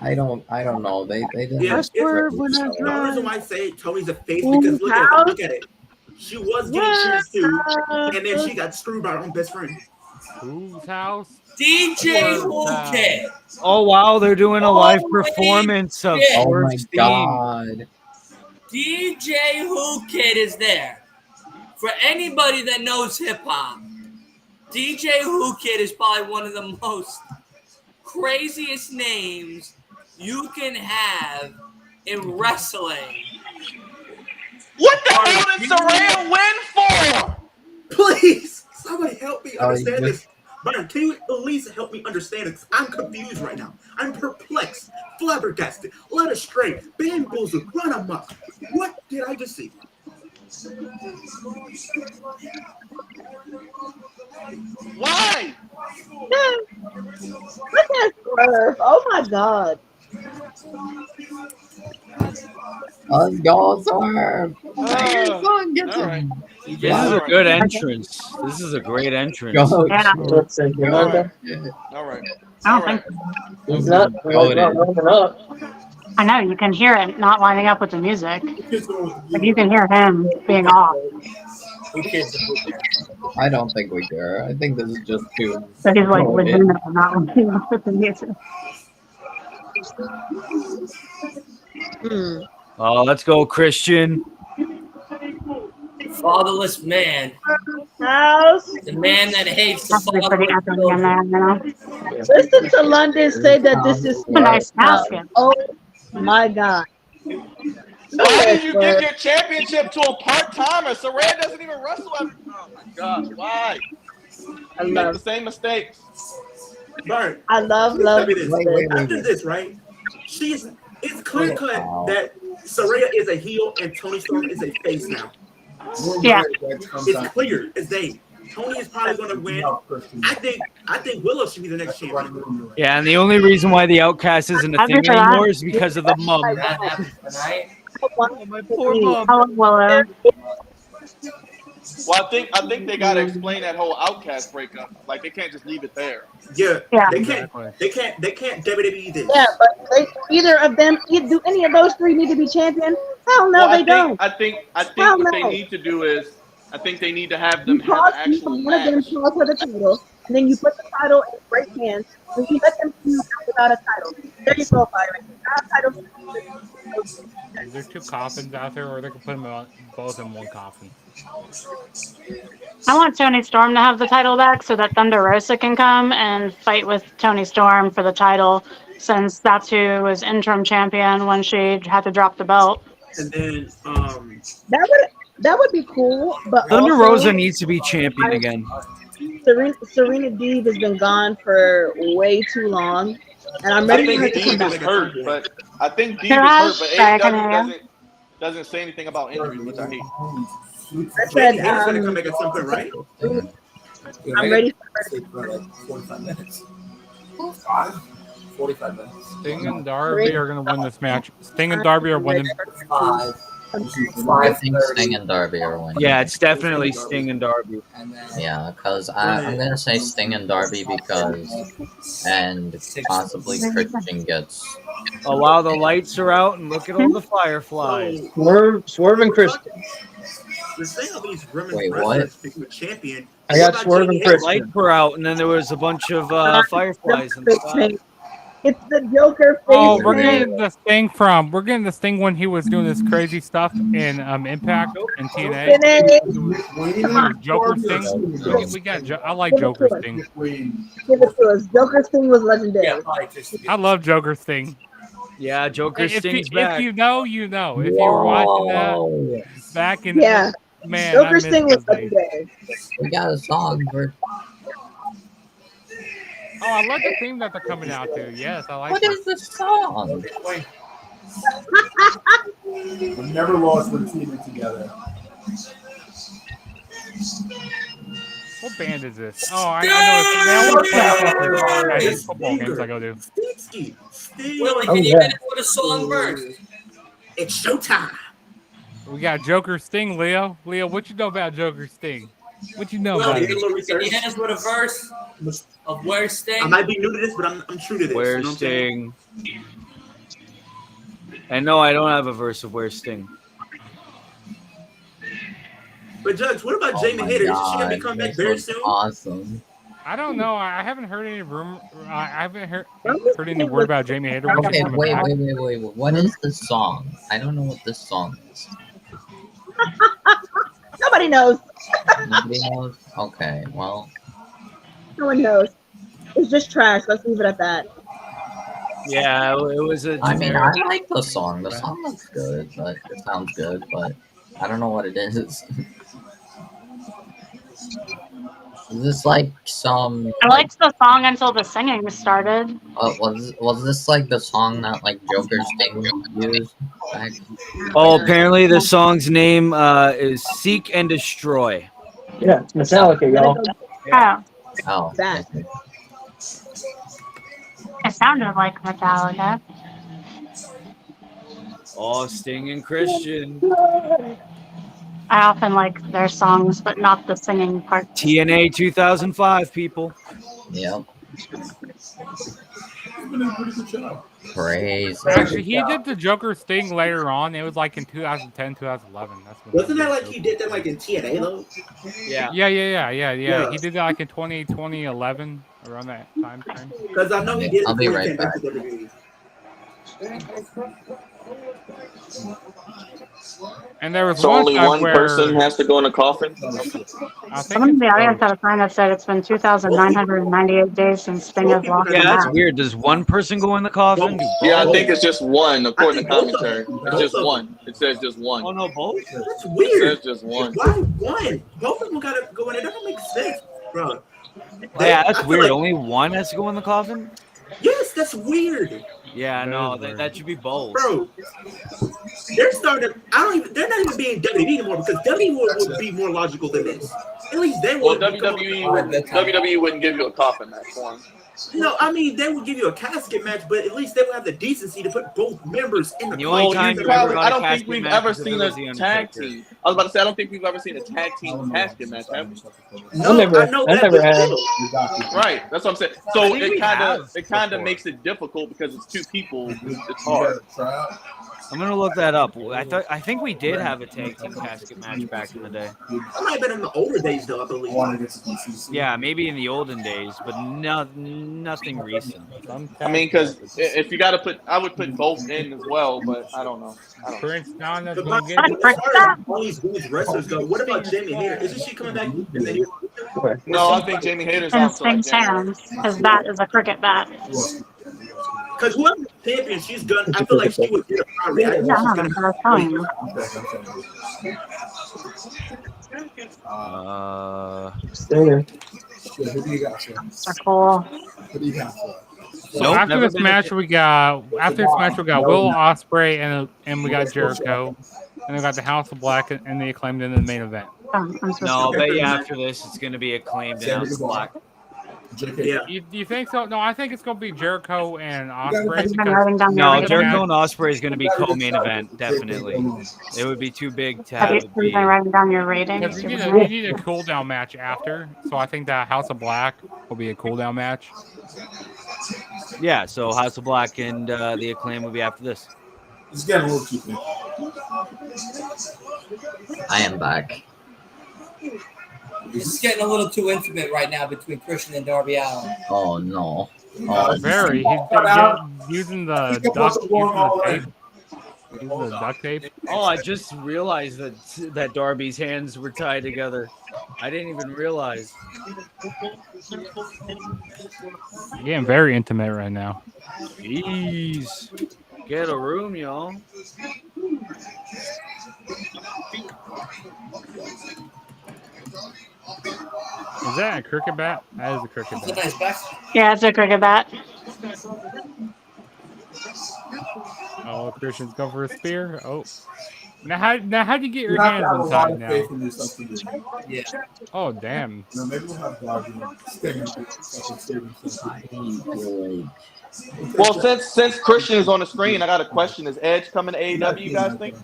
I don't know. They didn't.
Yeah,
That's where when I
the only reason why I say Tony's a face
Ooh,
because look at
how?
it, look at it. She was getting cheers too, and then she got screwed by her own best friend.
Whose house?
DJ Woolkid.
Oh wow, they're doing a live
Holy
performance of
shit.
Oh my
Swerve's theme.
god.
DJ Woolkid is there. For anybody that knows hip hop, DJ Woolkid is probably one of the most craziest names you can have in wrestling.
What the hell did Soraya win for?
Please, somebody help me
Oh,
understand
you-
this. Byron, can you at least help me understand it? I'm confused right now. I'm perplexed, flabbergasted, led astray, bamboozled, run amok. What did I just see?
Why?
Look at Swerve. Oh my god.
Let's go, Swerve.
All right.
This is a good entrance. This is a great entrance.
Go,
Yeah.
Let's see.
All right. All right.
I
All
don't
right.
think
He's not warming up.
I know you can hear it not lining up with the music. Like you can hear him being off.
I don't think we care. I think this is just too.
So he's like
Go ahead.
legitimately not lining up with the music.
Oh, let's go, Christian.
Fatherless man.
House.
The man that hates the
That's pretty
fatherless
epic in there, you know.
Listen to London say that this is
A nice basket.
Oh my god.
Why did you give your championship to a part-timer? Soraya doesn't even wrestle every. Oh my gosh, why?
I
You make the
love
same mistakes.
Byron,
I love
tell me this.
Wait.
After this, right? It's clear cut that Soraya is a heel and Tony Storm is a face now.
Yeah.
It's clear as day. Tony is probably going to win. I think Willow should be the next champion.
Yeah, and the only reason why the Outcast isn't a
I'd
thing
be for that.
anymore is because of the mum.
That happens tonight.
My poor mom.
I love Willow.
Well, I think they gotta explain that whole Outcast breakup. Like they can't just leave it there.
Yeah,
Yeah.
they can't WWE this.
Yeah, but either of them, do any of those three need to be champion? Hell no,
Well,
they don't.
I think
Hell
what they
no.
need to do is, I think they need to have
You
them have an
pause,
actual
one of them
match.
pause for the title, and then you put the title in great hands, and you let them feud without a title. There you go, Byron. Without a title.
Is there two coffins out there, or they could put them both in one coffin?
I want Tony Storm to have the title back so that Thunder Rosa can come and fight with Tony Storm for the title, since that's who was interim champion when she had to drop the belt.
And then
That would be cool, but
Thunder
also,
Rosa needs to be champion again.
Serena Deeb has been gone for way too long, and I'm
I
ready for her
think
to come
Deeb is
back.
hurt, but I think Deeb
Garage,
is hurt,
sorry,
but
can I
AEW doesn't say anything about injuries, which I hate.
I said,
He's going to come back at some point, right?
I'm ready for her.
Stay for like 45 minutes. 45 minutes.
Sting and Darby are going to win this match. Sting and Darby are winning.
5.
I think Sting and Darby are winning.
Yeah, it's definitely Sting and Darby.
Yeah, because I'm gonna say Sting and Darby and possibly Christian gets.
Oh wow, the lights are out and look at all the fireflies.
Swerve and Christian.
The thing of these women's
Wait,
wrestlers being a champion.
I got Swerve and
The
Christian.
lights were out and then there was a bunch of fireflies in the sky.
It's the Joker face.
Oh, we're
paint.
getting this thing from. We're getting this thing when he was doing this crazy stuff in Impact and TNA.
TNA.
It was Joker Sting. We got. I like Joker Sting.
Give it to us. Joker Sting was legendary.
I love Joker Sting.
Yeah, Joker
If
Sting's
if
back.
you know, you know. If you were watching that back in,
Yeah.
man,
Joker
I miss
Sting was
those days.
legendary.
We got a song for.
Oh, I love the theme that they're coming out to. Yes, I like.
What is the song?
I've never lost with a team together.
What band is this? Oh, I know. It's, they always play at these football games I go to.
Willie,
Oh,
can you
yeah.
hit us with a song first?
It's showtime.
We got Joker Sting, Leo. Leo, what you know about Joker Sting? What you know about
Willie,
it?
can you hit us with a verse of Where's Sting?
I might be new to this, but I'm true to this.
Where's
you know what I'm saying?
Sting? And no, I don't have a verse of Where's Sting.
But Judge, what about
Oh
Jamie
my
Hayter? Isn't she
God,
gonna be coming back
this
very
was
soon?
awesome.
I don't know. I haven't heard any rumor. I haven't heard any word about Jamie Hayter. when she's
Okay,
coming
wait.
back.
What is the song? I don't know what this song is.
Nobody knows.
Nobody knows? Okay, well.
No one knows. It's just trash. Let's leave it at that.
Yeah, it was a.
I mean, I like the song. The song looks good, but it sounds good, but I don't know what it is. Is this like some?
I liked the song until the singing started.
Was this like the song that like Joker Sting used? Back?
Oh, apparently the song's name is "Seek and Destroy."
Yeah, it's Metallica, y'all.
Oh,
Oh,
That.
it sounded like Metallica.
Oh, Sting and Christian.
I often like their songs, but not the singing part.
TNA 2005, people.
Yep.
Been a pretty good job.
Crazy.
Actually, he did the Joker Sting later on. It was like in 2010, 2011. That's when
Wasn't that like he did that like in TNA though?
Yeah.
Yeah. He did that like in 2011, around that time frame.
Because I know he did it
I'll be
before he
right
came
back.
to WWE.
And there was
So
one
only
time
one
where
person has to go in a coffin?
I think
Someone in the
it's
audience
both.
had a sign that said it's been 2,998 days since Sting has lost
Yeah,
a
that's
match.
weird. Does one person go in the coffin?
Yeah, I think it's just one, according to
I think both of
commentary.
them.
It's just one. It says just one.
Oh no, both.
That's
It
weird.
says just one.
Why one? Both of them gotta go in. It doesn't make sense, bro.
Yeah,
I
that's
feel
weird.
like-
Only one has to go in the coffin.
Yes, that's weird,
Yeah,
That
no,
is weird.
that should be both.
bro. They're starting. They're not even being WWE anymore because WWE would be more logical than this. At least they
Well,
would.
WWE wouldn't give you a coffin match for him.
No, I mean they would give you a casket match, but at least they would have the decency to put both members in the
The only
coffin.
time
You
you ever
probably,
got
I
a
don't think
casket
we've
match
ever
is if
seen
it was
a
the
tag
Undertaker.
team. I was about to say I don't think we've ever seen a tag team casket match, have we?
No,
never-
I know
I
that,
never
but
had.
still.
Right, that's what I'm saying. So
I think we
it kind
have
of
before.
makes it difficult because it's two people. It's hard.
I'm gonna look that up. I think we did have a tag team casket match back in the day.
That might have been in the older days, though. I believe.
Yeah, maybe in the olden days, but nothing recent.
I mean, because if you got to put, I would put both in as well, but I don't know.
Prince Nana's
But
gonna
as
get it.
far as all these women's wrestlers go, what about Jamie Hayter? Isn't she coming back? In the near-
No, I think Jamie Hayter's
In
out till like
Sting's
January.
hands, his bat is a cricket bat.
Because whoever's champion, she's gonna. I feel like she would get a fire reaction.
Yeah,
She's
I
gonna.
don't know, I was telling you.
Stinger.
Who do you got, sir?
They're cool.
Who do you got?
So
Nope,
after
never
this
been
match, we got Will Ospreay and we got Jericho, and we got the House of Black and the Acclaimed in the main event.
Oh, I'm supposed
No,
to.
but yeah, after this, it's gonna be Acclaimed and House of Black.
Yeah.
You think so? No, I think it's gonna be Jericho and
Have
Ospreay
you been
because
writing down your
No,
ratings?
Jericho and Ospreay is gonna be co-main event, definitely. It would be too big to
Have
have
you
it
been
be.
writing down your ratings?
because you need a cool down match after. So I think that House of Black will be a cool down match.
Yeah, so House of Black and the Acclaim will be after this.
It's getting a little too big.
I am back.
It's getting a little too intimate right now between Christian and Darby Allin.
Oh no.
Very. He's using the tape. Using the duct tape.
Oh, I just realized that Darby's hands were tied together. I didn't even realize.
Getting very intimate right now.
Jeez. Get a room, y'all.
Is that a cricket bat? That is a cricket bat.
Yeah, it's a cricket bat.
Oh, Christian's going for a spear. Oh. Now how'd you get your hands untied now?
Yeah.
Oh, damn.
No, maybe we'll have Darby
Well, since Christian is on the screen, I got a question. Is Edge coming to AEW, you guys think?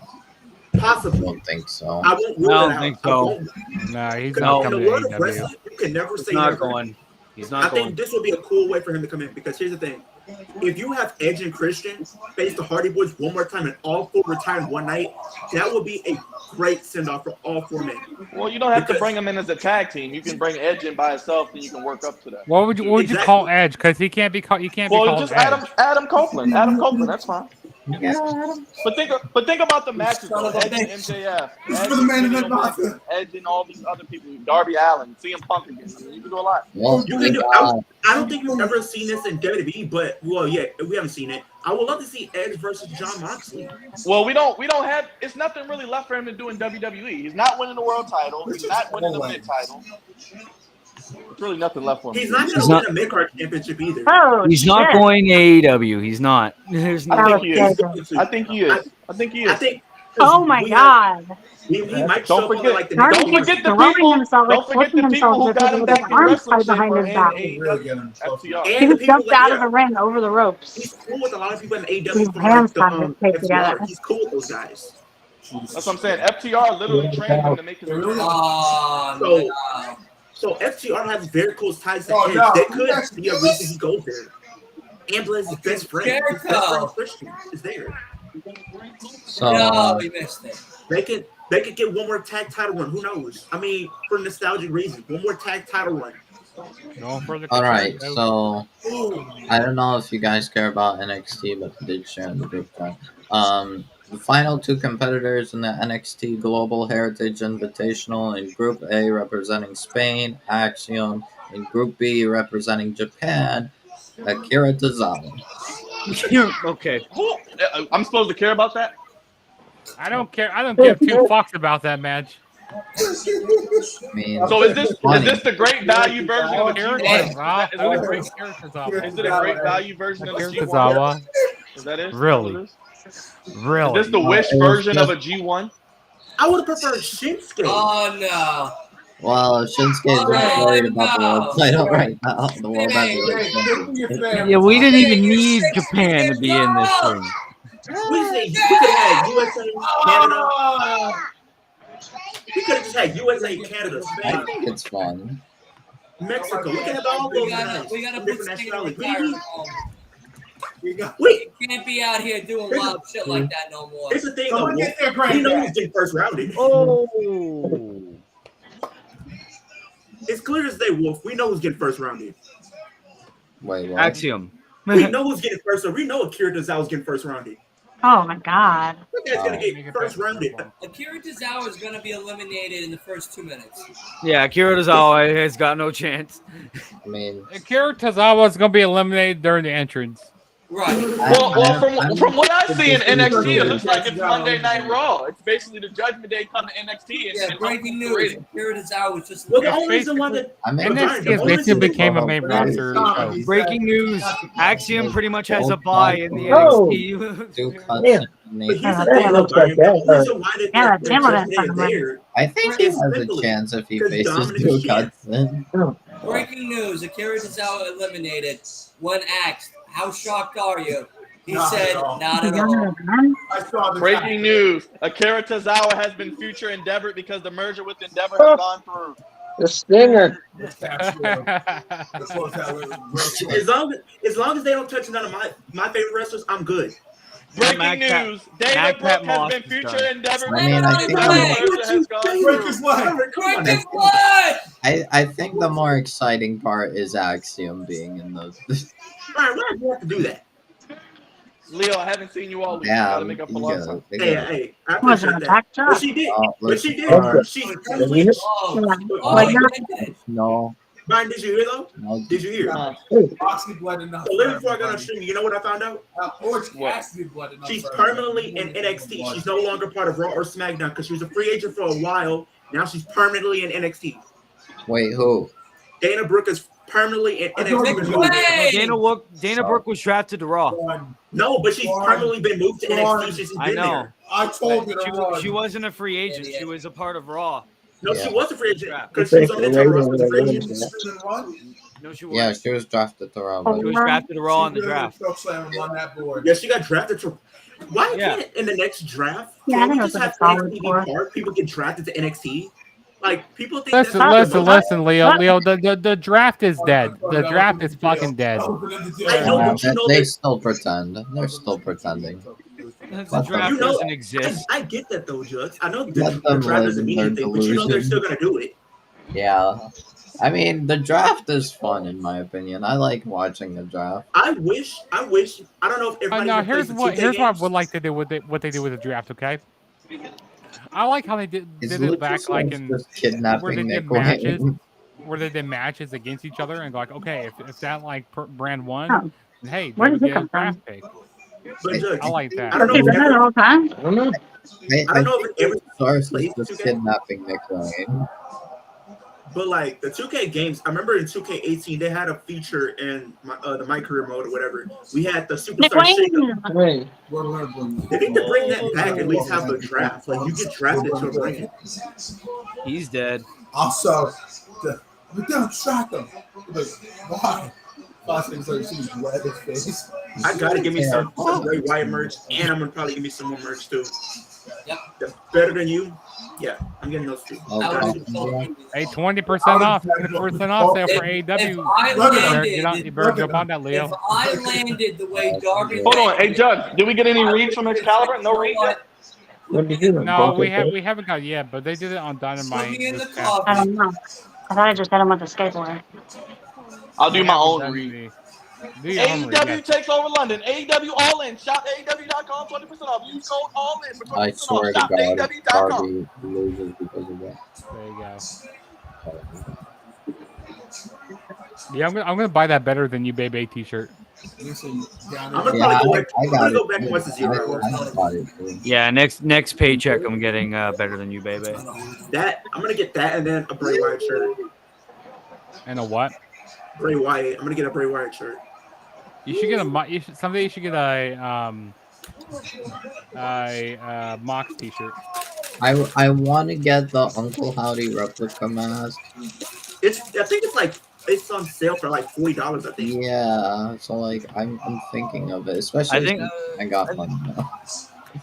Possibly.
I don't think so.
I won't rule
I
it
don't
out.
think
I
so.
won't.
Nah, he's
In
not
the
coming to
world of
AEW.
wrestling, you can never say
He's not
never.
going. He's not
I
going.
think this would be a cool way for him to come in because here's the thing. If you have Edge and Christian face the Hardy Boys one more time and all four retire in one night, that would be a great send-off for all four men.
Well, you don't have to bring him in as a tag team. You can bring Edge in by himself, and you can work up to that.
What would you call Edge? Because he can't be called. You can't be
Well,
called
just
Edge.
Adam Copeland. Adam Copeland. That's fine. But think about the matches though. Edge and MJF, Edge and all these other people, Darby Allin, CM Punk again. I mean, you can do a lot.
Well,
You can do, I don't think we've ever seen this in WWE, but well, yeah, we haven't seen it. I would love to see Edge versus Jon Moxley.
Well, we don't have. It's nothing really left for him to do in WWE. He's not winning the world title. He's not winning the mid title. There's really nothing left for him.
He's not going to win a mid-card championship either.
Oh,
He's not going to AEW. He's not. There's no.
I think he is. I think he is. I think he is.
I think.
Oh my God.
He might
Don't
show
forget.
like the
Darby
Don't
keeps
forget the
throwing
people.
himself, like
Don't forget
flipping
the people
himself
who
with
got him
his
back in
arms
wrestling
tied behind his
shape
back.
are in FTR.
He
And the
was
people
jumped
like,
out
yeah,
of the ring over the ropes.
he's cool with a lot of people in AEW.
His
from
hands
like
kind of
the
taped together.
FTR. He's cool with those guys.
That's what I'm saying. FTR literally trained him to make his return.
So FTR has very close ties to
Oh,
Edge.
no.
That could be a reason he goes there. Ambulance is his best friend. His best friend Christian is there.
So,
we missed it.
They could get one more tag title run. Who knows? I mean, for nostalgic reasons, one more tag title run.
all right. So, I don't know if you guys care about NXT, but I did share in the group chat. The final two competitors in the NXT Global Heritage Invitational in Group A representing Spain, Axiom. In Group B representing Japan, Akira Tozawa.
Okay.
I'm supposed to care about that?
I don't care. I don't give two fucks about that match.
I mean,
So is this the great value version of a G1? Is it a great value version of a G1? Is that it?
Really? Really?
Is this the Wish version of a G1?
I would have preferred Shinsuke.
Oh no.
well, Shinsuke's not worried about the world title right now. The world heavyweight.
Yeah, we didn't even need Japan to be in this ring.
We could have USA, Canada. We could have just had USA, Canada,
I
Spain,
think it's fun.
Mexico. We could have all those guys.
We gotta
from
put
different
Spain in
nationalities.
the
Wait,
We can't be out here doing wild shit like that no more.
here's the thing.
Someone
Though,
get their
we know
granddad.
who's getting first rounded.
Oh.
It's clear as day, Wolf. We know who's getting first rounded.
Wait, what?
Axiom.
We know who's getting first. So we know Akira Tozawa's getting first rounded.
Oh my God.
That guy's gonna get first rounded.
Akira Tozawa is going to be eliminated in the first 2 minutes.
Yeah, Akira Tozawa has got no chance.
I mean,
Akira Tozawa is going to be eliminated during the entrance.
Right.
Well, from what I see in NXT, it looks like it's Monday Night Raw. It's basically the Judgment Day come to NXT.
Yeah, breaking news. Akira Tozawa was just.
Well, the only reason why that
NXT has basically became a main roster show.
Breaking news: Axiom pretty much has a bye in the
Oh.
NXT.
do cuts
Yeah.
and
But
they-
here's the
That
thing,
looks
though,
like
Brian.
that
The reason why that
Yeah,
that
Timberland
Judgment Day is
fucking
there.
I think he
It's
has a
simply
chance if he
because
faces
Dominic
Duke
Shan-
Hudson.
Breaking news: Akira Tozawa eliminated. When asked, "How shocked are you?" He said, "Not at all."
I saw the
Breaking news: Akira Tozawa has been future endeavored because the merger with Endeavor has gone through.
The Stinger.
As long as they don't touch none of my favorite wrestlers, I'm good.
Breaking news: David Brooke has been future endeavored
I mean, I
because
think
the merger has gone
Break his
through.
leg.
Break his blood!
I think the more exciting part is Axiom being in the.
Brian, why do you have to do that?
Leo, I haven't seen you all week. You gotta
Damn,
make up for
you
lost
gotta,
time.
they
Hey,
gotta,
hey, I
Was it
appreciate
a
that.
back
But
drop?
she did. But
listen,
she did.
Okay.
She
Did
permanently.
you-
Oh,
Yeah.
oh,
Like,
yeah,
not-
I did.
no,
Brian, did you hear though?
no.
Did you hear?
Oxley blood enough.
So literally before I got on stream, you know what I found out?
Orange
What?
Cassidy blood enough.
She's
for
permanently in
everybody.
NXT. She's no longer part of Raw or SmackDown because she was a free agent for a while. Now she's permanently in NXT.
Wait, who?
Dana Brooke is permanently in
I don't
NXT.
know.
Hey!
Dana Brooke was drafted to Raw.
No, but she's permanently been moved to NXT since she's
I
been
know.
there.
I told you to
She,
run.
she wasn't a free agent. She was a part of Raw.
No,
Yeah.
she was a free agent
I
because she was
think
on
the
the internal
rating
roster as a free
was
agent.
into that.
Spin and run.
No, she
Yeah,
wasn't.
she was drafted to Raw.
Oh,
But
She was drafted to Raw in the
She really
draft.
choke slam him on that board.
Yeah, she got drafted to. Why
Yeah.
can't in the next draft?
Yeah, I
Can
think
we
it was
just
like a
have
solid
NXT be
four.
part? People get drafted to NXT. Like people think
Listen,
that's not
listen,
the most-
Leo. Leo, the draft is dead. The draft is fucking dead.
I know,
yeah,
but you know
they
that
still pretend. They're still pretending.
The
Let
draft
you know,
doesn't exist.
I get that though, Judge. I know
Let
the
them
draft
live
doesn't
in
mean
their
anything, but you know they're
delusion.
still gonna do it.
Yeah. I mean, the draft is fun in my opinion. I like watching the draft.
I wish. I don't know if everybody
Now
even plays
here's
the
what
2K
here's what I
games.
would like to do with it. What they do with the draft. Okay. I like how they did
Is
it back like
Luchasaurus
in
just
where
kidnapping
they did
Nick
matches,
Wayne?
where they did matches against each other and go like, okay, if that like brand won,
Oh,
then hey,
where
they
did
would
he
get a
come from?
draft pick.
But Judge,
I like that.
I don't know
He
if
been there the
every,
whole time?
I don't know.
I don't know if every
Luchasaurus is
plays
just
2K.
kidnapping Nick Wayne.
But like the 2K games, I remember in 2K18 they had a feature in the My Career mode or whatever. We had the
Nick
Superstar Shake-Up.
Wayne.
Wait.
They need to bring that back. At least have the draft. Like you get drafted to a brand.
He's dead.
Also, we don't track him. Like, why? Last thing like she's red his face.
I gotta give me some Bray Wyatt merch, and I'm gonna probably give me some more merch too.
Yep.
The Better Than You. Yeah, I'm getting those two.
Hey, 20% off, 20% off sale for AEW. You better jump on that,
If
Leo.
I landed the way Darby
Hold on,
landed,
hey Judge, did we get any reads from Excalibur? No reads yet?
What did you do?
No, we haven't got it yet, but they did it on Dynamite.
Put me in the
this past
I
coffee.
don't know. I thought I just hit him with a skateboard.
I'll do
week.
my own
Done
read.
the- do your own read,
AEW
yes.
takes over London. AEW All In. Shop AEW.com, 20% off. Use code All In for 20%
I
off.
swear to
Shop
God,
AEW.com.
Darby loses because of that.
There you go. Yeah, I'm gonna buy that Better Than You Baby t-shirt.
I'm gonna probably go back and watch the zero.
Yeah, next paycheck I'm getting Better Than You, baby.
That I'm gonna get that and then a Bray Wyatt shirt.
And a what?
Bray Wyatt. I'm gonna get a Bray Wyatt shirt.
You should get someday you should get a Mox t-shirt.
I want to get the Uncle Howdy replica mask.
I think it's on sale for like $40. I think.
Yeah, so like I'm thinking of it, especially
I think-
since I got money now.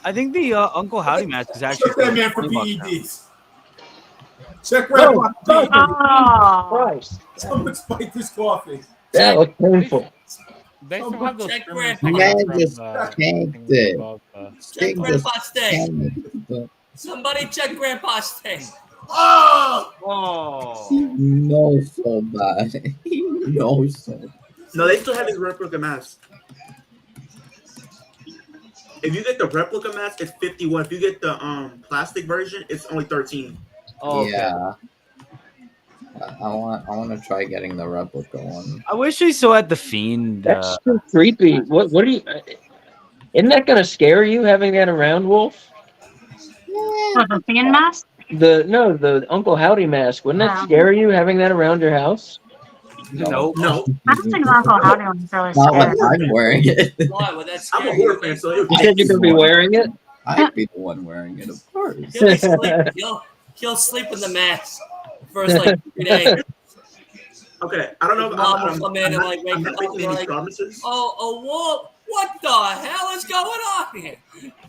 I think the Uncle Howdy mask is actually
Check that man for
$20 now.
PEDs. Check right
No,
on PEDs.
Oh,
Christ.
Someone spiked his coffee.
That was painful.
They still have those
Check
trimmers
Grandpa.
Man
from
just tanked it.
Check
Sting just
Grandpa's thing.
tanked it.
Somebody check Grandpa's thing.
Oh!
Oh.
No, so bad. No, so.
No, they still have his replica mask. If you get the replica mask, it's 51. If you get the plastic version, it's only 13.
Oh, okay.
Yeah. I want to try getting the replica one.
I wish we still had the Fiend.
That's too creepy. What do you? Isn't that gonna scare you having that around, Wolf?
with the Fiend mask?
The Uncle Howdy mask. Wouldn't that
No.
scare you having that around your house?
Nope.
No,
I don't think Uncle Howdy was really
Not when
scary.
I'm wearing it.
Why? Would that
I'm
scare
a horror
you?
fan, so
You said you're gonna be wearing it.
I'd be the one wearing it, of course.
He'll be sleeping. He'll sleep in the mask for first like 3 days.
Okay, I don't know.
Mom will come in and like
I'm
wake
not
him up
making
and
any
like,
promises.
oh, whoa, what the hell is going on here?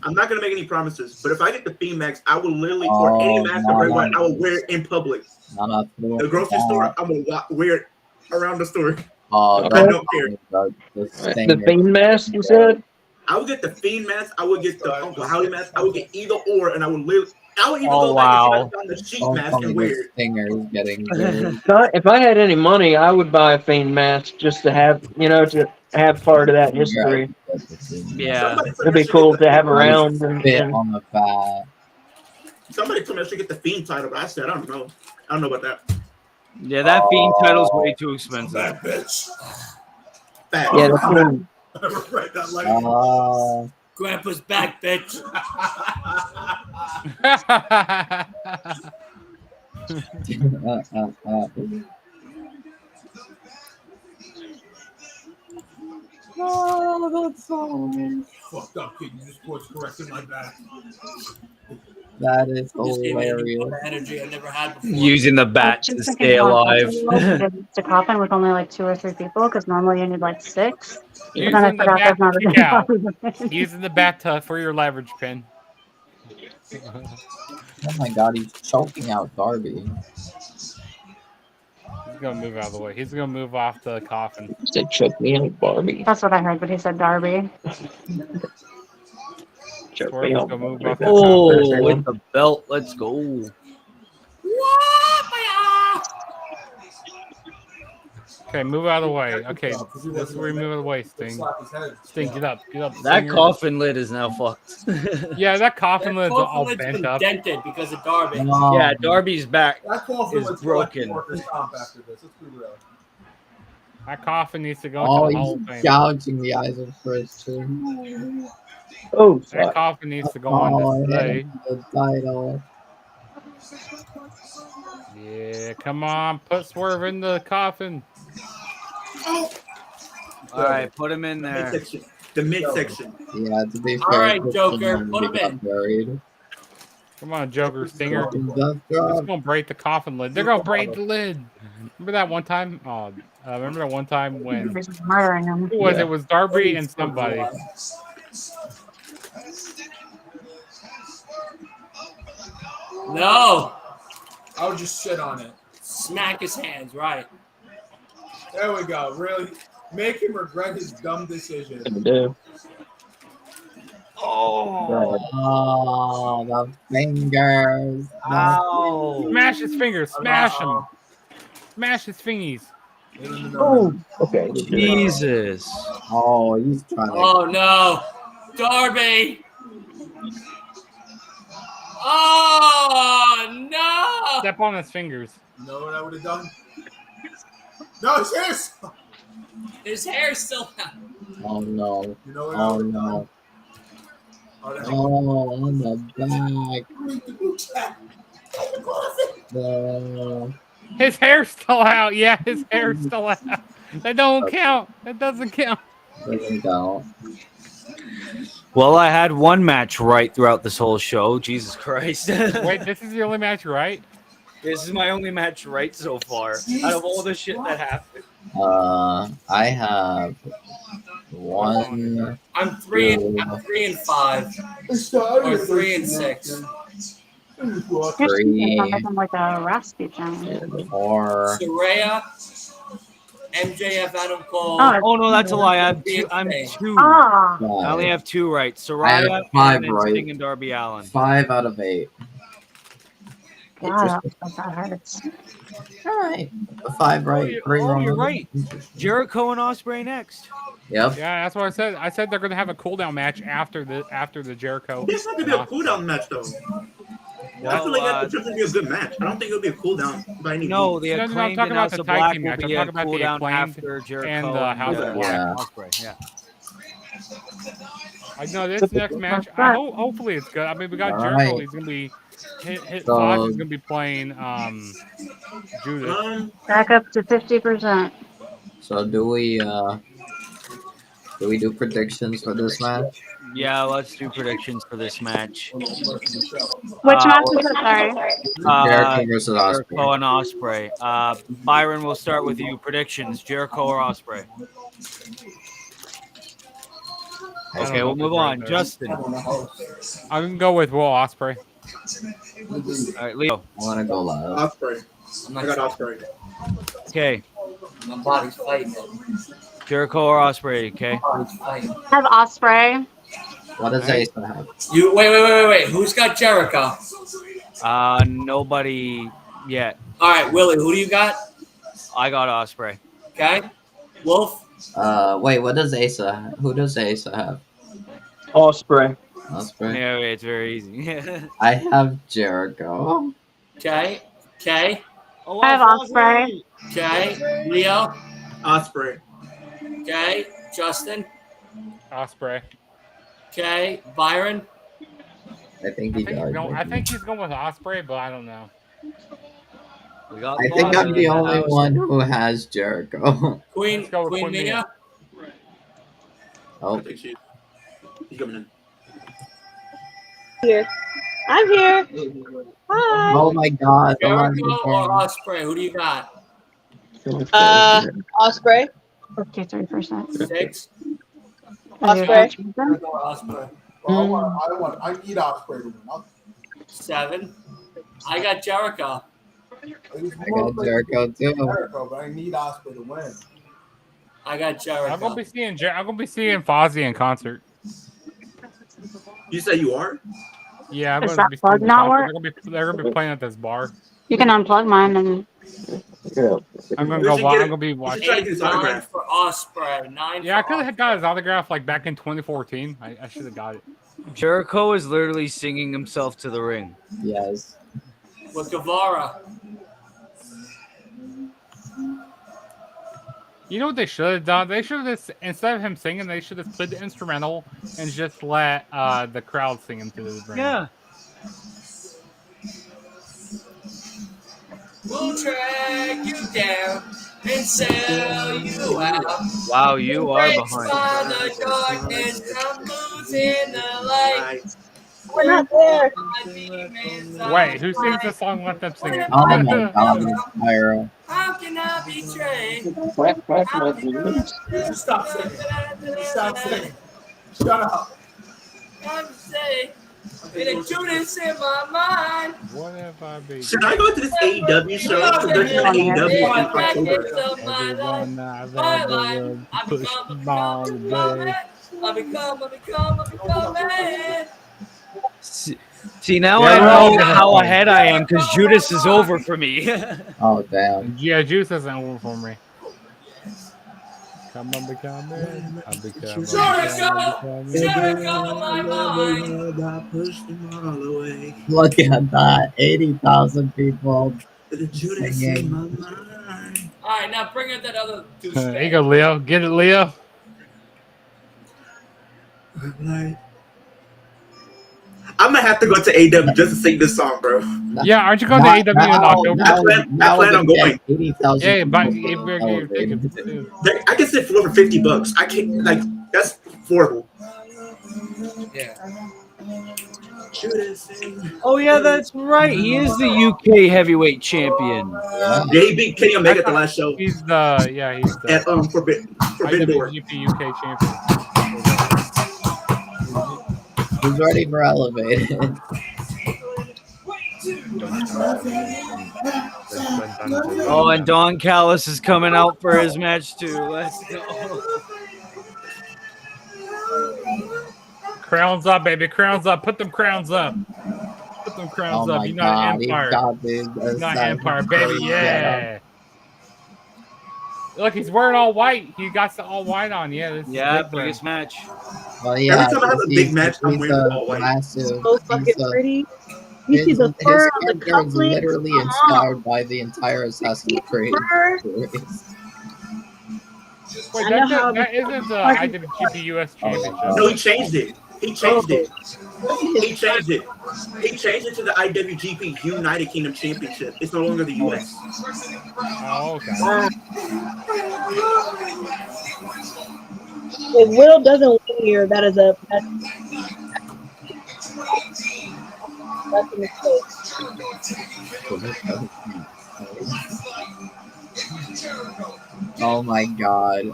I'm not gonna make any promises. But if I get the Fiend mask, I will literally for any mask I will wear it in public. The grocery store, I'm gonna wear it around the store.
Oh,
I don't care.
The Fiend mask, you said?
I would get the Fiend mask. I would get the Uncle Howdy mask. I would get either or, and I would live. I would even
Oh,
go back and try
wow.
to find the sheet
Don't
mask
tell me
and wear
this
it.
stinger is getting good.
If I had any money, I would buy a Fiend mask just to have, to have part of that
Finger,
history.
I get the thing.
Yeah.
Somebody told
It'd
me I
be
should get
cool
the
to have
Fiend.
Nice
around.
spit on the bat.
Somebody told me I should get the Fiend title, but I said I don't know. I don't know about that.
Yeah, that Fiend title's way too expensive.
That bitch.
Fact.
Yeah, the Fiend.
Right, that like.
Grandpa's back, bitch.
Oh, that's so fucked up, kid. You just course corrected my back.
That is
Just gave me a new
hilarious.
amount of energy I never had before.
Using the bat to stay alive.
To coffin with only like 2 or 3 people because normally you need like 6. But then I
Using the
forgot
bat
there's not
to
a
kick out.
good
Using the bat for your leverage pin.
Oh my god, he's choking out Darby.
He's gonna move out of the way. He's gonna move off the coffin.
He said, "Choke me out, Barbie."
That's what I heard, but he said Darby.
Choke
Swerve
me
is
out,
gonna move
Barbie.
off the
Oh,
coffin.
with the belt. Let's go.
Okay, move out of the way. Okay, this is where you move out of the way, Sting. Sting, get up. Get up.
That
Stinger.
coffin lid is now fucked.
Yeah, that coffin
That
lid's
coffin
all
lid's
bent
been
up.
dented because of Darby.
Yeah, Darby's back
That coffin
is
was
broken.
workers' comp after this. Let's be real.
That coffin needs to go
Oh,
into the Hall of
he's
Fame.
gouging the eyes of Chris too.
Oh,
That
fuck.
coffin needs to go on
Oh,
display.
the title.
Yeah, come on, put Swerve in the coffin.
All right, put him in there.
Midsection. The midsection.
Yeah, to be fair,
All right,
Chris
Joker,
Benoit
put him
got
in.
buried.
Come on, Joker, Stinger.
Death
It's
drop.
gonna break the coffin lid. They're gonna break the lid. Remember that one time? Remember that one time when
He's murdering him.
who was
Yeah.
it? Was Darby and somebody?
No.
I would just shit on it.
Smack his hands, right.
There we go. Really make him regret his dumb decision.
I do.
Oh,
Oh, the fingers.
ow.
Smash his fingers. Smash him. Smash his fingies.
Oh, okay.
Jesus.
Oh, he's trying to.
Oh no. Darby. Oh no.
Step on his fingers.
You know what I would have done? No, it's his.
His hair's still out.
Oh no.
You know what
Oh no. Oh, on the back. No.
His hair's still out. Yeah, his hair's still out. That don't count. That doesn't count.
Doesn't count.
Well, I had one match right throughout this whole show. Jesus Christ.
Wait, this is the only match, right?
This is my only match right so far. Out of all the shit that happened.
I have one.
I'm 3 and 5. Or 3 and 6.
Three.
I'm like a raspy thing.
Four.
Saraya, MJF, Adam Cole.
Oh no, that's a lie. I'm two.
Ah.
I only have 2 right.
I have
Soraya,
5
and then
right.
Sting and Darby Allin.
5 out of 8.
God, that hurts.
All right. 5 right. 3 wrong.
You're right. Jericho and Ospreay next.
Yep.
Yeah, that's what I said. I said they're gonna have a cooldown match after the Jericho.
This is not gonna be a cooldown match though. I feel like that's just gonna be a good match. I don't think it'll be a cooldown by any
No,
means.
the
I'm
acclaimed
talking
and
about
House
the
of
tag
Black
team
will
match. I'm
be a
talking about the
cooldown
acclaimed
after Jericho
and the House of Black.
Yeah.
Ospreay. Yeah.
I know this next match. Hopefully it's good. I mean, we got
All
Jericho.
right.
He's gonna be hit.
So-
Fox is gonna be playing Judas.
Back up to 50%.
So do we do predictions for this match?
Yeah, let's do predictions for this match.
Which match is it? Sorry.
Jericho versus Ospreay.
Jericho and Ospreay. Byron, we'll start with you. Predictions: Jericho or Ospreay? Okay, we'll move on. Justin.
I'm gonna go with Will Ospreay.
All right, Leo.
I want to go live.
Ospreay. I got Ospreay.
Okay.
My body's fighting it.
Jericho or Ospreay? Okay.
I have Osprey.
What does Asa have?
You wait. Who's got Jericho?
Nobody yet.
All right, Willie. Who do you got?
I got Osprey.
Okay, Wolf.
Wait. What does Asa? Who does Asa have?
Osprey.
Osprey.
Yeah, it's very easy.
I have Jericho.
Okay.
Oh,
I have Osprey.
Okay. Leo.
Osprey.
Okay. Justin.
Osprey.
Okay. Byron.
I think he does.
I think he's going with Osprey, but I don't know.
I think I'm the only one who has Jericho.
Queen
Queen
Mia.
Oh.
She's coming in.
Here. I'm here. Hi.
Oh my God.
Jericho or Osprey? Who do you got?
Osprey.
53%.
6.
Osprey.
Osprey.
I need Osprey to win.
7. I got Jericho.
I got Jericho too.
Jericho, but I need Osprey to win.
I got Jericho.
I'm gonna be seeing Fozzy in concert.
You say you are?
Yeah, I'm
Is
gonna
that
be
plug
seeing
not
concert.
work?
They're gonna be playing at this bar.
You can unplug mine and
I'm gonna
We
go.
should
I'm
get it-
gonna be
we should
watching.
try to get his
9
autograph.
for Osprey. 9.
Yeah, I
for
could have got his autograph like back in 2014. I should have got it.
Jericho is literally singing himself to the ring.
Yes.
With Guevara.
You know what they should have done? They should have, instead of him singing, they should have played the instrumental and just let the crowd sing him to the ring.
Yeah.
We'll track you down and sell you out.
Wow, you are
Breaks
behind.
by the darkness, I'm losing the light.
We're not there.
Wait, who sings the song? Let them sing it.
Oh my God, Pyro.
How can I betray?
Stop singing. Stop singing. Shut up.
I'm say, and a Judas in my mind.
What have I been?
Should I go to this AEW show? Because there's an AEW in October.
Everyone I've
My
ever
life,
loved
I
pushed
become
my way.
man.
See, now
Yeah,
I know
well,
how ahead I am because Judas is over for me.
Oh damn.
Yeah, Juice isn't over for me. Come on, become man. I become.
Jericho, my mind.
I pushed them all away.
Look at that. 80,000 people.
The Judas in my mind.
All right, now bring up that other douche.
There you go, Leo. Get it, Leo.
I'm gonna have to go to AEW just to sing this song, bro.
Yeah, aren't you going to AW in October?
I plan on going.
80,000
Yeah, but
people
if
are
you're thinking,
elevated.
I can sit for $50. I can't like that's affordable.
Yeah.
Oh yeah, that's right. He is the UK heavyweight champion.
Yeah, he beat Kenny Omega at the last show.
he's the
At Forbidden Door.
IWGP UK champion.
He's ready for elevated.
Oh, and Don Callis is coming out for his match too. Let's go.
Crowns up, baby. Crowns up. Put them crowns up. Put them crowns
Oh
up.
my
You're not
God,
Empire.
he's got these
You're not
assassins
Empire, baby.
crazy.
Yeah. Look, he's wearing all white. He got the all white on. Yeah. This is
Yeah,
big man.
biggest match.
Well, yeah,
Every time I have a big match, I'm
he's
wearing
a
all white.
massive.
So fucking pretty. You see the
His
fur on the
character is
cufflinks?
literally
Come on.
inspired by the entire Assassin's Creed
Fur.
series.
Wait,
I know how
that isn't the IWGP US Championship.
No, he changed it. He changed it. He changed it. He changed it to the IWGP United Kingdom Championship. It's no longer the US.
Oh, okay.
If Will doesn't win here, that's a mistake.
Oh my God.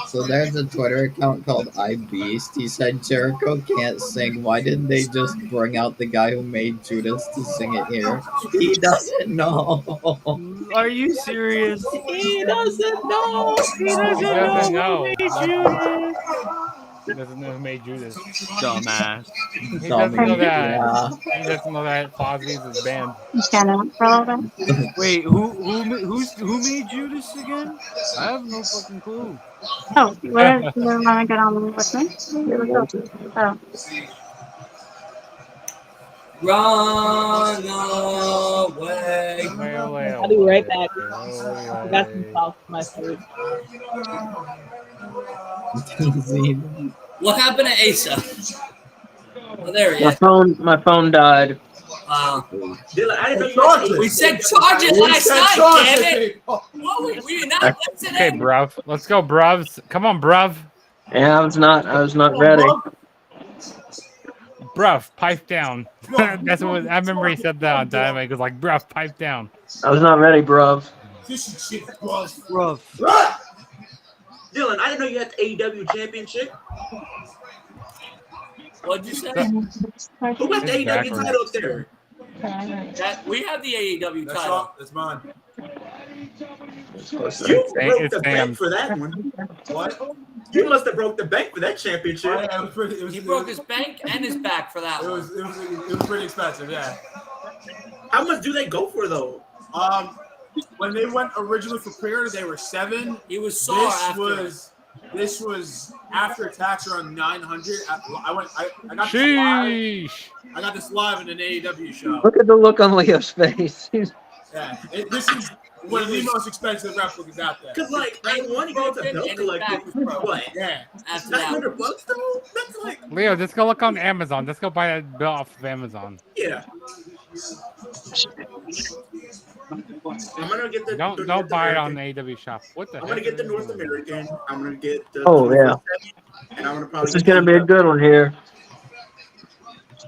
So there's a Twitter account called iBeast. He said Jericho can't sing. Why didn't they just bring out the guy who made Judas to sing it here? He doesn't know.
Are you serious?
He doesn't know.
He doesn't know.
know.
Who made Judas.
He doesn't know who made Judas.
Dumbass.
He doesn't know that.
Yeah.
He doesn't know that Fozzie's his band.
You stand up for a little bit.
Wait, who made Judas again? I have no fucking clue.
Oh, where do you want to get on with me? Oh,
Run away.
I'll be right back. I got some sauce in my food.
What happened to Asa? Oh, there he is.
My phone died.
Dylan, I didn't know you had
We said charge it last night, damn it. What were you not listening?
Okay, bruv. Let's go, bruvs. Come on, bruv.
Yeah, I was not ready.
Bruv, pipe down. That's what I remember he said that on time. He was like, bruv, pipe down.
I was not ready, bruv.
Bruv.
Dylan, I didn't know you had the AEW championship.
What'd you say?
Who got the AEW title up there?
We have the AEW title.
That's mine.
You broke the bank
Sam's.
for that one.
What?
You must have broke the bank for that championship.
He broke his bank and his back for that
It
one.
was pretty expensive, yeah.
How much do they go for though?
When they went originally for pre-order, they were $7.
He was sore after.
This was after tax around $900. I got this live.
Sheesh.
I got this live in an AEW show.
Look at the look on Leo's face.
Yeah, this is one of the most expensive replicas out there.
Cause like I want to go to belt collector for what?
Yeah,
After that one.
$900 though? That's like
Leo, just go look on Amazon. Just go buy that bill off of Amazon.
yeah. I'm gonna get the
Don't buy it on the AW shop. What the
I'm
heck?
gonna get the North American. I'm gonna get the
Oh, yeah.
and I'm gonna probably
This is gonna be a good one here.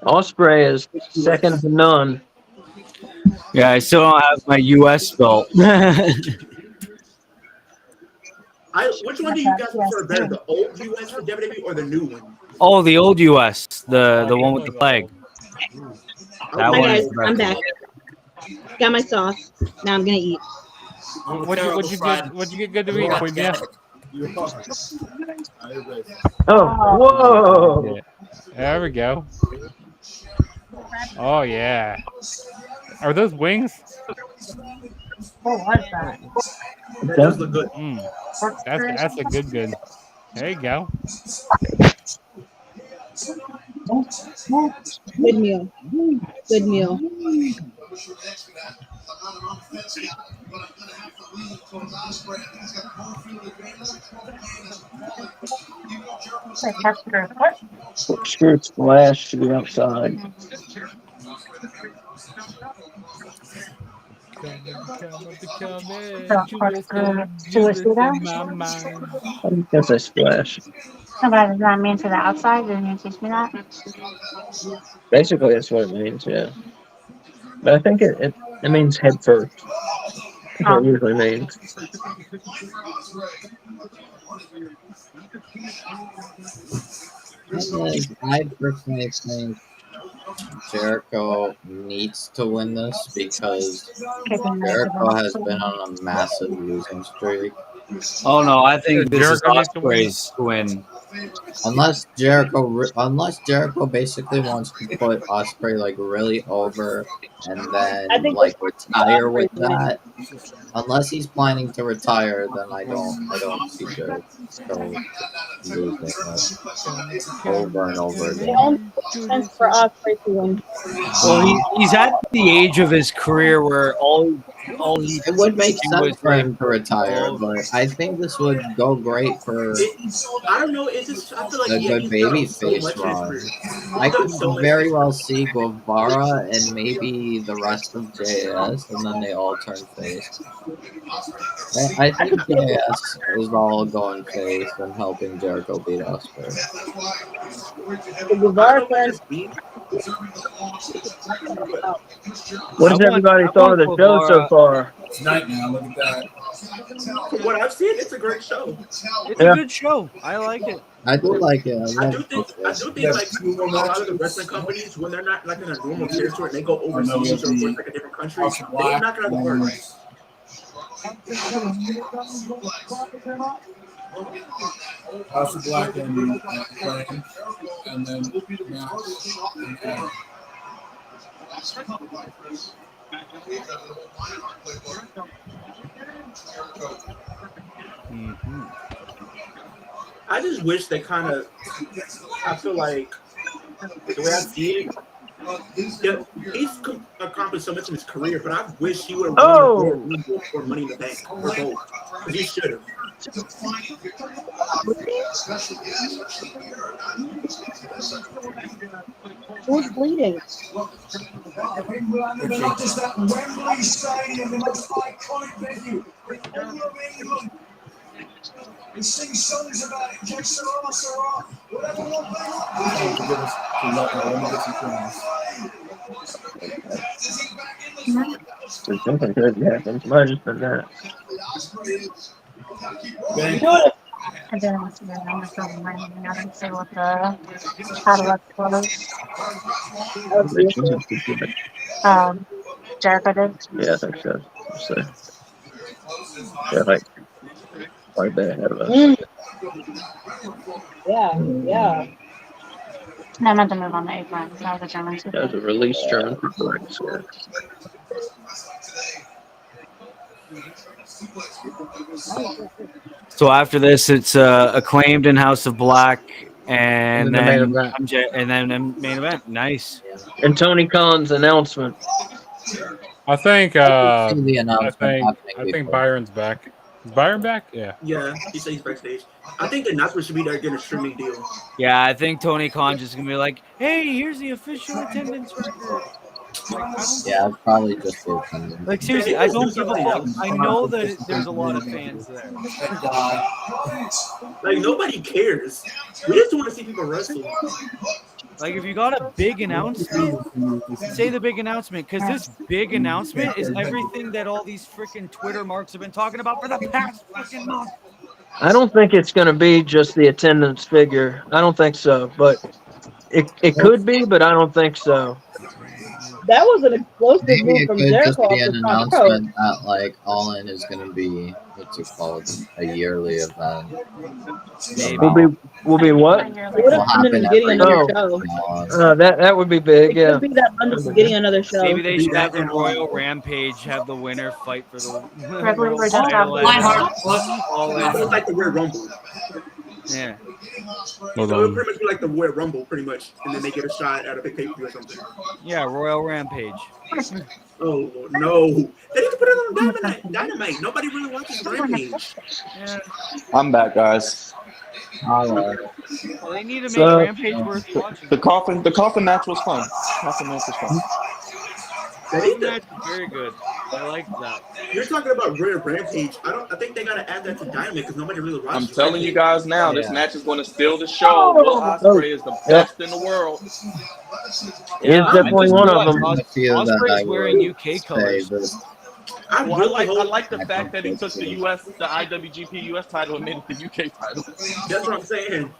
Osprey is second to none.
Yeah, I still don't have my US belt.
Which one do you guys prefer better, the old US for WWE or the new one?
Oh, the old US, the one with the flag. That
Hi
one
guys,
is the
I'm
best.
back. Got my sauce. Now I'm gonna eat.
What'd you get good to eat, Queen? Yeah.
Oh, whoa!
Yeah. There we go. Oh yeah. Are those wings?
what was that?
That does look good.
That's a good. There you go.
Good meal. Good meal.
Skirt splash to the outside. I guess I splash.
No, but does that mean to the outside? Didn't you teach me that?
Basically, that's what it means, yeah. But I think it means head first. That's what it usually means.
I personally think Jericho needs to win this because Jericho has been on a massive losing streak.
Oh no, I think this is
Jericho needs to win.
Osprey's win.
Unless Jericho basically wants to put Osprey like really over and then like retire with that. Unless he's planning to retire, then I don't see Jericho losing it over and over again.
Sense for us to win.
Well, he's at the age of his career where all he
It would make
do
sense
is
for him to retire, but I think this would go great for
I don't know. It's just I feel like
a good baby face run. I could very well see Guevara and maybe the rest of JS, and then they all turn face. I think JS is all going face and helping Jericho beat Osprey.
What has everybody thought of the show so far?
It's night now. Look at that.
From what I've seen, it's a great show.
It's a good show. I like it.
I do like it.
I do think like a lot of the wrestling companies, when they're not like in a normal territory and they go overseas or like a different country, they knock it out of the park.
House of Black and Flame, and then match and Adam.
Mm-hmm.
I just wish they kind of. I feel like the way I see it, he's accomplished so much in his career, but I wish he would have won the Royal Rumble or Money in the Bank or both. But he should have.
Who's bleeding?
The fact is that Wembley Stadium, the most iconic venue in all of England. We sing songs about it. Jake Sarah, Sarah, whatever one they want. Let me get some coins.
There's something good happens. Might just been that.
I didn't want to know. I'm just going to I didn't see what the catalog was. Jericho did.
Yeah, I think so. So, yeah, like that ahead of us.
Yeah.
No, I meant to move on the apron. That was a German super.
That was a release German performance. Yeah.
So after this, it's Acclaimed in House of Black, and then
the main event.
and then the main event. Nice.
And Tony Khan's announcement.
I think
the announcement
I think Byron's back. Is Byron back? Yeah.
Yeah, he said he's backstage. I think the announcement should be there getting a streaming deal.
Yeah, I think Tony Khan just gonna be like, "Hey, here's the official attendance record."
Yeah, probably just the attendance.
Like seriously, I don't give a fuck. I know that there's a lot of fans there.
Like nobody cares. We just want to see people wrestle.
Like if you got a big announcement, say the big announcement, because this big announcement is everything that all these freaking Twitter marks have been talking about for the past freaking month.
I don't think it's going to be just the attendance figure. I don't think so, but it could be, but I don't think so.
That was an explosive
Maybe
move
it
from
could just
Jericho
be
off
an
the top rope.
announcement that like All In is going to be what's it called, a yearly event.
Maybe.
Will be what?
It would have been them getting another show.
That would be big.
It
Yeah.
could be that London's getting another show.
Maybe they should have a Royal Rampage, have the winner fight for the
Ripley were just
title. All
It
in.
was like the Royal Rumble.
Yeah.
So it would pretty much be like the Royal Rumble, pretty much, and then they get a shot at a big pay-per-view or something.
Yeah, Royal Rampage.
Oh no! They need to put it on Dynamite. Nobody really watches Rampage.
Yeah.
I'm back, guys.
Well, they need to make Rampage worth watching.
The coffin match was fun. Coffin match was fun.
That match is very good. I like that.
You're talking about Royal Rampage. I think they gotta add that to Dynamite because nobody really watches.
I'm telling you guys now, this
Yeah.
match is going to steal the show. Will Ospreay is the best in the world.
He's definitely one of them.
Ospreay's wearing UK colors.
I
Well,
really
I
hope
like the fact that he took the IWGP US title and made it the UK title.
that's what I'm saying.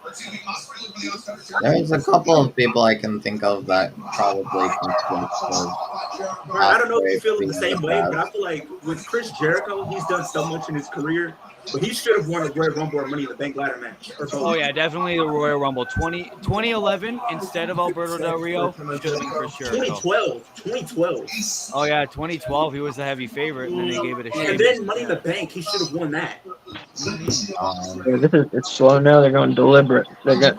There's a couple of people I can think of that probably conflict with.
I don't know if you feel it the same way, but I feel like with Chris Jericho, he's done so much in his career, but he should have won a Royal Rumble or Money in the Bank ladder match. Or both.
Oh yeah, definitely the Royal Rumble. 2011 instead of Alberto Del Rio should have been Chris Jericho.
2012.
Oh yeah, 2012 he was the heavy favorite, and then they gave it a
And
shake.
then Money in the Bank, he should have won that.
It's slow now. They're going deliberate. They got,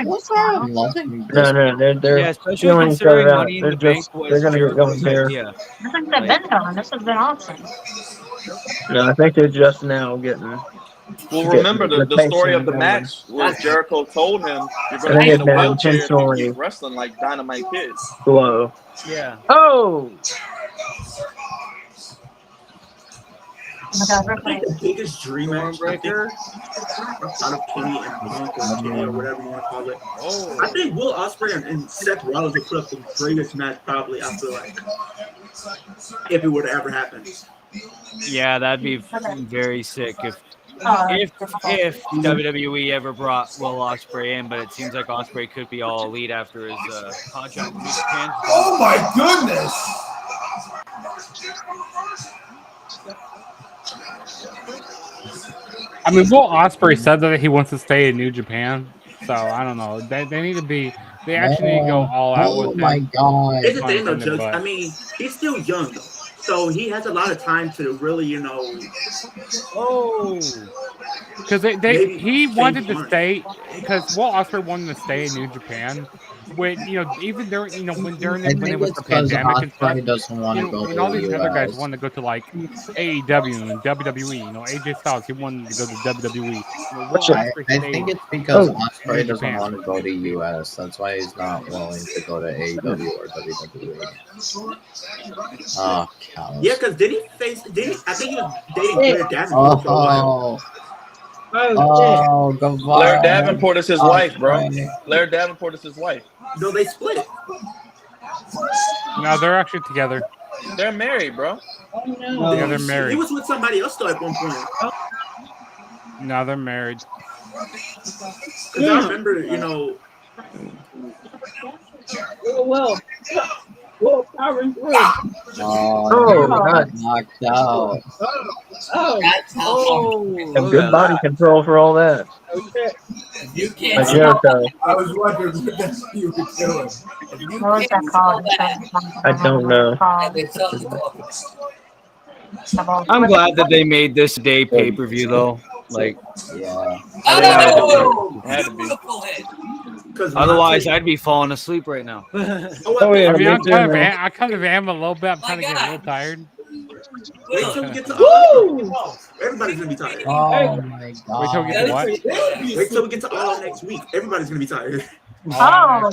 What's wrong?
No, they're
Yeah, especially
feeling each other
considering
out.
Money in the
They're
Bank was
going to get going here.
Yeah.
I think they've been going. This has been awesome.
No, I think they're just now getting.
Well, remember the story of the
pacing
match was Jericho told him you're
I
going to
think
be in
it's
a
been
wheelchair if you
intentionally
keep wrestling like Dynamite Kid.
slow.
Yeah.
Oh,
Oh my God,
I think
Ripley.
the biggest dream match I think,
Stormbreaker.
out of Kenny and Punk or Kenny or whatever you want to call it.
Oh.
I think Will Ospreay and Seth Rollins would put up the greatest match probably. I feel like if it would ever happen.
Yeah, that'd be very sick if
Oh,
WWE ever brought Will Ospreay in, but it seems like Ospreay could be all elite after his contract with New Japan.
Oh my goodness!
I mean, Will Ospreay said that he wants to stay in New Japan, so I don't know. They need to be. They actually need to go all out
Oh
with
my
him.
god.
Here's the thing, though,
Punch in the
Judge.
butt.
I mean, he's still young, though, so he has a lot of time to really,
Oh, because
maybe
he
change
wanted
his
to
mind.
stay because Will Ospreay wanted to stay in New Japan. When even during when during
I
when
think
it was
it's
the
because
pandemic and stuff,
Ospreay doesn't want to go
when
to
all
the
these other guys
US.
wanted to go to like AEW and WWE, AJ Styles, he wanted to go to WWE. Will
What's it?
Ospreay
I
stayed
think it's because
Oh,
in New
Ospreay doesn't
Japan.
want to go to US. That's why he's not willing to go to AEW or WWE. Oh, cows.
Yeah, because I think he was dating
Shit.
Blair Davenport for a while.
Oh, goodbye.
Blair Davenport is his wife, bro.
Ospreay.
Blair Davenport is his wife.
No, they split.
No, they're actually together.
They're married, bro.
No,
Yeah, they're
he
married.
was with somebody else though at one point.
No, they're married.
Because I remember,
Well, powering through.
Oh,
nice.
knocked out.
That's how
Oh,
Have
look
good
at
body
that.
control for all that.
you
A
can't
Jericho.
I was wondering what that's what you were doing.
you
What was that
can't
called?
I don't know.
and they tell you
I'm glad that they made this day pay-per-view though. Like,
Yeah.
Oh,
Had to be.
beautiful hit.
Because
otherwise I'd be falling asleep right now.
Oh yeah,
I mean,
me too. man.
I kind of am a little bit. I'm kind of getting a little tired.
wait till we get to All Out. Everybody's gonna be tired.
Oh my
Wait till we
god.
get to what?
Wait till we get to All Out next week. Everybody's gonna be tired.
Oh,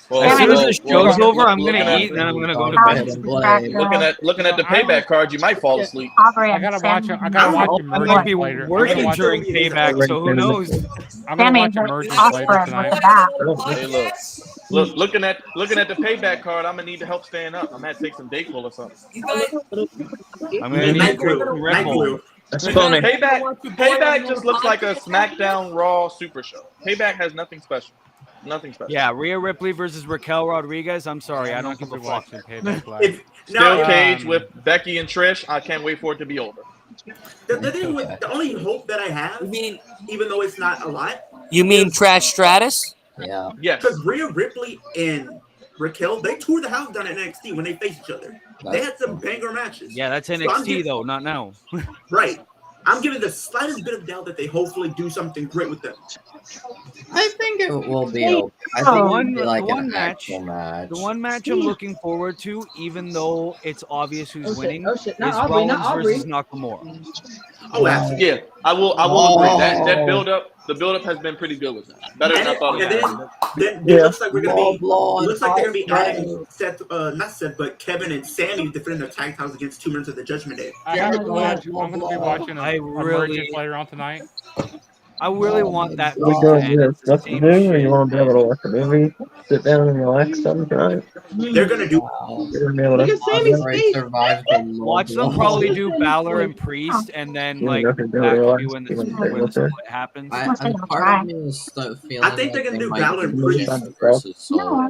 Well,
As soon as
well,
the
well,
show's over, I'm
looking
gonna
at-
eat and then I'm gonna go to
Blade
bed.
and Blade.
Looking at the payback card, you might fall asleep.
I gotta watch it. I gotta watch
I
Emergence
might be
later. I gotta
working
watch,
during payback, so who knows?
I'm gonna watch Emergence later tonight.
Hey, look, looking at the payback card, I'm gonna need to help staying up. I'm gonna have to take some Dayquil or something.
I'm gonna need
Night
some Red Bull.
That's funny.
Payback just looks like a SmackDown Raw Super Show. Payback has nothing special. Nothing special.
Yeah, Rhea Ripley versus Raquel Rodriguez. I'm sorry, I don't give a fuck.
Watching Payback Live.
Steel Cage with Becky and Trish. I can't wait for it to be over.
The only hope that I have, even though it's not a lot,
You mean Trash Stratus?
Yeah.
Yes.
because Rhea Ripley and Raquel, they tore the house down at NXT when they faced each other. They had some banger matches.
Yeah, that's
So I'm
NXT
giving-
though, not now.
Right. I'm giving the slightest bit of doubt that they hopefully do something great with them.
I think it will be okay. I think it will be like
the one
an
match-
actual match.
The one match I'm looking forward to, even though it's obvious who's winning,
Oh shit!
is
Not Aubrey, not
Rollins
Aubrey.
versus Nakamura.
Oh, absolutely.
Yeah, I will agree. That the build up has been pretty good with that. Better than I thought it was.
Then
Yeah.
it looks like we're gonna be.
Blow
It looks like they're gonna be
and
adding Seth, not Seth, but Kevin and Sammy defending their tag titles against 2 members of the Judgment Day.
I'm gonna be watching
I
Emergence
really-
later on tonight.
I really want that
We
to
go
end.
with
It's the
stuff to
same
do, or
shit.
you want to be able to watch a movie, sit down and relax sometime.
They're gonna do.
You're gonna be able
Look
to.
at Sammy's
Ospreay
face.
survived the low
Watch them
blow.
probably do Balor and Priest, and then
Yeah,
like
you can do
that
it
could be
relax.
when
You
the
can take
when
it
the
there.
split happens.
And part of me is feeling
I think they're
like
gonna
they
do
might
Balor and
do
Priest.
Jimmy versus Solo.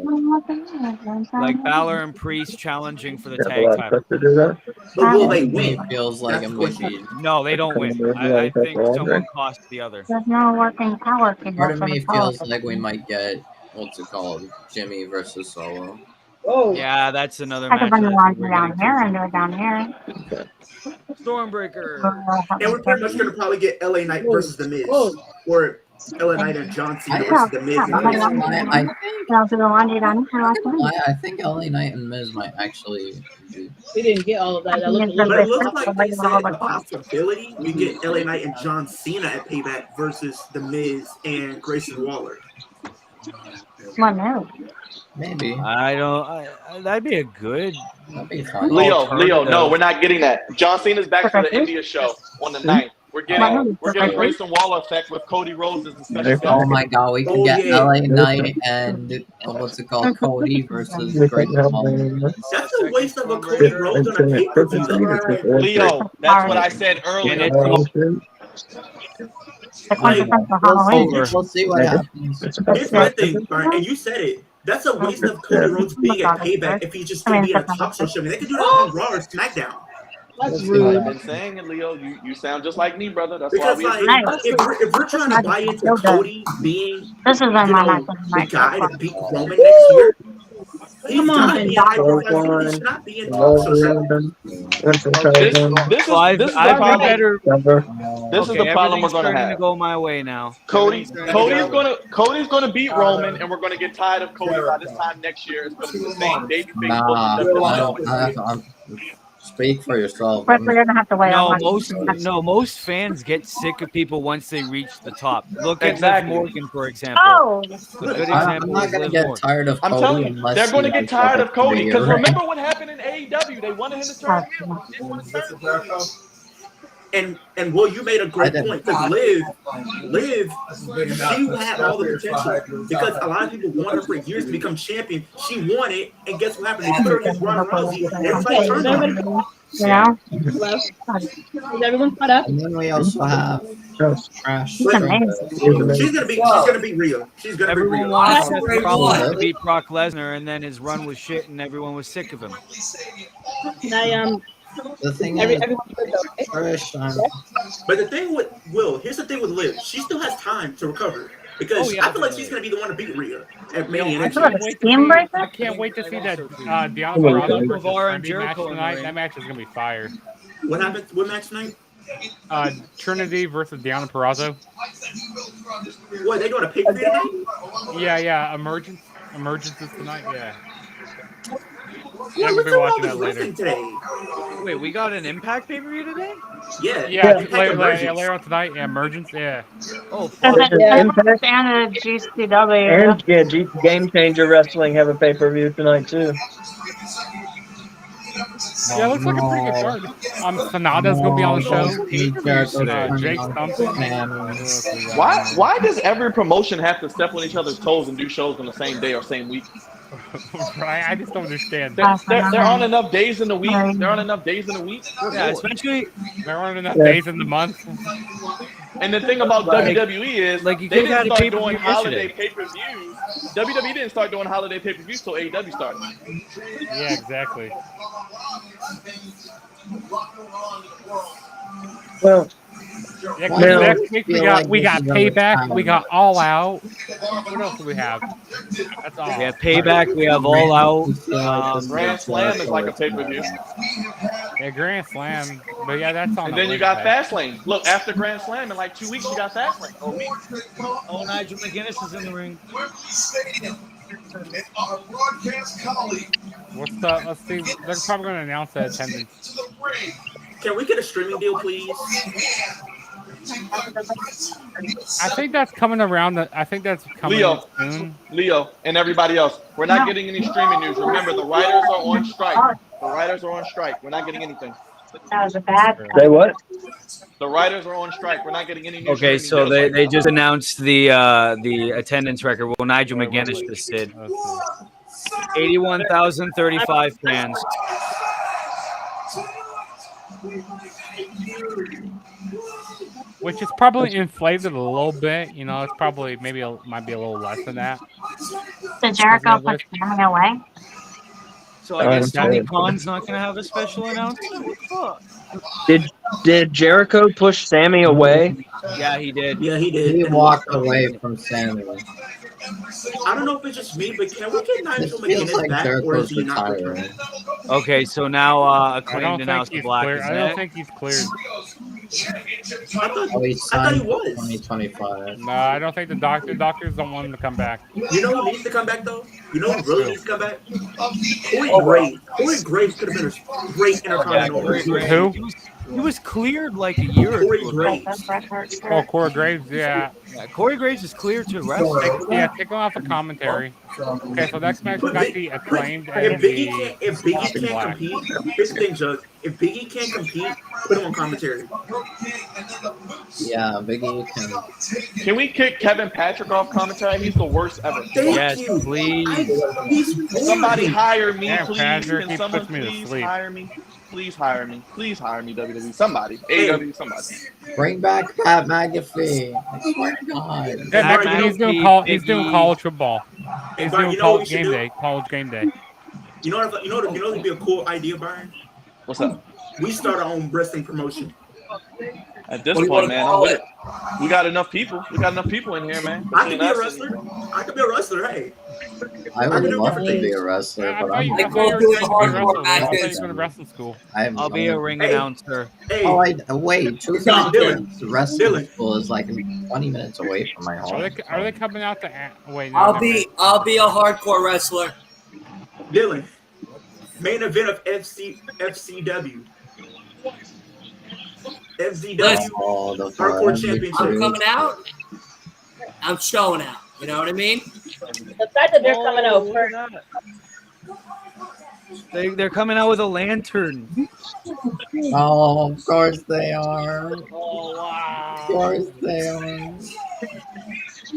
Like Balor and Priest challenging for the
You have a
tag
lot of
title.
stuff to do that.
But will they
Part of me
win?
feels like
That's
it
the
might
question.
be.
No, they don't win. I think someone cost the other.
There's no working power cable
Part of
for
me
the
feels
television.
like we might get what's it called, Jimmy versus Solo.
Whoa.
Yeah, that's another
I could
match.
bring the
that I think
laundry
we're
down
getting
here
to.
and do it down here.
Stormbreaker.
And we're pretty much gonna probably get LA Knight versus The Miz, or LA Knight and John Cena
Yeah,
versus The Miz. and
yeah,
Grayson
yeah.
Waller.
I think
I'll do the laundry down here. I'll do it.
I think LA Knight and Miz might actually be.
We didn't get all of that. That looked a
But
little
it looks
bit.
like they said a possibility we get LA Knight and John Cena at Payback versus The Miz and Grayson Waller.
What new?
Maybe.
I don't. That'd be a good.
That'd be fun.
Leo, no, we're not getting that. John Cena's back from the India show on the 9th. We're getting Grayson Waller effect with Cody Rhodes as the special
Oh
guest.
my god, we can get LA Knight and what's it called, Cody versus Grayson Waller.
That's a waste of a Cody Rhodes on a pay-per-view.
Leo, that's what I said earlier.
Like,
We'll see what happens.
here's my thing, Brian, and you said it. That's a waste of Cody Rhodes being at Payback if he's just going to be in a talk show. I mean, they could do that on Raw or SmackDown.
That's
see what
rude.
I've been saying it, Leo. You sound just like me, brother. That's why
Because
we
like
agree.
if we're trying to buy into Cody being
This is in my
the guy to beat Roman next year, he's
Come on,
got to be in high
Close
profile shit. He
one.
should not be in talk show
Roll
shit.
around. Winston
This
Chosen.
this
Well,
is this is the
I've
problem.
better.
This is
Okay,
the problem we're
everything's
gonna
starting to
have.
go my way now.
Cody's
Everything's starting to go.
gonna beat Roman, and we're gonna get tired of Cody by this time next year. It's gonna be the same babyface
Nah,
bullshit.
I'm speak for yourself.
But we're gonna have to wait
No,
on
most fans get sick of people once they reach the top. Look at
Exactly.
Liv Morgan, for example.
Oh,
A good
I'm
example
not
is
gonna
Liv
get
Morgan.
tired of
I'm
Cody
telling you,
unless
they're gonna
he
get
ends
tired
up
of Cody
being
because
right.
remember what happened in AEW? They wanted him to turn heel. He didn't want to turn heel.
And Will, you made a great point because Liv, she had all the potential because a lot of people want her for years to become champion. She won it, and guess what happened? They put her against Ronda Rousey, and everybody
Okay, is
turned on
everybody
her.
yeah.
hello? Is everyone caught up?
And then we also have Crash.
He's amazing.
She's gonna be real. She's gonna be
Everyone
real.
wanted
That's
Seth
great.
Rollins to beat Brock Lesnar, and then his run was shit, and everyone was sick of him.
Can I
The thing is,
everyone heard though, right?
Trish,
But the thing with Will, here's the thing with Liv, she still has time to recover because
Oh, yeah,
I feel like she's gonna be the one to beat Rhea at Mania
I
next
can't
year.
wait to see. I can't wait to see that Deanna Purrazzo versus
Guevara and
Trinity match
Jericho in the
tonight.
ring.
That match is gonna be fire.
What happened? What match tonight?
Trinity versus Deanna Purrazzo.
What, they doing a pay-per-view tonight?
Yeah. Emergence is tonight. Yeah.
Yeah,
I'm
what's
gonna be
up
watching
with
that
this
later.
wrestling today?
Wait, we got an Impact pay-per-view today?
Yeah,
Later on tonight. Yeah, Emergence. Yeah.
Oh,
And
fuck.
then
Impact
and the GCW.
and Game Changer Wrestling have a pay per view tonight too.
Yeah, it looks like a pretty good card. Sonata's gonna be on the show. Jake Stumpton.
Why does every promotion have to step on each other's toes and do shows on the same day or same week?
Right, I just don't understand.
There aren't enough days in the week. There aren't enough days in the week.
Yeah, especially
there aren't enough days in the month.
And the thing about WWE is
like you
they
could have
didn't
had a
start doing
pay-per-view
holiday
yesterday.
pay-per-views. WWE didn't start doing holiday pay-per-views till AEW started.
Yeah, exactly.
Well,
Yeah,
Now-
next week we got Payback, we got All Out. What else do we have? That's all.
We have Payback, we have All Out.
Grand Slam is like a pay-per-view.
Yeah, Grand Slam. But yeah, that's on.
And
the
then you got
Wednesday.
Fastlane. Look, after Grand Slam in like 2 weeks, you got Fastlane. Oh, week.
Oh, Nigel McGuinness is in the ring.
Our broadcast colleague
Let's see. They're probably going to announce the attendance.
Can we get a streaming deal, please?
I think that's coming around. I think that's coming soon.
Leo, and everybody else. We're not getting any streaming news. Remember, the writers are on strike. The writers are on strike. We're not getting anything.
That was a bad.
Say what?
The writers are on strike. We're not getting any new
Okay,
streaming
so
deals
they,
right
they
now.
just announced the attendance record. Well, Nigel McGuinness just did. 81,035 fans.
Which is probably inflated a little bit. You know, it's probably might be a little less than that.
Did Jericho push Sammy away?
So I guess Tony Khan's not going to have a special announcement? What the fuck?
Did Jericho push Sammy away?
Yeah, he did.
Yeah, he did.
He walked away from Sammy.
I don't know if it's just me, but can we get
It
Nigel
feels
McGuinness
like
back, or is
Jericho's
he not
retiring.
returning?
Okay, so now
I
Acclaimed
don't think
announced
he's
Black
cleared.
is
I don't
next.
think he's cleared.
I thought
Oh, he
he
signed for
was.
2025.
No, I don't think the doctors don't want him to come back.
You know who needs to come back though? You know who really needs to come back? Corey Graves. Corey Graves could have been a great intercontinental.
Corey Graves.
Who?
He was cleared like a year
Corey
ago.
Graves.
Oh, Corey Graves. Yeah.
Yeah, Corey Graves is cleared to wrestle.
Yeah, take him off the commentary. Okay, so next match we got the Acclaimed
If
and
Biggie
the
can't
Black.
compete, here's the thing, Judge. If Biggie can't compete, put him on commentary.
Yeah, Biggie can.
Can we kick Kevin Patrick off commentary? He's the worst ever.
Thank
Yes,
you.
please.
He's
Somebody hire me,
Yeah,
please.
Patrick,
Can
he
someone
puts me to
please
sleep.
hire me? Please hire me. Please hire me, WWE. Somebody. AEW, somebody.
Bring back Pat McAfee. I swear to God.
Yeah,
Matt
next, he's doing
McAfee,
he's doing
Biggie.
college football. He's
Brian,
doing
you know what we
college
should
game
do?
day. College game day.
You know what would be a cool idea, Brian?
What's up?
We start our own wrestling promotion.
At this
What do you
point,
wanna
man, I'm
call
with
it?
it. We got enough people. We got enough people in here, man.
I could
Between
be a
us
wrestler.
and
I could be a wrestler. Hey,
I
I
would
can do
love
different
to be
things.
a wrestler,
I
but
thought you,
I'm
I
Like
thought you were
doing
trying to be a
hardcore
wrestler. I thought you
matches.
were going to wrestling school.
I'll be a ring
Hey.
announcer.
Hey,
Oh, wait. Truth is,
Dylan.
the wrestling
Dylan.
school is like 20 minutes away from my home.
Are they coming out to? Wait, no,
I'll
never
be
mind.
a hardcore wrestler.
Dylan. Main event of FCW. FZW
Oh, the
Hardcore
forever
Championship.
I'm
truth.
coming out. I'm showing out. You know what I mean?
The fact that they're coming out
look
first.
at that. They're coming out with a lantern.
Oh, of course they are.
Oh wow!
Of course they are.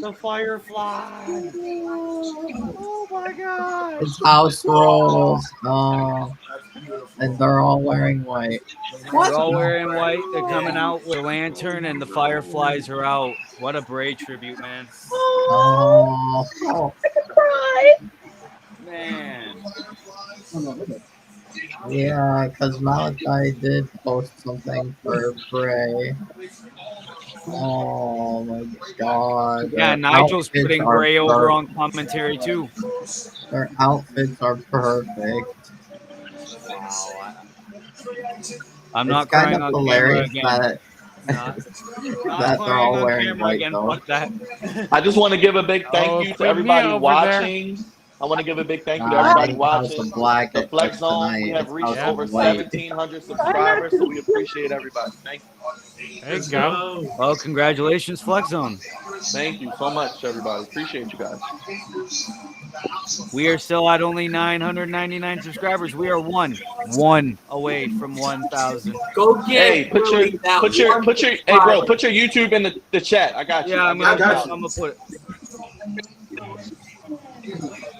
The Firefly. Oh my god!
It's house rules. Oh, and they're all wearing white.
They're all wearing white. They're coming out with a lantern, and the Fireflies are out. What a Bray tribute, man!
Oh,
Man.
yeah, because Malachi did post something for Bray. Oh my god.
Yeah,
Their
Nigel's
outfits
putting
are
Bray over
perfect.
on commentary too.
Their outfits are perfect.
Wow. I'm
It's
not
kind
crying
of
on camera
hilarious
again.
that
Not
that they're
crying
all
on
wearing
camera
white
again.
though.
Fuck that.
I just want to give a big thank
Oh,
you to
Queen
everybody
Mia over
watching. I want to give a big thank you to
Nah,
everybody
it's House
watching.
of Black
The
at
Flex Zone, we
tonight.
have
It's
reached
House
over
of White.
1,700 subscribers, so we appreciate everybody. Thank you.
There you go.
Well, congratulations, Flex Zone.
Thank you so much, everybody. Appreciate you guys.
We are still at only 999 subscribers. We are one away from 1,000.
Go get
Hey, put your
Willie that one
hey bro, put your YouTube in the chat. I got you.
Yeah,
I
I'm
got
gonna
you.
put it.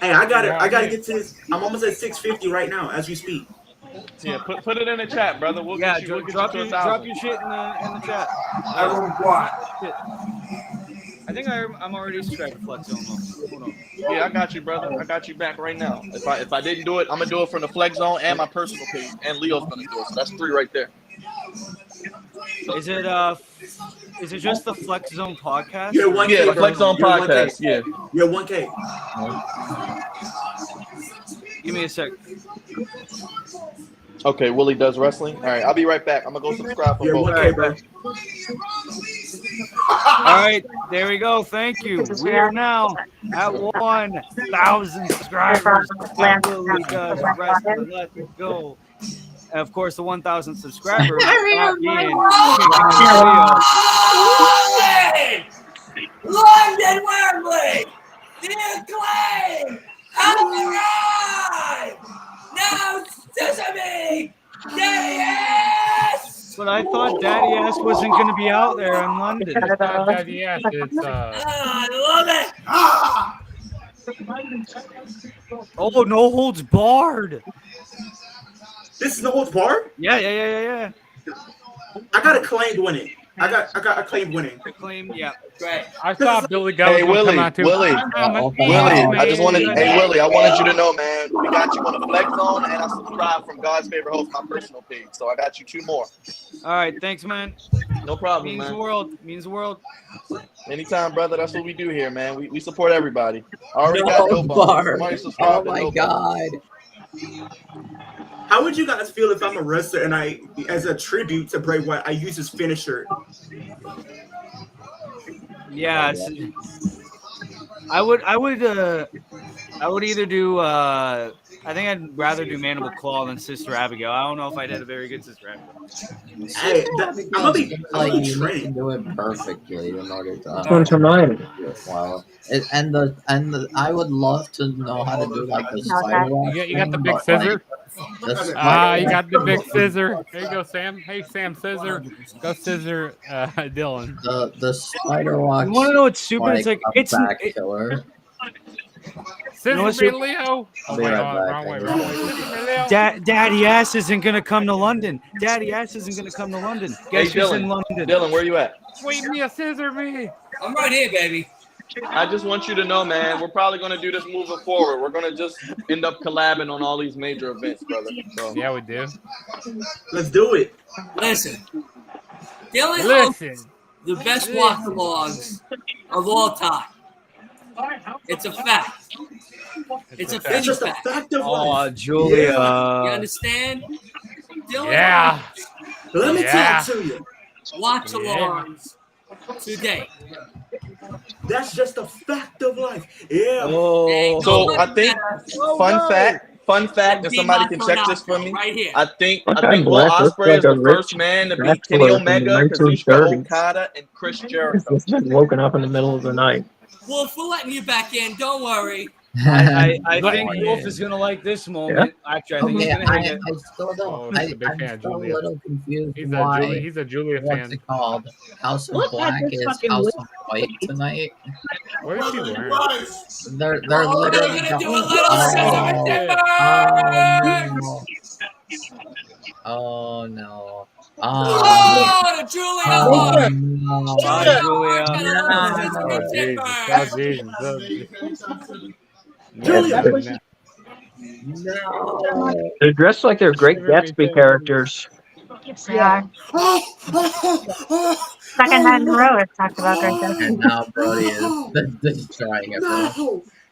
Hey, I gotta get to this. I'm almost at 650 right now as we speak.
Yeah, put it in the chat, brother. We'll
Yeah,
get you. We'll get
drop
you to
your
1,000.
shit in the chat.
I don't want.
Shit. I think I'm already subscribed to Flex Zone though. Hold on.
Yeah, I got you, brother. I got you back right now. If I didn't do it, I'm gonna do it from the Flex Zone and my personal page, and Leo's gonna do it. So that's 3 right there.
Is it just the Flex Zone podcast?
You're 1K.
Yeah, the Flex Zone
You're 1K.
podcast. Yeah.
You're 1K.
Give me a sec.
Okay, Willie does wrestling. All right, I'll be right back. I'm gonna go subscribe for
You're
both.
1K, bro.
All right, there we go. Thank you. We are now at 1,000 subscribers. Willie does wrestling. Let's go. And of course, the 1,000 subscribers. That being
London Wembley, the Acclaim have arrived. Now Sesame, yes.
But I thought Daddy Ass wasn't going to be out there in London.
It's not Daddy Ass. It's
I love it.
Oh, no holds barred.
This is no holds barred?
Yeah.
I got Acclaimed winning. I got Acclaimed winning.
Acclaimed, yeah.
Great.
I thought Billy Gunn
Hey
was gonna
Willie,
come out too.
Willie, I just wanted. Hey Willie, I wanted you to know, man. We got you on the Flex Zone, and I subscribe from God's Favorite Host, my personal page. So I got you 2 more.
All right, thanks, man.
No problem,
Means
man.
the world. Means the world.
Anytime, brother. That's what we do here, man. We support everybody. I already
No
got no
bar.
Somebody
Oh
subscribe to
my
no
god.
How would you guys feel if I'm a wrestler and I, as a tribute to Bray Wyatt, I use his finisher?
Yeah, I would either do I think I'd rather do Mandible Claw than Sister Abigail. I don't know if I did a very good Sister Abigail.
Hey, I'm gonna be
You
trained.
need to do it perfectly in order to.
One to mine.
Wow. I would love to know how to do like the spider walk.
You got the
thing,
big
but, like,
scissor.
the
You
spider
got the big scissor. There you go, Sam. Hey, Sam, scissor. Go scissor, Dylan.
the spider walk.
You want to know what's stupid? It's like
a back killer.
Scissor
what's
me,
your-
Leo.
I'll
Oh,
be
wait,
right back.
wrong way. Scissor me, Leo.
Daddy Ass isn't gonna come to London. Daddy Ass isn't gonna come to London.
Hey
Guess who's in
Dylan,
London?
Dylan, where you at?
Sweep me a scissor me.
I'm right here, baby.
I just want you to know, man, we're probably going to do this moving forward. We're going to just end up collabing on all these major events, brother. So.
Yeah, we do.
Let's do it.
Listen. Dylan
Listen.
hosts the best walk-alongs of all time. It's a fact. It's a
It's just a
fact.
fact of
Oh,
life.
Julia.
You understand? Dylan
Yeah.
Let me
Yeah.
talk to you.
watch-alongs today.
That's just a fact of life. Yeah.
Oh.
So I think fun fact, if somebody can check this for me,
right here.
I think
Okay,
Will
Black looks
Ospreay
like
is
a
the first
rich
man to beat
bachelor
Kenny
from the
Omega, Kazuchika
1930s.
Okada, and Chris Jericho.
He's just woken up in the middle of the night.
Wolf, we're letting you back in. Don't worry.
I
Let
think
me
Wolf
in.
is gonna like this moment. Actually, I think he's
Okay,
gonna hate it.
I still don't.
Oh, he's a big fan
I'm
of
still a
Julia.
little confused
He's
why.
a Julia
What's
fan.
it called? House of
Look at
Black
this
is
fucking
House
list.
of White tonight.
What is she wearing?
They're
Oh,
literally
they're gonna do a
going.
little cinnamon
Oh
dipper.
no! Oh no!
Oh, the Julia
Oh
look.
no!
Bye, Julia.
Got a little cinnamon
Oh,
dipper.
Jesus. Oh, Jesus.
Julia.
No, no.
No!
They're dressed like they're Great Gatsby characters.
Yeah. Second night in a row, it's talked about Great Gatsby.
And now Brody is destroying it.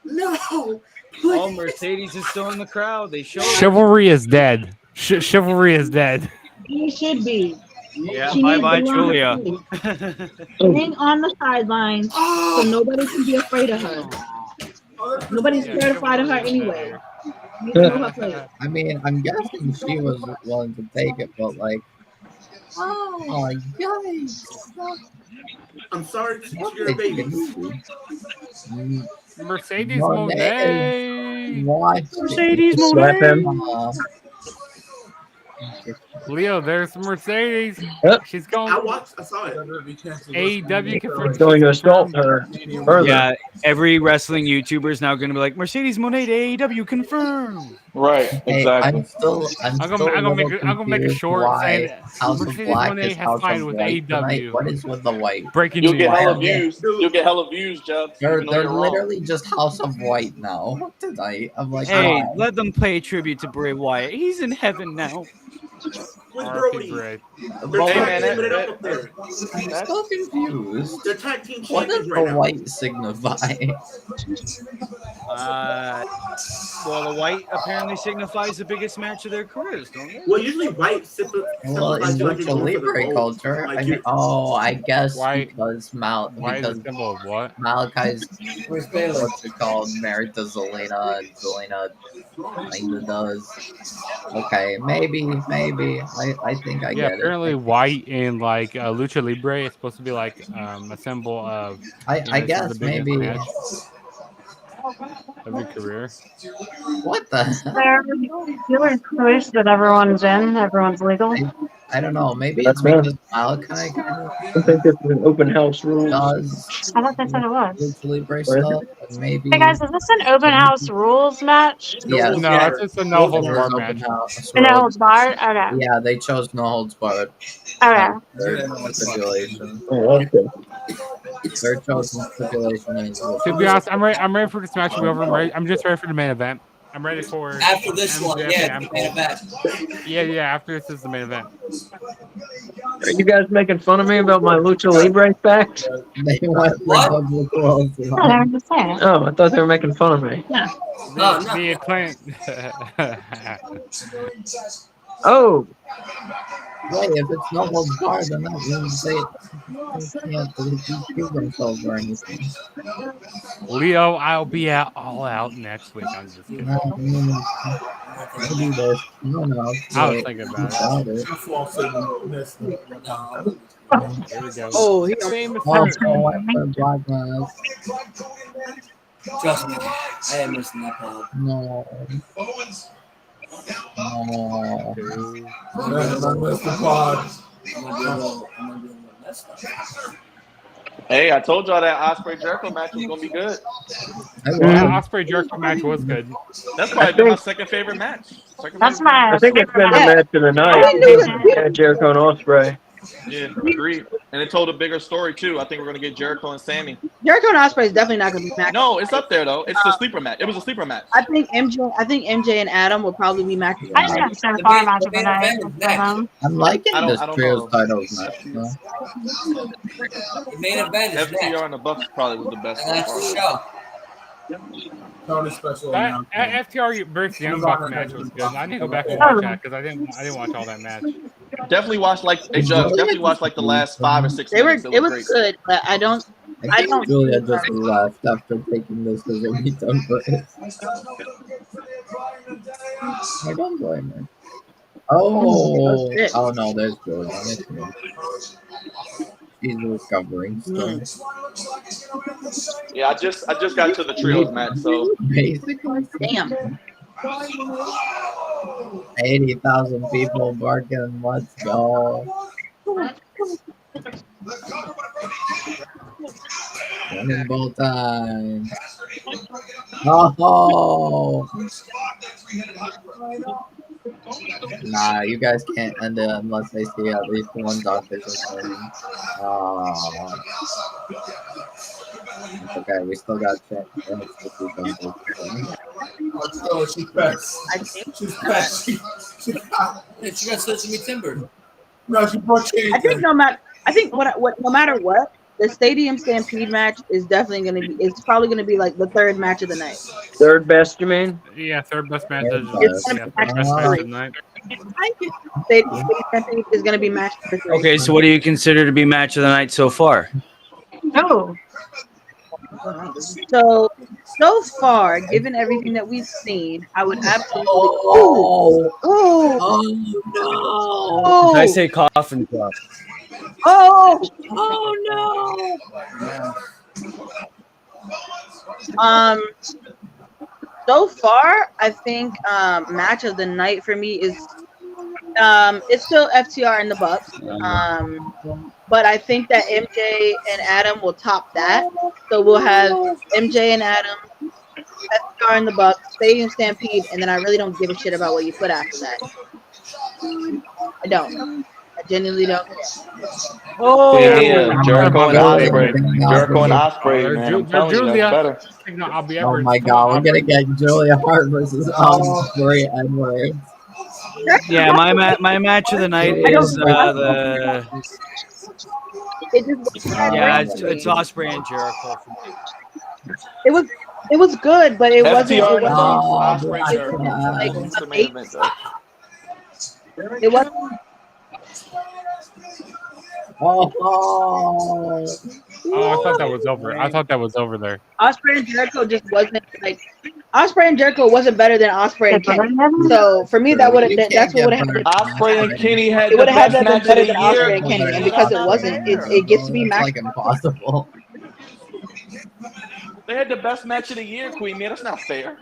No.
Oh, Mercedes is still in the crowd. They showed it.
Chivalry is dead. Chivalry is dead.
He should be.
Yeah,
She
bye
needs
bye,
to learn
Julia.
how to hang on the sidelines so nobody can be afraid of her. Nobody's terrified of her anyway. You need to know her place.
I mean, I'm guessing she was willing to take it, but like, oh yikes!
I'm sorry to
What
your
did
baby.
you do?
Mercedes
Monet.
Monet.
What?
Mercedes
Slap him.
Leo, there's Mercedes.
Yep.
She's going.
I saw it.
AEW confirmed.
He's going to assault her further.
Yeah, every wrestling YouTuber is now going to be like Mercedes Monet to AEW confirmed.
Right,
Hey,
exactly.
I'm still
I'm gonna make a short
why
saying
House of
Mercedes
Black
Monet
is
has
House
signed
of
with
White tonight.
AEW.
What is with the white?
Breaking
You'll
news.
get hella
Why-
views. You'll get hella views, Jeff.
They're
even though you're wrong.
literally just House of White now tonight. I'm like,
Hey,
why?
let them pay tribute to Bray Wyatt. He's in heaven now.
With
R.I.P.
Brody.
Bray.
They're
Hey,
tag
man,
teaming it
that-
up there.
I'm still confused.
They're tag team
What does
champions
the
right now.
white signify?
Well, the white apparently signifies the biggest match of their careers, don't they?
Well, usually white
Well, in
symbolize like you're
Lucha
going for the
Libre
gold.
culture,
Like
I mean,
you're-
I guess
White-
because
Why is
because
the symbol of what?
Malachi's what's it called, married to Zelina, and Zelina kinda does. Okay, maybe. I think I
Yeah,
get
apparently
it.
white in like Lucha Libre is supposed to be like a symbol of
I
this is
guess
the biggest
maybe.
match of your career.
What the?
They're dealer choice that everyone's in. Everyone's legal.
I don't know. Maybe
That's
it's because Malachi kind of
I think this is an open house rules.
does
I thought they said it was.
Lucha Libre
Where is
stuff. And maybe.
Hey guys, is this an open house rules match?
Yeah,
holds
No,
barred.
it's a no holds
It was
barred
open
match.
house
And it
rules.
holds barred? Okay.
Yeah, they chose no holds barred.
Okay.
Their stipulation.
Oh, okay.
Their chosen stipulation is.
To be honest, I'm ready for this match to be over. I'm just ready for the main event. I'm ready for
After this one,
MJF
yeah,
and
the main event.
Yeah, after this is the main event.
Are you guys making fun of me about my Lucha Libre fact?
They went for
What?
double close.
No, they're just saying it.
Oh, I thought they were making fun of me.
Yeah.
No, no.
The acclaim.
Oh,
Wait, if it's no holds barred, then that means they can't DQ themselves or anything.
Leo, I'll be at All Out next week. I'm just kidding.
That means maybe there's someone else
I was
that
thinking about it. Here we go.
Oh, he
Famous
also went for Black Mass.
Trust me, I am missing that part.
No. No.
I'm gonna be a little messed up.
Hey, I told y'all that Ospreay Jericho match was gonna be good.
That Ospreay Jericho match was good.
That's probably been my second favorite match.
That's my.
I think it's been the
favorite
match of the
I
night.
knew it.
Yeah, Jericho and Ospreay.
Yeah, agreed. And it told a bigger story too. I think we're gonna get Jericho and Sammy.
Jericho and Ospreay is definitely not going to be matched.
No, it's up there though. It's the sleeper match. It was a sleeper match.
I think MJ and Adam will probably be matches.
I think that's so far match of the night.
I'm liking
I
this
don't
trios
know.
titles match. though.
The main event is next.
FTR and the Bucks probably was the best.
And that's
so
the
far.
show.
Tony special
That
announcement.
FTR versus Young Bucks match was good. I need to go back and watch that because I didn't watch all that match.
Definitely watch like hey, Judge, definitely watch like the last 5 or 6
They were.
minutes.
It was good, but I don't.
I think Julia just left after taking this as a meet for it. I don't blame her. Oh, oh no, there's Julia. She's recovering still.
Yeah, I just got to the trios match, so
Basically,
Damn.
80,000 people barking, let's go. Running ball time. Oh! Nah, you guys can't end it unless they see at least one dogfish is turning. Oh. It's okay, we still got chance to keep on.
Let's go. She's best. She's best. She
got Sesame Timber.
No, she brought Katie.
I think no matter what, the Stadium Stampede match is definitely going to be. It's probably going to be like the third match of the night.
Third best, you mean?
Yeah, third best match.
It's
Yeah, third best match of the night.
Stadium Stampede is going to be match number 3.
Okay, so what do you consider to be match of the night so far?
Oh.
So far, given everything that we've seen, I would absolutely.
No! Did I say coffin drop?
Oh no! So far, I think match of the night for me is it's still FTR and the Bucks. But I think that MJ and Adam will top that. So we'll have MJ and Adam, FTR and the Bucks, Stadium Stampede, and then I really don't give a shit about what you put after that. I don't. I genuinely don't.
Oh,
yeah, Jericho and Ospreay. Jericho and Ospreay, man. I'm telling you, that's better.
Oh my god, we're gonna get Julia Hart versus Ospreay Edwards.
Yeah, my match of the night is the. It's Ospreay and Jericho.
It was good, but it wasn't. It wasn't.
Oh, I thought that was over. I thought that was over there.
Ospreay and Jericho just wasn't like. Ospreay and Jericho wasn't better than Ospreay and Kenny. So for me, that's what would have happened.
Ospreay and Kenny had
It would
the
have
best
had
match
better
of the
than
year.
Ospreay and Kenny, and because it wasn't, it gets to be matched.
Like impossible.
They had the best match of the year, Queen. Man, that's not fair.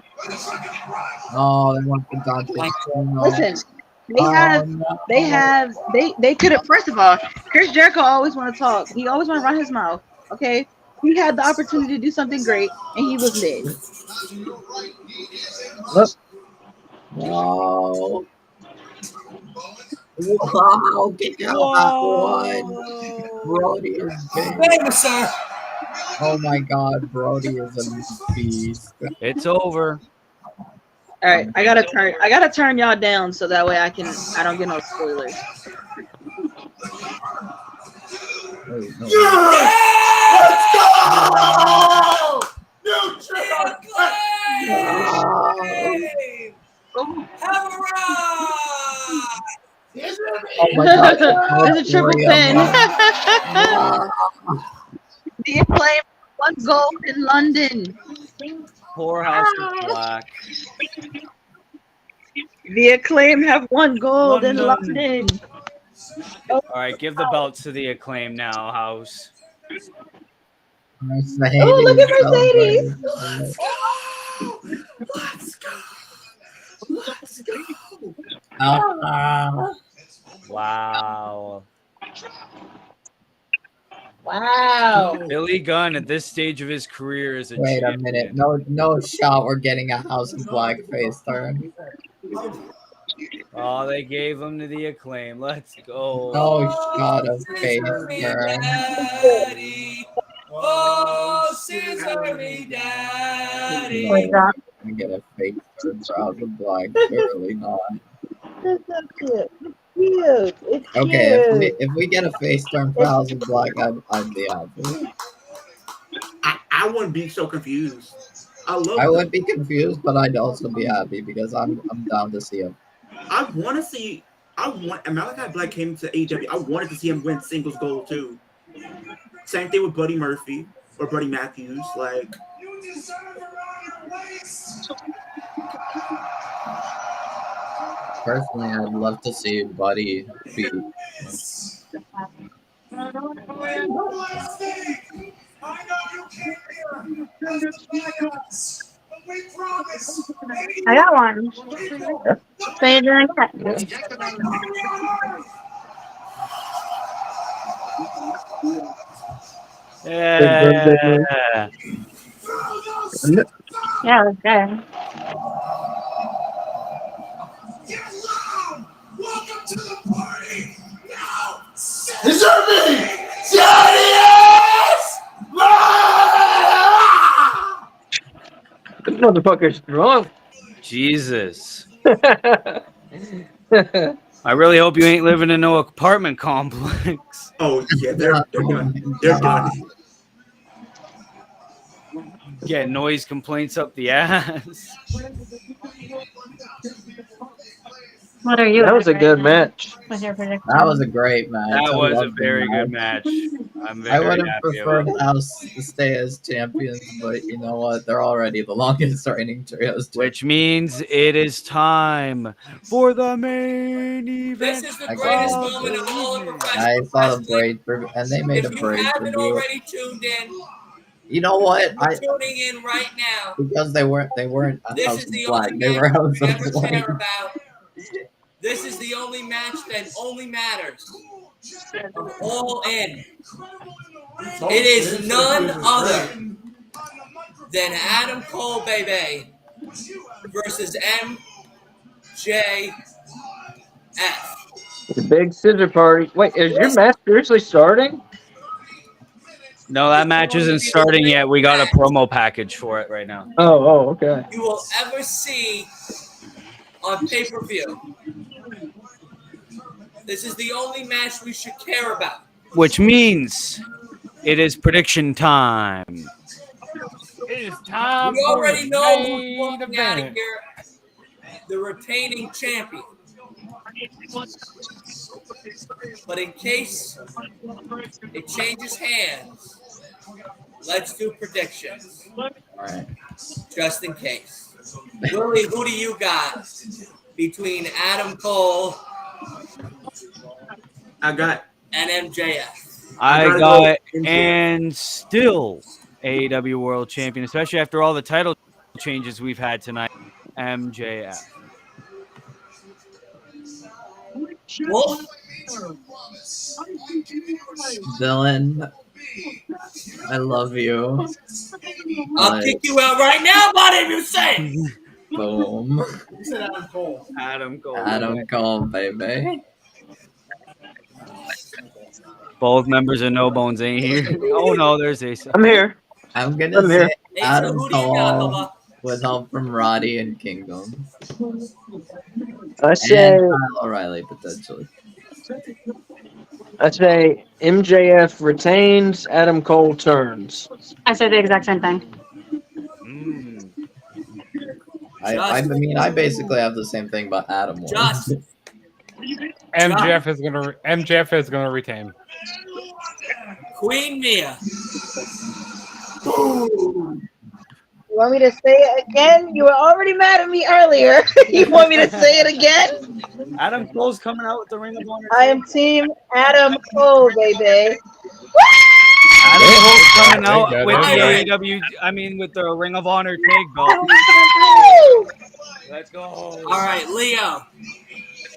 Oh, they want the Dante.
Listen, they could have. First of all, Chris Jericho always want to talk. He always want to run his mouth. Okay, he had the opportunity to do something great, and he was mid.
Wow. Wow, get down that one. Brody is big.
Sir.
Oh my god, Brody is a beast.
It's over.
All right, I gotta turn y'all down so that way I don't get no spoilers.
Let's go! New triple
Oh my god.
There's a triple pin. The Acclaim won gold in London.
Poor House of Black.
The Acclaim have won gold in London.
All right, give the belts to the Acclaim now, House.
Mercedes.
Oh, look at Mercedes.
Let's go. Let's go.
Wow.
Wow.
Billy Gunn at this stage of his career is a
Wait a
champion.
minute. No shot we're getting a House of Black face turn.
Oh, they gave him to the Acclaim. Let's go.
Oh, shot of face turn.
Daddy. Oh, scissor me, daddy.
We get a face turn for House of Black. Surely not.
That's so cute. It's cute. It's
Okay,
cute.
if we get a face turn for House of Black, I'd be happy.
I wouldn't be so confused.
I would be confused, but I'd also be happy because I'm down to see him.
I want to see. Malachi Black came to AEW. I wanted to see him win singles gold too. Same thing with Buddy Murphy or Buddy Matthews. Like,
Personally, I'd love to see Buddy beat.
I know you came here as lions, but we promise.
I got one. So you're doing it.
Yeah.
Yeah, it was good.
Get loud! Welcome to the party! Now, deserve me!
This motherfucker's drunk.
Jesus. I really hope you ain't living in no apartment complex.
oh yeah, they're done. They're done.
Get noise complaints up the ass.
What are you?
That was a good match.
What's your prediction?
That was a great match.
That
I
was a
loved the
very good match. I'm
I
very
would have
happy
preferred
about it.
House to stay as champions, but you know what? They're already the longest reigning trios.
Which means it is time for the main event.
This is the
I
greatest
got it.
moment of all of
I
professional
saw the
wrestling.
braid, and they made a
If you
braid
haven't
review.
already tuned in,
You know what?
you're tuning in right now.
Because they weren't
This
House
is
of
the
Black.
only
They were
match
House
we
of
ever
Black.
care about. This is the only match that only matters. Of all in. It is none other than Adam Cole, baby, versus MJF.
The big scissor party. Wait, is your match seriously starting?
No, that match isn't starting yet. We got a promo package for it right now.
Oh, okay.
You will ever see on pay-per-view. This is the only match we should care about.
Which means it is prediction time.
It is time
We
for
already
the
know who's
main
walking out of
event.
here. The retaining champion. But in case it changes hands, let's do predictions.
Alright.
Just in case. Willie, who do you got between Adam Cole
I got
and MJF?
I
gotta
got
go MJF.
and still AEW World Champion, especially after all the title changes we've had tonight. MJF.
Wolf?
Dylan, I love you.
I'll
but
kick you out right now, buddy, if you say it.
Boom.
You said Adam Cole.
Adam Cole.
Adam Cole, baby.
Both members of No Bones ain't here. Oh no, there's Asa.
I'm here.
I'm gonna
I'm here.
say
Asa,
Adam
who do you got,
Cole
Bubba?
with help from Roddy and Kingdom.
I say
And Kyle O'Reilly, potentially.
MJF retains, Adam Cole turns.
I said the exact same thing.
Mm.
I mean, I basically have the same thing, but Adam won.
Josh.
MJF is gonna retain.
Queen Mia.
You want me to say it again? You were already mad at me earlier. You want me to say it again?
Adam Cole's coming out with the Ring of Honor.
I am Team Adam Cole, baby.
Adam Cole's coming out
There you
with
go,
the
there you
AEW. I mean, with the Ring of Honor tag belt. Let's go.
All right, Leo.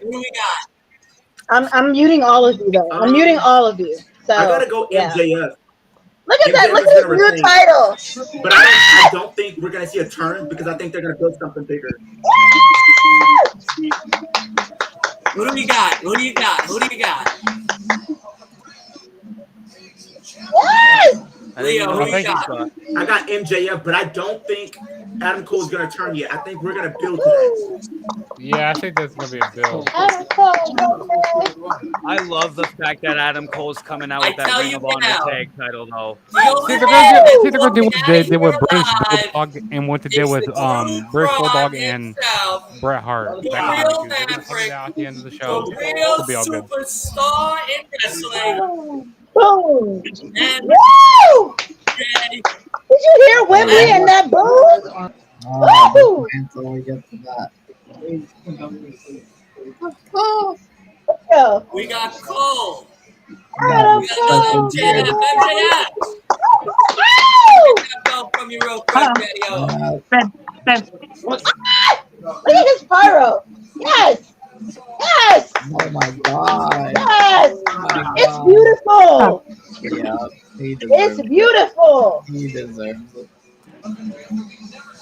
Who do we got?
I'm muting all of you though. I'm muting all of you. So
I gotta go
yeah.
MJF.
Look at that!
MJF
Look
is
at
gonna
his new
retain.
title.
But I don't think we're gonna see a turn because I think they're gonna build something bigger.
Who do you got? Who do you got? Who do you got? Leo, who do you got?
I got MJF, but I don't think Adam Cole's gonna turn yet. I think we're gonna build to that.
Yeah, I think that's gonna be a build.
I love the fact that Adam Cole's coming out with that Ring of Honor tag title, though.
See, they're gonna do what they did with British Bulldog and what they did with British Bulldog and Bret Hart. That kind of they're gonna put it out at the end of the show.
Real
It'll be all good.
superstar in wrestling.
Boom!
And
Woo! Did you hear Wembley and that boom? Woo!
Until we get to that.
we got Cole.
Adam
We got
Cole.
MJF.
Woo!
Go from you real quick, Daddy-O.
Look at his pyro. Yes! Yes!
Oh my god.
Yes!
Oh
It's beautiful.
Yeah, he deserves
It's beautiful.
it. He deserves it.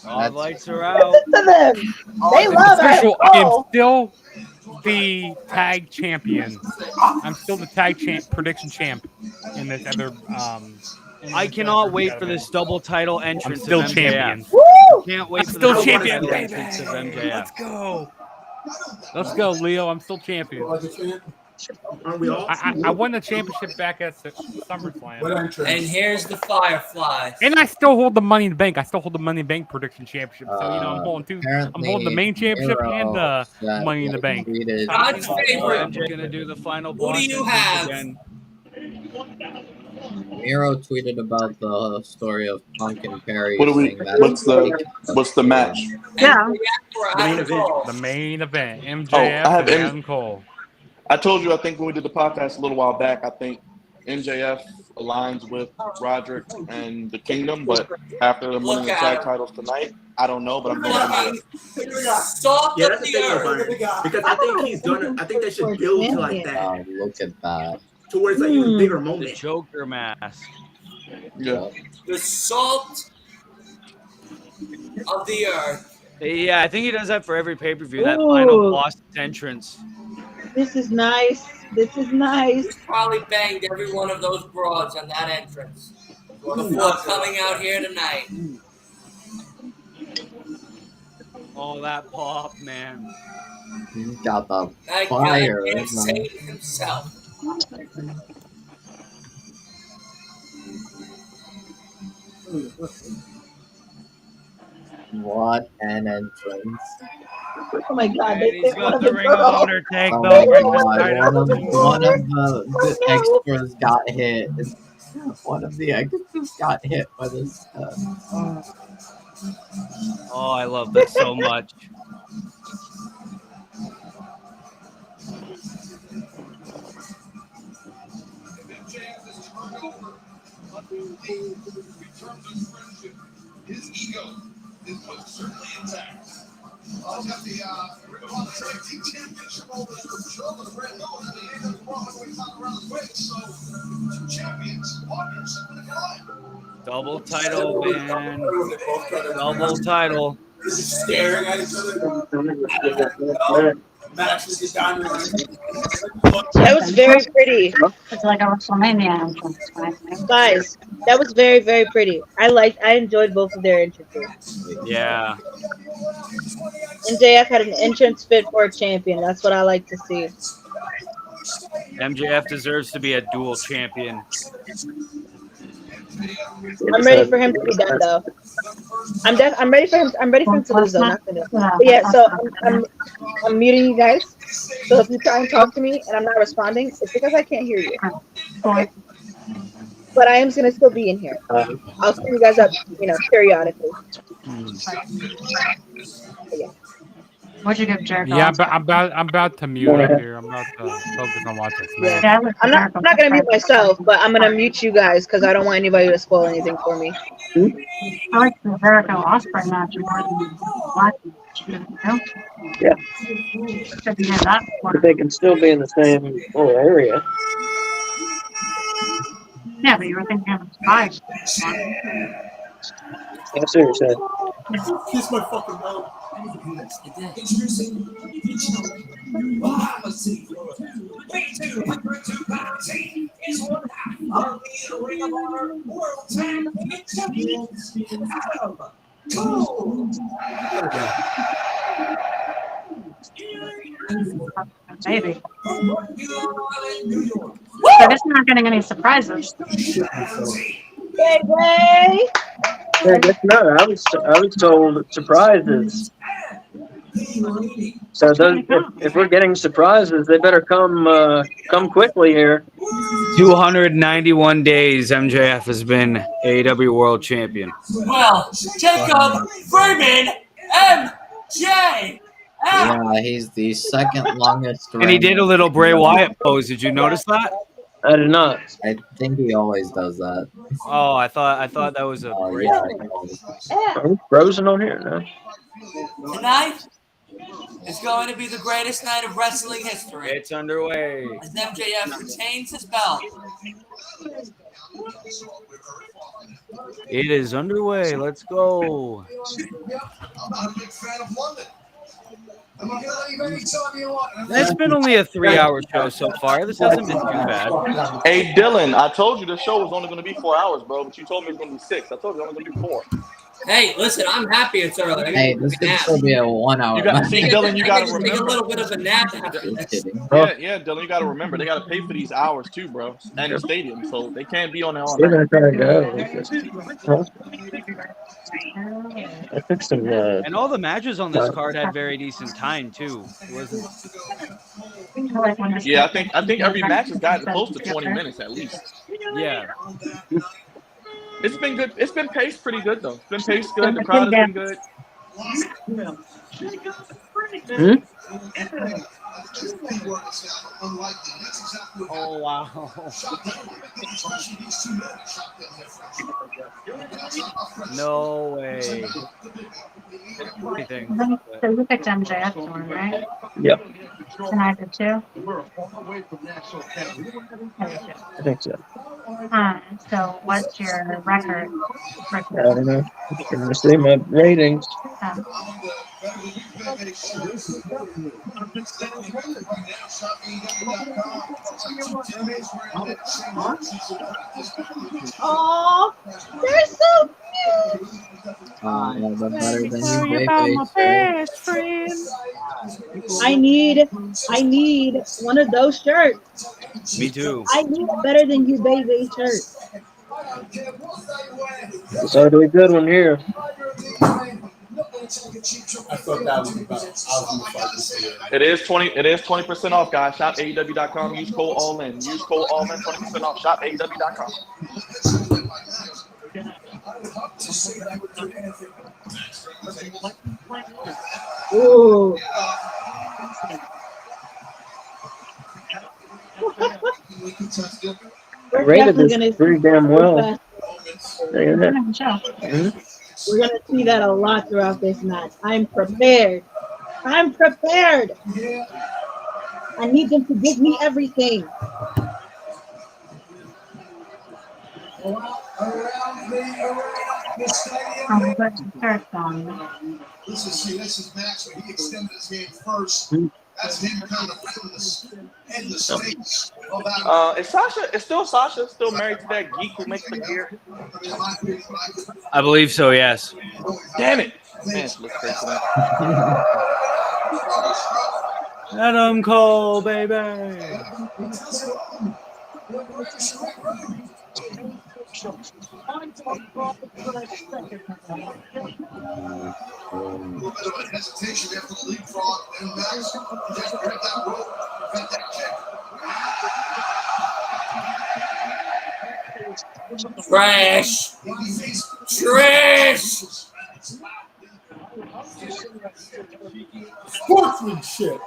All the lights are out.
Listen to them. They
It's
love
official.
Adam
I am
Cole.
still the tag champion. I'm still the tag prediction champ in this other.
I cannot wait for this double title
I'm
entrance
still
of MJF.
champion.
Woo!
Can't wait
I'm
for the
still
double
champion,
title
baby.
entrance of MJF.
Let's go. Let's go, Leo. I'm still champion.
Aren't we all?
I won the championship back at SummerSlam.
And here's the Fireflies.
And I still hold the Money in the Bank. I still hold the Money in the Bank prediction championship. So I'm holding two. I'm holding the main championship and the Money in the Bank.
God's favorite.
MJ gonna do the final.
Who do you have?
Again.
Miro tweeted about the story of Punk and Perry.
What do we?
saying that
What's the match?
Yeah.
The main event. MJF
I have
and Adam Cole.
I told you, I think when we did the podcast a little while back, I think MJF aligns with Roderick and the Kingdom, but after them winning the tag titles tonight, I don't know, but I'm going
Salt
Yeah,
of
that's the
the
thing about
earth.
it. Because I think he's gonna. I think they should build to like that,
Oh, look at that.
towards like even bigger
The
moment.
Joker mask.
Yeah.
The salt of the earth.
Yeah, I think he does that for every pay-per-view. That
Ooh.
final boss entrance.
This is nice. This is nice.
He's probably banged every one of those broads on that entrance before coming out here tonight.
All that pop, man.
He's got the
That
fire.
guy can't
man.
save himself.
What an entrance.
Oh my god.
And
They
he's
picked
got
one of
the
the
Ring of
girls.
Honor tag
Oh
belt
my
right
god,
beside him.
one of the extras got hit. One of the extras got hit by this.
Oh, I love that so much.
His ego is most certainly intact. I've got the Ring of Honor Tag Team Championship over the shoulder of Red Nose and the AW Raw Heavyweight title around the waist. So, two champions, partners, with a climb.
Double title, man. Double title.
Staring at each other. Matches is down.
That was very pretty.
It's like a WrestleMania entrance. I think.
Guys, that was very, very pretty. I enjoyed both of their entrances.
Yeah.
MJF had an entrance fit for a champion. That's what I like to see.
MJF deserves to be a dual champion.
I'm ready for him to be done though. I'm ready for him. I'm ready for him to lose though. Not gonna. But yeah, so I'm muting you guys. So if you try and talk to me and I'm not responding, it's because I can't hear you. But I am gonna still be in here. I'll see you guys up, periodically. But yeah.
What'd you give Jericho?
Yeah, but I'm about to mute up here. I'm about to focus on watching this match.
Yeah, I'm not gonna mute myself, but I'm gonna mute you guys because I don't want anybody to spoil anything for me.
I like the Jericho Osprey match more than the Black match.
Yeah.
Should be in that
But
one.
they can still be in the same little area.
Yeah, but you were thinking of Spice.
I see what you're saying.
Kiss my fucking mouth. Introducing regional Bahama City, Florida. Weighing 202 pounds, he is one half of the Ring of Honor World Tag Team Champions, Adam Cole.
Maybe.
From Rhode Island, New York.
They're just not getting any surprises.
Baby.
Yeah, I guess not. I was told surprises. So those, if we're getting surprises, they better come quickly here.
291 days MJF has been AEW World Champion.
Well, Jacob Freeman, MJ.
Yeah, he's the second longest.
And he did a little Bray Wyatt pose. Did you notice that?
I did not.
I think he always does that.
Oh, I thought that was a Bray.
Yeah.
Are we frozen on here? No.
Tonight is going to be the greatest night of wrestling history.
It's underway.
As MJF retains his belt.
It is underway. Let's go.
I'm not a big fan of London. I'm going to leave anytime you want.
It's been only a 3-hour show so far. This hasn't been too bad.
Hey, Dylan, I told you the show was only going to be 4 hours, bro, but you told me it was going to be 6. I told you it was only going to be 4.
Hey, listen, I'm happy it's early.
Hey, this could still be a 1 hour.
You got see, Dylan. You got to
Take a
remember.
little bit of a nap after this.
Yeah, Dylan. You got to remember they got to pay for these hours too, bro, and the stadium, so they can't be on there all
They're
night.
gonna try to go. I think some.
And all the matches on this card had very decent time too. It wasn't.
Yeah, I think every match has gotten close to 20 minutes at least.
Yeah.
It's been good. It's been paced pretty good though. It's been paced good. The crowd has been good.
Oh wow. No way. Anything.
So you picked MJF one, right?
Yep.
And I did too.
I think so.
So what's your record?
I don't know. Can you see my ratings?
Oh, they're so cute.
Better than you,
I need one of those shirts.
Me too.
I need a better than you, baby shirt.
It's already a good one here.
I thought that was about. I was going to fight this year.
It is 20% off, guys. Shop AEW.com. Use code ALLIN. Use code ALLIN. 20% off. Shop AEW.com.
Ooh.
I rated this pretty damn well.
We're gonna see that a lot throughout this match. I'm prepared. I'm prepared. I need them to give me everything.
Around the arena, the stadium. This is Max where he extended his hand first. That's him kind of in the states.
Is Sasha still married to that geek who makes the gear?
I believe so, yes.
Damn it. Man, she looks crazy.
Adam Cole, baby.
Hesitation after the leapfrog and Max just grabbed that rope, got that kick.
Trash. Trash.
Sportsmanship.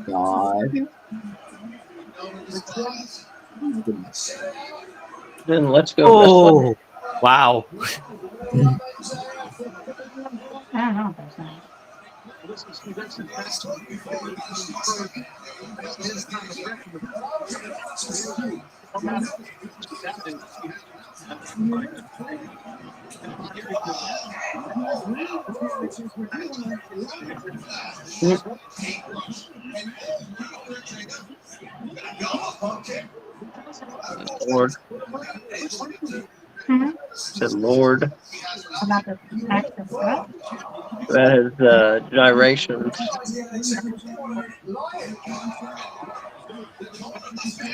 God.
Then let's go.
Oh, wow.
don't know if there's any.
Lord.
Mhm.
Said Lord.
About the match itself?
That is gyrations.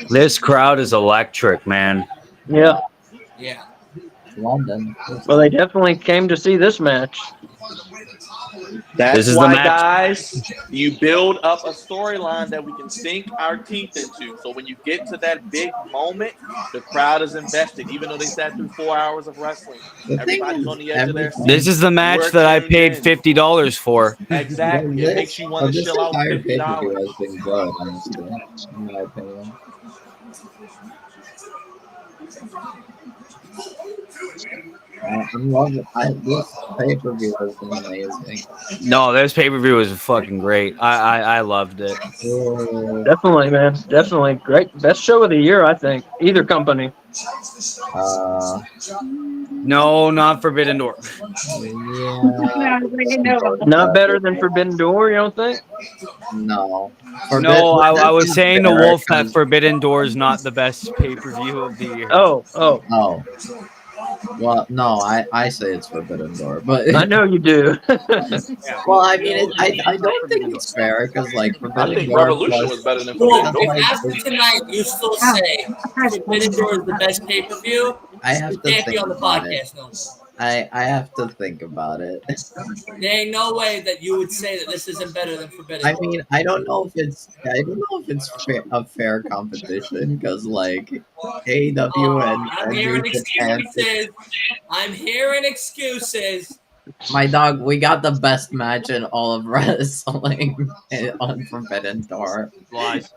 This crowd is electric, man.
Yeah.
Yeah.
London.
Well, they definitely came to see this match.
That's
This is the
why,
match.
guys, you build up a storyline that we can sink our teeth into. So when you get to that big moment, the crowd is invested. Even though they sat through 4 hours of wrestling,
The thing
everybody's
is,
on the edge of their
everything.
This
seat.
is the match
We're
that I
tuned
paid
in.
$50 for.
Exactly. It makes you want to
This
shell out
entire pay per view
$50.
has been good, honestly, in my opinion. I'm loving. This pay per view has been amazing.
No, this pay per view was fucking great. I loved it.
Definitely, man. Definitely. Great. Best show of the year, I think. Either company.
No, not Forbidden Door.
Yeah.
Not better than Forbidden Door, you don't think?
No.
No, I was
That's
saying to
not fair,
Wolf that
'cause-
Forbidden Door is not the best pay per view of the year.
Oh.
Oh. Well, no, I say it's Forbidden Door, but
I know you do.
well, I mean, I don't think it's fair because like
I
Forbidden
think
Door
Revolution was
plus
better than
Well,
Forbidden
that's
Door.
if
like
after tonight you still say Forbidden Door is the best pay per view,
I have
you
to
can't be
think
on the
about it.
podcast no more.
I have to think about it.
There ain't no way that you would say that this isn't better than Forbidden
I
Door.
mean, I don't know if it's a fair competition because like AEW and
I'm
New
hearing
Japan.
excuses. I'm hearing excuses.
My dog, we got the best match in all of wrestling on Forbidden Door.
Lies.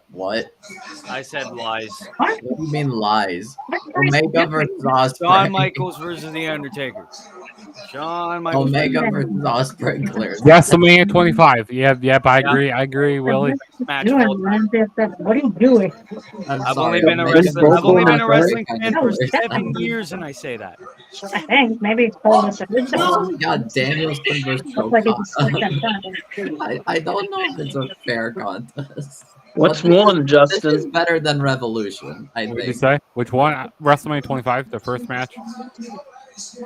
What?
I said lies.
What do you mean lies? Omega versus
Shawn
Ospreay.
Michaels versus The Undertaker. Shawn Michaels.
Omega versus Ospreay clears.
WrestleMania 25. Yep, I agree, Willie.
Match of all time.
What are you doing?
I've
sorry,
only been a
Omega
wrestling.
versus
I've only been a
Ospreay
wrestling
kinda
fan for
clears.
7 years, and I say that.
I think maybe it's called this.
Oh my God, Danielson versus
Looks like it's
Okada. I don't know if it's a fair contest.
What's
But this
one,
is,
Justin?
This is better than Revolution, I
What did you
think.
say? Which one? WrestleMania 25, the first match.
This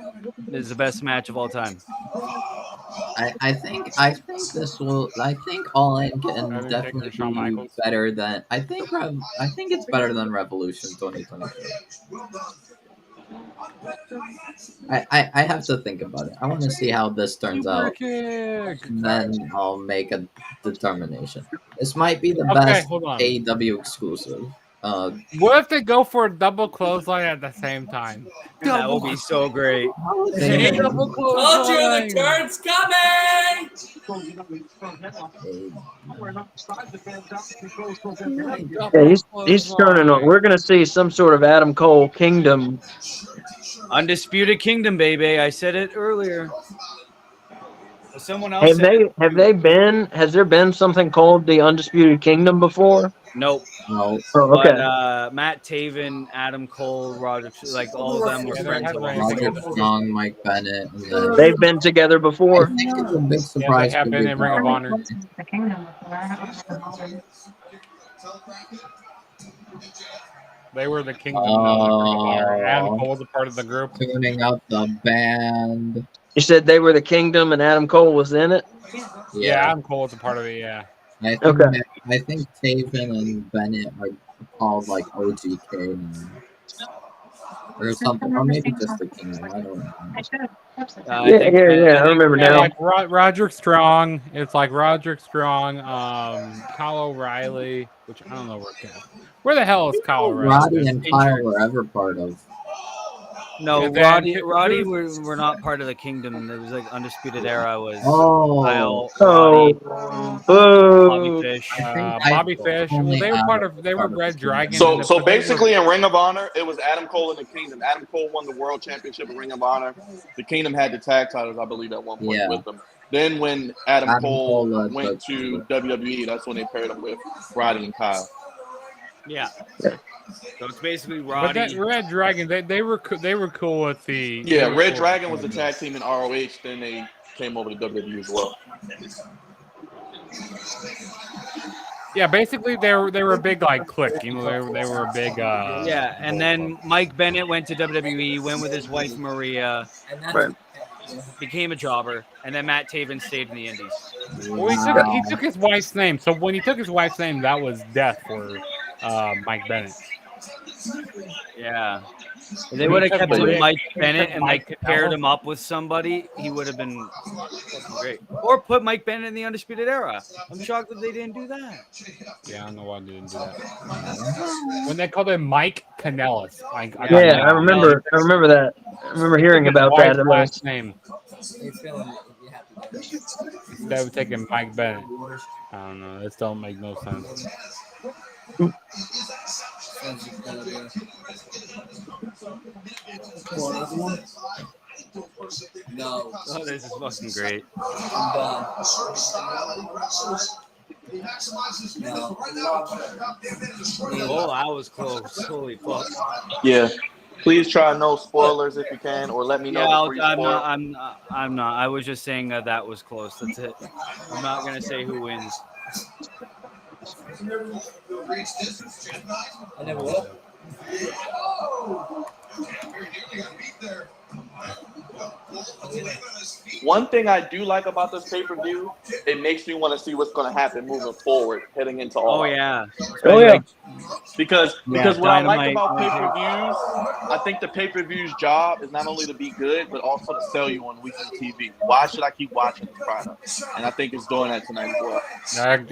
is the best match of all time.
I think this will. I think All In can
Undertaker
definitely
and Shawn
be
Michaels.
better than. I think it's better than Revolution 2022. I have to think about it. I want to see how this turns out, and then I'll make a determination. This might be the
Okay,
best
hold on.
AEW exclusive.
What if they go for a double clothesline at the same time?
That will be so great.
Double
Told you the
clothesline.
turn's coming.
Yeah, he's turning on. We're gonna see some sort of Adam Cole Kingdom.
Undisputed Kingdom, baby. I said it earlier. Someone else said it.
Have they been? Has there been something called the Undisputed Kingdom before?
Nope.
No.
Oh,
But
okay.
Matt Taven, Adam Cole, Roger, like all of them were friends.
Roger Strong, Mike Bennett. And then,
They've been together before.
I think it's a big
Yeah, they
surprise.
have
for
been
Big
in Ring of
Dog.
Honor.
the kingdom.
They were the kingdom. Ring of Honor. Adam Cole was a part of the group.
Tuning up the band.
You said they were the Kingdom and Adam Cole was in it.
Yeah, Adam Cole was a part of it. Yeah.
I think
Okay.
I think Taven and Bennett are called like OGK now. Or something, or maybe just the Kingdom. I don't know.
I remember
Yeah,
now.
like Roderick Strong. It's like Roderick Strong, Kyle O'Reilly, which I don't know where the hell is Kyle O'Reilly?
Roddy and Kyle were ever part of.
No,
And then
Roddy
who's-
were not part of the Kingdom. It was like Undisputed Era was
Oh,
Kyle,
Oh,
Roddy, Bobby
boo.
Fish.
I think
Bobby Fish. Well,
only
they were
Adam
they were
part of
Red
the
Dragon.
Kingdom.
So
but they were-
basically in Ring of Honor, it was Adam Cole and the Kingdom. Adam Cole won the World Championship in Ring of Honor. The Kingdom had the tag titles, I believe, at one point
Yeah.
with them. Then when Adam Cole
led
went
the
to WWE, that's when they paired him with Roddy and Kyle.
Yeah. So it's basically
But
Roddy.
that Red Dragon, they were cool with the.
Yeah,
they were
Red
cool
Dragon
with
was the
Kingdom.
tag team in ROH. Then they came over to WWE as well.
Yeah, basically they were a big like clique. You know, they were a big.
Yeah, and then Mike Bennett went to WWE, went with his wife Maria,
Right.
became a jobber, and then Matt Taven stayed in the Indies.
Well, he took his wife's name. So when he took his wife's name, that was death for Mike Bennett.
Yeah. If they would have kept him
Rick-
Mike Bennett and
Mike
like paired
Canelo.
him up with somebody, he would have been fucking great. Or put Mike Bennett in the Undisputed Era. I'm shocked that they didn't do that.
Yeah, I don't know why they didn't do that. When they called him Mike Kanellis.
Yeah, I remember that. I remember hearing about that.
Last name. They were taking Mike Bennett. I don't know. This don't make no sense.
No.
Oh, this is fucking great.
I'm done.
Oh, I was close. Holy fuck.
Yeah. Please try no spoilers if you can, or let me know
Yeah,
before you
I'm
spoil.
not. I'm not. I was just saying that was close. That's it. I'm not gonna say who wins.
I never will.
One thing I do like about this pay-per-view, it makes me want to see what's going to happen moving forward, heading into all.
Oh yeah.
Oh yeah.
Because
Yeah,
what I like
Dynamite.
about pay-per-views, I think the pay-per-view's job is not only to be good, but also to sell you on weekly TV. Why should I keep watching this product? And I think it's doing that tonight as well.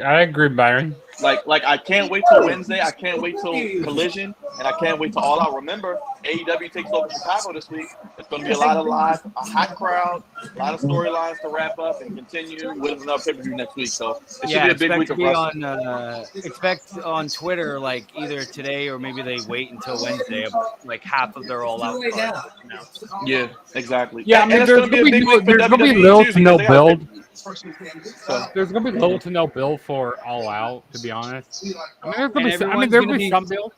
I agree, Byron.
Like I can't wait till Wednesday. I can't wait till Collision, and I can't wait till All Out. Remember, AEW takes over Chicago this week. It's going to be a lot of live, a hot crowd, a lot of storylines to wrap up and continue with another pay-per-view next week. So it should be a big week of wrestling.
Expect on Twitter, like either today or maybe they wait until Wednesday. Like half of their All Out.
Right now.
Yeah, exactly.
Yeah, I
And
mean,
it's
there's
gonna be a
gonna be
big week for
there's gonna be
WWE
little
too,
to no
because they got a
build.
So
There's gonna be little to no build for All Out, to be honest. I mean,
And
there's
everyone's
gonna
gonna
be
be-
some build.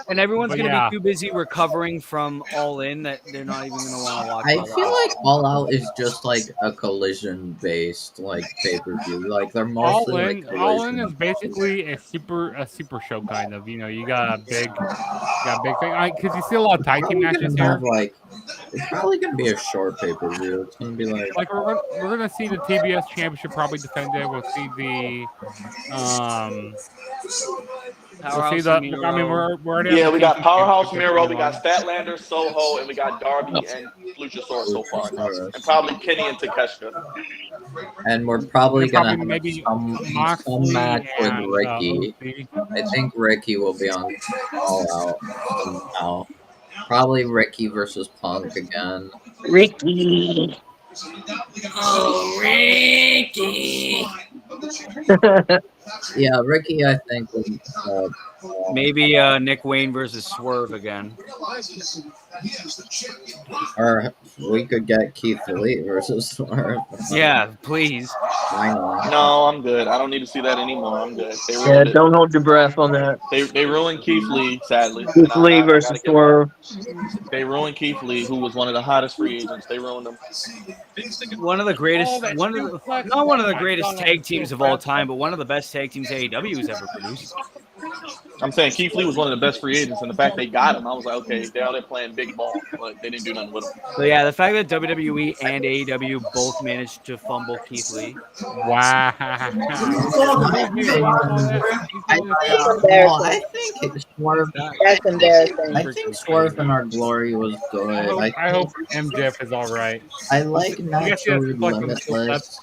And everyone's
But
gonna
yeah.
be too busy recovering from All In that they're not even gonna want to watch.
I
All
feel
Out.
like All Out is just like a collision based like pay per view. Like they're
All
mostly
in,
like
all in
collision.
is basically a super show kind of. You know, you got a big thing. Because you see a lot of tag team
Probably
matches
gonna
here.
have like it's probably gonna be a short pay per view. It's gonna be like
Like we're gonna see the TBS championship probably defended. We'll see the we'll see the. I mean, we're already.
yeah,
at the
we got
TBS
Powerhouse
championship
Miro, we got
storyline.
Statlander, Soho, and we got Darby and Luchasaurus so far, and probably Kenny and Takeshita.
and we're probably
There's
gonna
probably
have
maybe
some
Moxley
match with
and
Ricky.
OC.
I think Ricky will be on All Out somehow. Probably Ricky versus Punk again.
Ricky.
Oh, Ricky.
Yeah, Ricky, I think would,
Maybe Nick Wayne versus Swerve again.
or we could get Keith Lee versus Swerve.
Yeah, please.
Why not?
No, I'm good. I don't need to see that anymore. I'm good. They
Yeah,
ruined it.
don't hold your breath on that.
They ruined Keith Lee, sadly.
Keith
And
Lee
I
versus
gotta give
Swerve.
They ruined Keith Lee, who was one of the hottest free agents. They ruined him.
One of the greatest,
Oh, that
not one of the greatest tag teams of all time, but one of the best tag teams AEW has ever produced.
I'm saying Keith Lee was one of the best free agents, and the fact they got him, I was like, okay, they're out there playing big ball, but they didn't do nothing with him.
So yeah, the fact that WWE and AEW both managed to fumble Keith Lee.
Wow.
Well, I think Swerve.
That's embarrassing.
I think Swerve in Our Glory was good.
I hope MJF is all right.
I like
guess he has
Naturally
to plug in the
Limitless.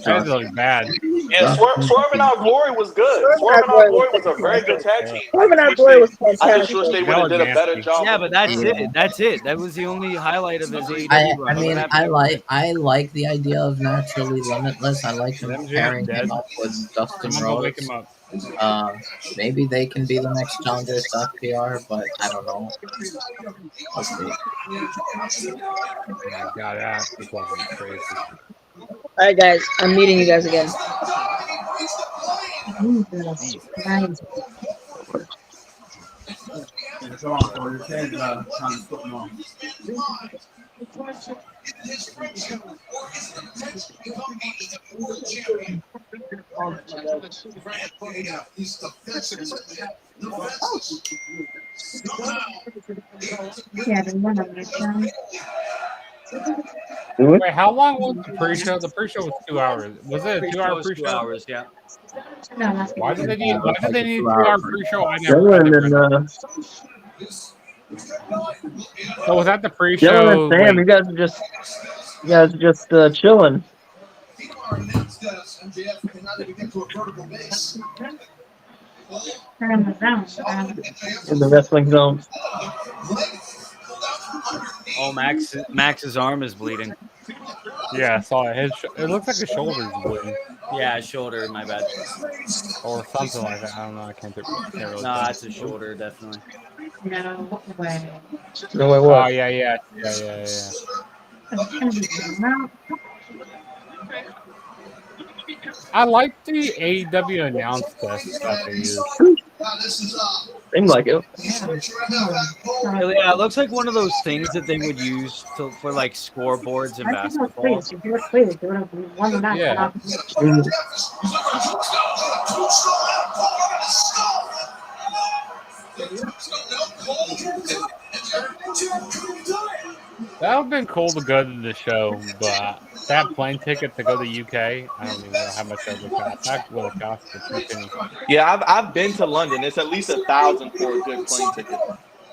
That's really bad.
Yeah, Swerve in Our Glory was good.
Swerve
Swerve
and
and
Our
Our
Glory was
Glory was a very good
fantastic.
tag team.
Swerve and Our Glory was
I just wish
fantastic.
they would have did a better job.
Yeah,
with
but that's
Yeah.
it. That's it. That was the only highlight of his AEW run. Look what happened to him.
I like the idea of Naturally Limitless. I like
Is
him
MJF
pairing
dead?
him up with Dustin
Someone go wake
Rhodes.
him up.
Maybe they can be the next challengers to FTR, but I don't know. We'll see.
Oh my god, that's fucking crazy.
All right, guys, I'm meeting you guys again.
Wait, how long was the pre-show? The pre-show was 2 hours. Was it a 2-hour
Pre-show is 2
pre-show?
hours, yeah.
Why did they need?
Yeah,
Why
it's
did
like
they
a
need a
2 hour
2-hour pre-show? I never
Dylan
read
and
that. So was that the
Dylan and
pre-show?
Sam,
Like,
you guys are just chilling in the wrestling zone.
Oh, Max's arm is bleeding.
yeah, I saw it. It looks like his shoulder's bleeding
Yeah, shoulder. My bad.
or something like that. I don't know. I can't really
Nah,
tell.
it's a shoulder, definitely.
No way,
Oh
what?
yeah. I like the AEW announce desk that they use.
Seemed like it.
Yeah, it looks like one of those things that they would use for like scoreboards in basketball.
Yeah. That would have been cool to go to the show, but that plane ticket to go to the UK, I don't even know how much that would cost. That would have cost a few pennies.
Yeah, I've been to London. It's at least 1,000 for a good plane ticket.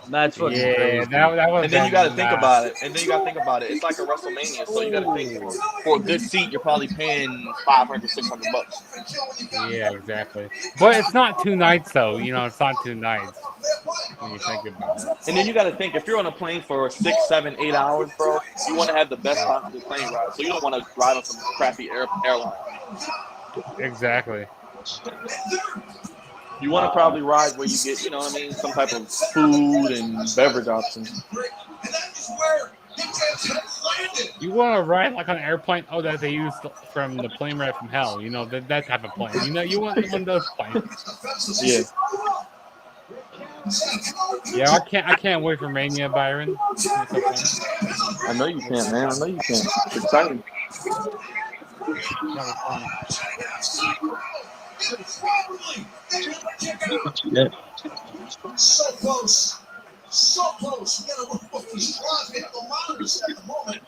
That's fucking
Yeah,
crazy.
that would.
And then you got to think about it. It's like a WrestleMania, so you got to think for a good seat, you're probably paying $500, $600.
Yeah, exactly. But it's not 2 nights though. You know, it's not 2 nights when you think about it.
And then you got to think if you're on a plane for 6, 7, 8 hours, bro, you want to have the best possible plane ride. So you don't want to ride on some crappy airline.
Exactly.
You want to probably ride where you get, you know what I mean, some type of food and beverage options.
You want to ride like on an airplane? Oh, that they used from the plane ride from hell. You know that type of plane. You know, you want one of those planes.
Yeah.
Yeah, I can't wait for Mania, Byron.
I know you can't, man. I know you can't. It's exciting.
So close. So close. You gotta look what these draws. We have the monitors at the moment.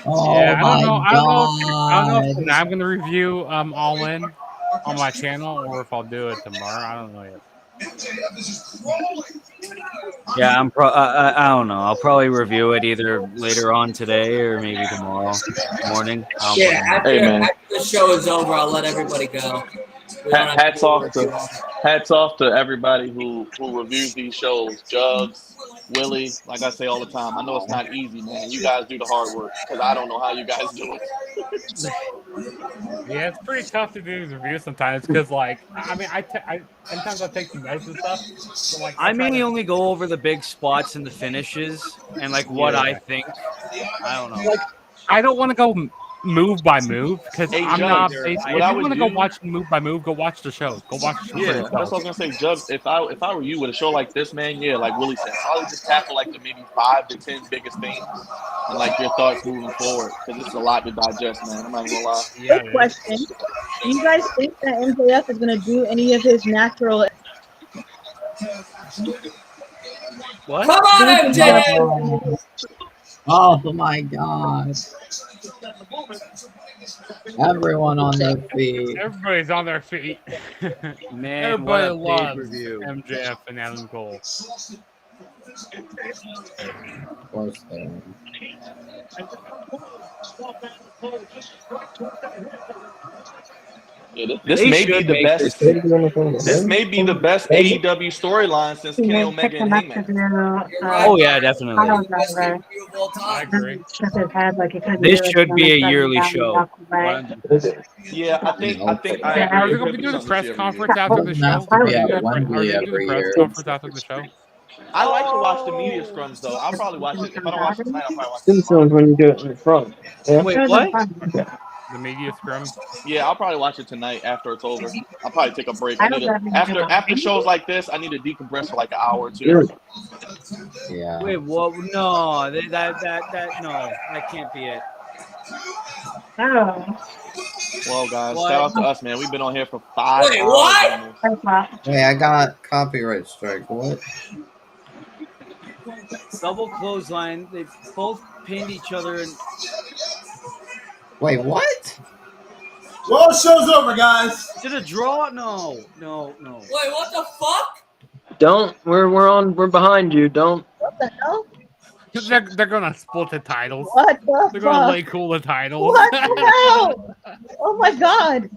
Oh
Yeah,
my
I don't know if
god.
I'm gonna review All In on my channel or if I'll do it tomorrow. I don't know yet.
Yeah, I don't know. I'll probably review it either later on today or maybe tomorrow morning.
Yeah, after the show is over, I'll let everybody go.
Hats off to everybody who reviews these shows. Jugs, Willie, like I say all the time, I know it's not easy, man. You guys do the hard work because I don't know how you guys do it.
Yeah, it's pretty tough to do these reviews sometimes because, like, I mean, sometimes I take some notes and stuff. So, like,
I mainly only go over the big spots and the finishes and like what I think. I don't know.
Like, I don't want to go move by move because I'm not.
Jugs,
If
what I
you
would
want to go
do-
watch move by move, go watch the show. Go watch the show.
Yeah, that's what I was gonna say, Jugs. If I were you with a show like this, man, yeah, like Willie said, probably just tackle like the maybe 5 to 10 biggest things and like your thoughts moving forward because it's a lot to digest, man. I'm not gonna lie.
Yeah,
Quick question: do you guys think that MJF is going to do any of his natural?
What?
Come on, MJF!
Oh my god. Everyone on their feet.
Everybody's on their feet.
Man,
Everybody
what a
loves
pay-per-view.
MJF and Adam Cole.
Of course they are.
Yeah, this
They
may be
should
the
make
best.
this.
This may be the best AEW storyline since Kenny Omega and Heyman.
Oh yeah, definitely.
I agree.
Shook his head like he couldn't
This
do it.
should
and
be
then
a
started
yearly
down and
show.
walked away.
100%.
Yeah, I think I
Yeah, are
agree.
they
It
going
could
to be
be
doing a
something to
press
see every
conference
year.
after the
Doesn't
show?
have to
Are
be
they
at
going
Wembley
to do the
every
press
year.
conference after the show?
I like to watch the media scrums though. I'll probably watch it. If I don't watch it tonight, I'll probably watch it
Tombstones
tomorrow.
when you do it in the front. Yeah.
Wait, what?
The media scrum?
Yeah, I'll probably watch it tonight after it's over. I'll probably take a break. I need to after shows like this. I need to decompress for like an hour or two.
Yeah.
Wait, what? No, no, that can't be it.
Oh.
Well, guys,
What?
shout out to us, man. We've been on here for 5
Wait,
hours
what?
almost.
Hey, I got copyright strike. What?
Double clothesline. They both pinned each other and
Wait, what?
Well, show's over, guys.
did a draw? No.
Wait, what the fuck?
Don't. We're behind you. Don't.
What the hell?
They're going to split the titles.
What the
They're going to
fuck?
lay cool the titles.
What the hell? Oh my god.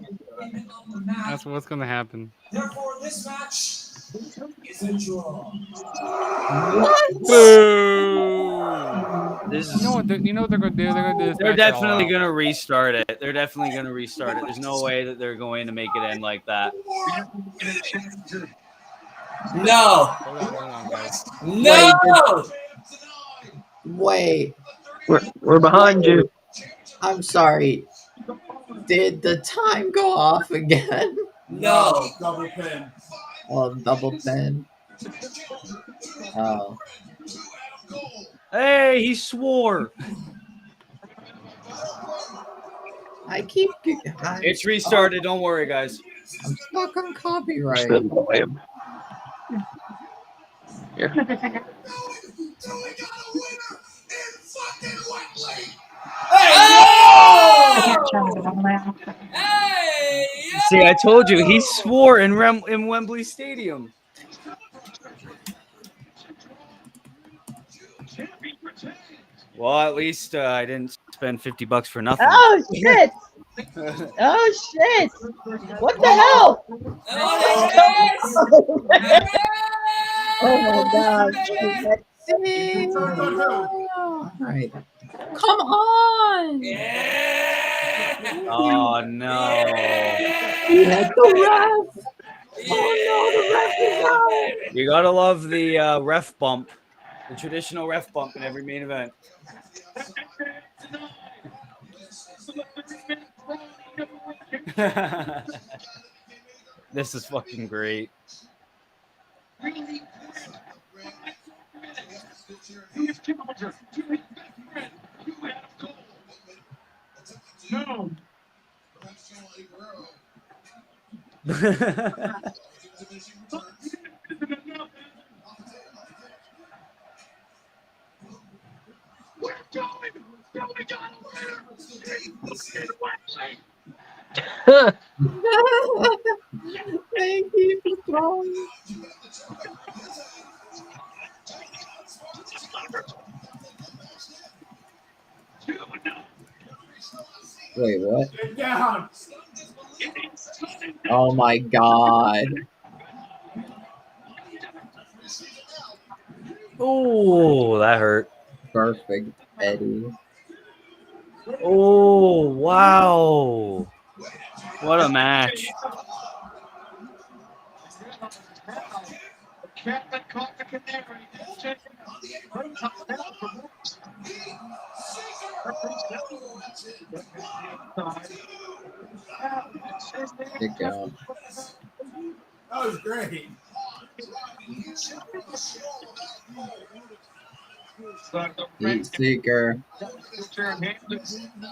That's what's going to happen.
Therefore, this match is a draw.
Boo!
This is.
You know what they're going to do? They're going to do this.
They're
match all
definitely
out.
going to restart it. There's no way that they're going to make it end like that.
No.
Hold on, guys.
No.
Wait.
We're behind you.
I'm sorry. Did the time go off again?
No.
Double pin.
Oh, double pin. Oh.
Hey, he swore.
I keep.
It's restarted. Don't worry, guys.
I'm stuck on copyright.
See, I told you he swore in Wembley Stadium. Well, at least I didn't spend $50 for nothing.
Oh shit! Oh shit! What the hell? Oh my god!
Alright. Come on!
Oh no!
He had the ref! Oh no, the ref is out!
You gotta love the ref bump, the traditional ref bump in every main event. This is fucking great.
Thank you for throwing. Wait, what?
Get down.
Oh my god.
Oh, that hurt.
Perfect, Eddie.
Oh, wow. What a match.
Kick out.
That was great.
Heat Seeker.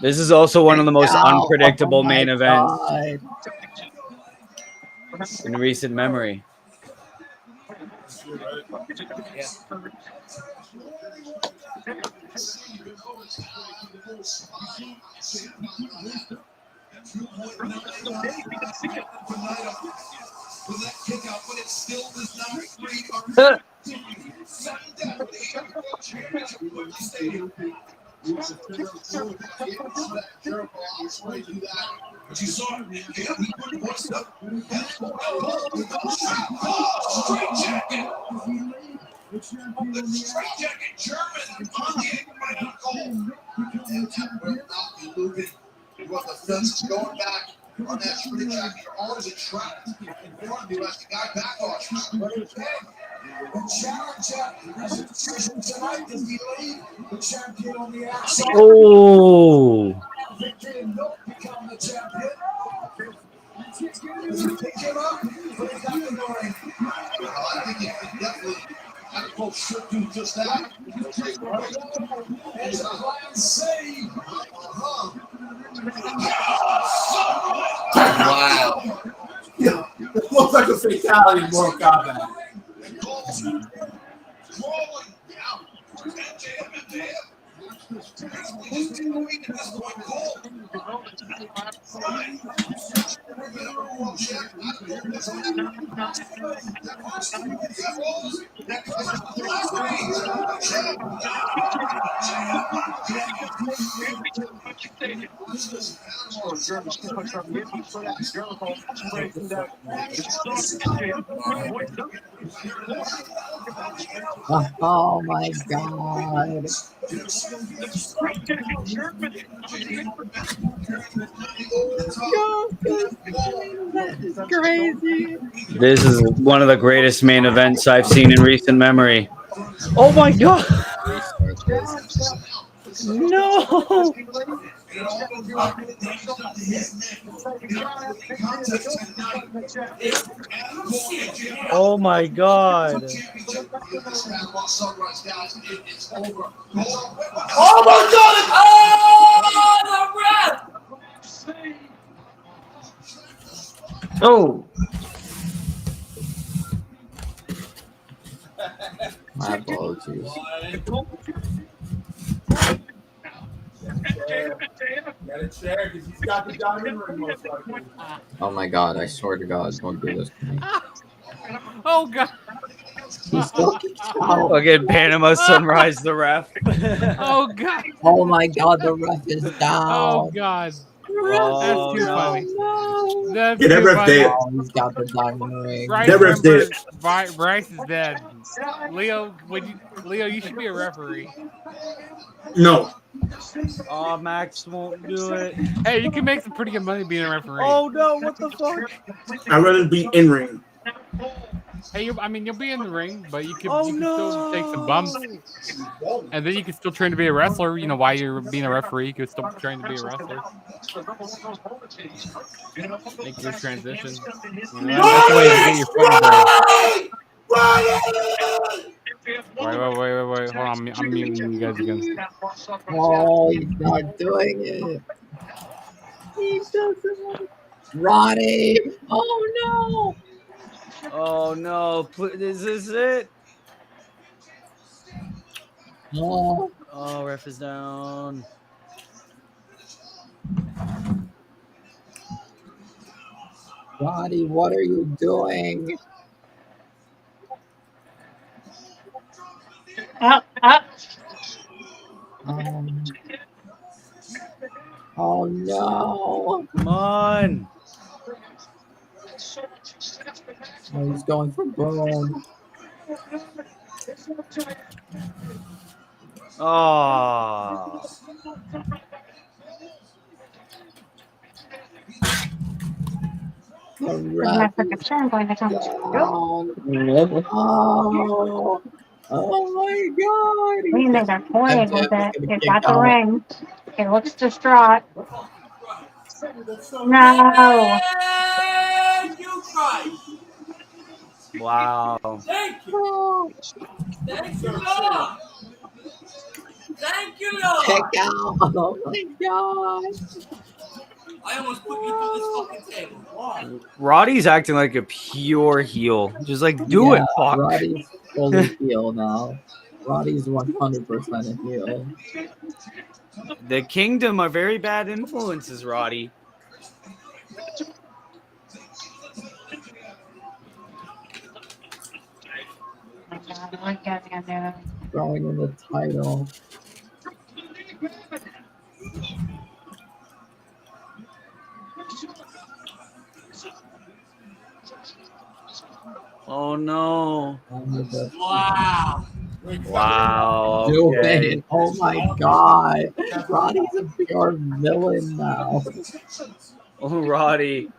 This is also one of the most
Oh
unpredictable
my
main events
God.
in recent memory.
But you saw him. What's the straight jacket? Straight jacket, German on the apron right out cold. And that will not be moving. You want the fence going back on that straight jacket. You're always a trap in front of you as the guy back on. But again, the challenger has a decision tonight to be the champion on the outside.
Oh.
Victor and Milk become the champion. Pick him up, but he's not in the ring. I think he could definitely have both should do just that. There's a plan save.
Wow.
Yeah, it looks like a fatality in Mortal Kombat.
Oh my god. This is crazy.
This is one of the greatest main events I've seen in recent memory. Oh my god. No. Oh my god.
Oh my god!
Oh,
My apologies.
Get a chair because he's got the diamond ring most likely.
Oh my god, I swear to god, don't do this to me.
Oh god.
He's still kicked out.
Again, Panama Sunrise, the ref.
Oh god.
Oh my god, the ref is down.
Oh god. That's too funny. That's
Yeah, that
too
ref
funny.
dead.
Oh, he's got the diamond ring.
Bryce,
That ref's
remember,
dead.
Bryce is dead. Leo, Leo, you should be a referee.
No.
Oh, Max won't do it.
Hey, you can make some pretty good money being a referee.
Oh no, what the fuck?
I'd rather be in ring.
Hey, you'll be in the ring, but you can,
Oh
you can
no.
still take some bumps, and then you can still train to be a wrestler. You know, while you're being a referee, you can still train to be a wrestler. Make your transition. You know, that's the way to get your foot in there. Wait. Hold on, I'm muting you guys again.
Oh, he's not doing it. He doesn't. Roddy! Oh no!
Oh no, is this it?
Oh,
Oh, ref is down.
Roddy, what are you doing?
Up, up.
Oh no!
Come on.
Oh, he's going for bone.
Oh.
The
I'm
ref
going to picture. I'm going to come.
down. Oh, oh my god!
Green Bay's are toying with
MJF is
it.
gonna
He's
kick
got the
out.
ring. He looks distraught. No.
Thank you, Christ.
Wow.
Thank you. Thank you, Lord. Thank you, Lord.
Kick out! Oh my god!
I almost put you through this fucking table. Why?
Roddy's acting like a pure heel. Just like, do it, fuck.
Roddy's fully heel now. Roddy's 100% a heel.
The Kingdom are very bad influences, Roddy.
Throwing in the title.
Oh no!
Wow.
Wow.
Do
Okay.
it. Oh my god. Roddy's a pure villain now.
Oh, Roddy.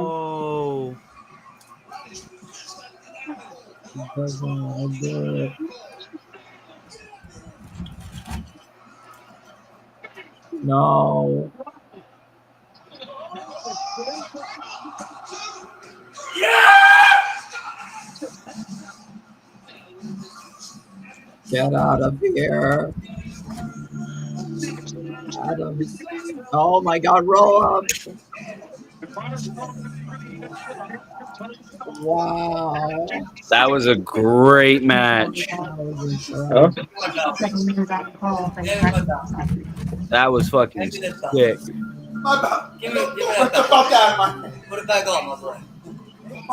Whoa.
He doesn't want to do it. No. Get out of here. Adams. Oh my god, roll up. Wow.
That was a great match.
That was
Huh?
That was fucking sick.
Give me that back. Put it back on, my boy.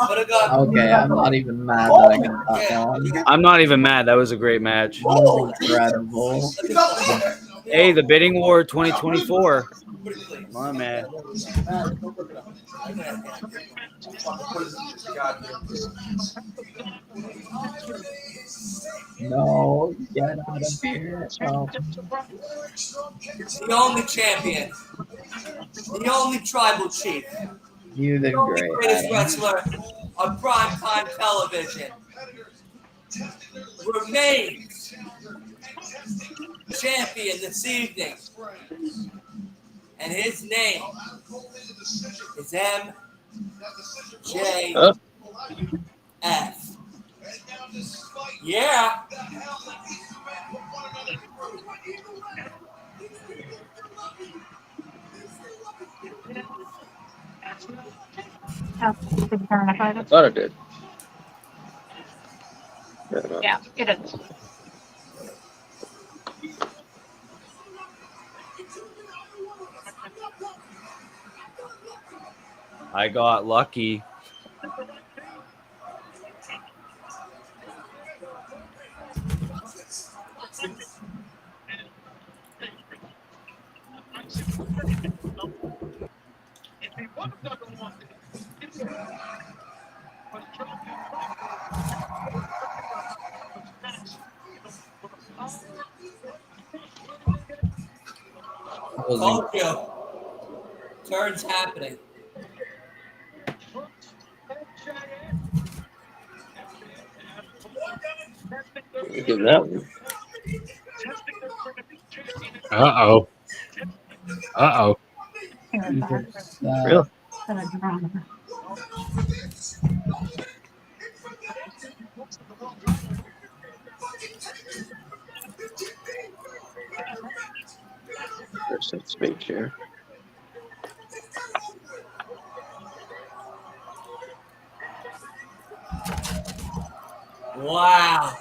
Put it back.
Okay, I'm not even mad that I got that one.
I'm not even mad. That was a great match.
That was incredible.
Hey, the bidding war 2024. Come on, man.
No, get out of here. Oh,
The only champion. The only tribal chief.
you did
The only
great,
greatest
Adam.
wrestler on primetime television. Remains champion this evening. And his name is MJF. Yeah.
I thought it did.
Yeah, it is.
I got lucky.
Told you. Turns happening.
Give that one.
Uh-oh. Uh-oh.
Really? There's some space here.
Wow.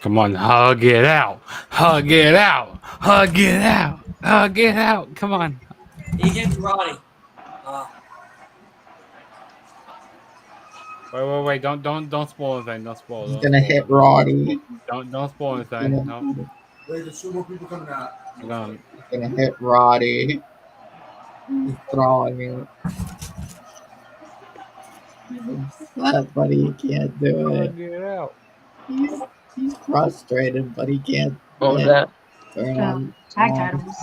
Come on, hug it out. Hug it out. Hug it out. Hug it out. Come on.
He hits Roddy.
Wait. Don't spoil anything. Don't spoil.
He's
Don't
gonna
spoil.
hit Roddy.
Don't spoil anything. No.
Wait, there's two more people coming out.
He's gonna hit Roddy. He's throwing it. That, buddy, you can't do it.
Get out.
He's frustrated, but he can't.
What was that?
Turn on.
Tag titles.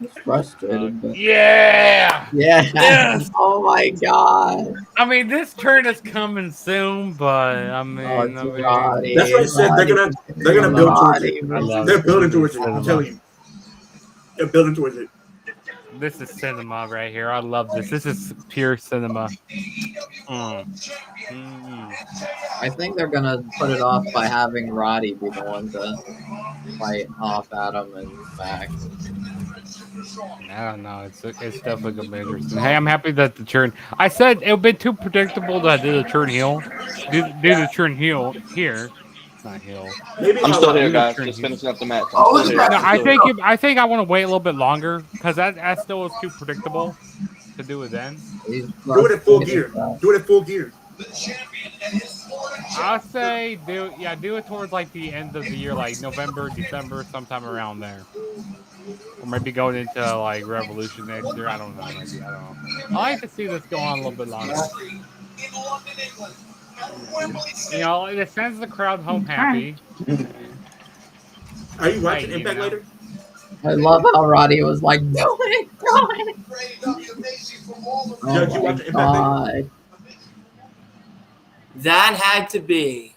He's frustrated, but
Yeah.
yes. Oh my god.
I mean, this turn is coming soon, but I mean,
Roddy.
That's what I said. They're gonna build towards it. They're building towards it. I'm telling you. They're building towards it.
This is cinema right here. I love this. This is pure cinema.
I think they're gonna put it off by having Roddy be the one to fight off Adam and Max.
I don't know. It's definitely gonna be interesting. Hey, I'm happy that the turn. I said it would be too predictable to do the turn heel. Do the turn heel here, not heel.
Maybe
I'm still here,
Do the
guys.
turn
Just
heel.
finishing up the match. I'm still here.
No,
I'm still here.
I think I want to wait a little bit longer because that still is too predictable to do it then.
He's
do it at full
frustrated,
gear.
bro.
Do it at full gear.
I'll say do it towards like the end of the year, like November, December, sometime around there. Or maybe going into like Revolution next year. I don't know. Maybe I don't know. I like to see this go on a little bit longer. You know, it sends the crowd home happy.
Are you watching
Hey,
Impact later?
I love how Roddy was like, do it, do it.
Judge, you
Oh my
watching Impact later?
god.
That had to be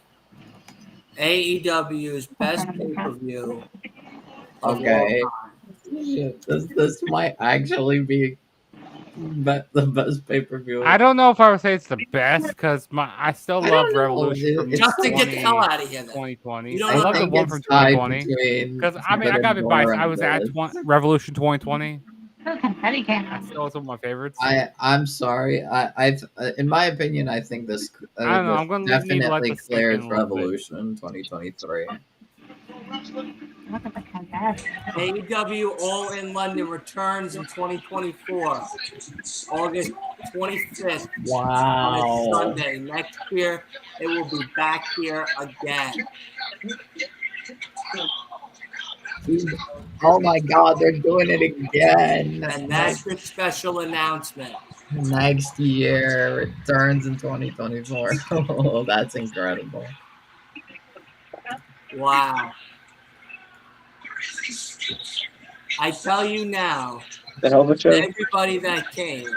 AEW's best pay-per-view of
Okay.
all time.
Shit, this might actually be the best pay-per-view.
I don't know if I would say it's the best because I still
I
love
don't know.
Revolution from
Justin, get the hell out of here, then.
2020.
You don't
I
know
love the
think
one
it's
from
tied
2020
between
because I mean I gotta be
Forbidden
biased.
Door
I
and
was at
this.
Revolution 2020. That's still some of my favorites.
I'm sorry. In my opinion, I think this
I don't know. I'm gonna need to let
definitely
this sink in
clears
a little bit.
Revolution 2023.
AEW All in London returns in 2024, August 25th. On a
Wow.
Sunday. Next year, it will be back here again.
Oh my god, they're doing it again.
And that's your special announcement.
Next year returns in 2024. Oh, that's incredible.
Wow. I tell you now,
The hell of a show.
everybody that came,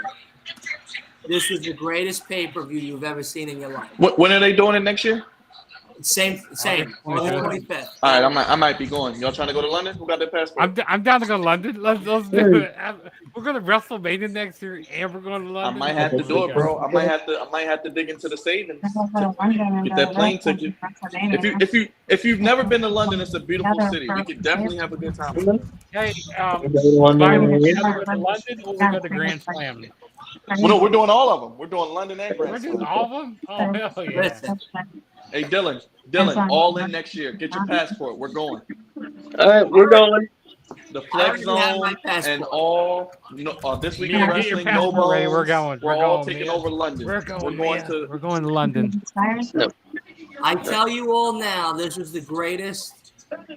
this was the greatest pay-per-view you've ever seen in your life.
When are they doing it next year?
Same. On the 25th.
All right, I might be going. Y'all trying to go to London? Who got their passport?
I'm down to go to London. Let's do it. We're going to WrestleMania next year, and we're going to
I
London.
might have to do it, bro. I might have to dig into the savings. Get that plane ticket. If you've never been to London, it's a beautiful city. We could definitely have a good time.
Hey,
London.
Byron, we either go to London or we go to Grand Slam.
Well, no, we're doing all of them. We're doing London and
We're
Grand
doing
Slam.
all of them? Oh, hell yeah.
Listen,
Hey, Dylan, all in next year. Get your passport. We're going.
All right, we're going.
The
I
Flex
already have my
Zone
passport.
and all this week
Mia,
in
get your
wrestling, no
passport ready.
bones.
We're going.
We're
We're
all
going,
taking
Mia.
over London.
We're going
to.
We're going to London.
I tell you all now, this was the greatest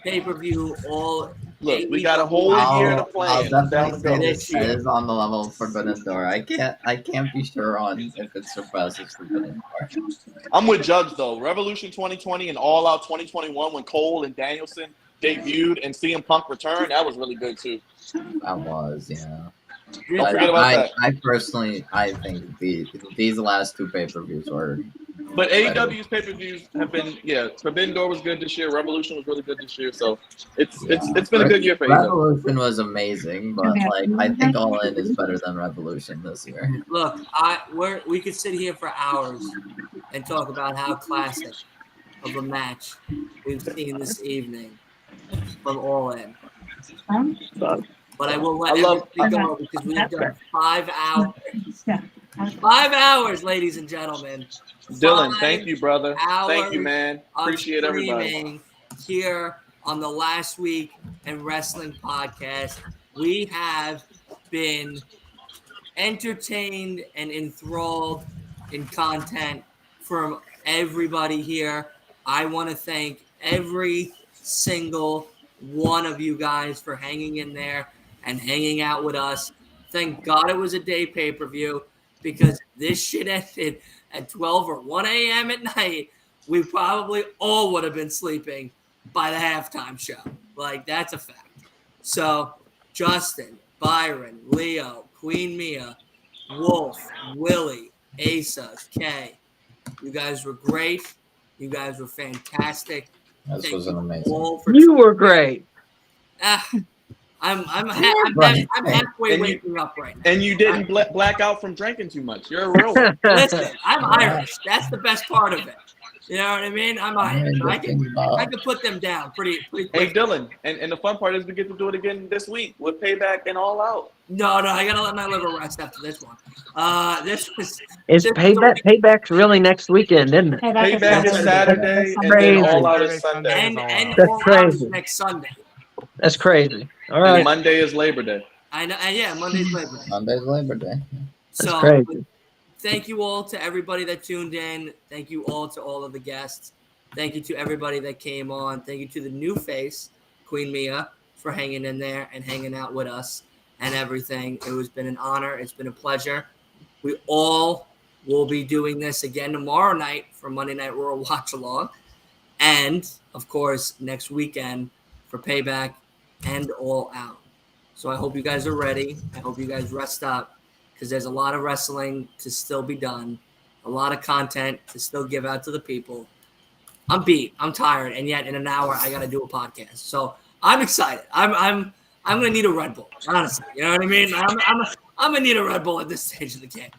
pay-per-view all.
Look, we got a whole year to
I'll
plan.
definitely say
Next
this
year.
is on the level of Forbidden Door. I can't be sure on if it surpasses Forbidden Door.
I'm with Jugs though. Revolution 2020 and All Out 2021 when Cole and Danielson debuted and CM Punk returned, that was really good too.
That was, yeah.
Don't forget about that.
I personally, I think these last two pay-per-views were.
But AEW's pay-per-views have been, Forbidden Door was good this year. Revolution was really good this year. So it's been a good year for AEW.
Revolution was amazing, but like I think All In is better than Revolution this year.
Look, we could sit here for hours and talk about how classic of a match we've seen this evening from All In. But I will let everybody go because we have done 5 hours. 5 hours, ladies and gentlemen.
Dylan, thank you, brother. Thank you, man. Appreciate everybody.
Here on the Last Week in Wrestling podcast, we have been entertained and enthralled in content from everybody here. I want to thank every single one of you guys for hanging in there and hanging out with us. Thank God it was a day pay-per-view, because this shit ended at 12 or 1 a.m. at night, we probably all would have been sleeping by the halftime show. Like, that's a fact. So, Justin, Byron, Leo, Queen Mia, Wolf, Willie, Asa, Kay, you guys were great. You guys were fantastic.
This was an amazing.
You were great.
I'm halfway waking up right now.
And you didn't black out from drinking too much. You're a real one.
Listen, I'm Irish. That's the best part of it. You know what I mean? I'm on
Yeah,
it. So
good thing about
I can put them down pretty
Hey,
quick.
Dylan, and the fun part is we get to do it again this week with Payback and All Out.
No, I gotta let my liver rest after this one. This was
Is
this was
payback's really next weekend, isn't it?
Payback is Saturday,
That's
and then
crazy.
All Out
Saturday,
is Sunday.
Sunday is
and
all
and
out.
That's
all out is
crazy.
next Sunday.
That's crazy. All
And
right.
Monday is Labor Day.
I know, and yeah, Monday's Labor Day.
Monday's Labor Day.
That's
So
crazy.
thank you all to everybody that tuned in. Thank you all to all of the guests. Thank you to everybody that came on. Thank you to the new face, Queen Mia, for hanging in there and hanging out with us and everything. It has been an honor. It's been a pleasure. We all will be doing this again tomorrow night for Monday Night Raw Watch Along. And, of course, next weekend for Payback and All Out. So I hope you guys are ready. I hope you guys rest up because there's a lot of wrestling to still be done, a lot of content to still give out to the people. I'm beat. I'm tired, and yet in an hour I got to do a podcast. So I'm excited. I'm gonna need a Red Bull, honestly. You know what I mean? I'm gonna need a Red Bull at this stage of the game.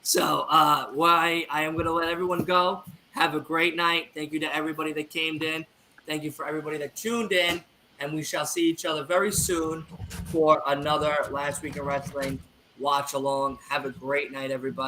So I am gonna let everyone go. Have a great night. Thank you to everybody that came in. Thank you for everybody that tuned in, and we shall see each other very soon for another Last Week in Wrestling watch along. Have a great night, everybody.